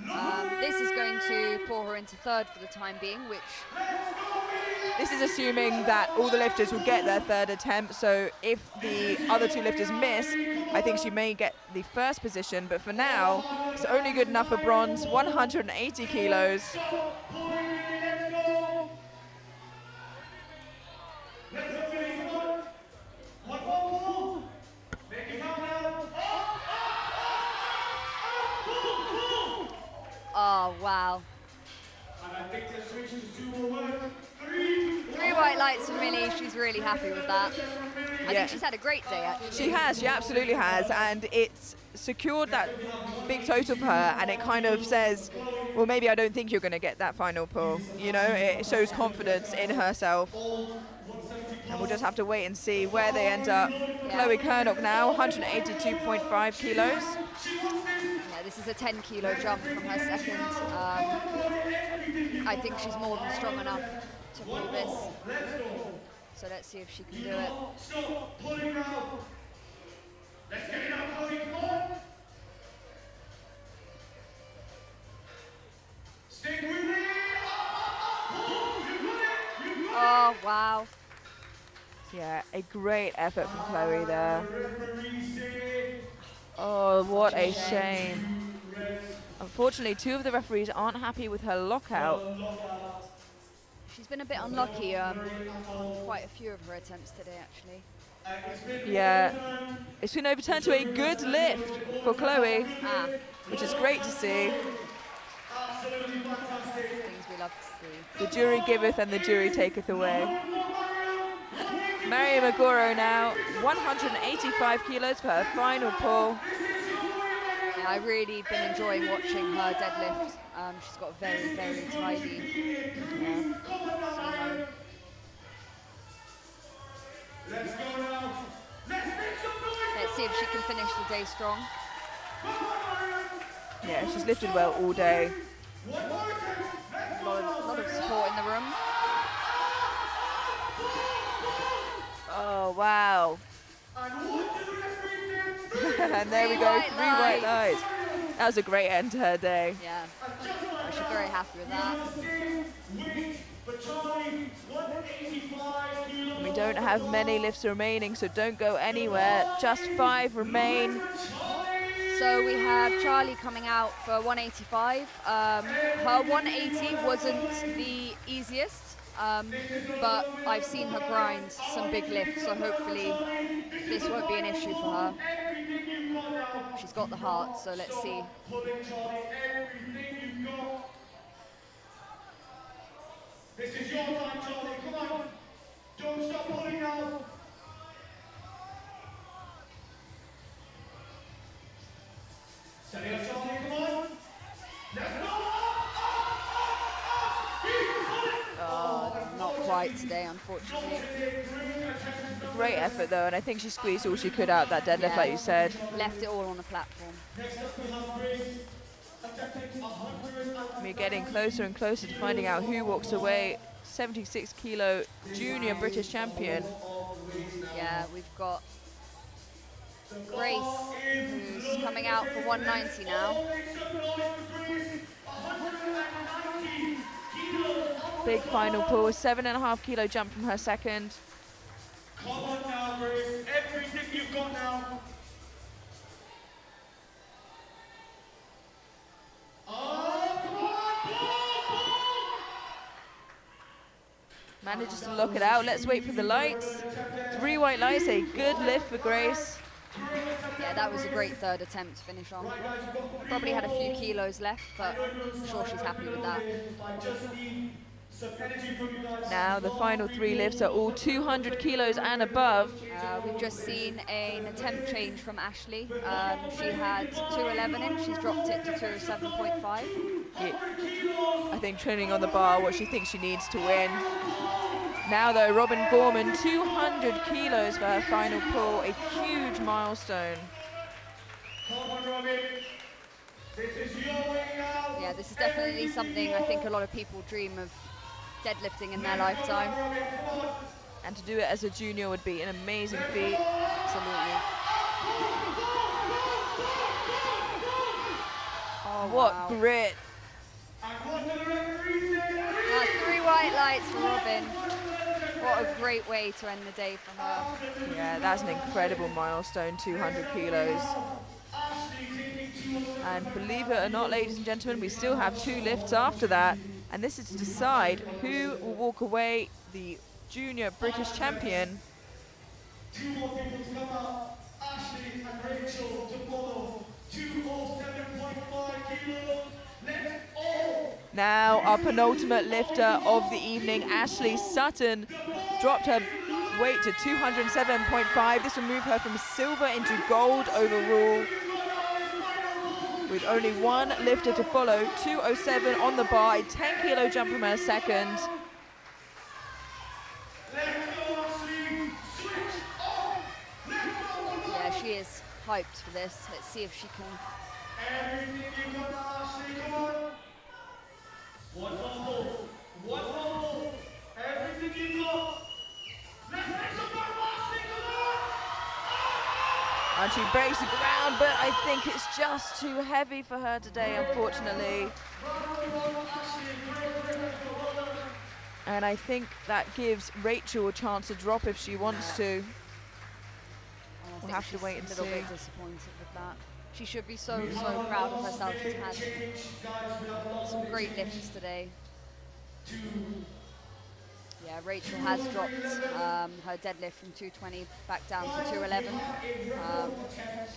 S8: This is going to pull her into third for the time being, which...
S2: This is assuming that all the lifters will get their third attempt, so if the other 2 lifters miss, I think she may get the first position, but for now, it's only good enough for bronze, 180 kilos.
S8: Oh, wow.
S3: And I think the switch to sumo work.
S8: 3 white lights for Millie. She's really happy with that. I think she's had a great day, actually.
S2: She has, she absolutely has, and it's secured that big total for her, and it kind of says, well, maybe I don't think you're going to get that final pull. You know, it shows confidence in herself. And we'll just have to wait and see where they end up. Yeah. Chloe Kernock now, 182.5 kilos.
S8: Yeah, this is a 10 kilo jump from her second. I think she's more than strong enough to pull this. So let's see if she can do it.
S3: Stop pulling out. Let's get it out, Chloe, come on. Stick with me.
S8: Oh, wow.
S2: Yeah, a great effort from Chloe there. Oh, what a shame. Unfortunately, 2 of the referees aren't happy with her lockout.
S8: She's been a bit unlucky on quite a few of her attempts today, actually.
S2: Yeah, it's been overturned to a good lift for Chloe, which is great to see.
S8: Things we love to see.
S2: The jury giveth and the jury taketh away. Mary Magoro now, 185 kilos for her final pull.
S8: Yeah, I've really been enjoying watching her deadlift. She's got very, very tidy. Let's see if she can finish the day strong.
S2: Yeah, she's lifted well all day.
S8: A lot of support in the room.
S2: Oh, wow. And there we go, 3 white lights. That was a great end to her day.
S8: Yeah, she's very happy with that.
S2: We don't have many lifts remaining, so don't go anywhere. Just 5 remain.
S8: So we have Charlie coming out for 185. Her 180 wasn't the easiest, but I've seen her grind some big lifts, so hopefully this won't be an issue for her. She's got the heart, so let's see.
S3: This is your time, Charlie. Come on. Don't stop pulling now. Steady up, Charlie. Come on. Let's go.
S8: Oh, not quite today, unfortunately.
S2: Great effort though, and I think she squeezed all she could out that deadlift, like you said.
S8: Left it all on the platform.
S2: We're getting closer and closer to finding out who walks away 76 kilo junior British champion.
S8: Yeah, we've got Grace, who's coming out for 190 now.
S2: Big final pull, 7.5 kilo jump from her second.
S3: Come on now, Grace. Everything you've got now.
S2: Manages to lock it out. Let's wait for the lights. 3 white lights, a good lift for Grace.
S8: Yeah, that was a great third attempt to finish on. Probably had a few kilos left, but I'm sure she's happy with that.
S2: Now the final 3 lifts are all 200 kilos and above.
S8: We've just seen an attempt change from Ashley. She had 211 in, she's dropped it to 207.5.
S2: Yeah. I think training on the bar, what she thinks she needs to win. Now though, Robin Gorman, 200 kilos for her final pull, a huge milestone.
S3: Come on, Robin. This is your way now.
S8: Yeah, this is definitely something I think a lot of people dream of deadlifting in their lifetime.
S2: And to do it as a junior would be an amazing feat.
S8: Absolutely.
S2: Oh, what grit.
S8: That's 3 white lights for Robin. What a great way to end the day for her.
S2: Yeah, that's an incredible milestone, 200 kilos. And believe it or not, ladies and gentlemen, we still have 2 lifts after that. And this is to decide who will walk away the junior British champion.
S3: 2 more people to come out. Ashley and Rachel to follow. 207.5 kilos. Let's all.
S2: Now our penultimate lifter of the evening, Ashley Sutton, dropped her weight to 207.5. This will move her from silver into gold overall. With only 1 lifter to follow, 207 on the bar, a 10 kilo jump from her second.
S8: Yeah, she is hyped for this. Let's see if she can.
S3: Everything you got, Ashley, come on. One more. Everything you got. Let's make some noise, Ashley, come on.
S2: And she breaks the ground, but I think it's just too heavy for her today, unfortunately. And I think that gives Rachel a chance to drop if she wants to.
S8: think
S2: have to
S8: she's
S2: wait and
S8: a little
S2: see.
S8: bit disappointed with that. She should be so proud of herself. She's had some great lifts today. Yeah, Rachel has dropped her deadlift from 220 back down to 211.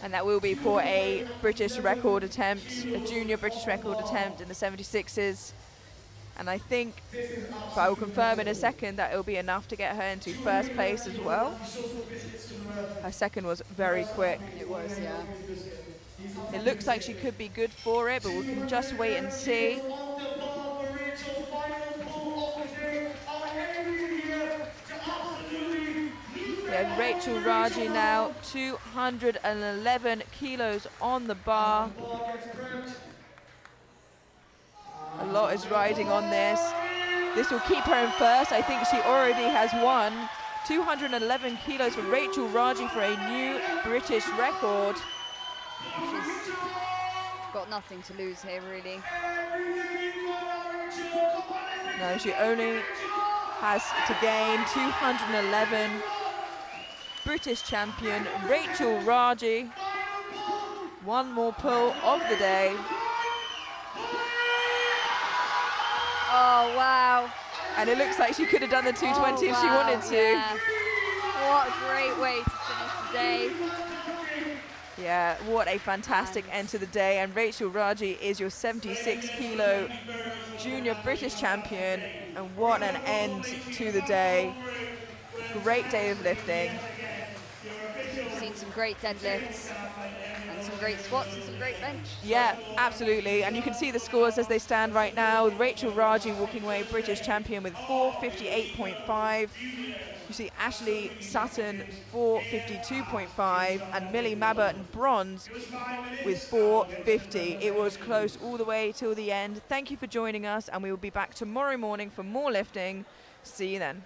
S2: And that will be for a British record attempt, a junior British record attempt in the 76s. And I think, if I will confirm in a second, that it will be enough to get her into first place as well. Her second was very quick.
S8: It was, yeah.
S2: It looks like she could be good for it, but we can just wait and see. Yeah, Rachel Raji now, 211 kilos on the bar. A lot is riding on this. This will keep her in first. I think she already has won. 211 kilos for Rachel Raji for a new British record.
S8: She's got nothing to lose here, really.
S2: No, she only has to gain. 211. British champion Rachel Raji. One more pull of the day.
S8: Oh, wow.
S2: And it looks like she could have done the 220 if she wanted to.
S8: Yeah. What a great way to finish the day.
S2: Yeah, what a fantastic end to the day. And Rachel Raji is your 76 kilo junior British champion. And what an end to the day. Great day of lifting.
S8: We've seen some great deadlifts and some great squats and some great bench.
S2: Yeah, absolutely. And you can see the scores as they stand right now. Rachel Raji walking away British champion with 458.5. You see Ashley Sutton 452.5 and Millie Mabburton bronze with 450. It was close all the way till the end. Thank you for joining us, and we will be back tomorrow morning for more lifting. See you then.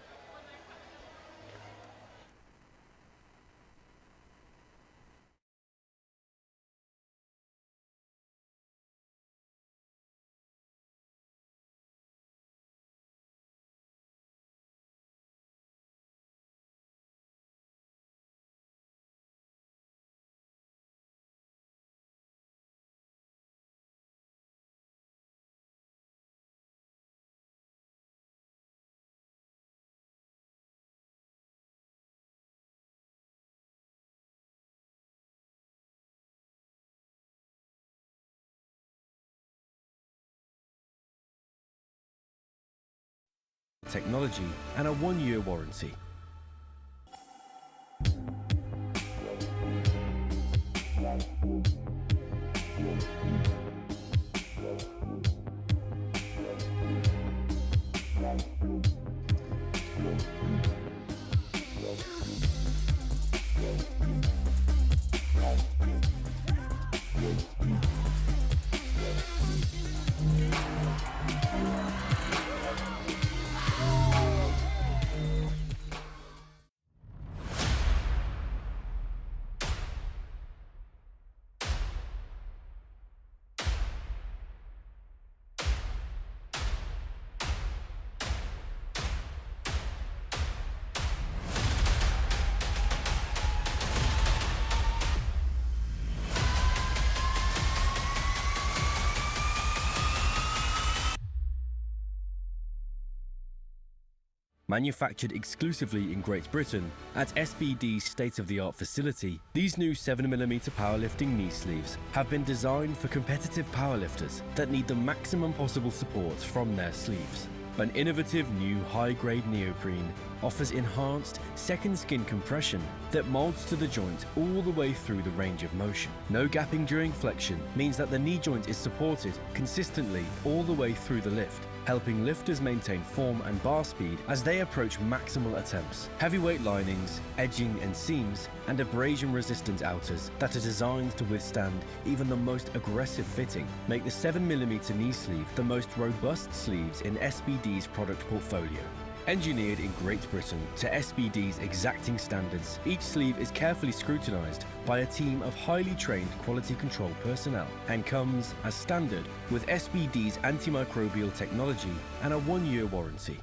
S5: Technology and a 1-year warranty. Manufactured exclusively in Great Britain at SBD's state-of-the-art facility, these new 7mm powerlifting knee sleeves have been designed for competitive powerlifters that need the maximum possible support from their sleeves. An innovative new high-grade neoprene offers enhanced second skin compression that molds to the joint all the way through the range of motion. No gapping during flexion means that the knee joint is supported consistently all the way through the lift, helping lifters maintain form and bar speed as they approach maximal attempts. Heavyweight linings, edging and seams, and abrasion-resistant outers that are designed to withstand even the most aggressive fitting make the 7mm knee sleeve the most robust sleeves in SBD's product portfolio. Engineered in Great Britain to SBD's exacting standards, each sleeve is carefully scrutinized by a team of highly trained quality control personnel and comes as standard with SBD's antimicrobial technology and a 1-year warranty.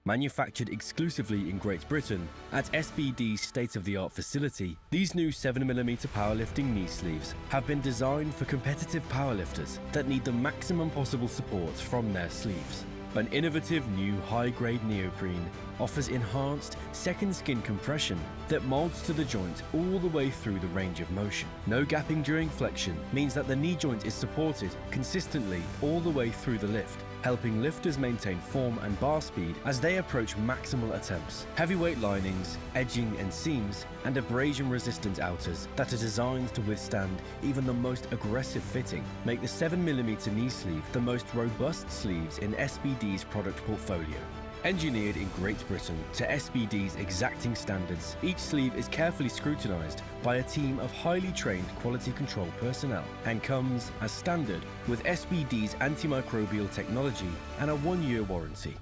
S5: Manufactured exclusively in Great Britain, at SBD's state-of-the-art facility, these new 7mm powerlifting knee sleeves have been designed for competitive powerlifters that need the maximum possible support from their sleeves. An innovative new high-grade neoprene offers enhanced second skin compression that molds to the joint all the way through the range of motion. No gapping during flexion means that the knee joint is supported consistently all the way through the lift, helping lifters maintain form and bar speed as they approach maximal attempts. Heavyweight linings, edging and seams, and abrasion-resistant outers that are designed to withstand even the most aggressive fitting make the 7mm knee sleeve the most robust sleeves in SBD's product portfolio. Engineered in Great Britain to SBD's exacting standards, each sleeve is carefully scrutinized by a team of highly trained quality control personnel and comes as standard with SBD's antimicrobial technology and a 1-year warranty.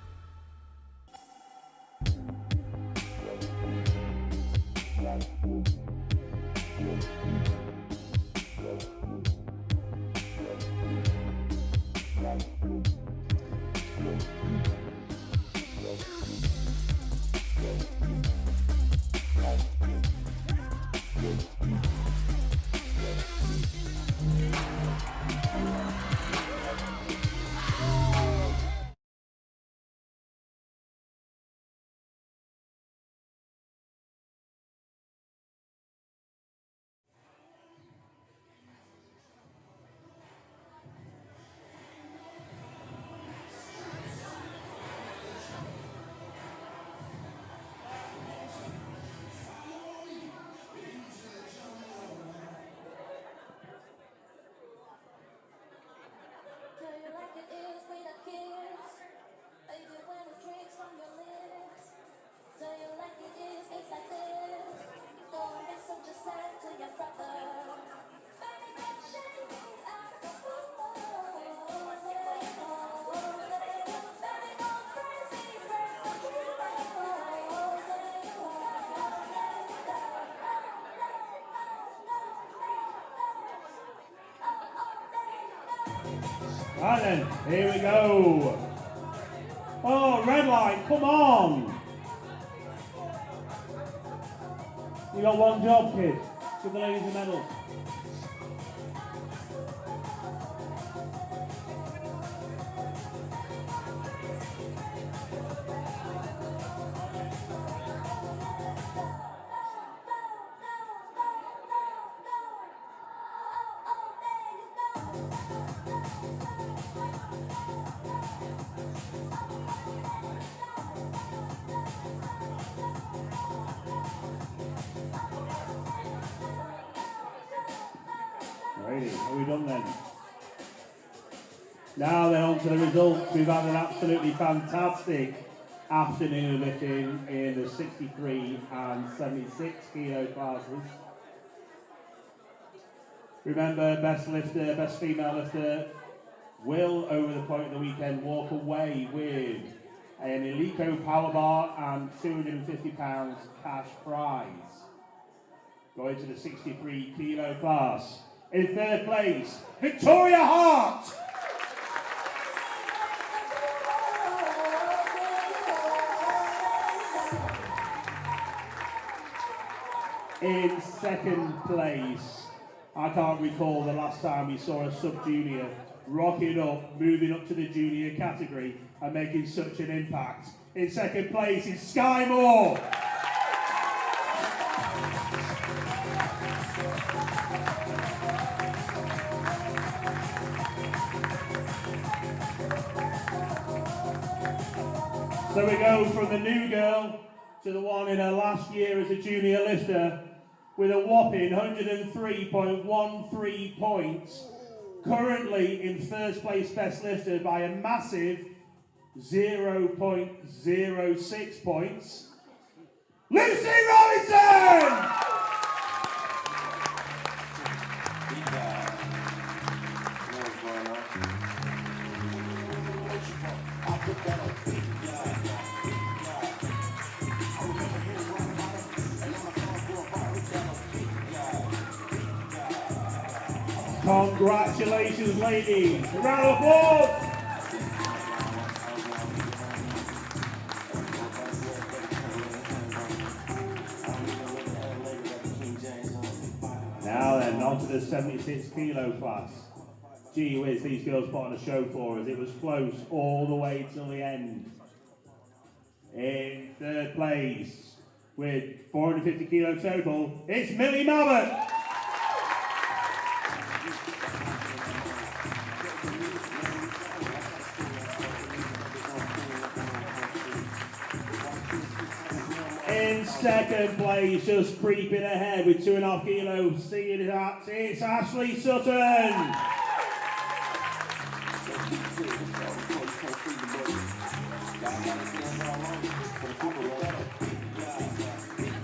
S1: Right then, here we go. Oh, red light, come on. You got one job, kid. Give the ladies a medal. Righty, are we done then? Now then, on to the results. We've had an absolutely fantastic afternoon of lifting in the 63 and 76 kilo classes. Remember, best lifter, best female lifter will, over the point of the weekend, walk away with an Eleiko power bar and £250 cash prize. Going to the 63 kilo class. In third place, Victoria Hart. In second place, I can't recall the last time we saw a sub-junior rocking up, moving up to the junior category and making such an impact. In second place is Sky Moore. So we go from the new girl to the one in her last year as a junior lifter with a whopping 103.13 points. Currently in first place best lifter by a massive 0.06 points. Lucy Robinson! Congratulations, ladies. A round of applause. Now then, on to the 76 kilo class. Gee whiz, these girls put on a show for us. It was close all the way till the end. In third place, with 450 kilo total, it's Millie Mabbott. In second place, just creeping ahead with 2.5 kilos, seeing that, it's Ashley Sutton.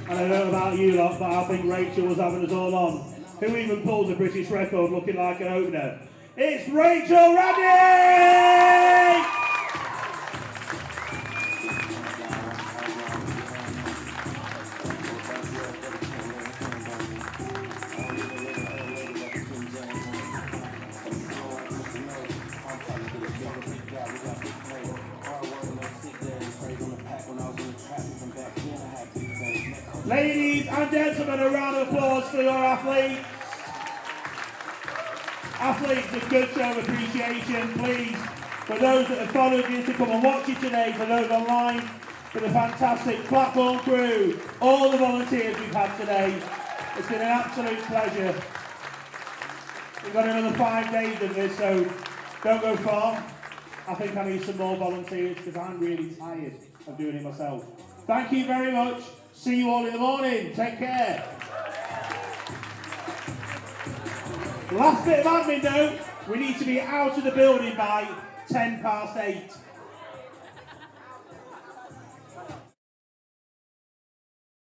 S1: I don't know about you lot, but I think Rachel was having us all on. Who even pulled the British record looking like an opener? It's Rachel Raddy! Ladies and gentlemen, a round of applause for your athletes. Athletes, a good show of appreciation, please. For those that have followed you to come and watch it today, for those online, for the fantastic platform crew, all the volunteers we've had today. It's been an absolute pleasure. We've got another 5 days of this, so don't go far. I think I need some more volunteers because I'm really tired of doing it myself. Thank you very much. See you all in the morning. Take care. Last bit of admin note, we need to be out of the building by 8:10.